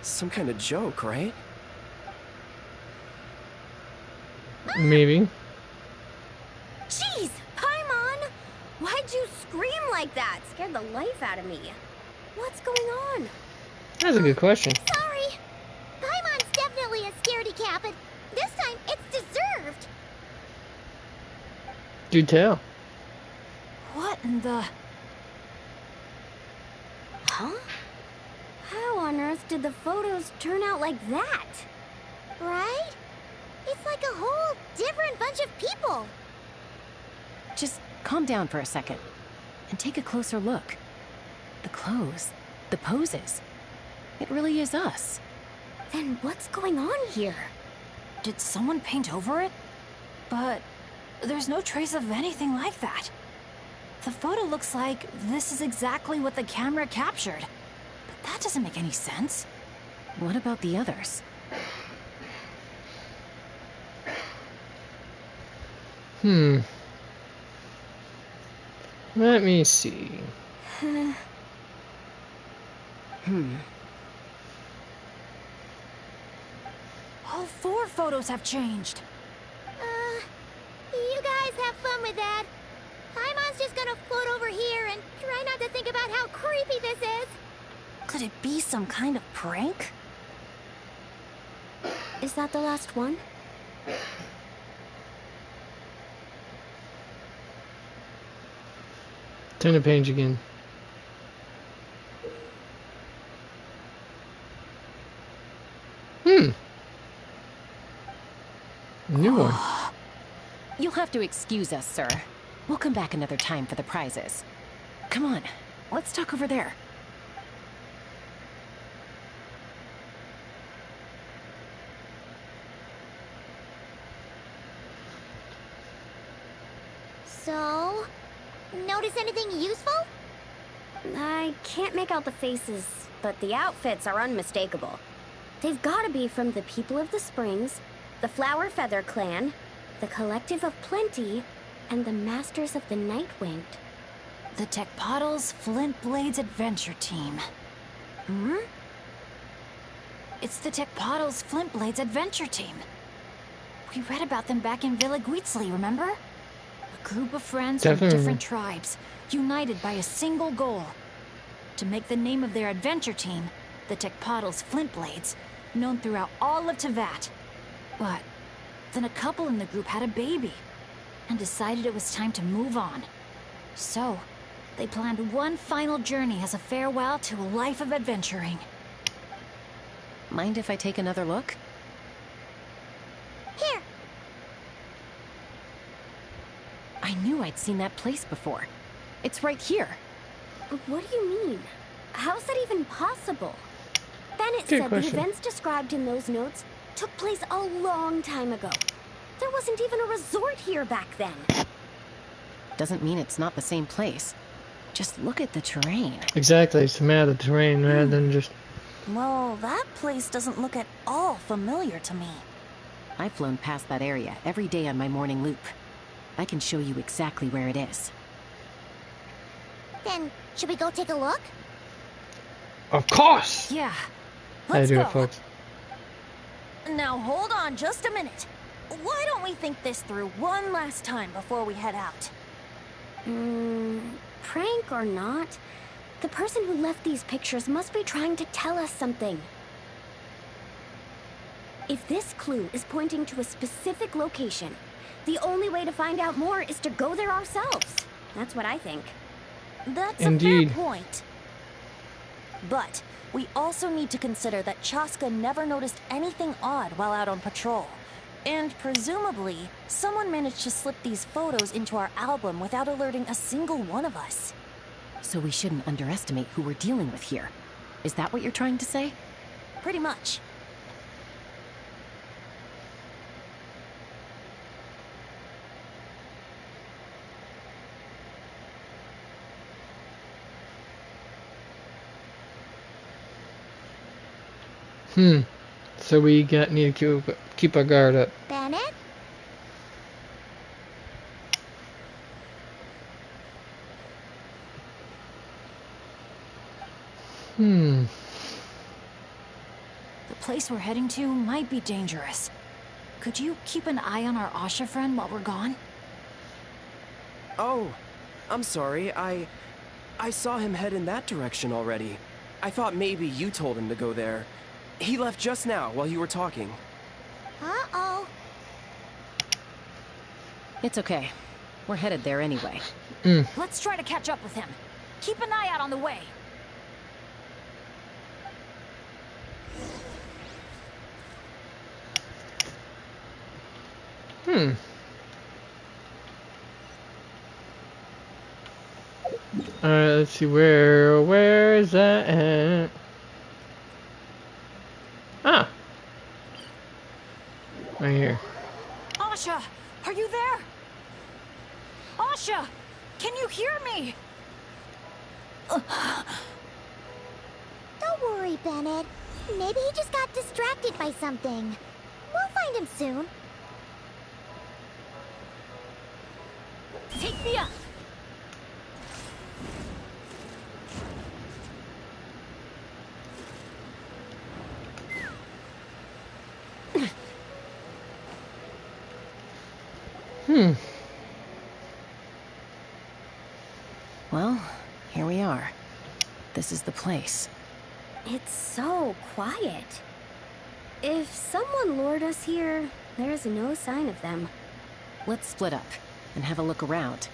some kind of joke, right? Maybe. Jeez, Paimon! Why'd you scream like that? Scared the life out of me. What's going on? That's a good question. Sorry. Paimon's definitely a scaredy cat, but this time it's deserved. Do tell. What in the... Huh? How on earth did the photos turn out like that? Right? It's like a whole different bunch of people. Just calm down for a second and take a closer look. The clothes, the poses. It really is us. Then what's going on here? Did someone paint over it? But there's no trace of anything like that. The photo looks like this is exactly what the camera captured. But that doesn't make any sense. What about the others? Let me see. All 4 photos have changed. You guys have fun with that. Paimon's just gonna float over here and try not to think about how creepy this is. Could it be some kind of prank? Is that the last one? Turn the page again. New one. You'll have to excuse us, sir. We'll come back another time for the prizes. Come on, let's talk over there. So, notice anything useful? I can't make out the faces, but the outfits are unmistakable. They've gotta be from the People of the Springs, the Flower Feather Clan, the Collective of Plenty, and the Masters of the Nightwind. The Tecpotals Flint Blades Adventure Team. It's the Tecpotals Flint Blades Adventure Team. We read about them back in Villa Guitzli, remember? A group of friends from different tribes, united by a single goal. To make the name of their adventure team, the Tecpotals Flint Blades, known throughout all of Teyvat. But then a couple in the group had a baby, and decided it was time to move on. So, they planned one final journey as a farewell to a life of adventuring. Mind if I take another look? Here. I knew I'd seen that place before. It's right here. What do you mean? How's that even possible? Bennett Good said question. the events described in those notes took place a long time ago. There wasn't even a resort here back then. Doesn't mean it's not the same place. Just look at the terrain. Exactly, it's a matter of terrain rather than just... Well, that place doesn't look at all familiar to me. I've flown past that area every day on my morning loop. I can show you exactly where it is. Then, should we go take a look? Of course! Yeah. How Let's do go. it, folks? Now hold on just a minute. Why don't we think this through one last time before we head out? Prank or not, the person who left these pictures must be trying to tell us something. If this clue is pointing to a specific location, the only way to find out more is to go there ourselves. That's what I think. That's Indeed. a fair point. But we also need to consider that Chaska never noticed anything odd while out on patrol. And presumably, someone managed to slip these photos into our album without alerting a single one of us. So we shouldn't underestimate who we're dealing with here. Is that what you're trying to say? Pretty much. So we need to keep our guard up. Bennett? The place we're heading to might be dangerous. Could you keep an eye on our Asha friend while we're gone? Oh, I'm sorry. I saw him head in that direction already. I thought maybe you told him to go there. He left just now while you were talking. Uh-oh. It's okay. We're headed there anyway. Let's try to catch up with him. Keep an eye out on the way. Alright, let's see, where is that at? Ah! Right here. Asha, are you there? Asha, can you hear me? Don't worry, Bennett. Maybe he just got distracted by something. We'll find him soon. Take me up. Well, here we are. This is the place. It's so quiet. If someone lured us here, there's no sign of them. Let's split up and have a look around.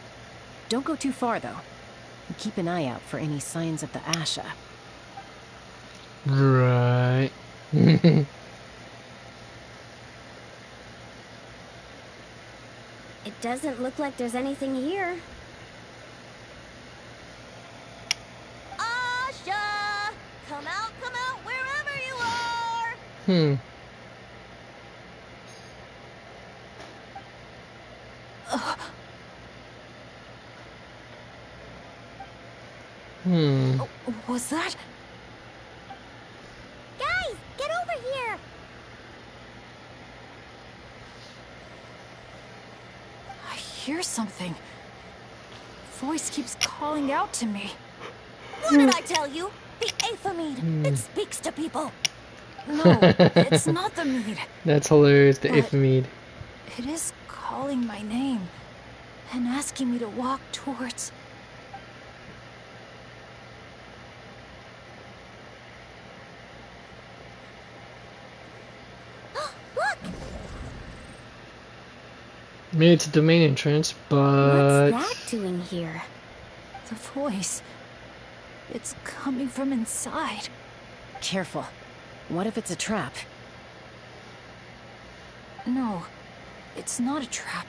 Don't go too far, though. And keep an eye out for any signs of the Asha. Right. It doesn't look like there's anything here. Asha! Come out, wherever you are! Was that? Guys, get over here! I hear something. Voice keeps calling out to me. What did I tell you? The Aphemide. It speaks to people. No, it's not the mead. That's hilarious, the But Aphemide. It is calling my name and asking me to walk towards. Look! Maybe it's a domain entrance, but... What's that doing here? The voice. It's coming from inside. Careful. What if it's a trap? No, it's not a trap.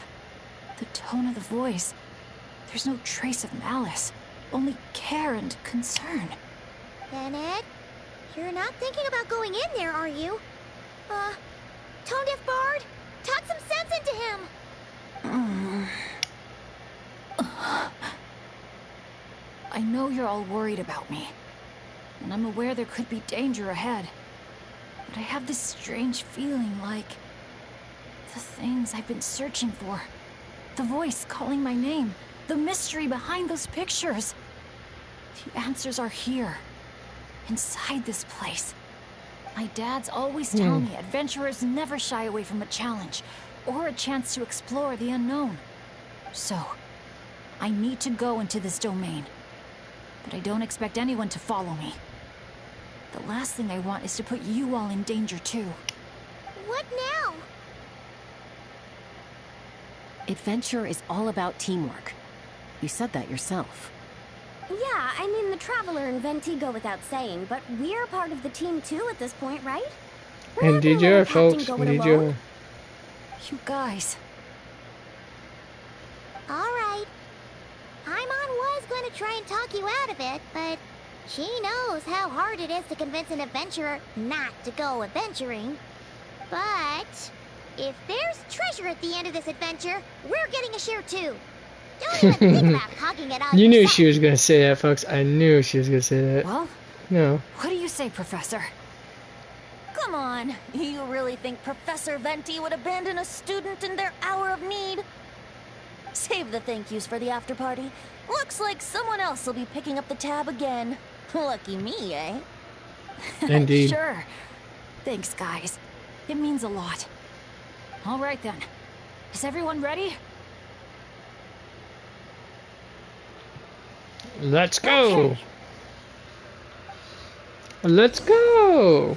The tone of the voice. There's no trace of malice. Only care and concern. Bennett, you're not thinking about going in there, are you? Tone Deaf Bard, talk some sense into him! I know you're all worried about me, and I'm aware there could be danger ahead. But I have this strange feeling like the things I've been searching for. The voice calling my name, the mystery behind those pictures. The answers are here, inside this place. My dad's always tell me adventurers never shy away from a challenge or a chance to explore the unknown. So, I need to go into this domain. But I don't expect anyone to follow me. The last thing I want is to put you all in danger too. What now? Adventure is all about teamwork. You said that yourself. Yeah, I mean the Traveler and Venti go without saying, but we're part of the team too at this point, right? And did you, folks? Did you? You guys. Alright. Paimon was going to try and talk you out of it, but she knows how hard it is to convince an adventurer not to go adventuring. But if there's treasure at the end of this adventure, we're getting a share too. Don't even think about hogging it all You knew yourself. she was gonna say that, folks. I knew she was gonna say that. Well, no. What do you say, Professor? Come on, you really think Professor Venti would abandon a student in their hour of need? Save the thank yous for the after party. Looks like someone else will be picking up the tab again. Lucky me, eh? Indeed. Sure. Thanks, guys. It means a lot. All right then. Is everyone ready? Let's go. Okay. Let's go.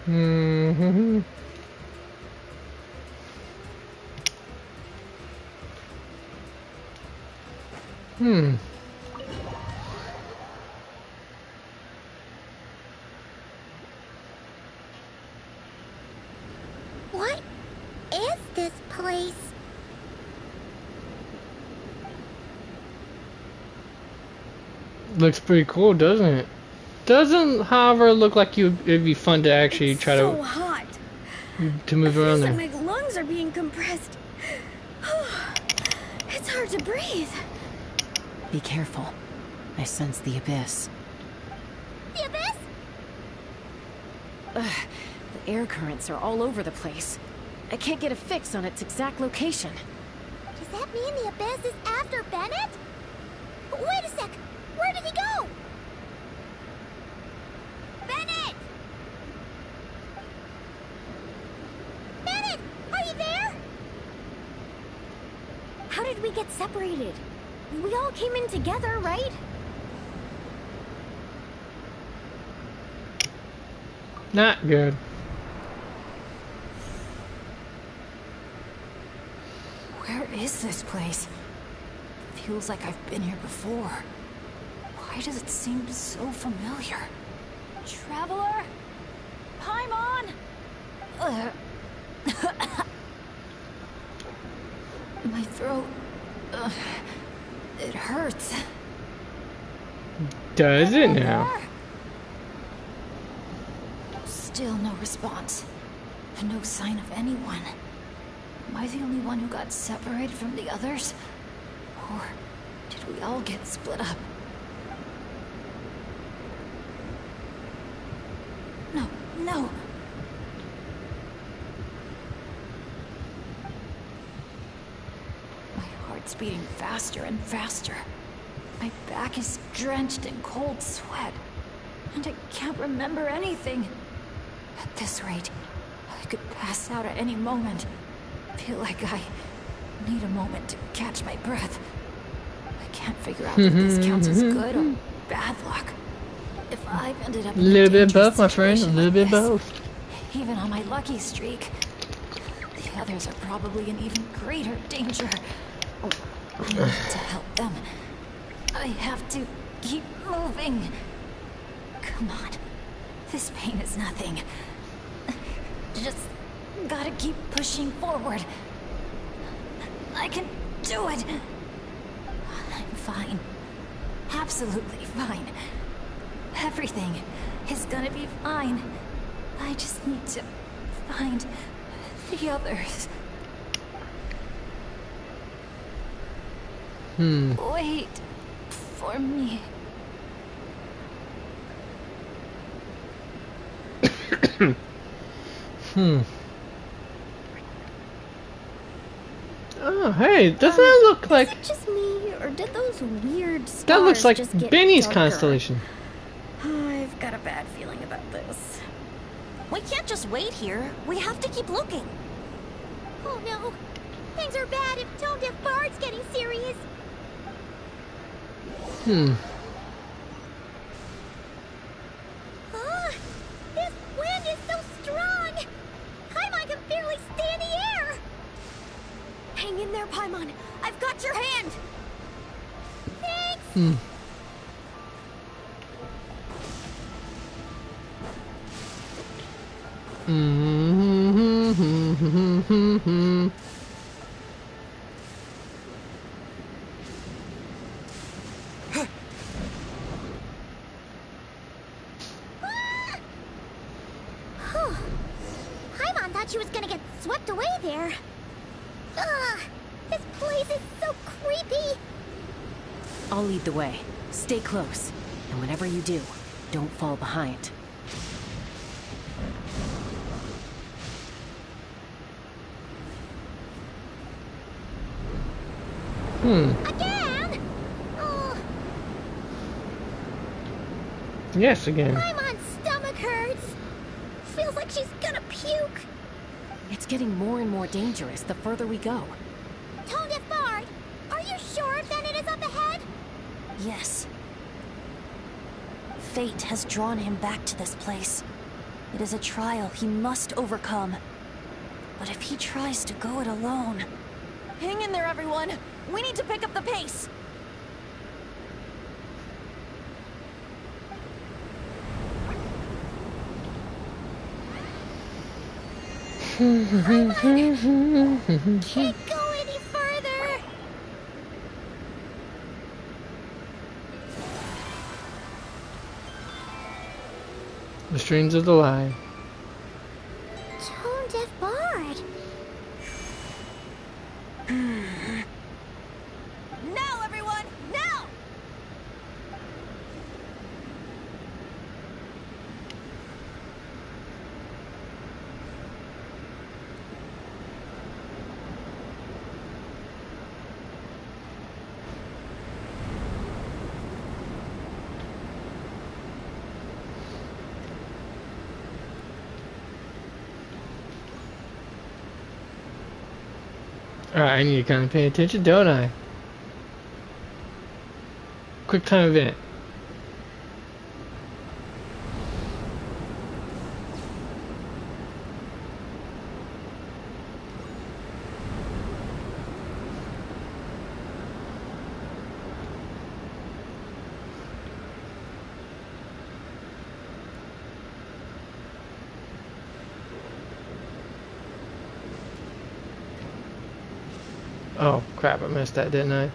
Mm-hmm. What is this place? Looks pretty cool, doesn't it? Doesn't, however, look like it'd be fun to actually try so hot. to move around there. My lungs are being compressed. It's hard to breathe. Be careful. I sense the abyss. The abyss? The air currents are all over the place. I can't get a fix on its exact location. Does that mean the abyss is after Bennett? Wait a sec! Where did he go? Bennett! Bennett! Are you there? How did did we get separated? We all came in together, right? Not good. Where is this place? Feels like I've been here before. Why does it seem so familiar? Traveler? Paimon? My throat... it hurts. Does it now? Still no response. And no sign of anyone. Am I the only one who got separated from the others? Or did we all get split up? No, no! My heart's beating faster and faster. My back is drenched in cold sweat. And I can't remember anything. At this rate, I could pass out at any moment. Feel like I need a moment to catch my breath. I can't figure out if this counts as good or bad luck. If I've ended up a little bit of both, my friend. A little bit of both. Even on my lucky streak, the others are probably in even greater danger. I need to help them. I have to keep moving. Come on. This pain is nothing. Just gotta keep pushing forward. I can do it. I'm fine. Absolutely fine. Everything is gonna be fine. I just need to find the others. Wait for me. Oh, hey, doesn't that look like... Is it just me, or did those weird stars That looks like just get Benny's darker? constellation. I've got a bad feeling about this. We can't just wait here. We have to keep looking. Oh no! Things are bad if Tone Deaf Bard's getting serious. Ah, this wind is so strong! Paimon can barely stay in the air! Hang in there, Paimon. I've got your hand. Thanks! Paimon thought she was gonna get swept away there. Ugh, this place is so creepy. I'll lead the way. Stay close. And whenever you do, don't fall behind. Again? Oh, Yes, again. Paimon's stomach hurts. Feels like she's gonna puke. It's getting more and more dangerous the further we go. Tone Deaf Bard, are you sure Bennett is up ahead? Yes. Fate has drawn him back to this place. It is a trial he must overcome. But if he tries to go it alone... Hang in there, everyone! We need to pick up the pace! Can't go any further. The strings of the line. Tone Deaf Bard. Now, everyone! Now! Alright, I need to kind of pay attention, don't I? Quick time event. Oh crap, I missed that, didn't I?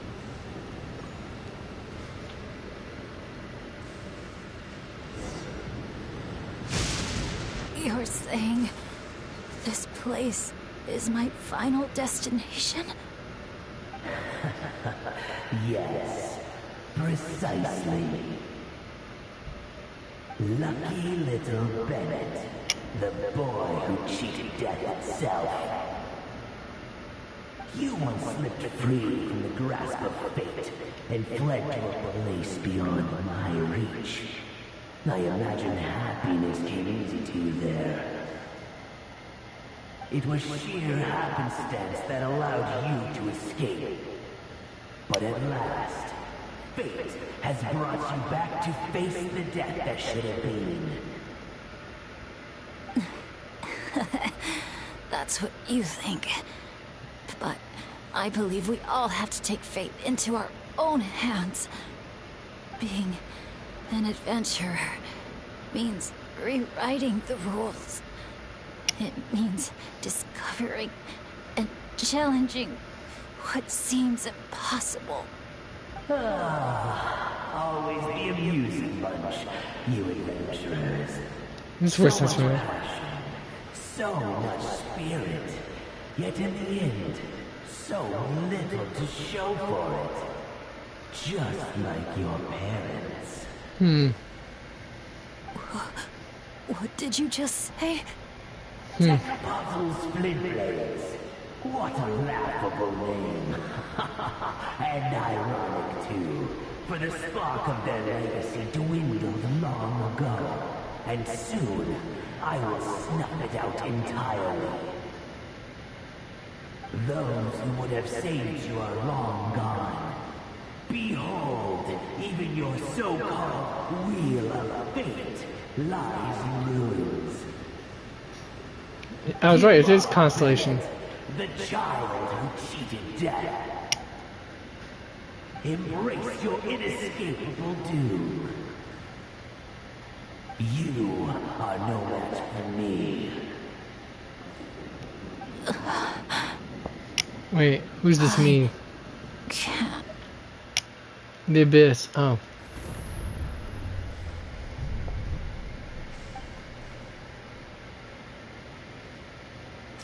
You're saying this place is my final destination? Yes, precisely. Lucky little Bennett, the boy who cheated death itself. You once slipped free from the grasp of fate and fled to a place beyond my reach. I imagine happiness came easy to you there. It was sheer happenstance that allowed you to escape. But at last, fate has brought you back to face the death that should have been. That's what you think. But I believe we all have to take fate into our own hands. Being an adventurer means rewriting the rules. It means discovering and challenging what seems impossible. Always the amusing bunch, you adventurers. This voice sounds familiar. So much spirit, yet in the end, so little to show for it. Just like your parents. What did you just say? Puzzle Splintblades. What a laughable name. And ironic, too. For the spark of their legacy dwindled long ago. And soon, I will snuff it out entirely. Those who would have saved you are long gone. Behold, even your so-called Wheel of Fate lies in ruins. I was right, it is Constellation. The child who cheated death. Embrace your inescapable doom. You are no match for me. Wait, who's this me? Can't. The Abyss. Oh.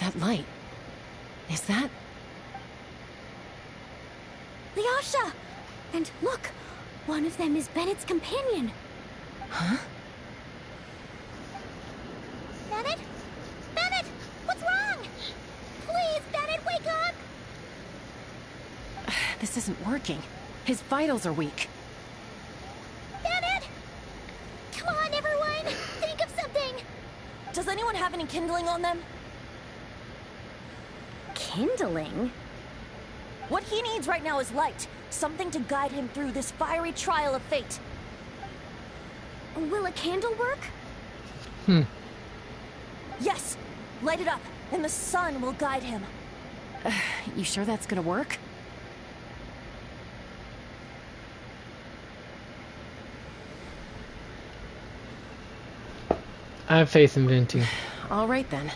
That light. Is that? Lyasha! And look! One of them is Bennett's companion. Huh? Bennett? Bennett! What's wrong? Please, Bennett, wake up! This isn't working. His vitals are weak. Bennett! Come on, everyone! Think of something! Does anyone have any kindling on them? Kindling? What he needs right now is light. Something to guide him through this fiery trial of fate. Will a candle work? Yes! Light it up, and the sun will guide him. You sure that's gonna work? I have faith in Venti. All right then.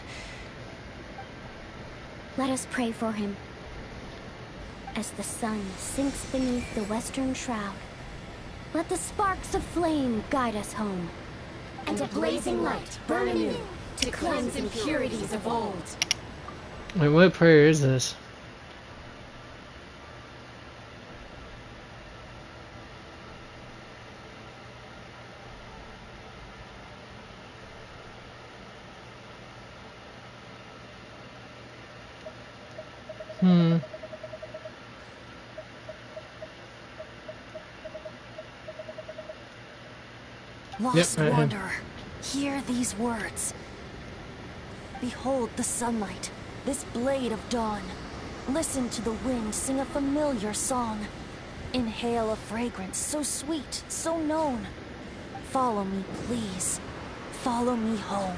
Let us pray for him. As the sun sinks beneath the western shroud, let the sparks of flame guide us home. And a blazing light burn anew to cleanse impurities of old. Wait, what prayer is this? Lost Yep, wanderer, hear these words. Behold the sunlight, this blade of dawn. Listen to the wind sing a familiar song. Inhale a fragrance so sweet, so known. Follow me, please. Follow me home.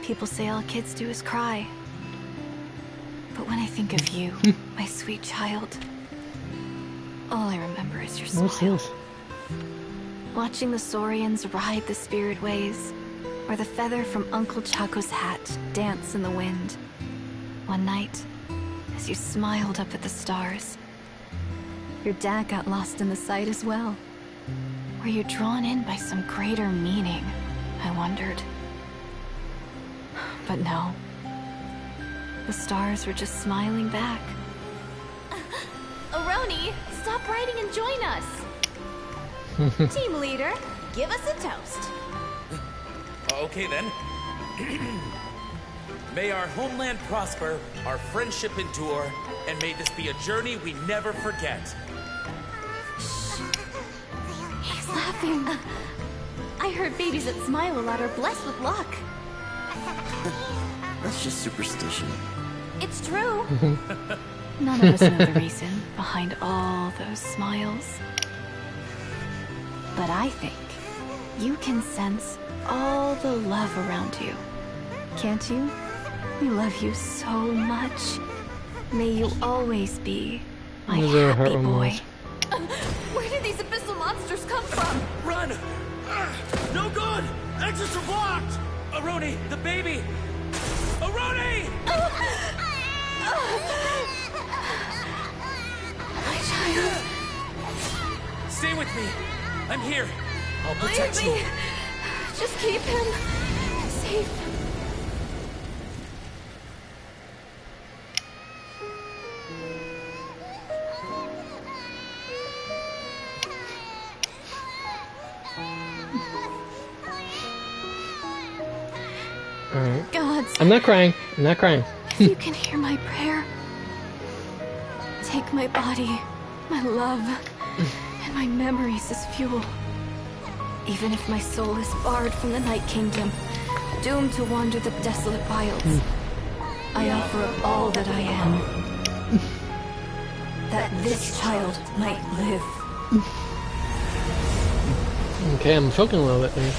People say all kids do is cry. But when I think of you, my sweet child, all I remember is your smile. What's this? Watching the Saurians ride the spirit ways, or the feather from Uncle Chaco's hat dance in the wind. One night, as you smiled up at the stars, your dad got lost in the sight as well. Were you drawn in by some greater meaning? I wondered. But no. The stars were just smiling back. Aroni, stop writing and join us. Team leader, give us a toast. Okay then. May our homeland prosper, our friendship endure, and may this be a journey we never forget. He's laughing. I heard babies that smile a lot are blessed with luck. That's just superstition. It's true. None of us know the reason behind all those smiles. But I think you can sense all the love around you. Can't you? We love you so much. May you always be my happy boy. Where did these abyssal monsters come from? Run! No good! Exits are blocked! Aroni, the baby! Aroni! My child. Stay with me. I'm here. I'll protect you. Just keep him safe. Alright. God, I'm not crying. I'm not crying. if you can hear my prayer, take my body, my love, and my memories as fuel. Even if my soul is barred from the Night Kingdom, doomed to wander the desolate wilds, I offer up all that I am, that this child might live. Okay, I'm choking a little bit there.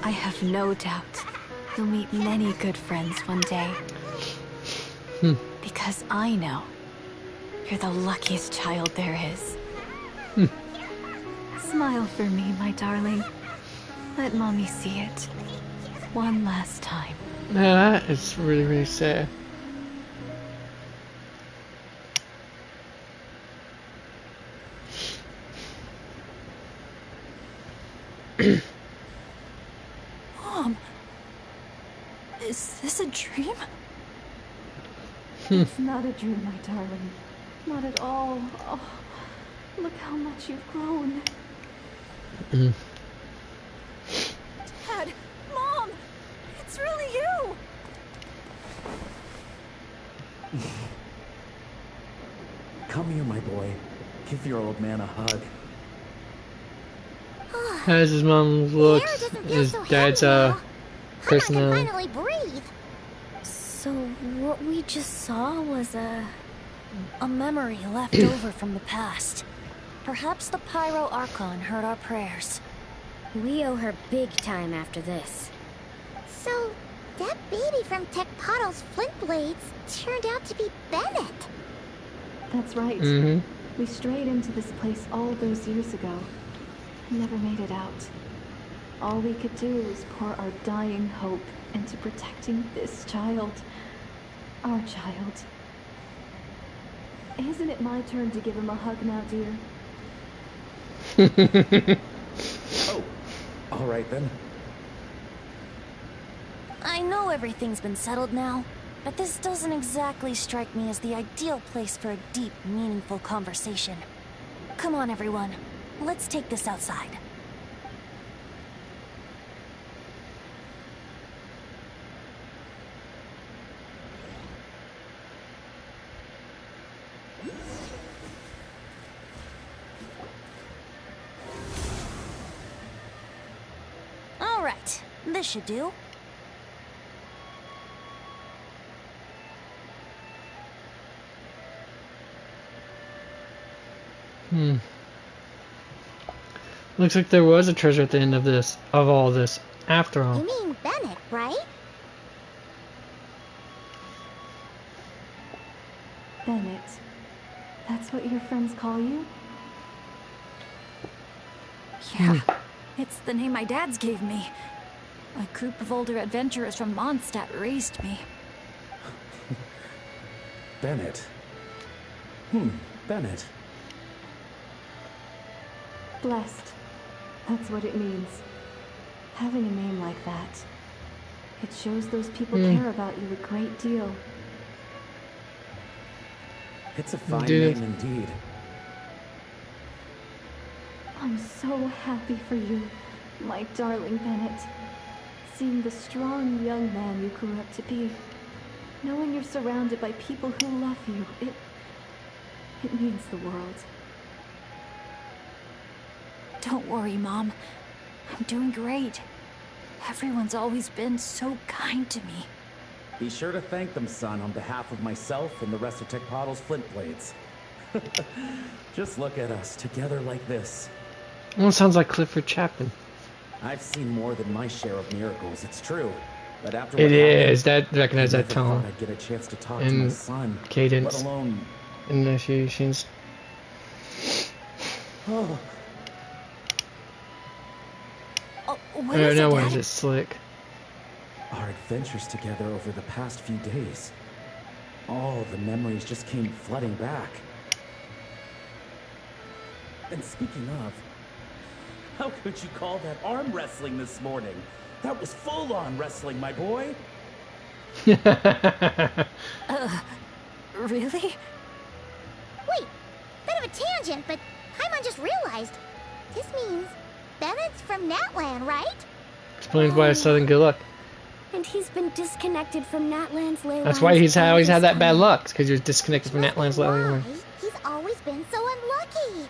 I have no doubt you'll meet many good friends one day. Because I know you're the luckiest child there is. Smile for me, my darling. Let Mommy see it. One last time. Yeah, that is really, really sad. Mom, is this a dream? It's not a dream, my darling. Not at all. Oh, look how much you've grown. Dad, Mom, it's really you. Come here, my boy. Give your old man a hug. How's his mom look? His dad's personality. Finally breathe. So what we just saw was a memory left over from the past. Perhaps the Pyro Archon heard our prayers. We owe her big time after this. So, that baby from Tecpato's Flint Blades turned out to be Bennett. That's right. We strayed into this place all those years ago. Never made it out. All we could do was pour our dying hope into protecting this child. Our child. Isn't it my turn to give him a hug now, dear? Oh, all right then. I know everything's been settled now, but this doesn't exactly strike me as the ideal place for a deep, meaningful conversation. Come on, everyone. Let's take this outside. Right. This should do. Looks like there was a treasure at the end of all this, after all. You mean Bennett, right? Bennett. That's what your friends call you? Yeah, it's the name my dad's gave me. A group of older adventurers from Mondstadt raised me. Bennett. Bennett. Blessed. That's what it means. Having a name like that. It shows those people care about you a great deal. It's a fine name indeed. I'm so happy for you, my darling Bennett. Seeing the strong young man you grew up to be. Knowing you're surrounded by people who love you, it means the world. Don't worry, Mom. I'm doing great. Everyone's always been so kind to me. Be sure to thank them, son, on behalf of myself and the rest of Tecpottl's Flint Blades. Just look at us, together like this. Well, it sounds like Clifford Chapman. I've seen more than my share of miracles, it's true. But after It is. That recognize that tone. I'd get a chance to talk and to my son, cadence. let alone Initiations. Oh. What is No it, one Dad? is it slick. Our adventures together over the past few days. All the memories just came flooding back. And speaking of, how could you call that arm wrestling this morning? That was full-on wrestling, my boy. Really? Wait, bit of a tangent, but Paimon just realized. This means Bennett's from Natlan, right? Explains why it's Southern good luck. And he's been disconnected from Natlan's ley That's why he's lines always all had this that bad time. luck, because he was disconnected from Natlan's Why Lily. he's always been so unlucky.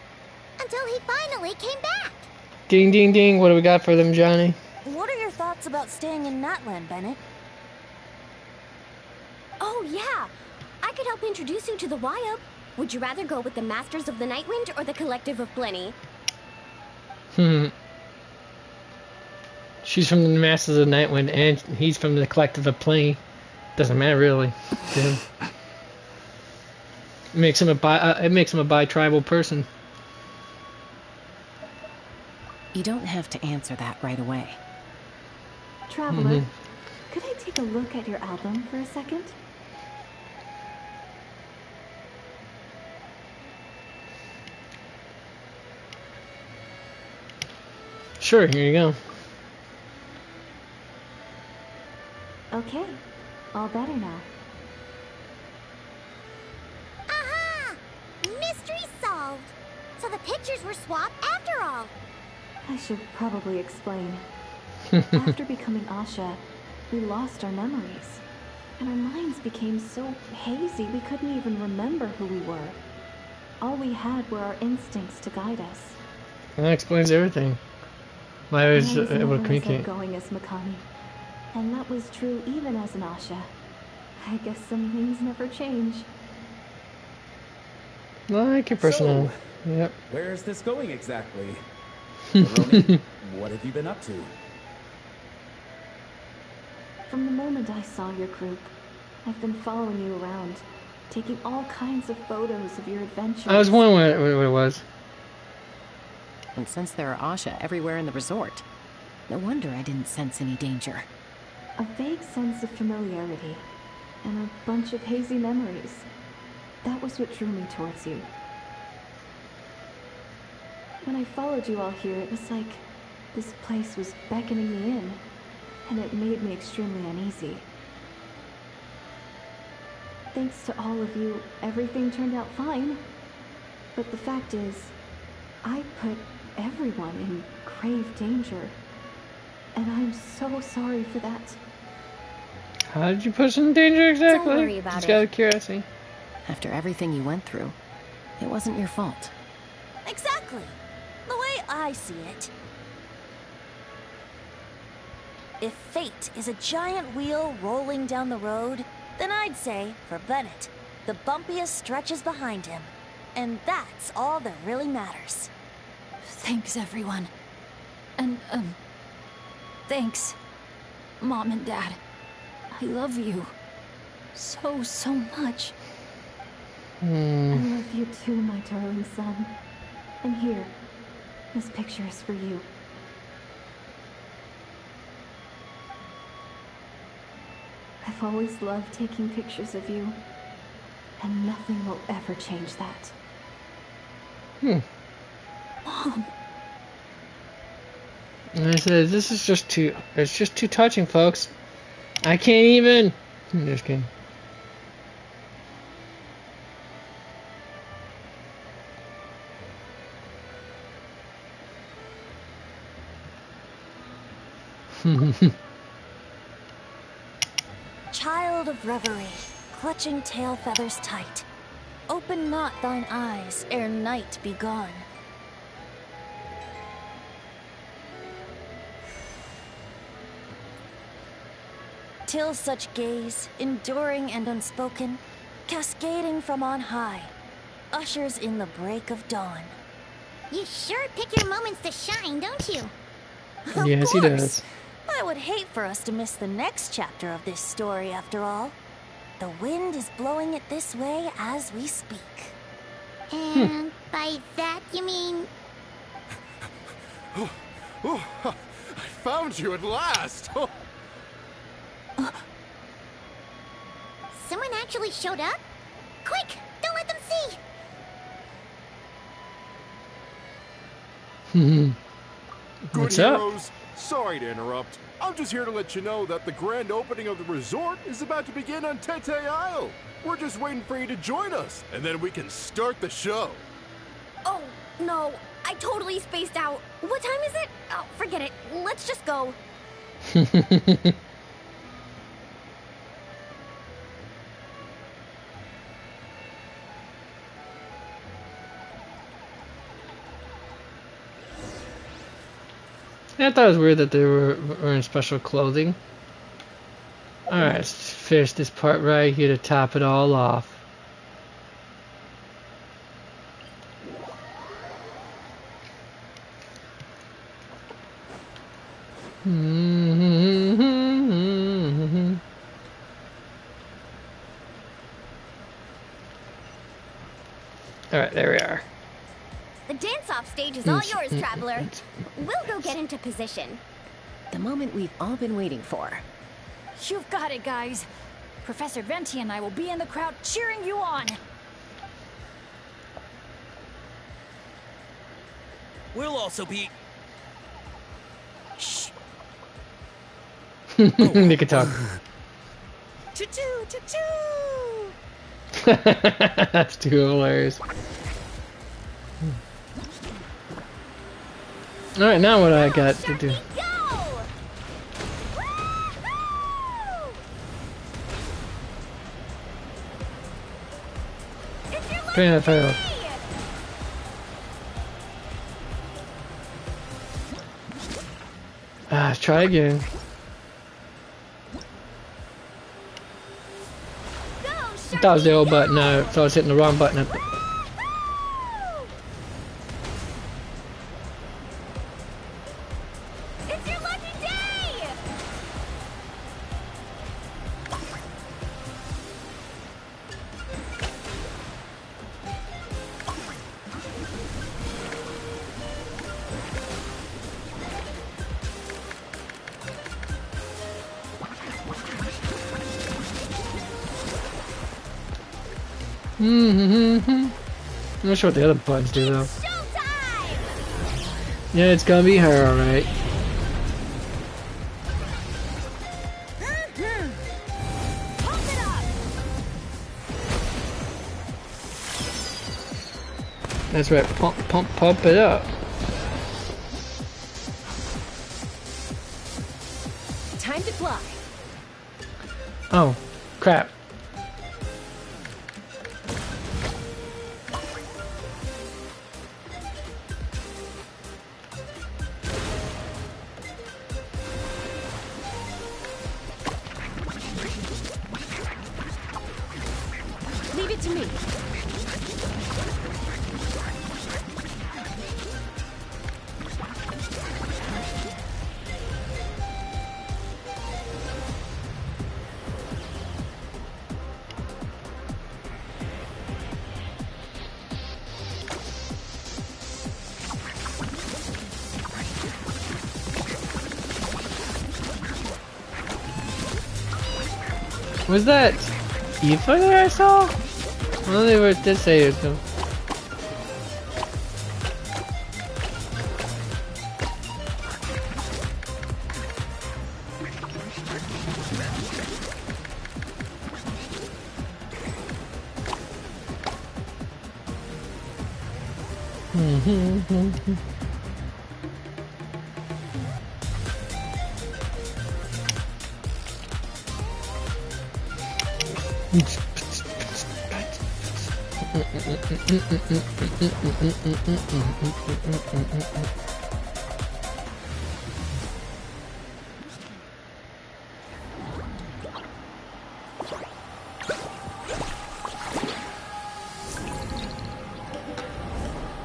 Until he finally came back. Ding, ding, ding. What do we got for them, Johnny? What are your thoughts about staying in Natlan, Bennett? Oh, yeah. I could help introduce you to the Wyup. Would you rather go with the Masters of the Nightwind or the Collective of Plenty? She's from the Masters of the Nightwind, and he's from the Collective of Plenty. Doesn't matter really. It makes him a bi-tribal person. You don't have to answer that right away. Traveler, could I take a look at your album for a second? Sure, here you go. Okay, all better now. Aha! Mystery solved. So the pictures were swapped after all. I should probably explain. After becoming Asha, we lost our memories. And our minds became so hazy we couldn't even remember who we were. All we had were our instincts to guide us. That explains everything. Why I was able to never as communicate. outgoing as Makani. And that was true even as an Asha. I guess some things never change. Like your personal. Yep. Where is this going exactly? Veroni, what have you been up to? From the moment I saw your group, I've been following you around, taking all kinds of photos of your adventures. I was wondering what it was. And since there are Asha everywhere in the resort, no wonder I didn't sense any danger. A vague sense of familiarity, and a bunch of hazy memories. That was what drew me towards you. When I followed you all here, it was like this place was beckoning me in, and it made me extremely uneasy. Thanks to all of you, everything turned out fine. But the fact is, I put everyone in grave danger. And I'm so sorry for that. How did you put us in danger exactly? Don't worry about Just it. out of curiosity. After everything you went through, it wasn't your fault. Exactly. The way I see it. If fate is a giant wheel rolling down the road, then I'd say, for Bennett, the bumpiest stretches behind him. And that's all that really matters. Thanks, everyone. And, thanks, Mom and Dad. I love you. So, so much. I love you too, my darling son. And here, this picture is for you. I've always loved taking pictures of you, and nothing will ever change that. Mom. And I said, this is just too, it's just too touching, folks. I can't even. I'm just kidding. Child of reverie, clutching tail feathers tight, open not thine eyes ere night be gone. Till such gaze, enduring and unspoken, cascading from on high, ushers in the break of dawn. You sure pick your moments to shine, don't you? Yes, he does. I would hate for us to miss the next chapter of this story, after all. The wind is blowing it this way as we speak. And by that you mean... I found you at last! Someone actually showed up? Quick, don't let them see! What's Good up? heroes, sorry to interrupt. I'm just here to let you know that the grand opening of the resort is about to begin on Tete Isle. We're just waiting for you to join us, and then we can start the show. Oh, no. I totally spaced out. What time is it? Oh, forget it. Let's just go. I thought it was weird that they were wearing special clothing. Alright, let's finish this part right here to top it all off. Alright, there we are. The dance-off stage is all yours, Traveler. We'll go get into position. The moment we've all been waiting for. You've got it, guys. Professor Venti and I will be in the crowd cheering you on. We'll also be... Shh. They can talk. Choo-choo, choo-choo! That's too hilarious. Alright, now what I got to do? Bring that fire up. Let's try again. I thought it was the old button, no, I thought I was hitting the wrong button. It's your lucky day! I'm not sure what the other buttons do though. Yeah, it's gonna be her, alright. That's right, pump it up. Time to fly. Oh, crap. it to me. Was that Aoife that I saw? Well, they did say it though.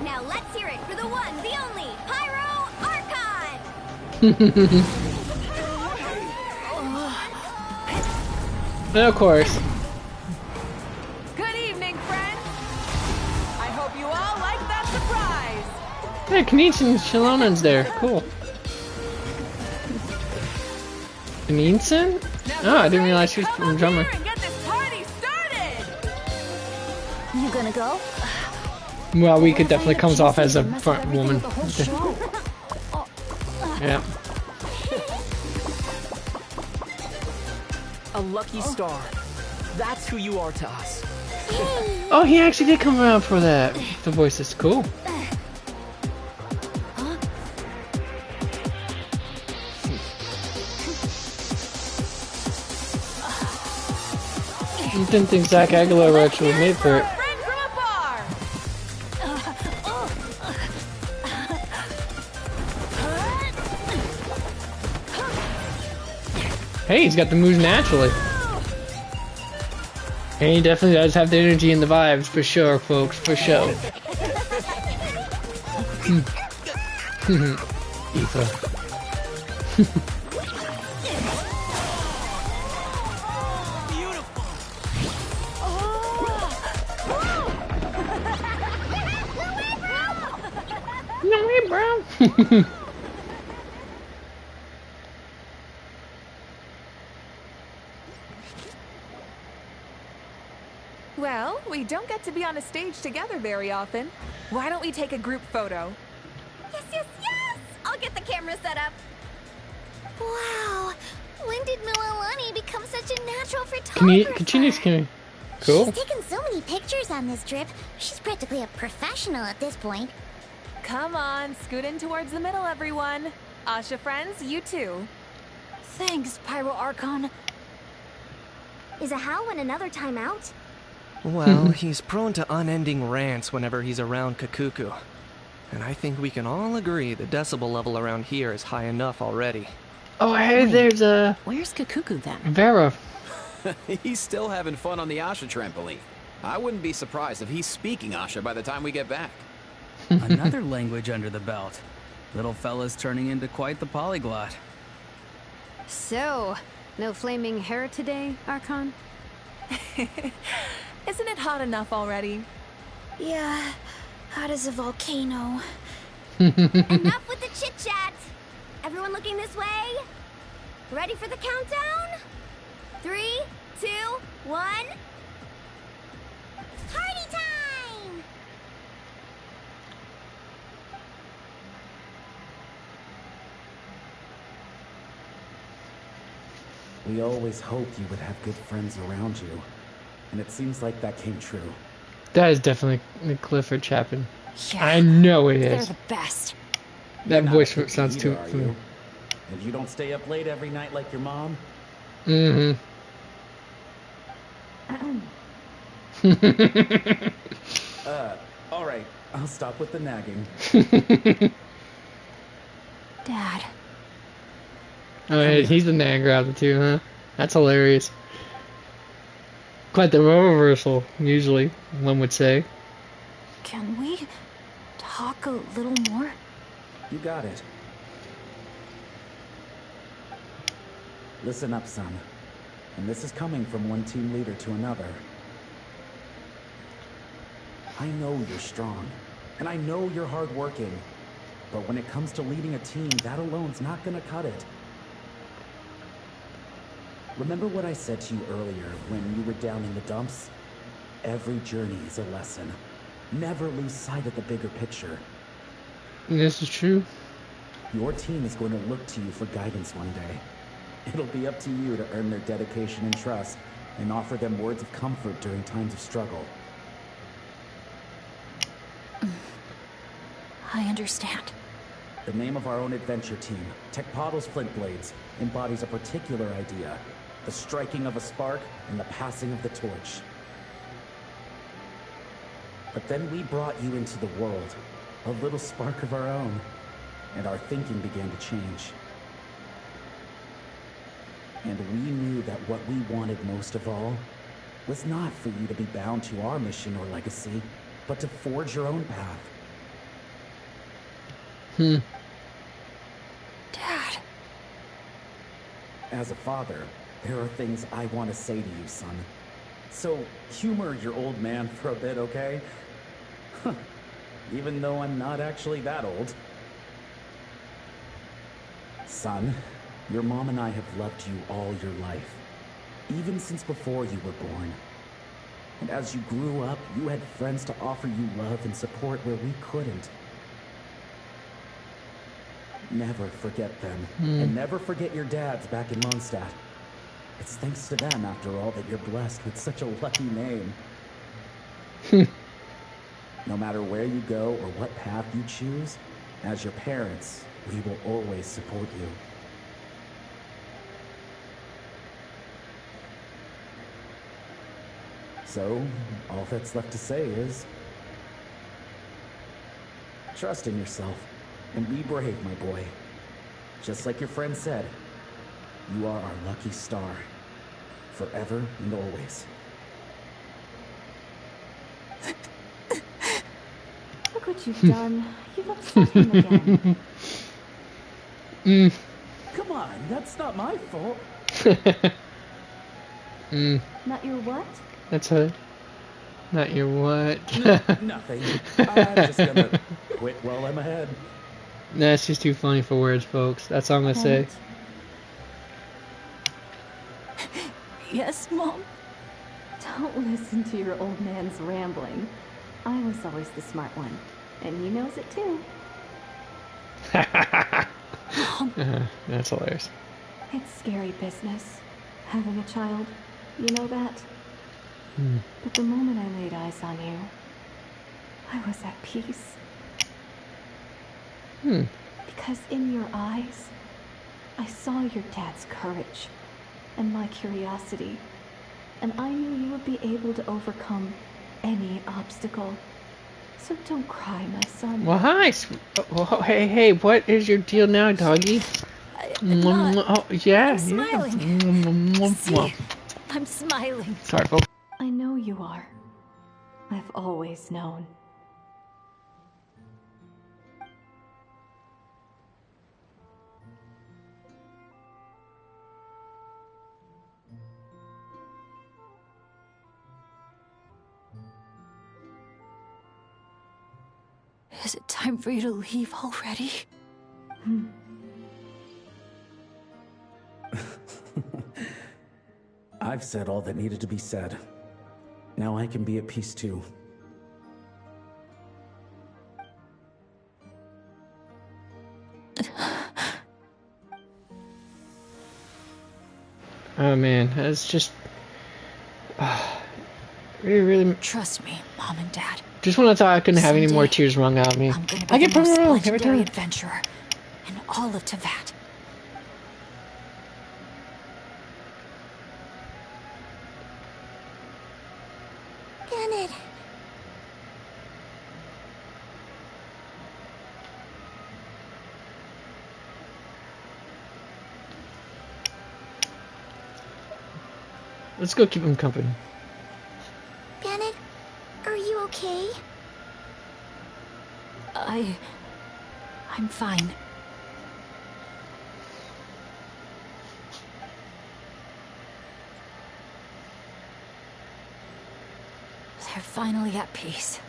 Now let's hear it for the one, the only, Pyro Archon! Of course. Good evening, friends. I hope you all like that surprise. Hey, Kanice and Shalonan's there. Cool. Kanice? Oh, I didn't realize she was from drummer. You gonna go? Well, we could definitely comes off as a front woman. Yeah. A lucky star. That's who you are to us. Oh, he actually did come around for that. The voice is cool. I didn't think Zach Aguilar actually made for it. Hey, he's got the moves naturally. And he definitely does have the energy and the vibes, for sure, folks, for sure. Aoife. No way, bro. Well, we don't get to be on a stage together very often. Why don't we take a group photo? Yes, yes, yes! I'll get the camera set up. Wow, when did Mililani become such a natural photographer? Continues, cool. She's taken so many pictures on this trip. She's practically a professional at this point. Come on, scoot in towards the middle, everyone. Asha friends, you too. Thanks, Pyro Archon. Is a Howlin another time out? Well, he's prone to unending rants whenever he's around Kakuku. And I think we can all agree the decibel level around here is high enough already. Oh, hey, there's a... Where's Kakuku then? Vera. He's still having fun on the Asha trampoline. I wouldn't be surprised if he's speaking Asha by the time we get back. Another language under the belt. Little fella's turning into quite the polyglot. So, no flaming hair today, Archon? Isn't it hot enough already? Yeah, hot as a volcano. Enough with the chit-chat. Everyone looking this way? Ready for the countdown? 3, 2, 1. Party time! We always hoped you would have good friends around you. And it seems like that came true. That is definitely Clifford Chapin. Yeah, I know it they're is. the best. That voice sounds Either, too are familiar. you? And you don't stay up late every night like your mom? Mm-hmm. Alright. I'll stop with the nagging. Dad. Oh, yeah, he's the nagger out of the two, huh? That's hilarious. Quite the role reversal, usually, one would say. Can we talk a little more? You got it. Listen up, son. And this is coming from one team leader to another. I know you're strong, and I know you're hardworking. But when it comes to leading a team, that alone's not gonna cut it. Remember what I said to you earlier when you were down in the dumps? Every journey is a lesson. Never lose sight of the bigger picture. This is true. Your team is going to look to you for guidance one day. It'll be up to you to earn their dedication and trust, and offer them words of comfort during times of struggle. I understand. The name of our own adventure team, Tecpotle's Flint Blades, embodies a particular idea. The striking of a spark and the passing of the torch. But then we brought you into the world, a little spark of our own, and our thinking began to change. And we knew that what we wanted most of all was not for you to be bound to our mission or legacy, but to forge your own path. Dad. As a father, there are things I want to say to you, son. So, humor your old man for a bit, okay? Even though I'm not actually that old. Son, your mom and I have loved you all your life. Even since before you were born. And as you grew up, you had friends to offer you love and support where we couldn't. Never forget them. And never forget your dads back in Mondstadt. It's thanks to them, after all, that you're blessed with such a lucky name. No matter where you go or what path you choose, as your parents, we will always support you. So, all that's left to say is... trust in yourself, and be brave, my boy. Just like your friend said, you are our lucky star. Forever and always. Look what you've done. You've upset him again. Come on, that's not my fault. Not your what? That's her. Not your what? Nothing. I'm just gonna quit while I'm ahead. That's just too funny for words, folks. That's all I'm gonna say. Yes, Mom? Don't listen to your old man's rambling. I was always the smart one, and he knows it too. That's hilarious. It's scary business, having a child. You know that? But the moment I laid eyes on you, I was at peace. Because in your eyes, I saw your dad's courage and my curiosity, and I knew you would be able to overcome any obstacle. So don't cry, my son. Well, hi. Oh, hey, what is your deal now, doggy? Oh, yeah. I'm smiling. Yeah. See? I'm smiling. Sorry, folks. I know you are. I've always known. Is it time for you to leave already? I've said all that needed to be said. Now I can be at peace too. Oh man, it's just really. Trust me, Mom and Dad. Just when I thought I couldn't have any more tears wrung out of me, I'm gonna be I get the most proven wrong every legendary time. adventurer in all of Teyvat. Bennett. Let's go keep him company. okay? I'm fine. They're finally at peace.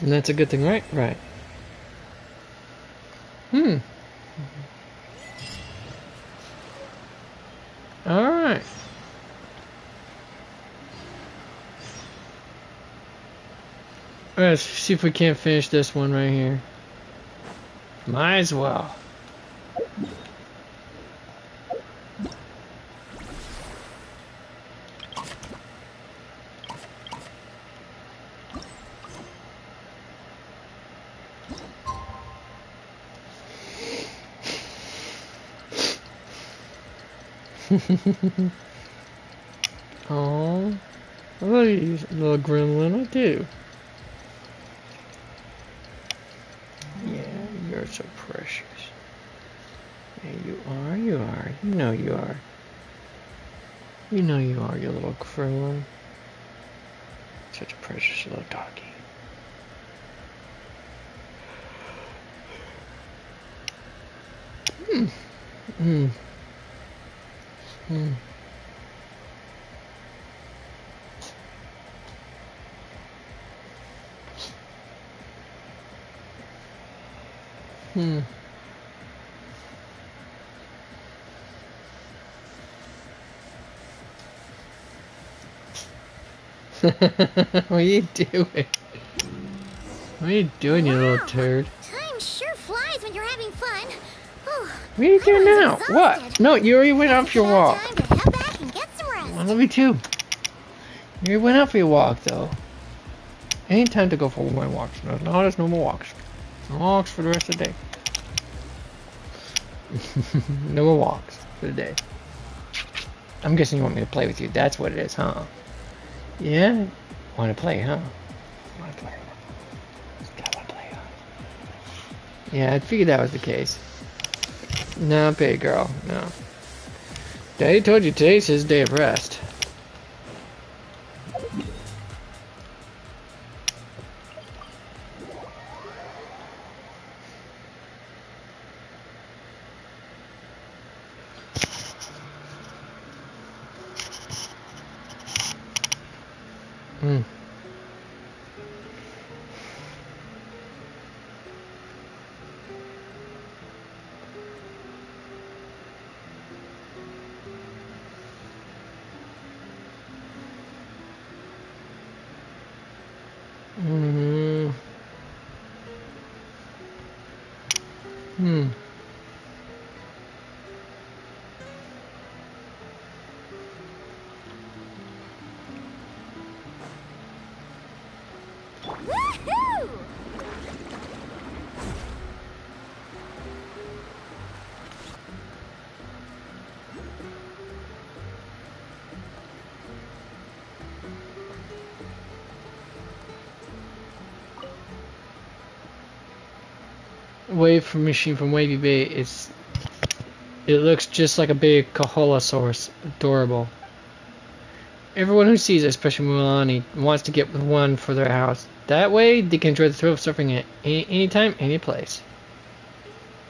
And that's a good thing, right? Right. Alright. Let's see if we can't finish this one right here. Might as well. Oh, I love you, little gremlin. I do. Yeah, you're so precious. Yeah, you are. You are. You know you are. You know you are, you little gremlin. Such a precious little doggy. Hmm. What are you doing? What are you doing, you little turd? Time sure flies when you're having fun. Whew. What are you doing now? Exhausted. What? No, you already went out for your walk. Time to head back and get some rest. I love you too. You already went out for your walk, though. Ain't time to go for more walks. No, there's no more walks. No walks for the rest of the day. No more walks for the day. I'm guessing you want me to play with you. That's what it is, huh? Yeah? Want to play, huh? Want to play? Want to play, huh? Yeah, I figured that was the case. No, baby girl, no. Daddy told you today's his day of rest. Woohoo! Wave from machine from Wavy Bay. It looks just like a big Kaholosaurus. Adorable. Everyone who sees it, especially Mulan, wants to get with one for their house. That way, they can enjoy the thrill of surfing at anytime, any place.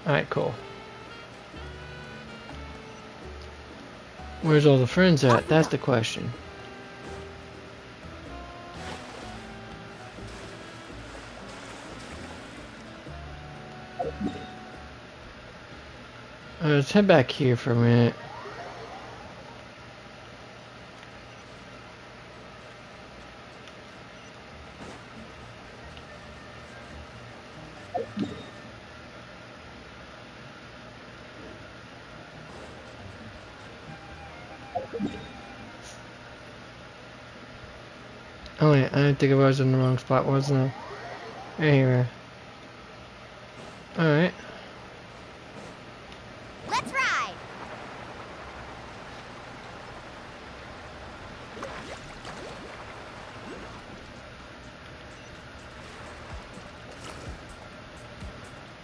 Alright, cool. Where's all the friends at? That's the question. Let's head back here for a minute. Oh wait, I didn't think I was in the wrong spot, wasn't I? Anyway. Alright. Let's ride.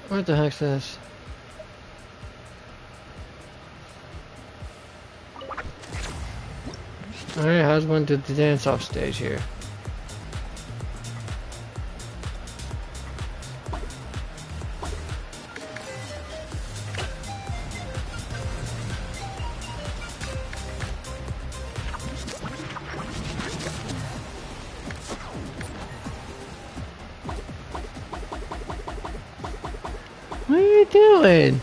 What the heck's this? Alright, how's one to the dance off stage here? What are you doing?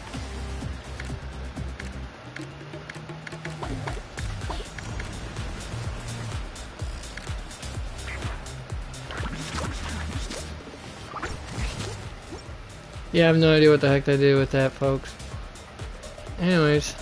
Yeah, I have no idea what the heck they did with that, folks. Anyways.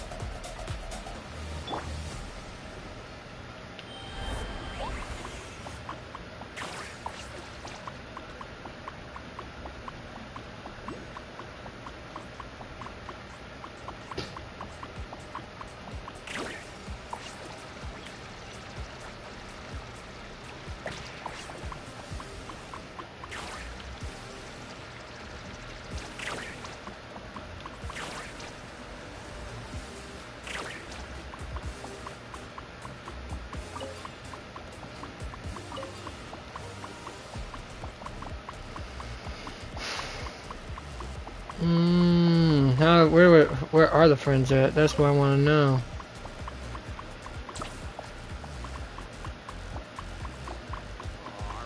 Where are the friends at? That's what I want to know.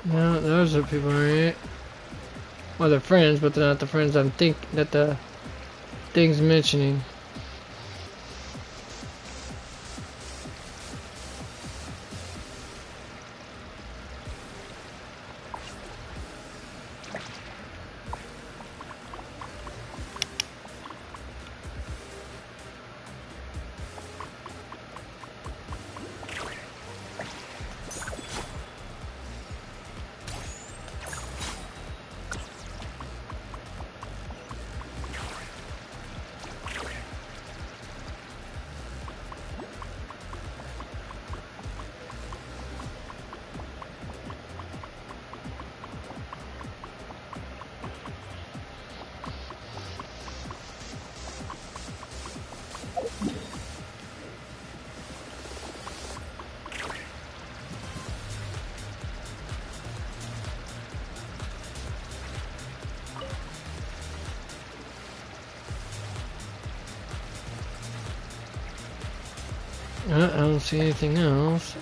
No, those are people, right? Well, they're friends, but they're not the friends that the thing's mentioning. I don't see anything else.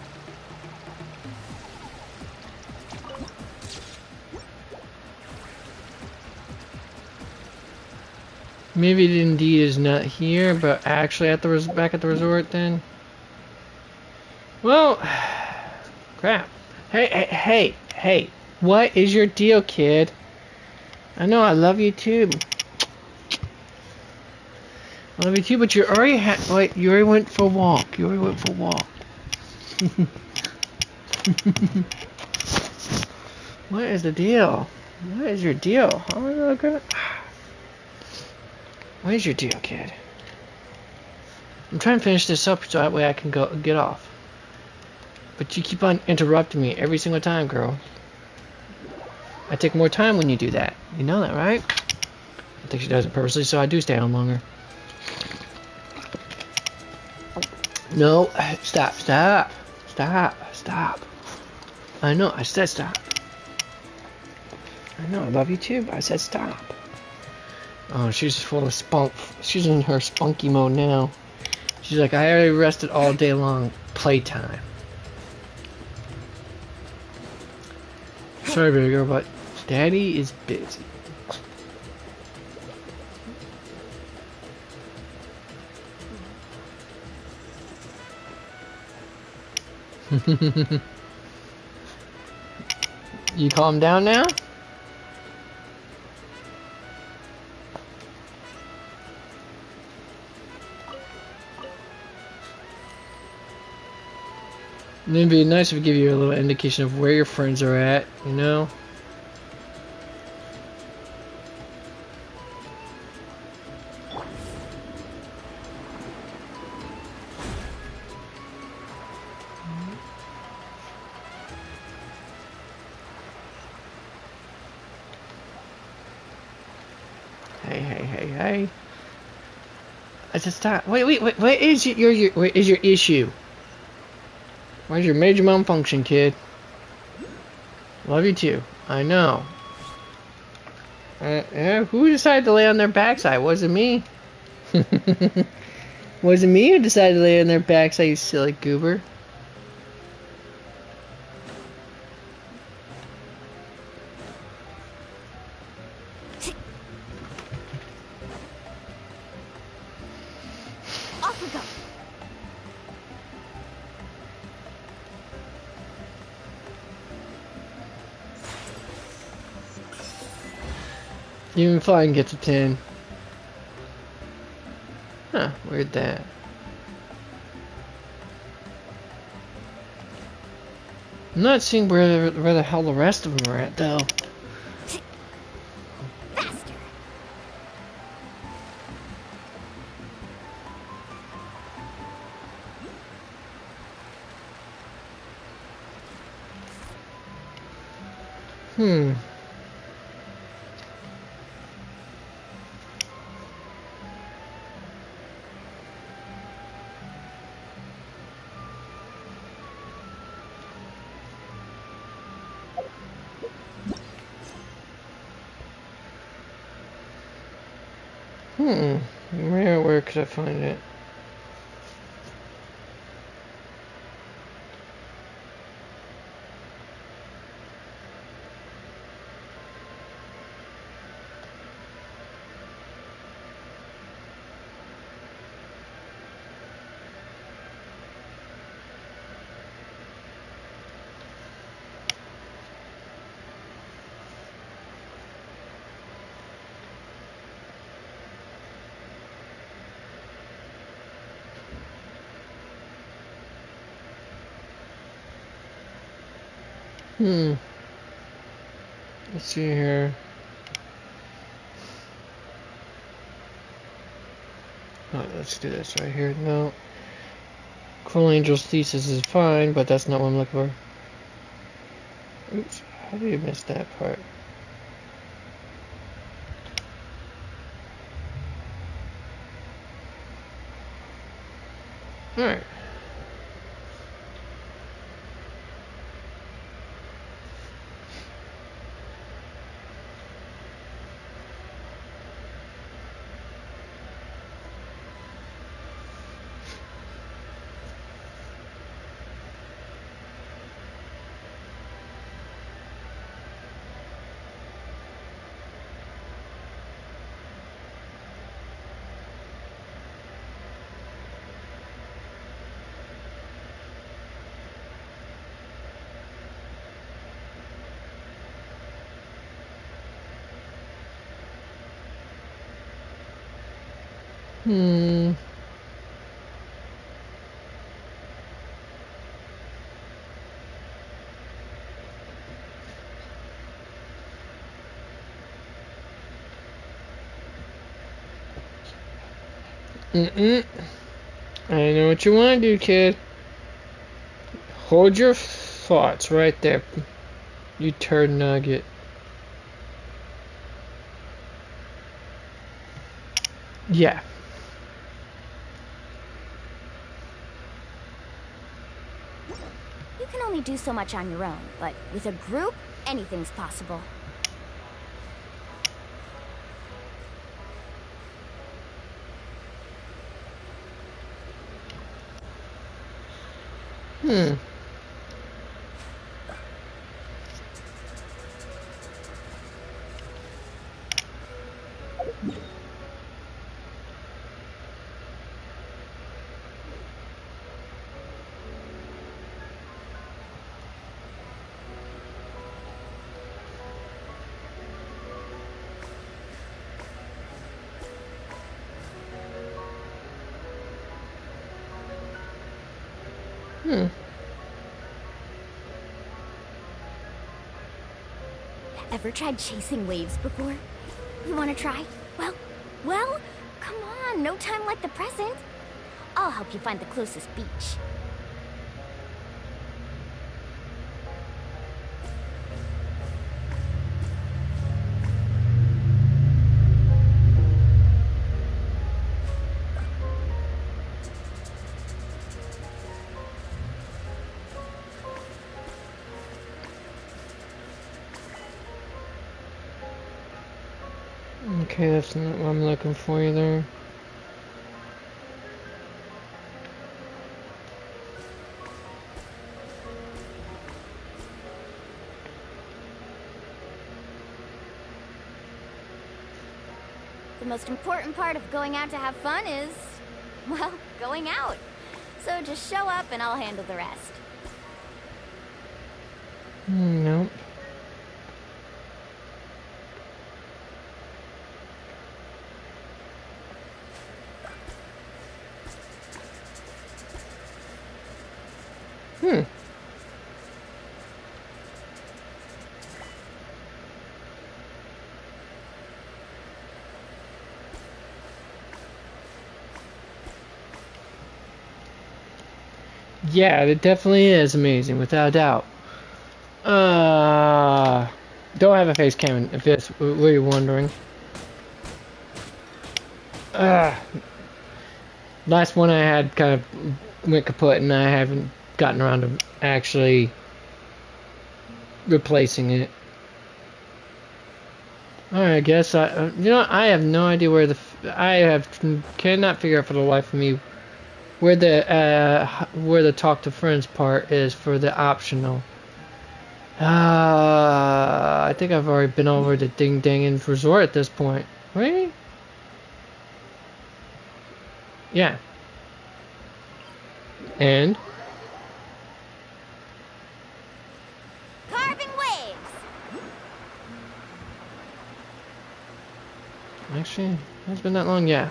Maybe it indeed is not here, but actually at the back at the resort then. Well, crap. Hey, what is your deal, kid? I know I love you too. I love you too, but you already you already went for a walk. You already went for a walk. What is the deal? What is your deal? What is your deal, kid? I'm trying to finish this up so that way I can go get off. But you keep on interrupting me every single time, girl. I take more time when you do that. You know that, right? I think she does it purposely, so I do stay on longer. No, stop. I know, I said stop. I know, I love you too, but I said stop. Oh, she's full of spunk. She's in her spunky mode now. She's like, I already rested all day long. Playtime. Sorry, baby girl, but Daddy is busy. You calm down now? It'd be nice if we give you a little indication of where your friends are at, you know? Hey. I just stop. Wait. What is your issue? Where's your major malfunction, kid? Love you too. I know. Who decided to lay on their backside? Was it me? Was it me who decided to lay on their backside, you silly goober? Off we go. Even flying gets a 10. Huh, weird that. I'm not seeing where the hell the rest of them are at, though. Faster. Hmm. Where could I find it? Let's see here. Oh, let's do this right here. No. Cruel Angel's thesis is fine, but that's not what I'm looking for. Oops. How did you miss that part? Alright. I know what you want to do, kid. Hold your thoughts right there, you turd nugget. Yeah. You can only do so much on your own, but with a group, anything's possible. Ever tried chasing waves before? You want to try? Well, come on, no time like the present. I'll help you find the closest beach. Okay, that's not what I'm looking for either. The most important part of going out to have fun is, well, going out. So just show up and I'll handle the rest. Nope. Yeah, it definitely is amazing, without a doubt. Don't have a face cam if that's what you're wondering. Last one I had kind of went kaput, and I haven't gotten around to actually replacing it. Alright, I guess you know, I have no idea where cannot figure out for the life of me where the talk to friends part is for the optional. I think I've already been over the Ding Dangin' Resort at this point. Really? Yeah. And? Carving waves! Actually, it's been that long, yeah.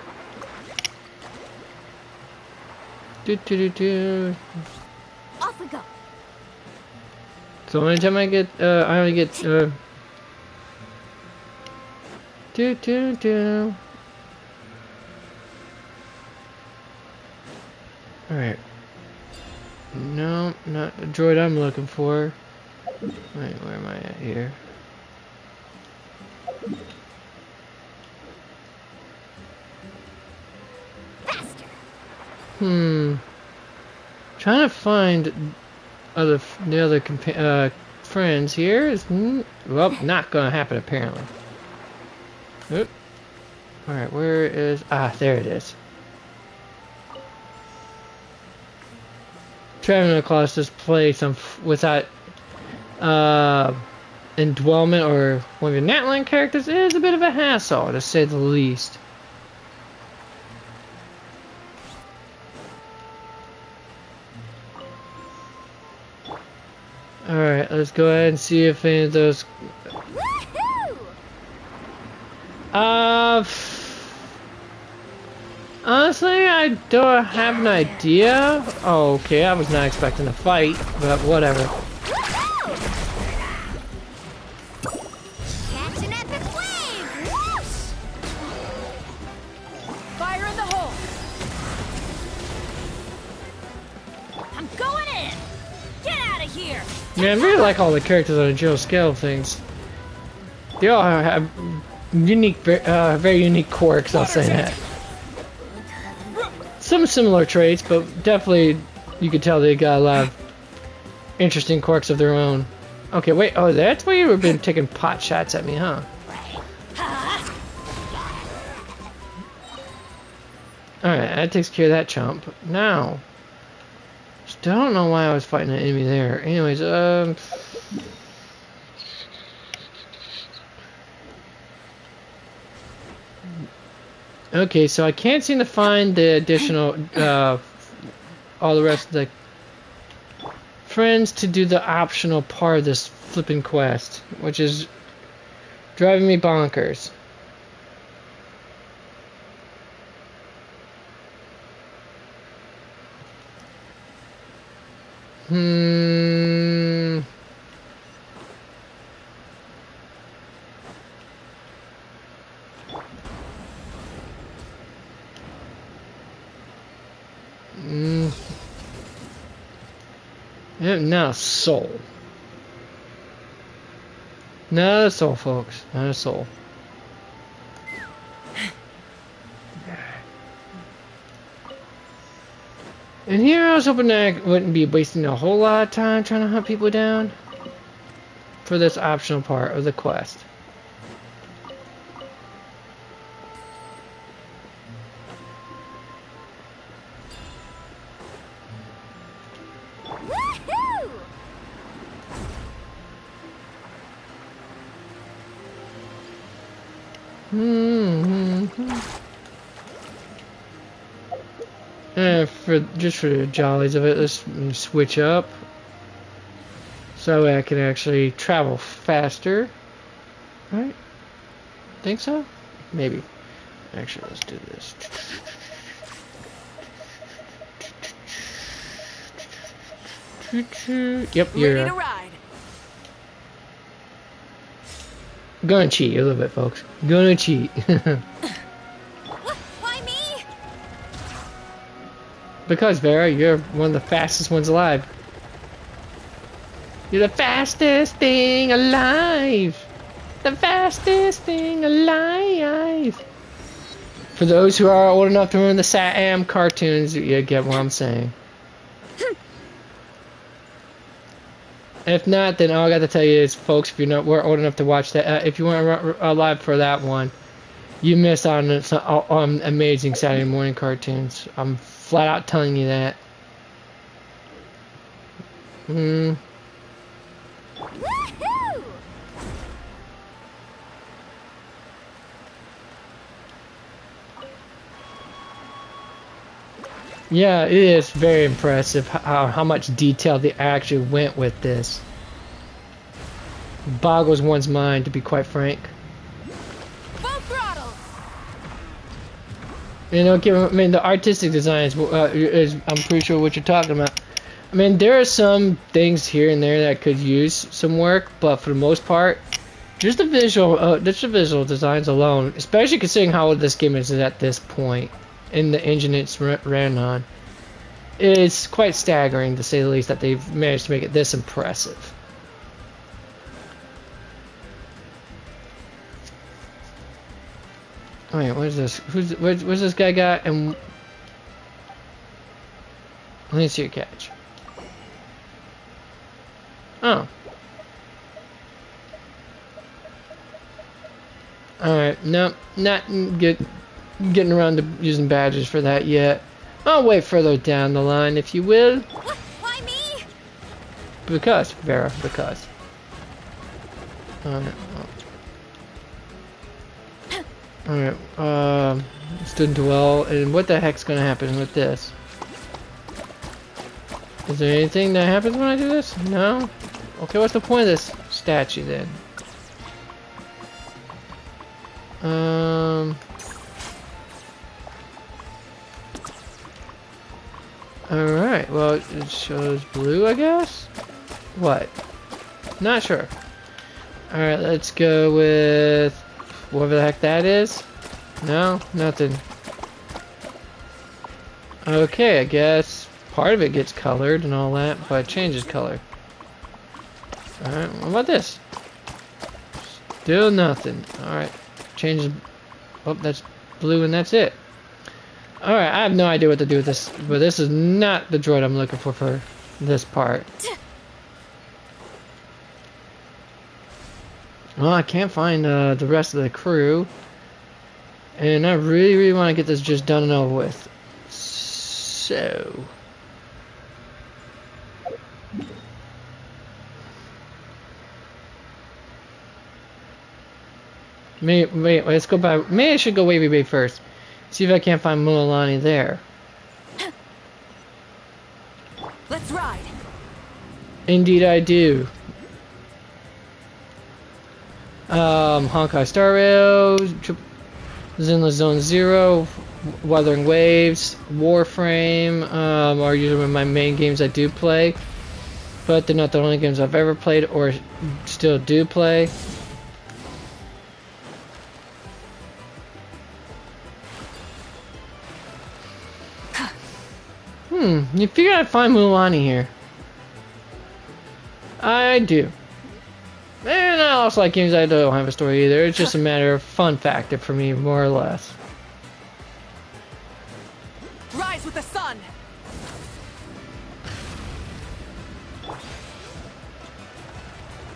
Do. Off we go. So anytime I only get do. Alright. No, not the droid I'm looking for. Wait, where am I at here? Faster. Trying to find the other friends here is well, not gonna happen apparently. Oop. Alright, where is there it is. Traveling across this place without indwellment or one of your Natline characters is a bit of a hassle, to say the least. Alright, let's go ahead and see if any of those... Honestly, I don't have an idea. Oh, okay, I was not expecting a fight, but whatever. Catch an epic wave! Whoosh! Fire in the hole! I'm going in! Get out of here! Yeah, I really like all the characters on the Joe scale of things. They all have unique, very unique quirks, I'll say that. Some similar traits, but definitely you could tell they got a lot of interesting quirks of their own. Okay, wait, oh, that's why you've been taking pot shots at me, huh? Alright, that takes care of that chump. Now, still don't know why I was fighting an enemy there. Anyways, okay, so I can't seem to find the additional, all the rest of the friends to do the optional part of this flipping quest, which is driving me bonkers. Not a soul. Not a soul, folks. Not a soul. And here I was hoping I wouldn't be wasting a whole lot of time trying to hunt people down for this optional part of the quest. Just for the jollies of it, let's switch up. So I can actually travel faster. Right? Think so? Maybe. Actually, let's do this. Yep, you're ready to ride. Gonna cheat a little bit, folks. Gonna cheat. Why me? Because Vera, you're one of the fastest ones alive. You're the fastest thing alive. The fastest thing alive. For those who are old enough to remember the Sat-Am cartoons, you get what I'm saying. If not, then all I got to tell you is, folks, if you're not old enough to watch that, if you weren't alive for that one, you missed out on amazing Saturday morning cartoons. I'm flat out telling you that. Woohoo! Yeah, it is very impressive how much detail they actually went with this. Boggles one's mind, to be quite frank. Full throttle. You know, I mean, the artistic design is I'm pretty sure what you're talking about. I mean, there are some things here and there that could use some work, but for the most part, just the visual designs alone, especially considering how old this game is at this point, in the engine it's ran on, it's quite staggering, to say the least, that they've managed to make it this impressive. Alright, what is this? Where's this guy got? And let me see your catch. Oh. Alright, nope, not getting around to using badges for that yet. I'll wait further down the line, if you will. Why me? Because, Vera, because. Alright, student dwell, and what the heck's gonna happen with this? Is there anything that happens when I do this? No? Okay, what's the point of this statue then? Alright, well, it shows blue, I guess? What? Not sure. Alright, let's go with whatever the heck that is. No? Nothing. Okay, I guess part of it gets colored and all that, but it changes color. Alright, what about this? Still nothing. Alright, changes. Oh, that's blue and that's it. Alright, I have no idea what to do with this, but this is not the droid I'm looking for this part. Well, I can't find the rest of the crew, and I really, really want to get this just done and over with. So... Wait, let's go by. Maybe I should go Wavy Bay first. See if I can't find Mualani there. Let's ride. Indeed I do. Honkai Star Rail, Zinla Zone Zero, Wuthering Waves, Warframe, are usually my main games I do play. But they're not the only games I've ever played or still do play. You figure I'd find Mualani here. I do. And I also like games that don't have a story either. It's just a matter of fun factor for me, more or less. Rise with the sun.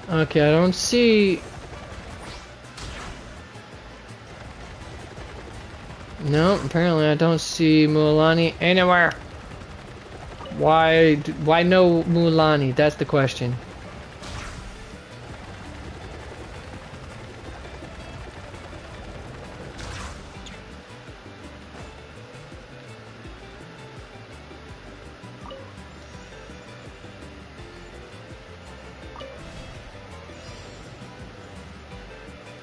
Okay, I don't see... No, apparently I don't see Mualani anywhere. Why no Mualani? That's the question.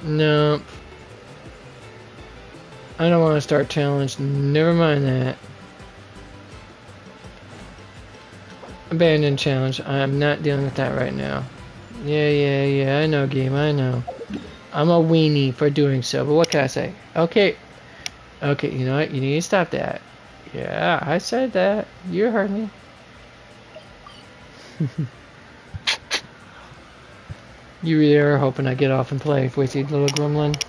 No. I don't want to start challenge. Never mind that. Abandon challenge. I'm not dealing with that right now. Yeah. I know, game. I know. I'm a weenie for doing so, but what can I say? Okay. Okay, you know what? You need to stop that. Yeah, I said that. You heard me. You really are hoping I get off and play with you, little gremlin.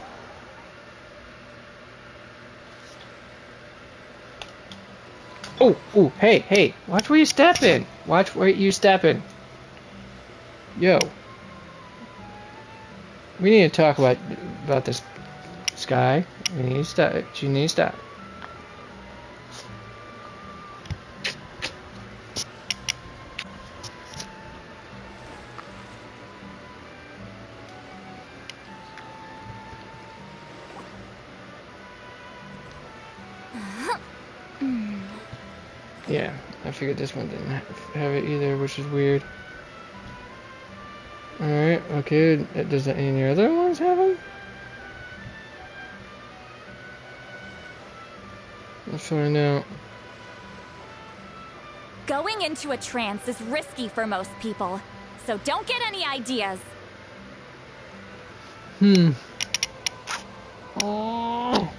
Oh, hey, watch where you stepping. Watch where you stepping. Yo. We need to talk about this Sky. We need to stop. You need to stop. Yeah, I figured this one didn't have it either, which is weird. Alright, okay. Does any other ones have them? Let's find out. Going into a trance is risky for most people, so don't get any ideas. Oh.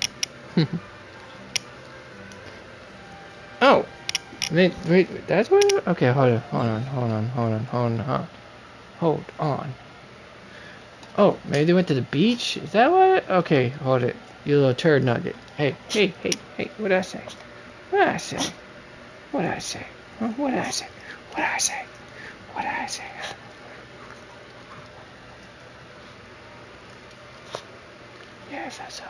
Oh. Wait, that's what. Okay, hold on. Oh, maybe they went to the beach? Is that what? Okay, hold it. You little turd nugget. Hey, what'd I say? What'd I say? What'd I say? What'd I say? What'd I say? What'd I say? Yes, I saw.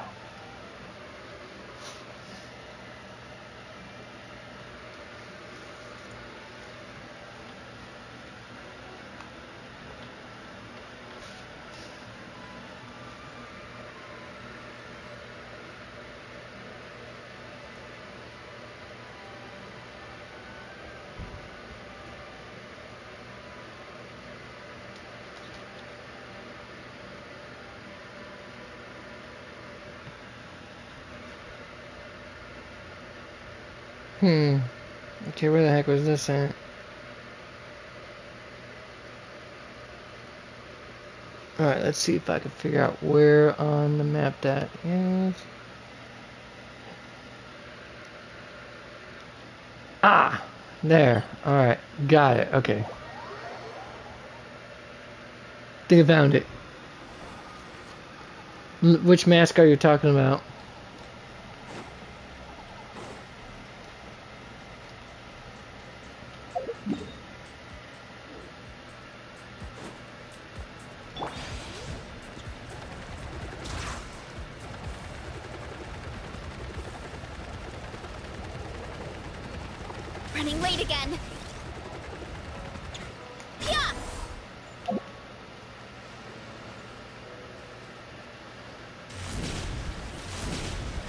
Okay, where the heck was this at? Alright, let's see if I can figure out where on the map that is. Ah! There. Alright, got it. Okay. Think I found it. Which mask are you talking about? Running late again. Yeah.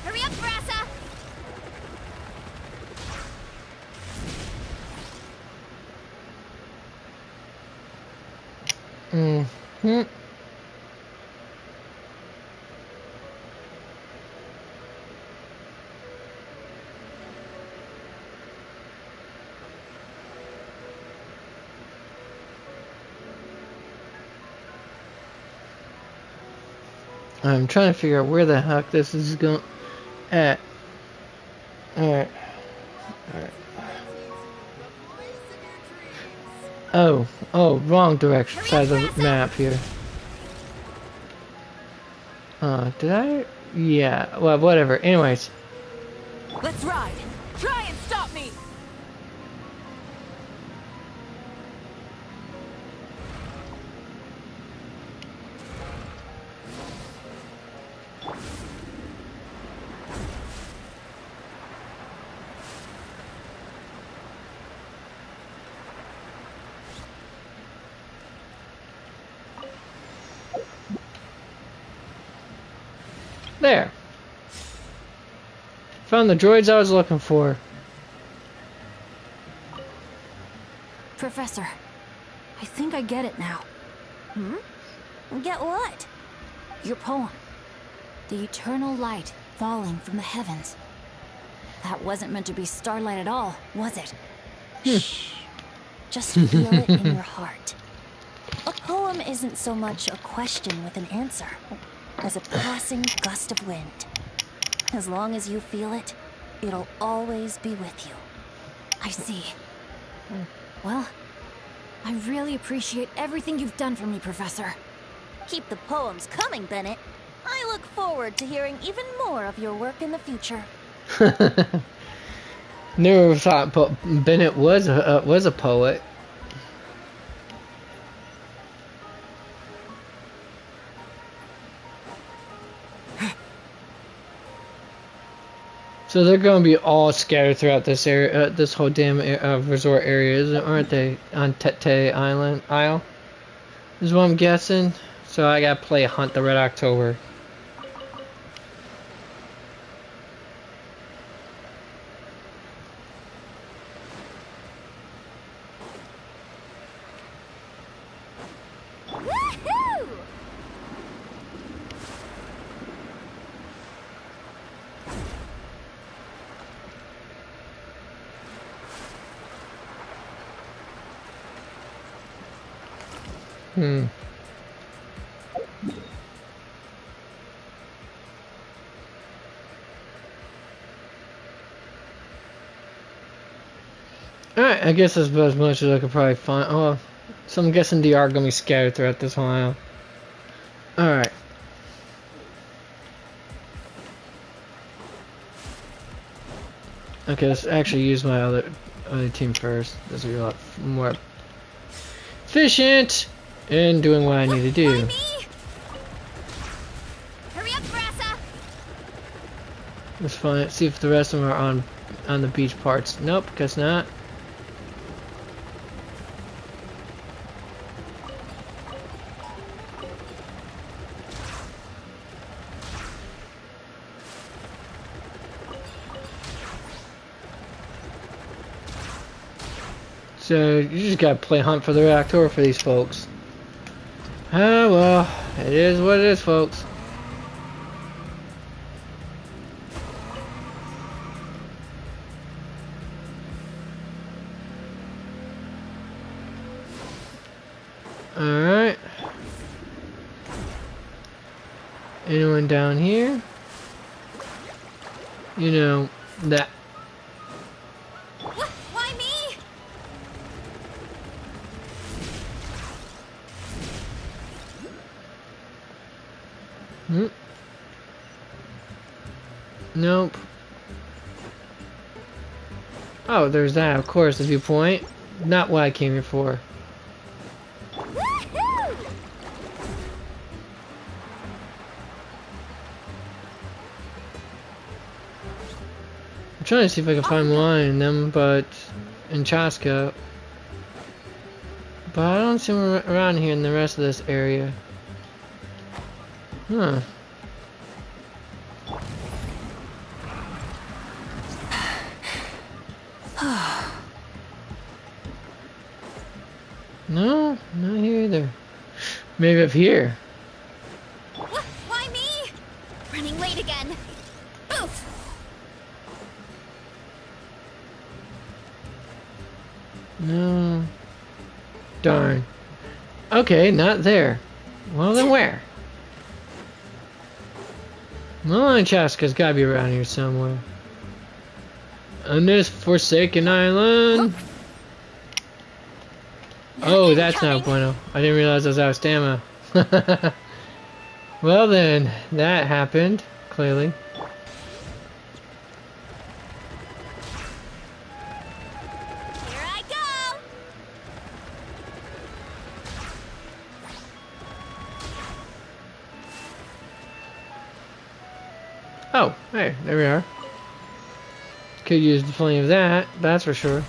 Hurry up, Brassa. I'm trying to figure out where the heck this is going at. Alright. Oh, wrong direction side of the map here. Did I? Yeah, well, whatever. Anyways. Let's ride. Try and stop me. There. Found the droids I was looking for. Professor, I think I get it now. Get what? Your poem. The eternal light falling from the heavens. That wasn't meant to be starlight at all, was it? Shh. Just feel it in your heart. A poem isn't so much a question with an answer as a passing gust of wind. As long as you feel it, it'll always be with you. I see. Well, I really appreciate everything you've done for me, Professor. Keep the poems coming, Bennett. I look forward to hearing even more of your work in the future. Never thought Bennett was a poet. So they're going to be all scattered throughout this area, this whole damn resort area, aren't they? On Tete Isle, is what I'm guessing. So I gotta play Hunt the Red October. Alright, I guess that's about as much as I could probably find. Oh, so I'm guessing they are going to be scattered throughout this whole isle. Alright. Okay, let's actually use my other team first. This will be a lot more efficient in doing what I need to do. Hurry up, Grassa! Let's find it. See if the rest of them are on the beach parts. Nope, guess not. So you just gotta play Hunt for the Reactor for these folks. Ah, well, it is what it is, folks. Alright. Anyone down here? You know, that. Why me? Nope. Oh, there's that, of course, the viewpoint. Not what I came here for. I'm trying to see if I can find one in them, but in Chaska. But I don't see them around here in the rest of this area. Huh. No, not here either. Maybe up here. Why me? Running late again. Oof! No. Darn. Okay, not there. Well, then where? Well, Chaska's gotta be around here somewhere. On this forsaken island. Oh, that's not bueno. I didn't realize I was out of stamina. Well then, that happened, clearly. Here I go! Oh, hey, there we are. Could use plenty of that, that's for sure.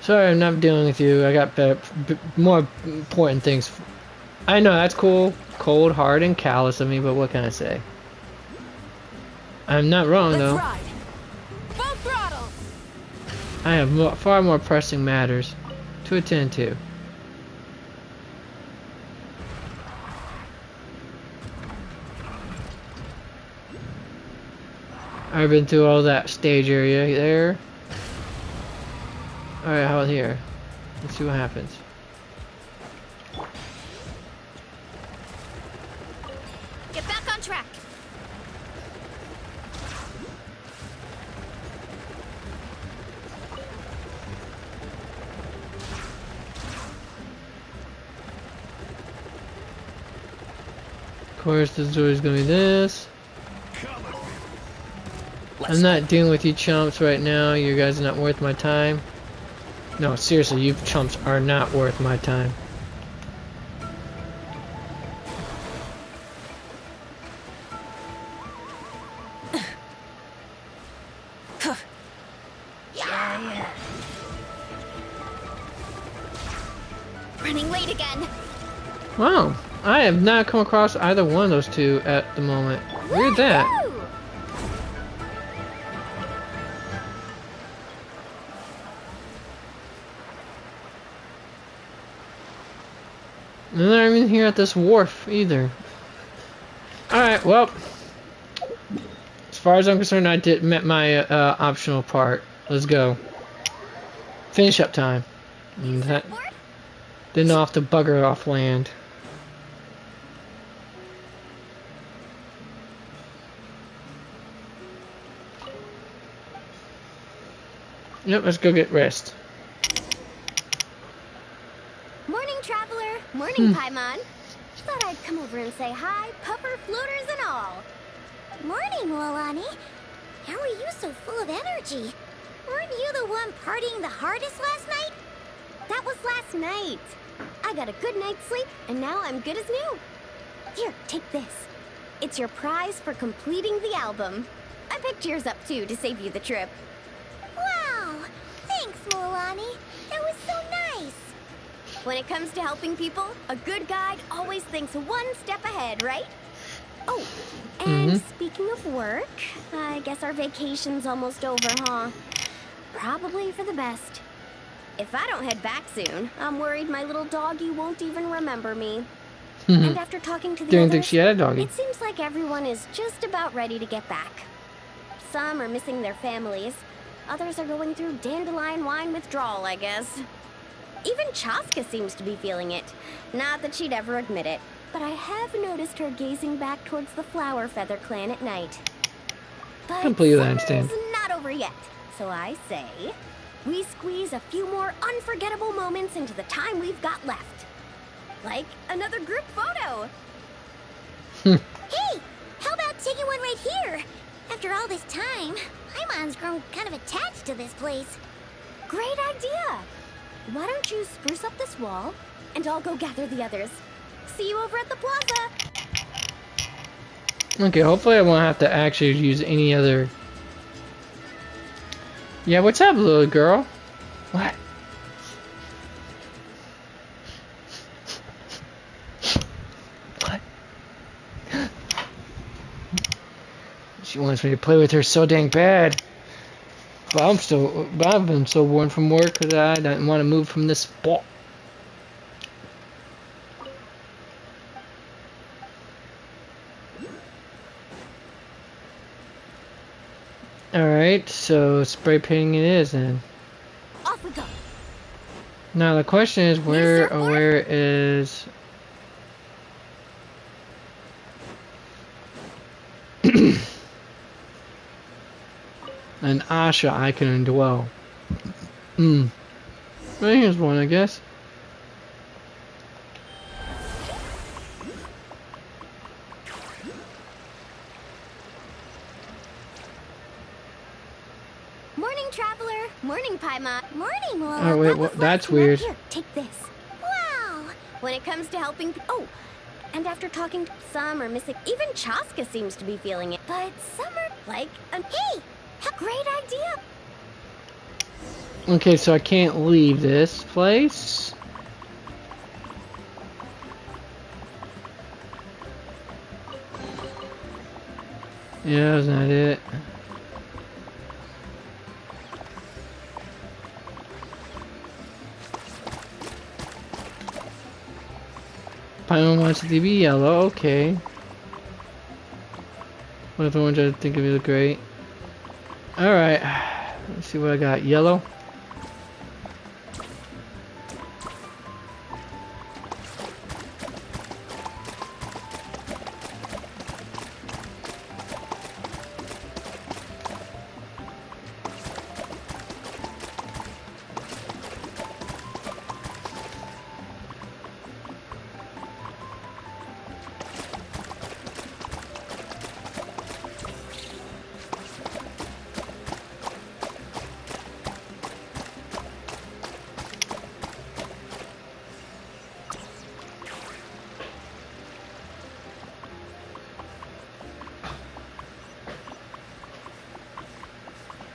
Sorry, I'm not dealing with you. I got more important things. I know, that's cool. Cold, hard, and callous of me, but what can I say? I'm not wrong, though. Let's ride. Full throttle! I have far more pressing matters to attend to. I've been through all that stage area there. Alright, how about here? Let's see what happens. Get back on track. Of course, there's always gonna be this. I'm not dealing with you chumps right now. You guys are not worth my time. No, seriously, you chumps are not worth my time. Running late again. Wow, I have not come across either one of those two at the moment. Weird that. And they're not even here at this wharf either. Alright, well, as far as I'm concerned, I met my optional part. Let's go. Finish up time. And that didn't have to bugger off land. Yep, let's go get rest. Morning, traveler. Morning, Paimon. Thought I'd come over and say hi, pupper, floaters, and all. Morning, Mualani. How are you so full of energy? Weren't you the one partying the hardest last night? That was last night. I got a good night's sleep, and now I'm good as new. Here, take this. It's your prize for completing the album. I picked yours up, too, to save you the trip. Wow! Thanks, Mualani. That was so nice. When it comes to helping people, a good guide always thinks one step ahead, right? Oh, and speaking of work, I guess our vacation's almost over, huh? Probably for the best. If I don't head back soon, I'm worried my little doggy won't even remember me. And after talking to the Didn't others, think she had a doggy. it seems like everyone is just about ready to get back. Some are missing their families. Others are going through dandelion wine withdrawal, I guess. Even Chaska seems to be feeling it. Not that she'd ever admit it, but I have noticed her gazing back towards the Flower Feather clan at night. But Completely understand. summer's not over yet, so I say we squeeze a few more unforgettable moments into the time we've got left. Like another group photo. Hey, how about taking one right here? After all this time, Paimon's grown kind of attached to this place. Great idea! Why don't you spruce up this wall, and I'll go gather the others. See you over at the plaza! Okay, hopefully I won't have to actually use any other... Yeah, what's up, little girl? What? What? She wants me to play with her so dang bad. But I've been so worn from work that I didn't want to move from this spot. Alright, so spray painting it is then. Off we go. Now the question is where is an Asha I can indwell. Well, here's one, I guess. Morning, traveler. Morning, Paimon. Morning, Mualani. Oh wait, what? That's weird. Here, take this. Wow! When it comes to helping... Oh, and after talking to some are missing... Even Chaska seems to be feeling it. But some are like... Hey! Great idea! Okay, so I can't leave this place. Yeah, isn't that it? Paimon wants it to be yellow, okay. What if orange? I think it would look great. Alright, let's see what I got. Yellow.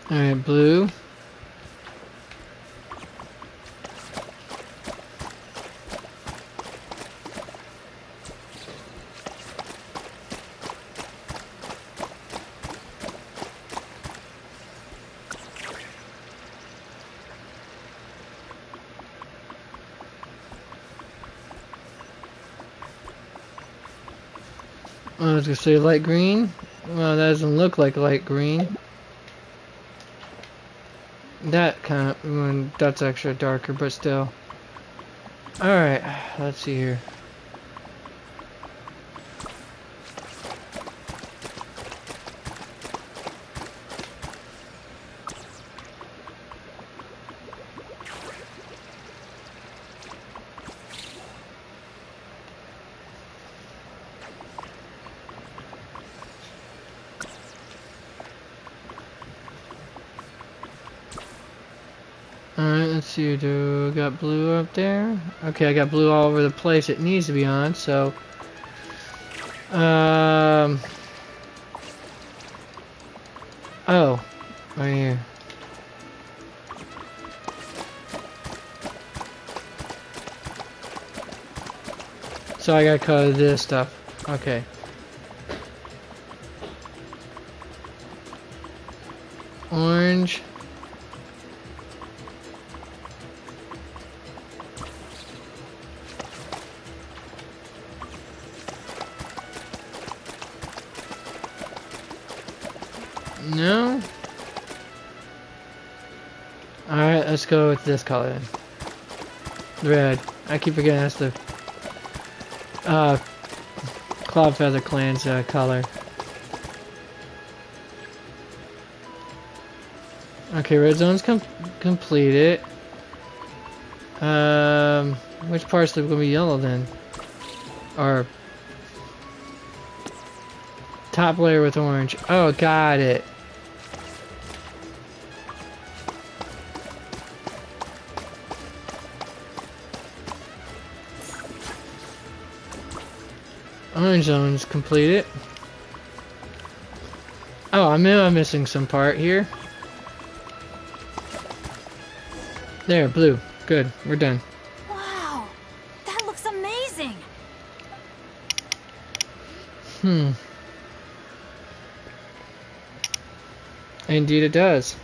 Alright, blue. I was gonna say light green. Well, that doesn't look like light green. That kind of, that's extra darker, but still. Alright, let's see here. Alright, let's see, do I got blue up there? Okay, I got blue all over the place it needs to be on, so... Oh, right here. So I gotta color this stuff. Okay. Orange. No. Alright, let's go with this color then. Red. I keep forgetting that's the Cloud Feather Clan's color. Okay, red zone's completed. Which part's gonna be yellow then? Or top layer with orange. Oh, got it. Orange zone's completed. Oh, I'm missing some part here. There, blue. Good, we're done. Wow, that looks amazing. Indeed it does.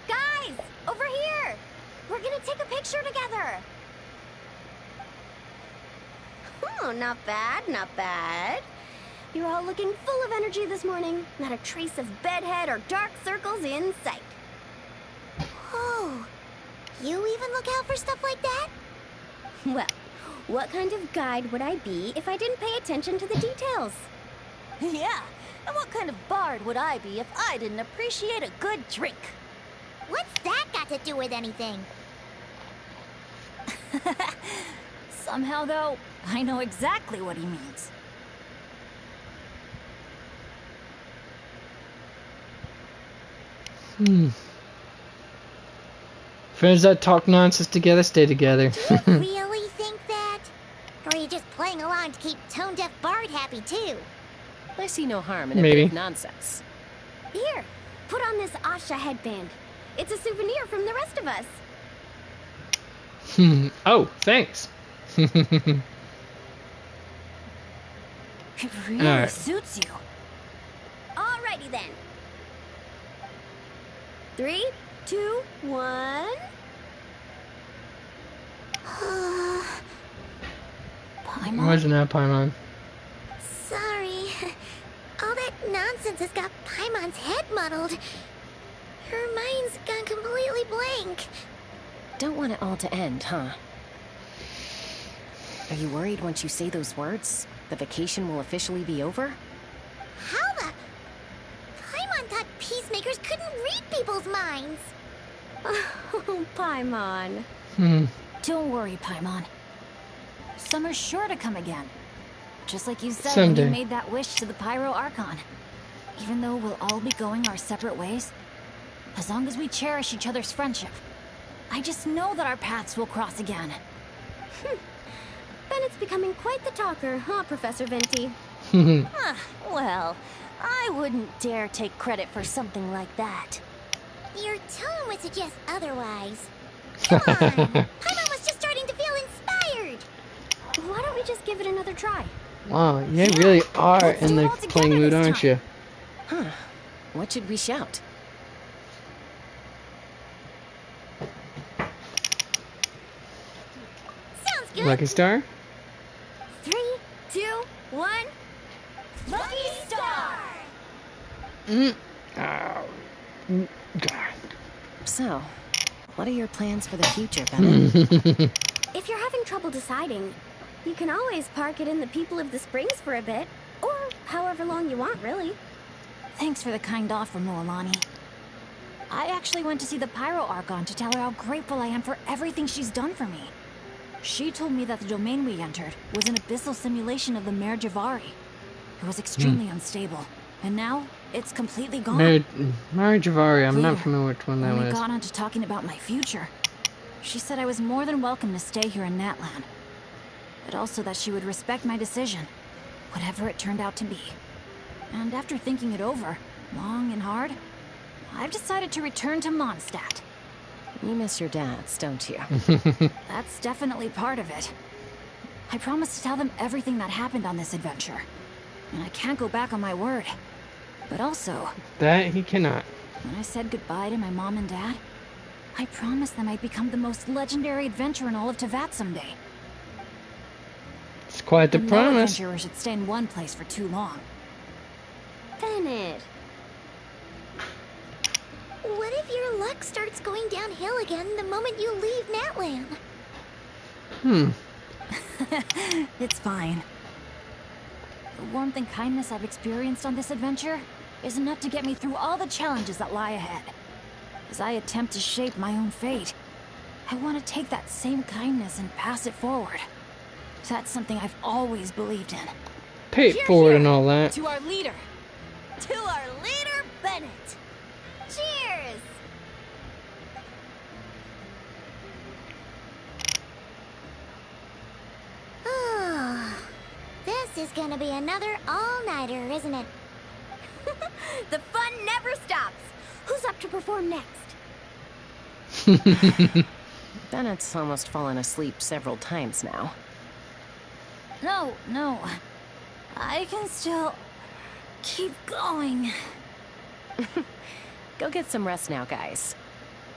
Guys, over here. We're gonna take a picture together. Oh, not bad, not bad. You're all looking full of energy this morning. Not a trace of bedhead or dark circles in sight. Oh, you even look out for stuff like that? Well, what kind of guide would I be if I didn't pay attention to the details? Yeah, and what kind of bard would I be if I didn't appreciate a good drink? What's that got to do with anything? Somehow, though, I know exactly what he means. Friends that talk nonsense together stay together. Do you really think that? Or are you just playing along to keep tone-deaf Bard happy, too? I see no harm in a Maybe. bit of nonsense. Here, put on this Asha headband. It's a souvenir from the rest of us. Oh, thanks. It really Alright. suits you. Alrighty then. 3, 2, 1. Paimon? Wasn't that Paimon? Sorry. All that nonsense has got Paimon's head muddled. Her mind's gone completely blank. Don't want it all to end, huh? Are you worried once you say those words, the vacation will officially be over? How the... Paimon thought peacemakers couldn't read people's minds. Oh, Paimon. Don't worry, Paimon. Summer's sure to come again. Just like you said Someday. when you made that wish to the Pyro Archon. Even though we'll all be going our separate ways, as long as we cherish each other's friendship, I just know that our paths will cross again. Bennett's becoming quite the talker, huh, Professor Venti? Well, I wouldn't dare take credit for something like that. Your tone would suggest otherwise. Come on! Paimon was just starting to feel inspired! Why don't we just give it another try? Wow, you really are in the playing mood, aren't you? Huh. What should we shout? Sounds good! Lucky Star? 3, 2, 1... Lucky Star! So, what are your plans for the future, Bennett? If you're having trouble deciding, you can always park it in the People of the Springs for a bit. Or however long you want, really. Thanks for the kind offer, Mualani. I actually went to see the Pyro Archon to tell her how grateful I am for everything she's done for me. She told me that the domain we entered was an abyssal simulation of the Mare Javari. It was extremely unstable, and now it's completely gone. Mare Javari, I'm not familiar with which one that When we was. got on to talking about my future, she said I was more than welcome to stay here in Natlan, but also that she would respect my decision, whatever it turned out to be. And after thinking it over, long and hard, I've decided to return to Mondstadt. You miss your dads, don't you? That's definitely part of it. I promised to tell them everything that happened on this adventure, and I can't go back on my word. But also, That he cannot. when I said goodbye to my mom and dad, I promised them I'd become the most legendary adventurer in all of Tevat someday. It's quite the And promise. no adventurer should stay in one place for too long. Bennett. What if your luck starts going downhill again the moment you leave Natlan? It's fine. The warmth and kindness I've experienced on this adventure is enough to get me through all the challenges that lie ahead. As I attempt to shape my own fate, I want to take that same kindness and pass it forward. That's something I've always believed in. Pay it forward and all that. To our leader! To our leader, Bennett! Cheers! Oh, this is gonna be another all-nighter, isn't it? The fun never stops. Who's up to perform next? Bennett's almost fallen asleep several times now. No. I can still keep going. Go get some rest now, guys.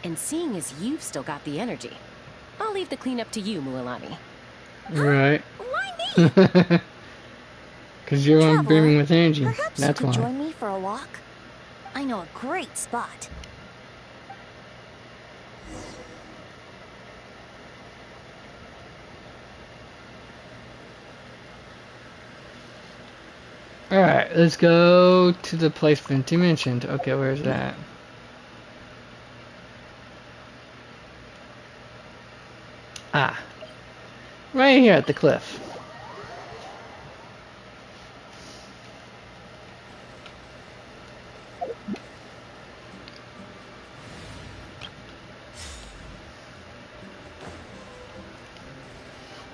And seeing as you've still got the energy, I'll leave the cleanup to you, Mualani. Right. Why me? Because you're on beaming with energy. Perhaps That's you could why. join me for a walk? I know a great spot. Alright, let's go to the place Venti mentioned. Okay, where's that? Ah. Right here at the cliff.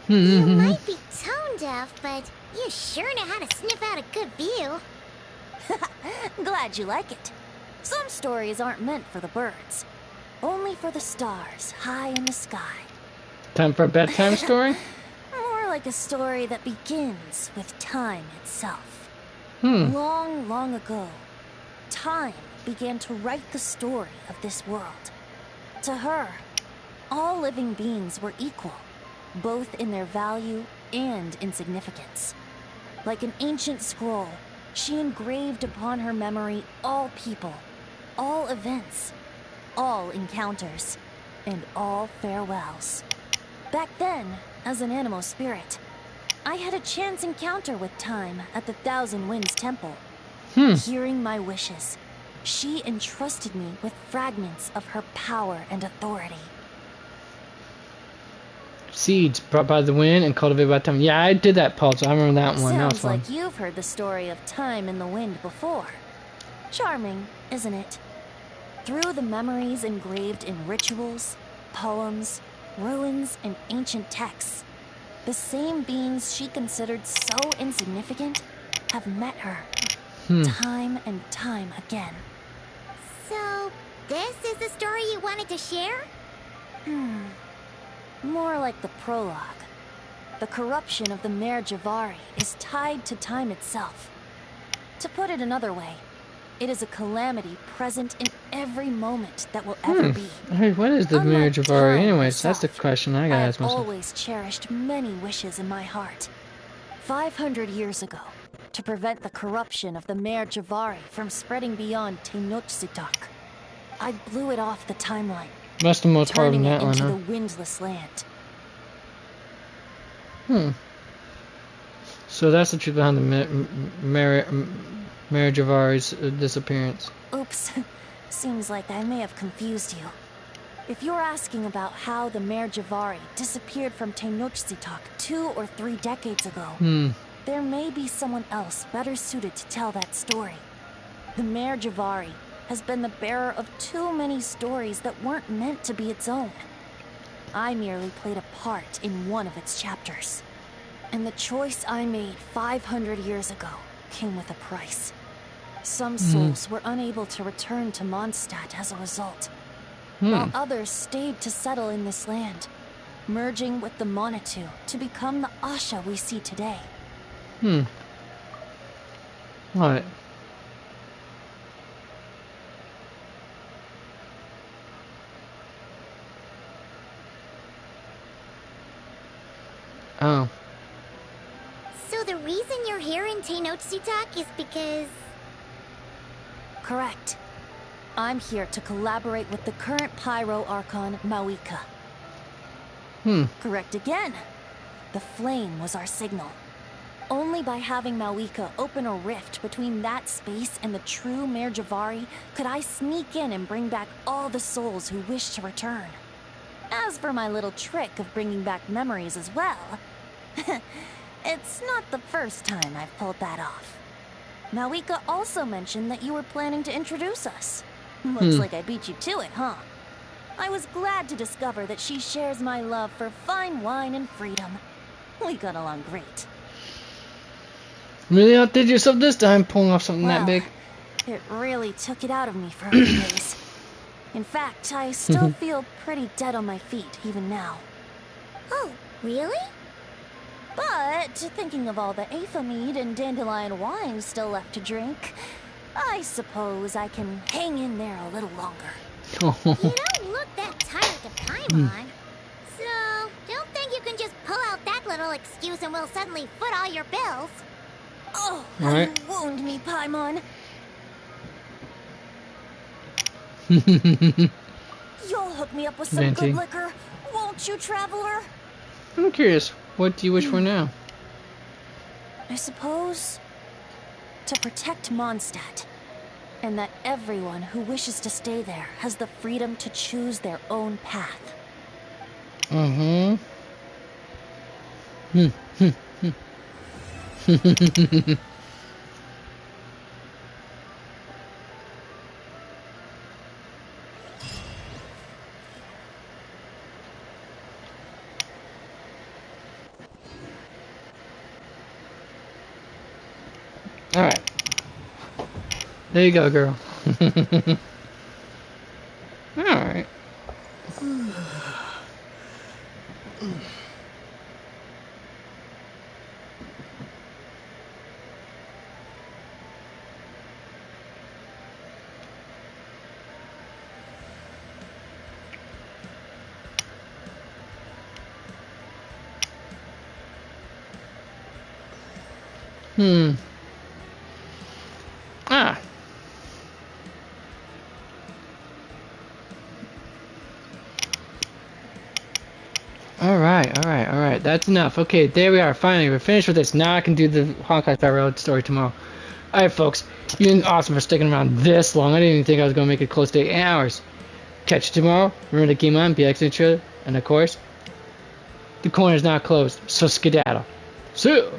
You might be tone deaf, but you sure know how to sniff out a good view. Glad you like it. Some stories aren't meant for the birds. Only for the stars high in the sky. Time for a bedtime story? More like a story that begins with time itself. Hmm. Long ago, time began to write the story of this world. To her, all living beings were equal, both in their value and insignificance. Like an ancient scroll, she engraved upon her memory all people, all events, all encounters, and all farewells. Back then, as an animal spirit, I had a chance encounter with Time at the Thousand Winds Temple. Hearing my wishes, she entrusted me with fragments of her power and authority. Seeds brought by the wind and cultivated by time. Yeah, I did that puzzle. I remember that one. That was Sounds fun. like you've heard the story of Time in the Wind before. Charming, isn't it? Through the memories engraved in rituals, poems, ruins, and ancient texts, the same beings she considered so insignificant have met her time and time again. So, this is the story you wanted to share? More like the prologue. The corruption of the Mare Javari is tied to time itself. To put it another way, it is a calamity present in every moment that will ever be. Hey, what is the marriage of Ari? Anyways, that's the myself, question I gotta ask I've myself. always cherished many wishes in my heart. 500 years ago, to prevent the corruption of the Mare Javari from spreading beyond Tenochtitlan, I blew it off the timeline, That's the most part of turning that it one, into huh? the windless land. So that's the truth behind the marriage of Ari's disappearance. Oops, seems like I may have confused you. If you're asking about how the Mare Javari disappeared from Tenochtitlan 2 or 3 decades ago, there may be someone else better suited to tell that story. The Mare Javari has been the bearer of too many stories that weren't meant to be its own. I merely played a part in one of its chapters. And the choice I made 500 years ago came with a price. Some souls were unable to return to Mondstadt as a result, while others stayed to settle in this land, merging with the Monitu to become the Asha we see today. What? Oh. So the reason you're here in Tenochtitlan is because... Correct. I'm here to collaborate with the current Pyro Archon, Mawika. Correct again. The flame was our signal. Only by having Mawika open a rift between that space and the true Mare Javari could I sneak in and bring back all the souls who wish to return. As for my little trick of bringing back memories as well, it's not the first time I've pulled that off. Mawika also mentioned that you were planning to introduce us. Looks like I beat you to it, huh? I was glad to discover that she shares my love for fine wine and freedom. We got along great. Really outdid yourself this time, pulling off something that big. It really took it out of me for a few days. In fact, I still feel pretty dead on my feet, even now. Oh, really? But, thinking of all the Aether mead and dandelion wine still left to drink, I suppose I can hang in there a little longer. You don't look that tired to Paimon. So, don't think you can just pull out that little excuse and we'll suddenly foot all your bills. Oh, how you wound me, Paimon. You'll hook me up with some good liquor, won't you, traveler? I'm curious, what do you wish for now? I suppose to protect Mondstadt, and that everyone who wishes to stay there has the freedom to choose their own path. Alright. There you go, girl. Alright. Ah. Alright. That's enough. Okay, there we are. Finally, we're finished with this. Now I can do the Honkai Star Railroad story tomorrow. Alright, folks. You've been awesome for sticking around this long. I didn't even think I was going to make it close to 8 hours. Catch you tomorrow. Remember to game on, be excellent trailer. And of course, the corner's not closed. So skedaddle. See ya.